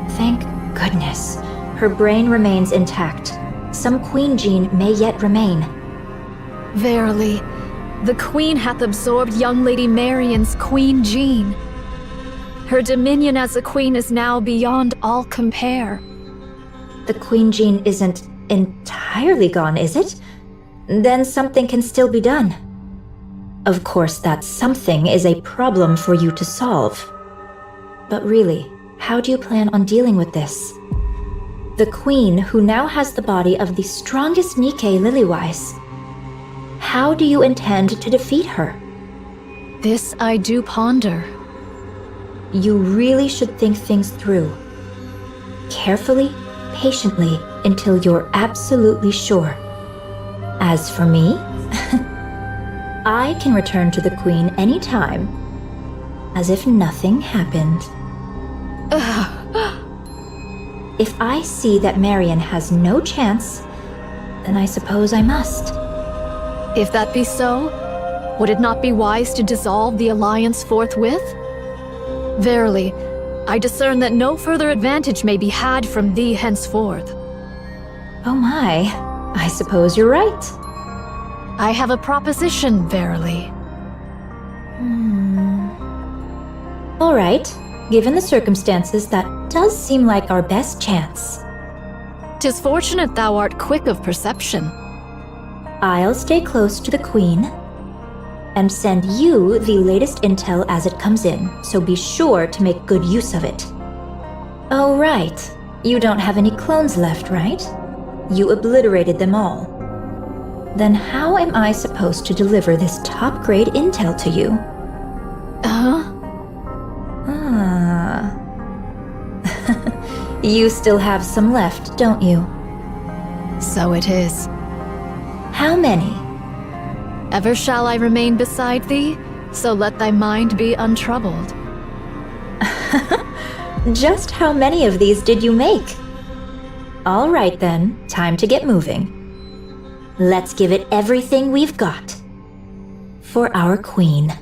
Thank goodness. Her brain remains intact. Some queen gene may yet remain. Verily, the Queen hath absorbed young Lady Marion's queen gene. Her dominion as a queen is now beyond all compare. The queen gene isn't entirely gone, is it? Then something can still be done. Of course, that something is a problem for you to solve. But really, how do you plan on dealing with this? The queen, who now has the body of the strongest Nikke Lilywise. How do you intend to defeat her? This I do ponder. You really should think things through. Carefully, patiently, until you're absolutely sure. As for me, I can return to the Queen anytime, as if nothing happened. If I see that Marion has no chance, then I suppose I must. If that be so, would it not be wise to dissolve the alliance forthwith? Verily, I discern that no further advantage may be had from thee henceforth. Oh my, I suppose you're right. I have a proposition, verily. All right, given the circumstances, that does seem like our best chance. 'Tis fortunate thou art quick of perception. I'll stay close to the Queen and send you the latest intel as it comes in, so be sure to make good use of it. Oh, right. You don't have any clones left, right? You obliterated them all. Then how am I supposed to deliver this top-grade intel to you? You still have some left, don't you? So it is. How many? Ever shall I remain beside thee, so let thy mind be untroubled. Just how many of these did you make? All right then, time to get moving. Let's give it everything we've got. For our Queen.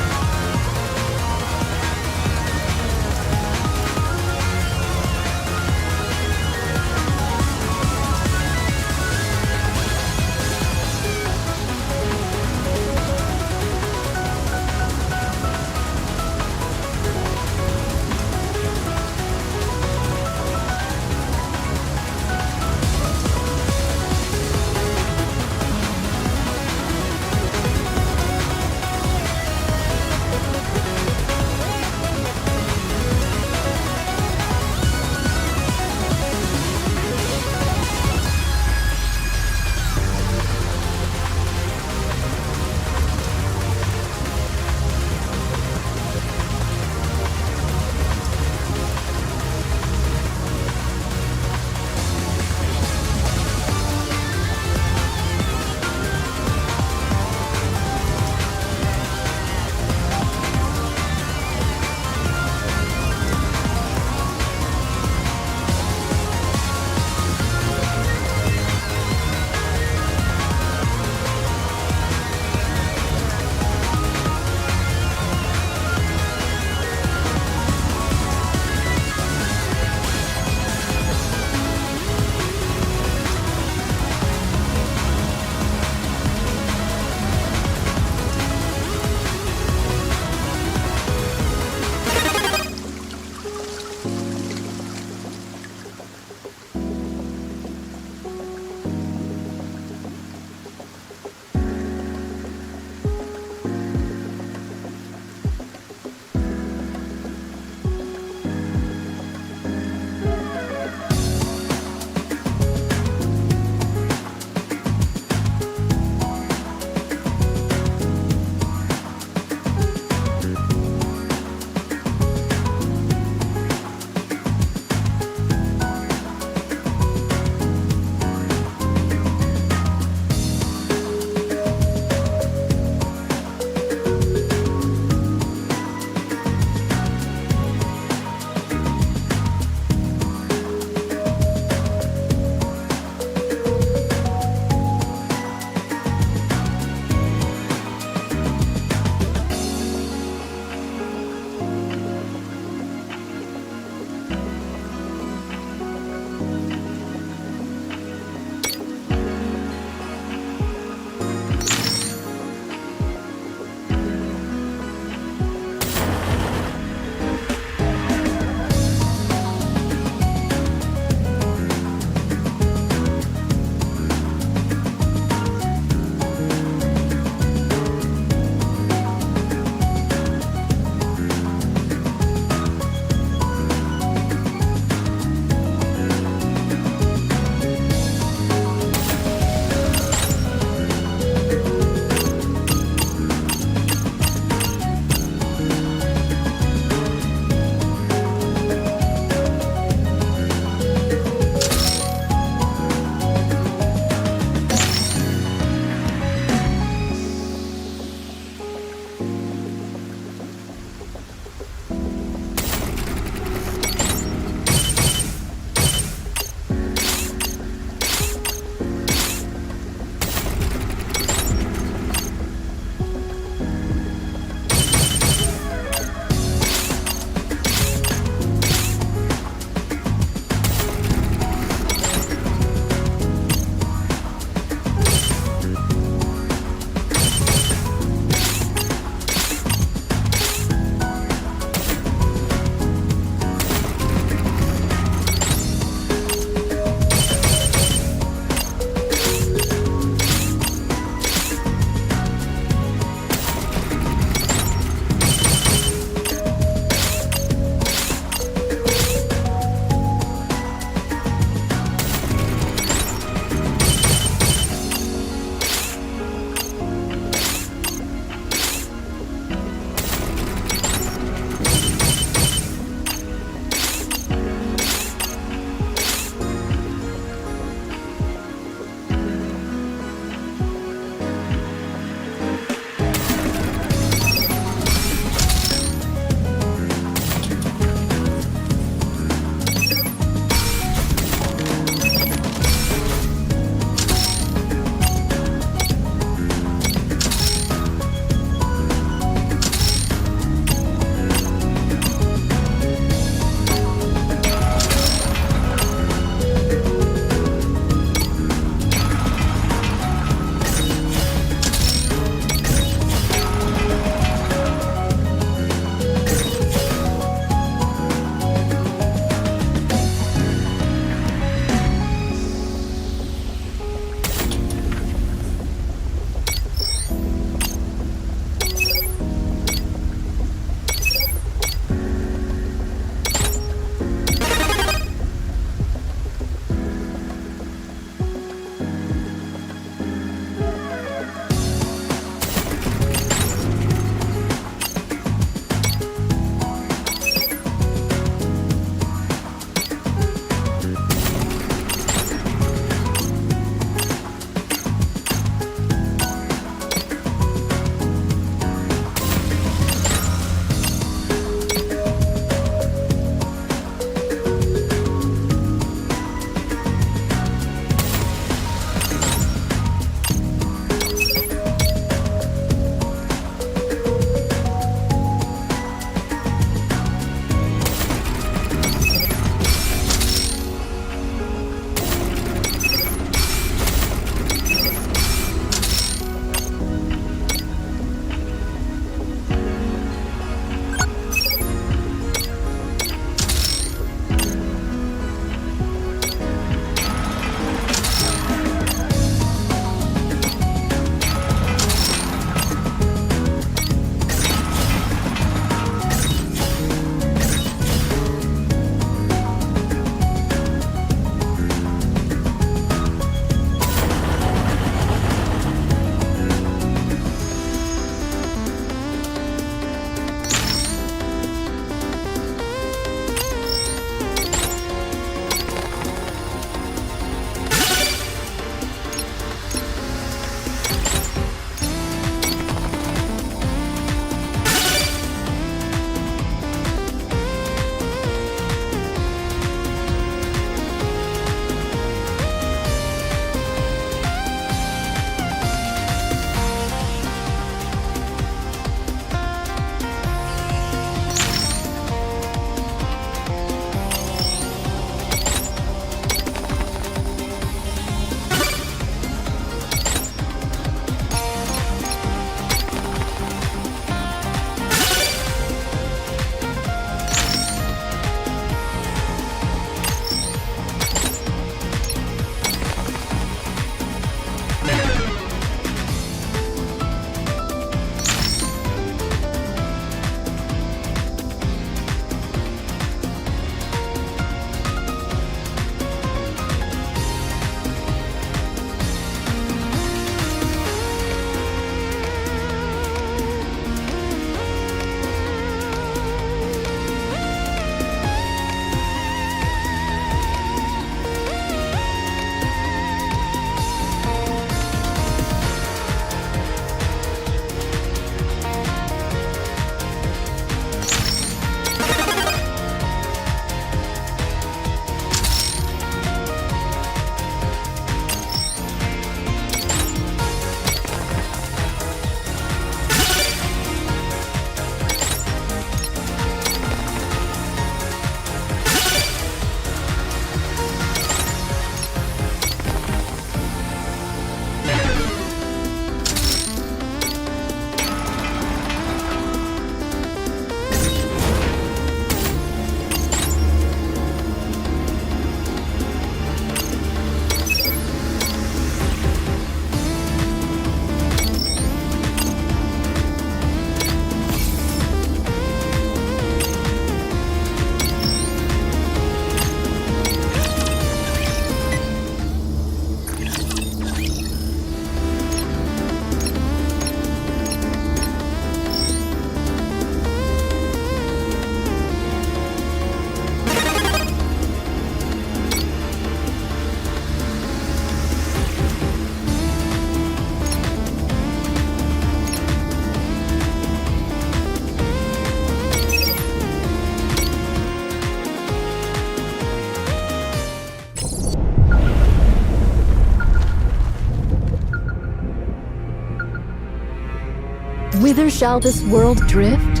shall this world drift?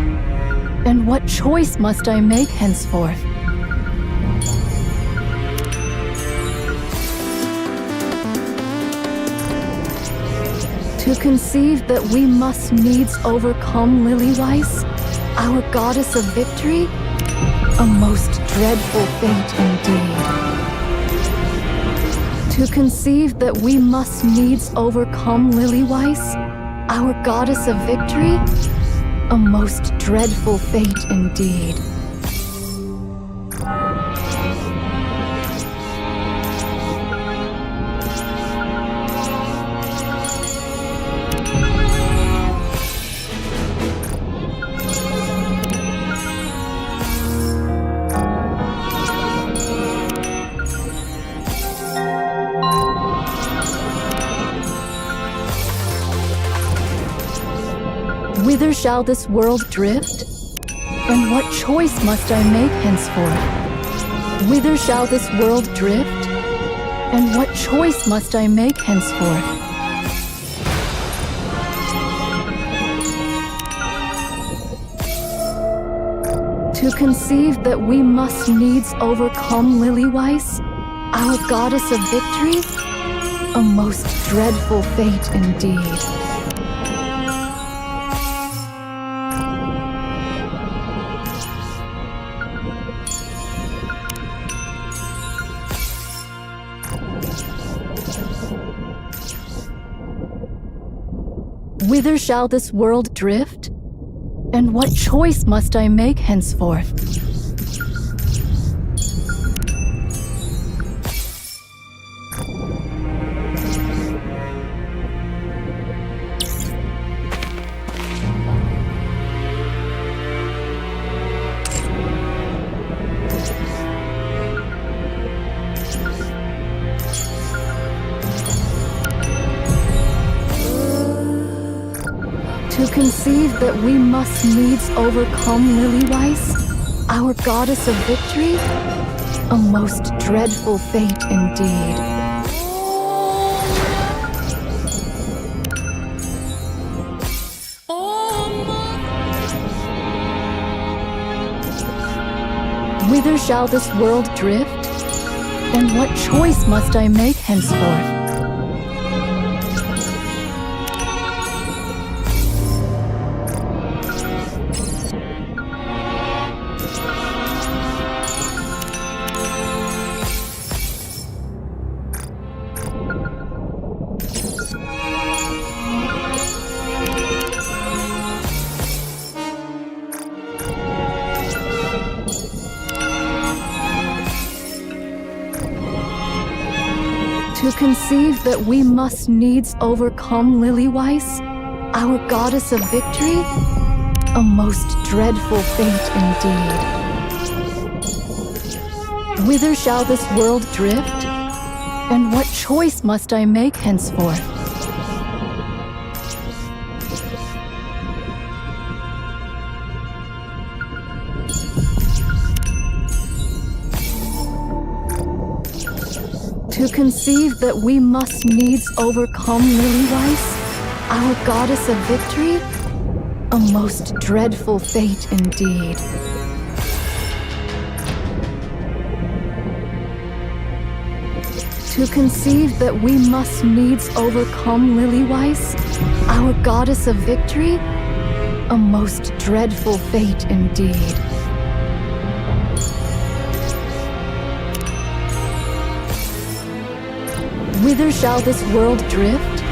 And what choice must I make henceforth? To conceive that we must needs overcome Lily-Weiss, our goddess of victory? A most dreadful fate indeed. To conceive that we must needs overcome Lily-Weiss, our goddess of victory? A most dreadful fate indeed. Whither shall this world drift? And what choice must I make henceforth? Whither shall this world drift? And what choice must I make henceforth? To conceive that we must needs overcome Lily-Weiss, our goddess of victory? A most dreadful fate indeed. Whither shall this world drift? And what choice must I make henceforth? To conceive that we must needs overcome Lily-Weiss, our goddess of victory? A most dreadful fate indeed. Whither shall this world drift? And what choice must I make henceforth? To conceive that we must needs overcome Lily-Weiss, our goddess of victory? A most dreadful fate indeed. Whither shall this world drift? And what choice must I make henceforth? To conceive that we must needs overcome Lily-Weiss, our goddess of victory? A most dreadful fate indeed. To conceive that we must needs overcome Lily-Weiss, our goddess of victory? A most dreadful fate indeed. Whither shall this world drift?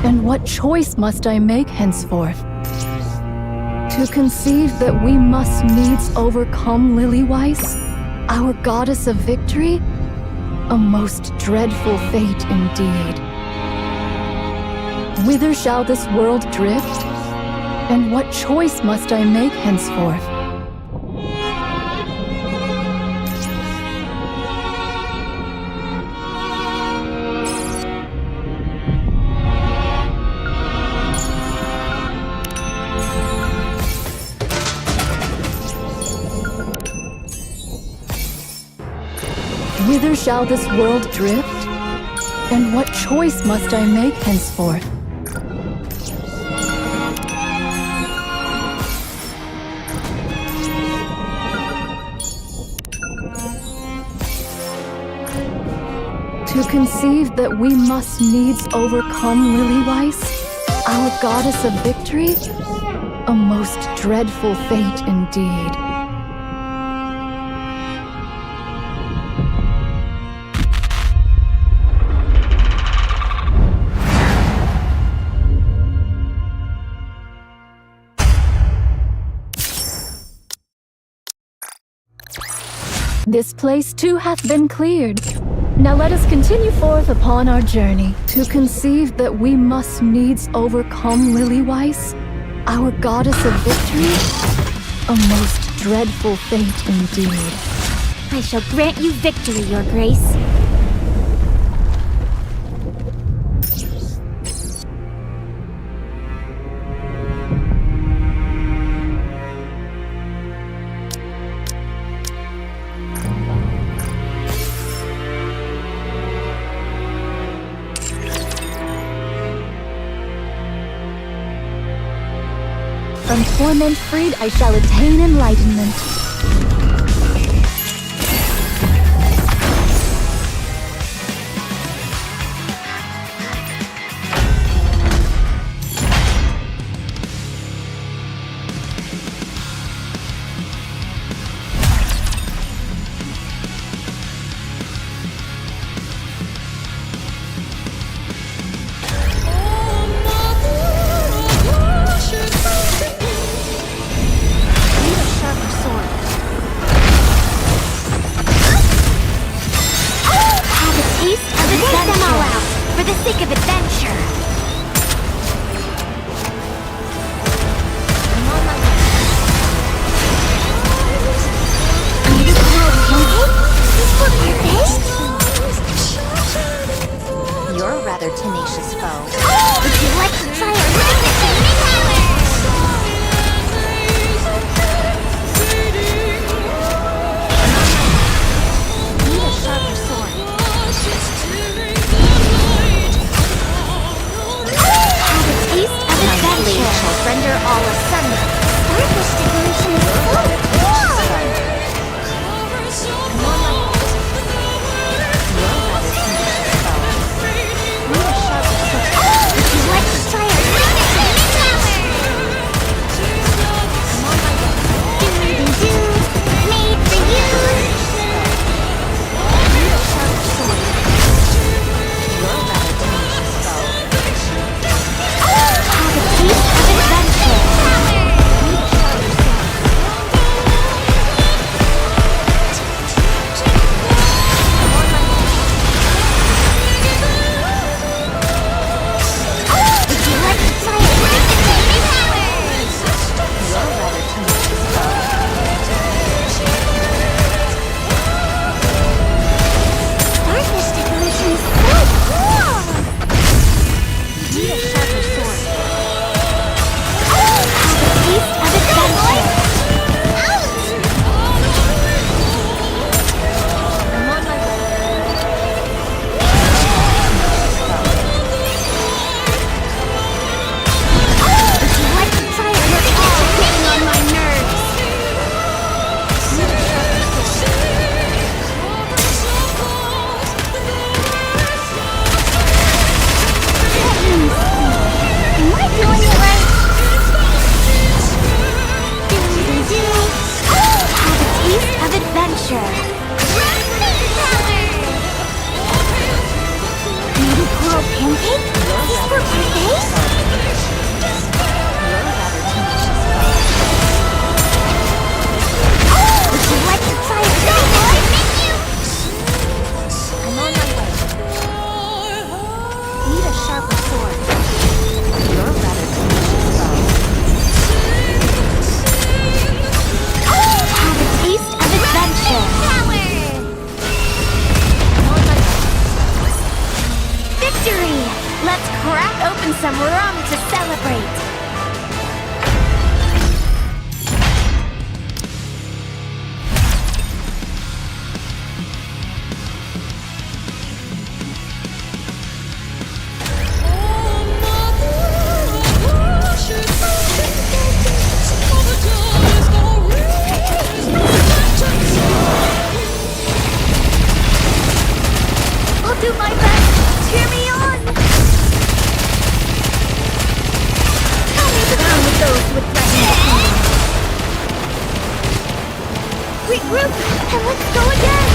And what choice must I make henceforth? To conceive that we must needs overcome Lily-Weiss, our goddess of victory? A most dreadful fate indeed. Whither shall this world drift? And what choice must I make henceforth? Whither shall this world drift? And what choice must I make henceforth? To conceive that we must needs overcome Lilyweiss, our goddess of victory? A most dreadful fate indeed. This place too hath been cleared. Now let us continue forth upon our journey. To conceive that we must needs overcome Lilyweiss, our goddess of victory? A most dreadful fate indeed. I shall grant you victory, Your Grace. From torment freed, I shall attain enlightenment. Tenacious foe. Would you like to try our signature power? Need a sharper sword. Have a taste of adventure. Shall render all asunder. Starfish decoration is so cool. You're rather tenacious foe. Need a sharper sword. and let's go again!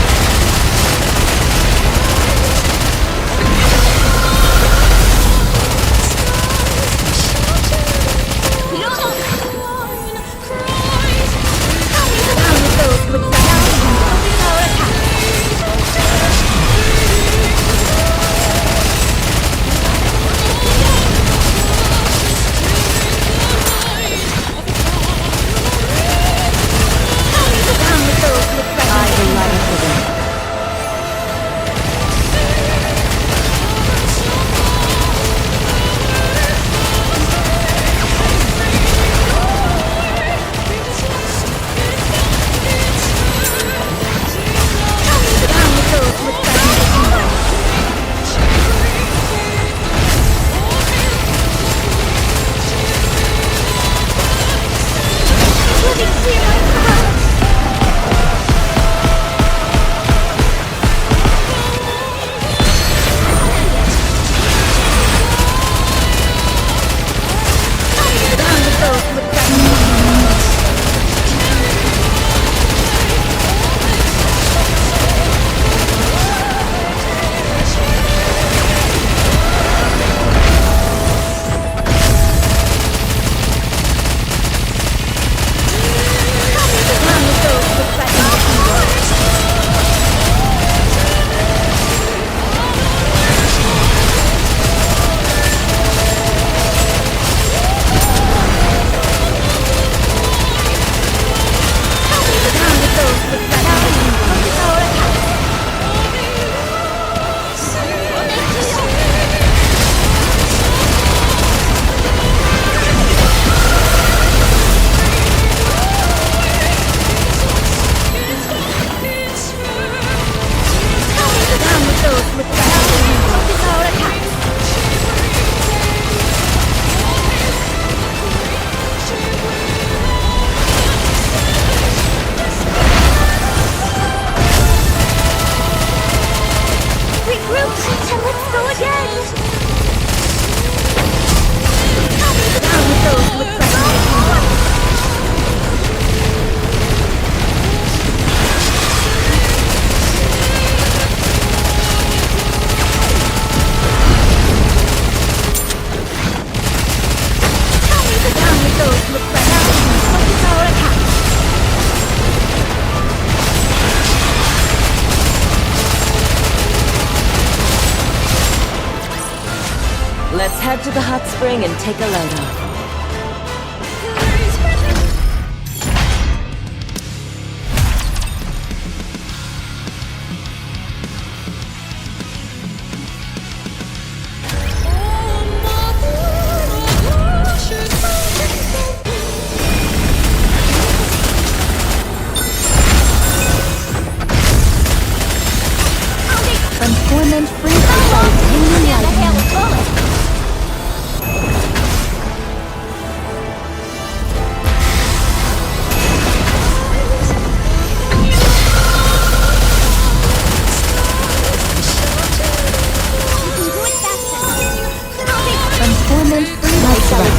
Let's head to the hot spring and take a load off. From torment free from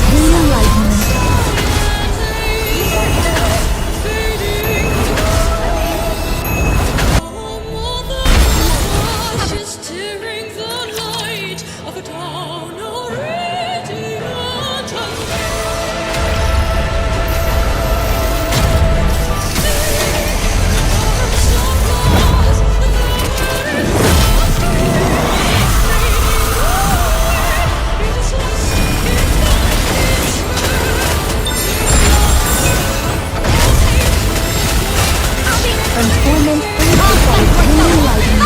pain and lightning. Torment free by pain and lightning.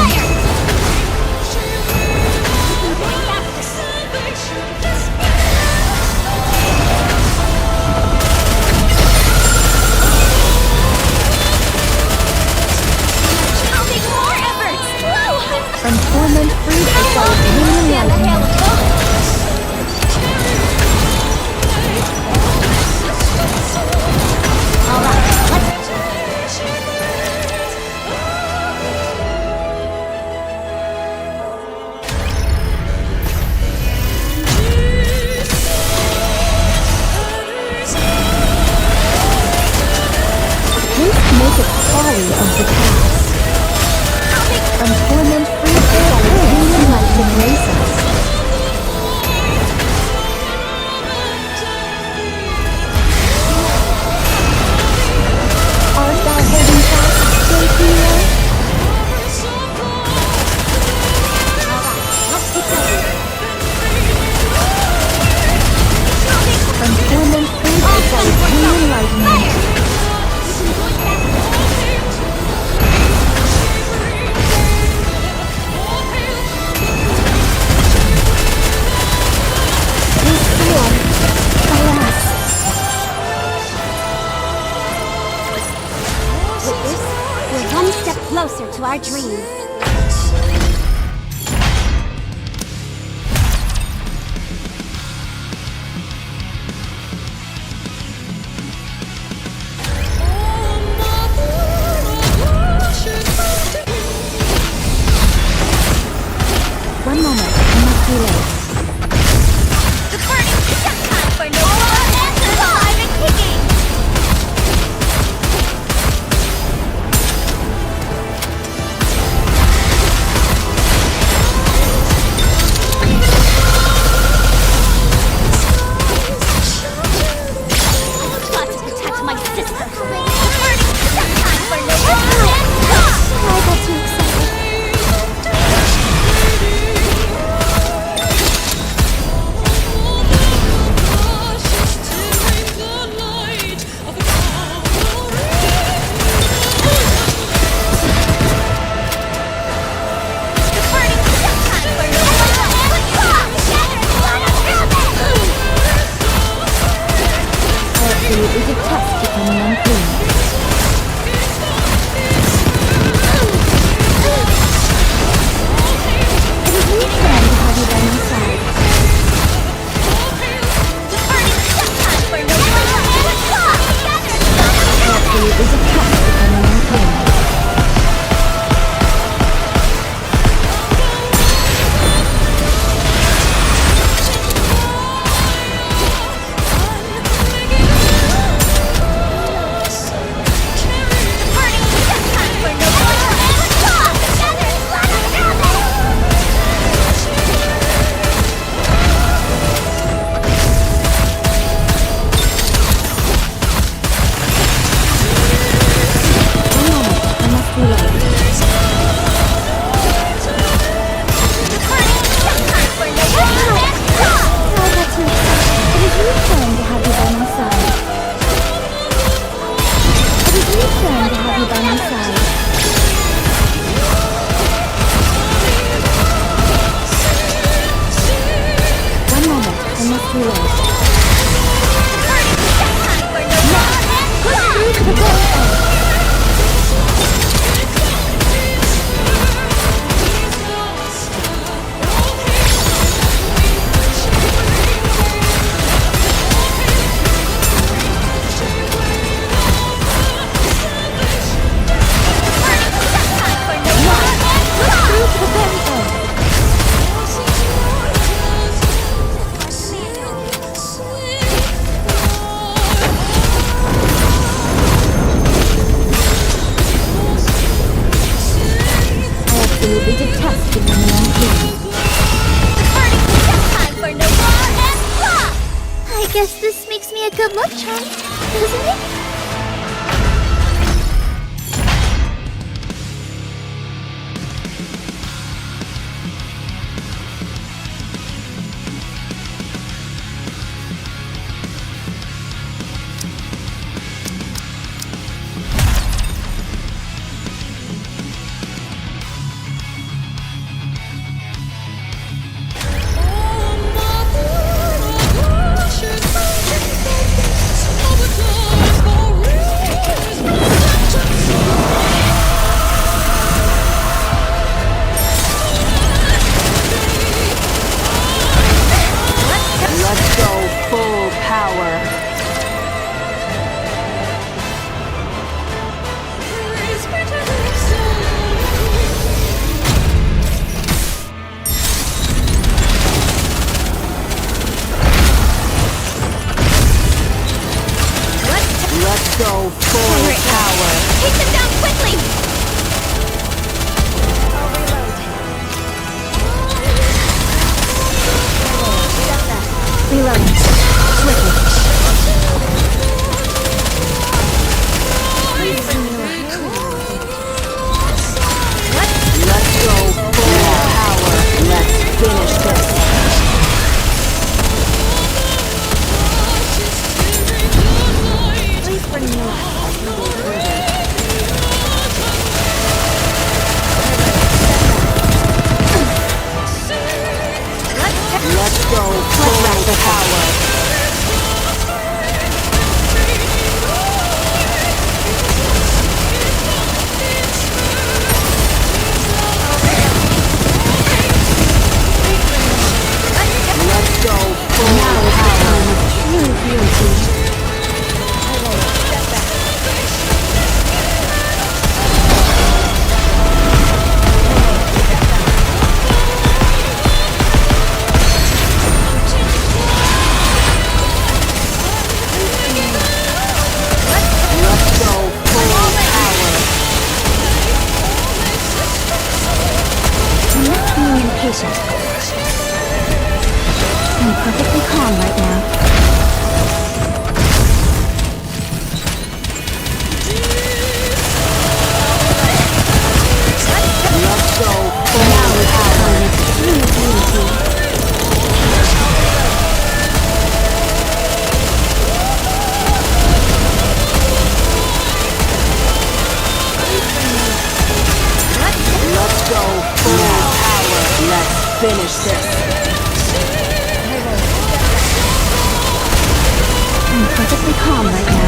Make a tally of the pass. From torment-free shall its human light embrace us. Art thou holding fast, great hero? From torment-free shall its human light embrace us. With this, we're one step closer to our dream. One moment, I must relay. The burning time for no more answers alive and kicking! Got to protect my sister! The burning time for no more answers! I got too excited. Absolutely detest becoming unclean. It is really fun to have you by my side. Absolutely detest becoming unclean. I guess this makes me a good luck charm, doesn't it? Of a perfectly calm right now. Let's go. Now is the time of true unity. Let's go. Full power. Let's finish this. I'm perfectly calm right now.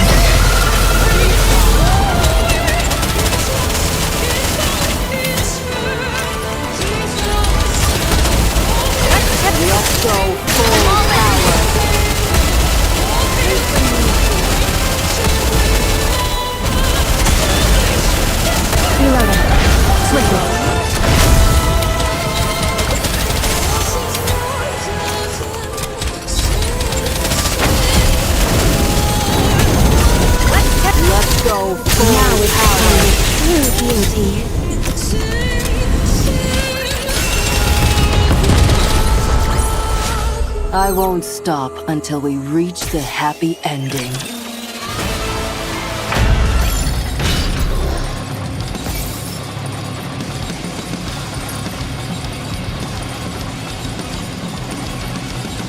Let's go. Full power. Reloading. Swiftly. Let's go. Full Now is the power. time of true unity. I won't stop until we reach the happy ending.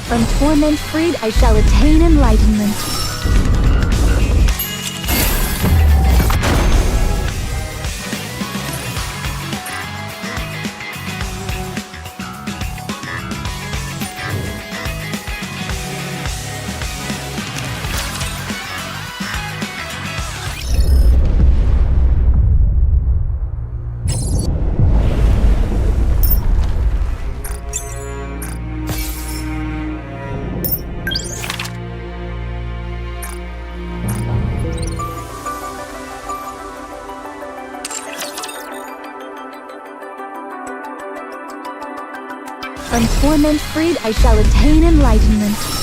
From torment freed, I shall attain enlightenment. From torment freed, I shall attain enlightenment.